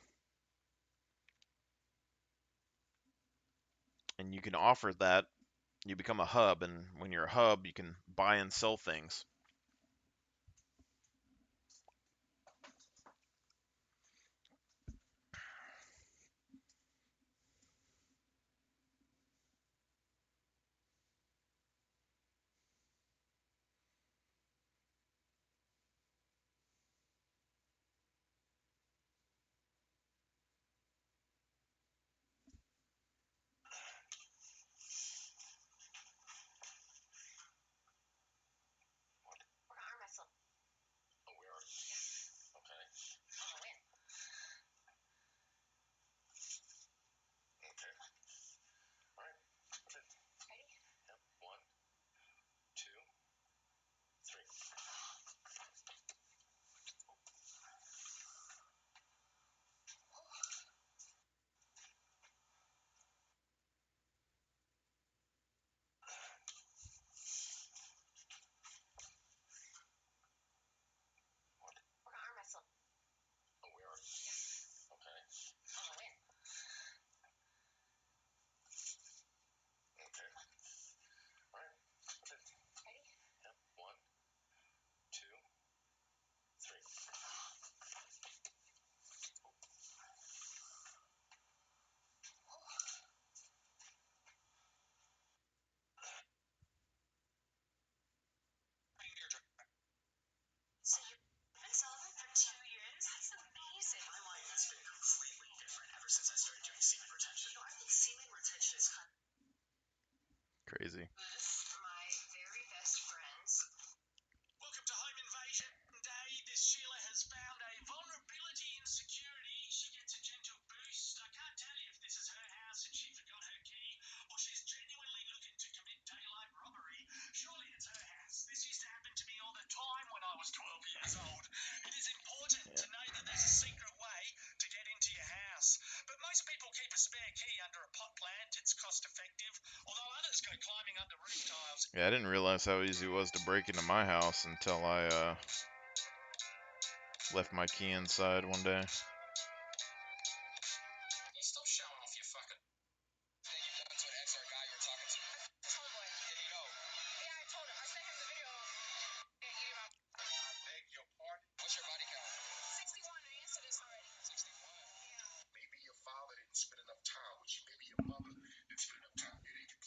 And you can offer that. You become a hub, and when you're a hub, you can buy and sell things. We're gonna arm wrestle. Oh, we are? Yeah. Okay. I'm gonna win. Okay. Alright. Ready? Yep. 1, 2, 3. We're gonna arm wrestle. Oh, we are? Yeah. Okay. I'm gonna win. Okay. Alright. Ready? Yep. 1, 2, 3. So you've been celibate for 2 years? That's amazing. My life has been completely different ever since I started doing semen retention. You know, I think semen retention is kind of Crazy. my very best friends. Welcome to Home Invasion Day. This Sheila has found a vulnerability in security. She gets a gentle boost. I can't tell you if this is her house and she forgot her key, or she's genuinely looking to commit daylight robbery. Surely it's her house. This used to happen to me all the time when I was 12 years old. It is important to know that there's a secret way to get into your house. But most people keep a spare key under a pot plant. It's cost effective, although others go climbing under roof tiles. Yeah, I didn't realize how easy it was to break into my house until I left my key inside one day. You stop showing off your fucking thing you've done to an ex or a guy you're talking to. Tomboy. Did he know? Yeah, I told him. I sent him the video. Yeah, you know. I beg your pardon. What's your body count? 61. I answered this already. 61. Yeah. Maybe your father didn't spend enough time with you. Maybe your mother didn't spend enough time. You didn't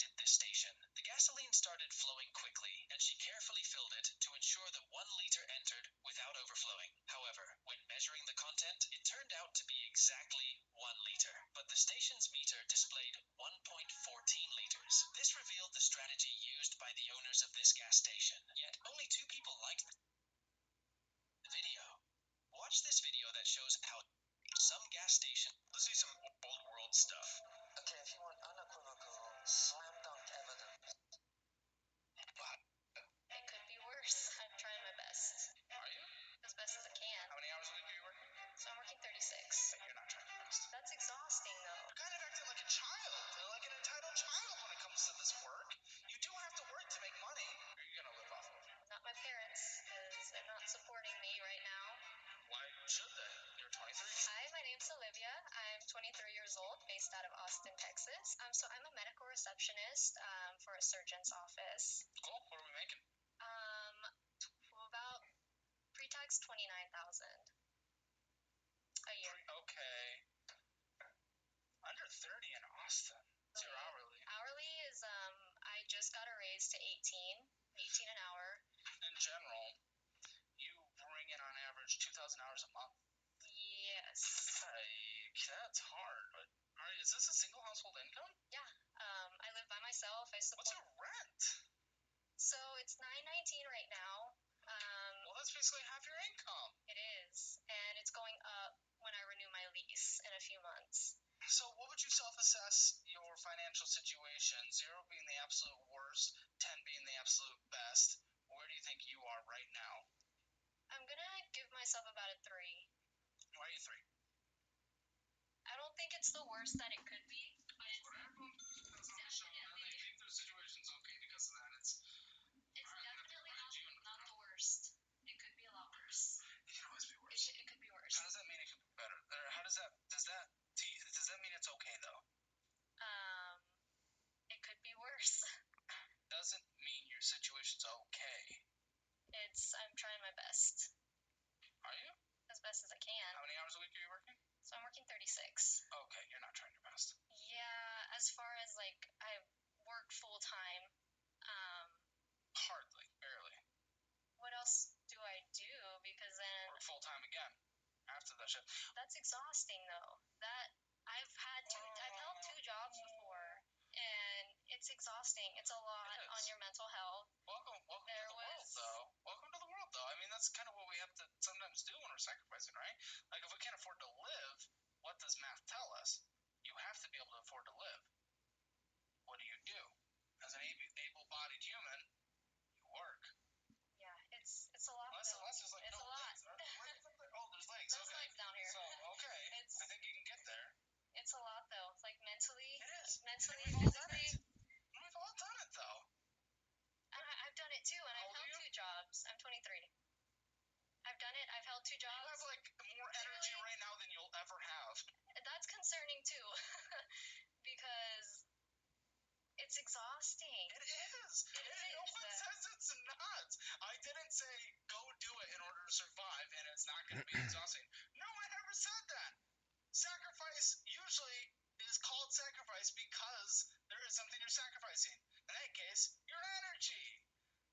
inspected this station, the gasoline started flowing quickly, and she carefully filled it to ensure that 1 liter entered without overflowing. However, when measuring the content, it turned out to be exactly 1 liter, but the station's meter displayed 1.14 liters. This revealed the strategy used by the owners of this gas station, yet only 2 people liked the video. Watch this video that shows how some gas station. Let's see some old world stuff. Okay, if you want unequivocal, slam dunk evidence. It could be worse. I'm trying my best. Are you? As best as I can. How many hours a week are you working? So I'm working 36. You're not trying your best. That's exhausting, though. You're kind of acting like a child, like an entitled child when it comes to this work. You do have to work to make money. Or are you gonna live off of it? Not my parents, because they're not supporting me right now. Why should they? You're 23. Hi, my name's Olivia. I'm 23 years old, based out of Austin, Texas. So I'm a medical receptionist for a surgeon's office. Cool. What are we making? Well, about pre-tax $29,000 a year. Okay. Under 30 in Austin. What's your hourly? Hourly is I just got a raise to 18 an hour. In general, you bring in on average 2,000 hours a month. Yes. That's hard. But is this a single household income? Yeah. I live by myself. I support. What's your rent? So it's $919 right now. Well, that's basically half your income. It is, and it's going up when I renew my lease in a few months. So what would you self-assess your financial situation? 0 being the absolute worst, 10 being the absolute best. Where do you think you are right now? I'm gonna give myself about a 3. Why are you 3? I don't think it's the worst that it could be, but it's definitely. They think their situation's okay because of that. It's definitely not the worst. It could be a lot worse. It can always be worse. It could be worse. How does that mean it could be better? Or how does that mean it's okay though? It could be worse. Doesn't mean your situation's okay. I'm trying my best. Are you? As best as I can. How many hours a week are you working? So I'm working 36. Okay, you're not trying your best. Yeah, as far as I work full time. Hardly, barely. What else do I do? Because then work full time again after that shift. That's exhausting though. I've held 2 jobs before, and it's exhausting. It's a lot on your mental health. Welcome to the world, though. Welcome to the world, though. I mean, that's kind of what we have to sometimes do when we're sacrificing, right? Like, if we can't afford to live, what does math tell us? You have to be able to afford to live. What do? As an able-bodied human, you work. Yeah, it's a lot. Unless there's it's no a lot. legs. Oh, there's legs. There's okay. legs down here. So, okay. I think you can get there. It's a lot, though. Mentally. It is. Mentally, We've all done physically. it. We've all done it, though. I've done it too, and I've held 2 jobs. I'm 23. I've done it. I've held 2 jobs. You have more energy right now than you'll ever have. That's concerning too, because it's exhausting. It is. No one says it's not. I didn't say go do it in order to survive, and it's not going to be exhausting. No one ever said that. Sacrifice usually is called sacrifice because there is something you're sacrificing. In that case, your energy.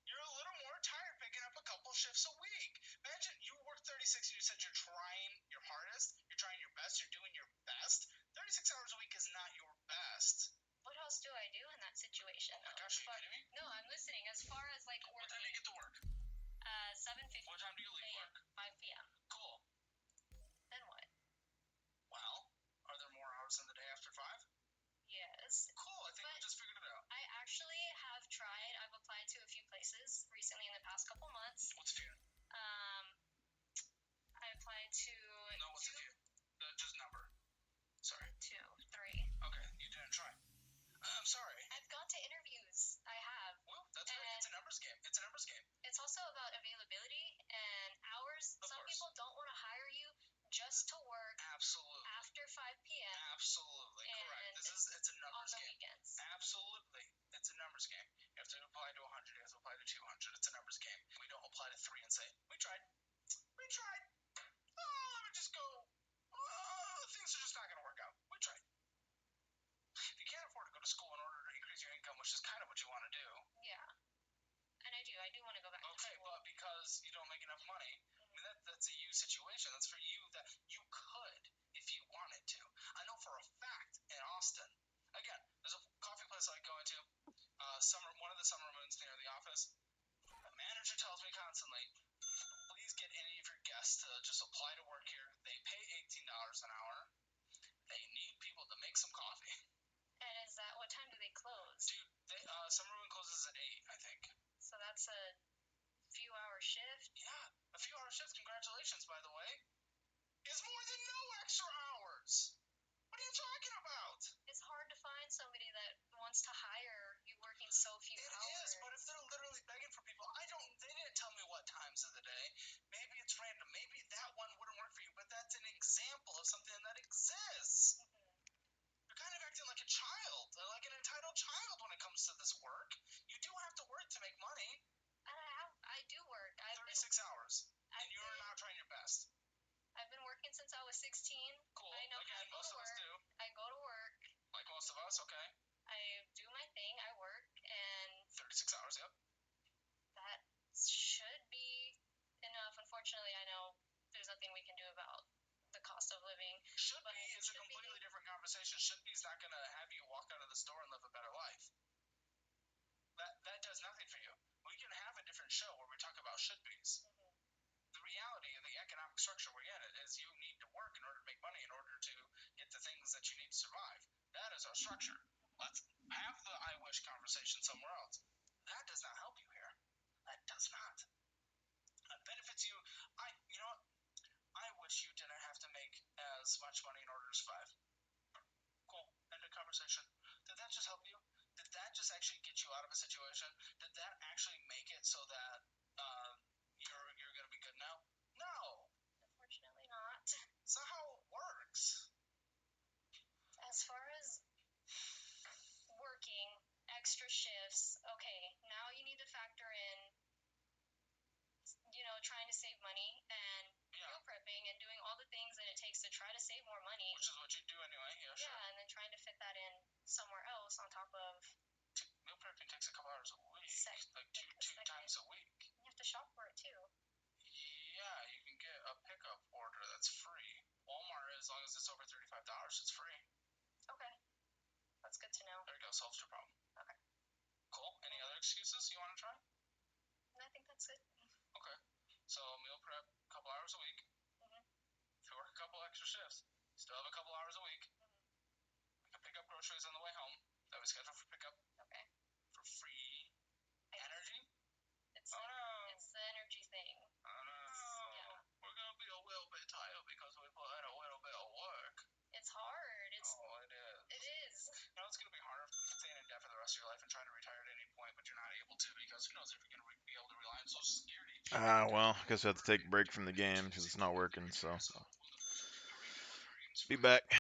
You're a little more tired picking up a couple shifts a week. Imagine you work 36 and you said you're trying your hardest, you're trying your best, you're doing your best. 36 hours a week is not your best. What else do I do in that situation? Oh my gosh, are you kidding me? No, I'm listening. As far as working. What time do you get to work? 7:50. What time do you leave work? 5 p.m. Cool. Then what? Well, are there more hours in the day after 5? Yes. Cool, I think we just figured it out. I actually have tried. I've applied to a few places recently in the past couple months. What's a few? I applied to. No, what's a few? Just number. Sorry. 2, 3. Okay, you didn't try. I'm sorry. I've gone to interviews. I have. Well, that's right. It's a numbers game. It's a numbers game. It's also about availability and hours which is kind of what you want to do. Yeah. And I do want to go back to Okay, school. but because you don't make enough money, I mean, that's a you situation. That's for you that you could if you wanted to. I know for a fact in Austin, again, there's a coffee place I go into, one of the summer moons near the office. The manager tells me constantly, please get any of your guests to just apply to work here. They pay $18 an hour. They need people to make some coffee. And is that, what time do they close? Dude, summer moon closes at 8, I think. So that's a few hour shift? Yeah, a few hour shift. Congratulations, by the way. Is more than no extra hours. What are you talking about? It's hard to find somebody that wants to hire you working so few hours. It is, but if they're literally begging for people, they didn't tell me what times of the day. Maybe it's random. Maybe that one wouldn't work for you, but that's an example of something that exists. You're kind of acting like a child, like an entitled child when it comes to this work. You do have to work to make money. I do work. 36 hours, and you're not trying your best. I've been working since I was 16. Cool. I know Again, most of us do. I go to work. Like most of us, okay. I do my thing. I work, and 36 hours, yep. That should be enough. Unfortunately, I know there's nothing we can do about the cost of living. Should be is a completely different conversation. Should be is not going to have you walk out of the store and live a better life. That does nothing for you. We can have a different show where we talk about should be's. The reality of the economic structure we're in is you need to work in order to make money in order to get the things that you need to survive. That is our structure. Let's have the I wish conversation somewhere else. That does not help you here. That does not. It benefits you. You know what? I wish you didn't have to make as much money in order to survive. Cool. End of conversation. Did that just help you? Did that just actually get you out of a situation? Did that actually make it so that you're going to be good now? No. Unfortunately not. It's not how it works. As far as working extra shifts, okay, now you need to factor in, trying to save money and meal prepping and doing all the things that it takes to try to save more money. Which is what you do anyway, yeah, sure. Yeah, and then trying to fit that in somewhere else on top of... Meal prepping takes a couple hours a week, like two times a week. You have to shop for it too. Yeah, you can get a pickup order that's free. Walmart, as long as it's over $35, it's free. Okay. That's good to know. There you go, solves your problem. Okay. Cool. Any other excuses you want to try? I think that's it. Okay. So meal prep, a couple hours a week. If you work a couple extra shifts, still have a couple hours a week. You can pick up groceries on the way home. That we schedule for pickup. Okay. For free energy? It's the energy thing. Oh no. Yeah. We're gonna be a little bit tired because we put in a little bit of work. It's hard. It is. It is. It's gonna be harder staying in debt for the rest of your life and trying to retire at any point, but you're not able to because who knows if you're gonna be able to rely on Social Security. Well, I guess I have to take a break from the game because it's not working, so. Be back.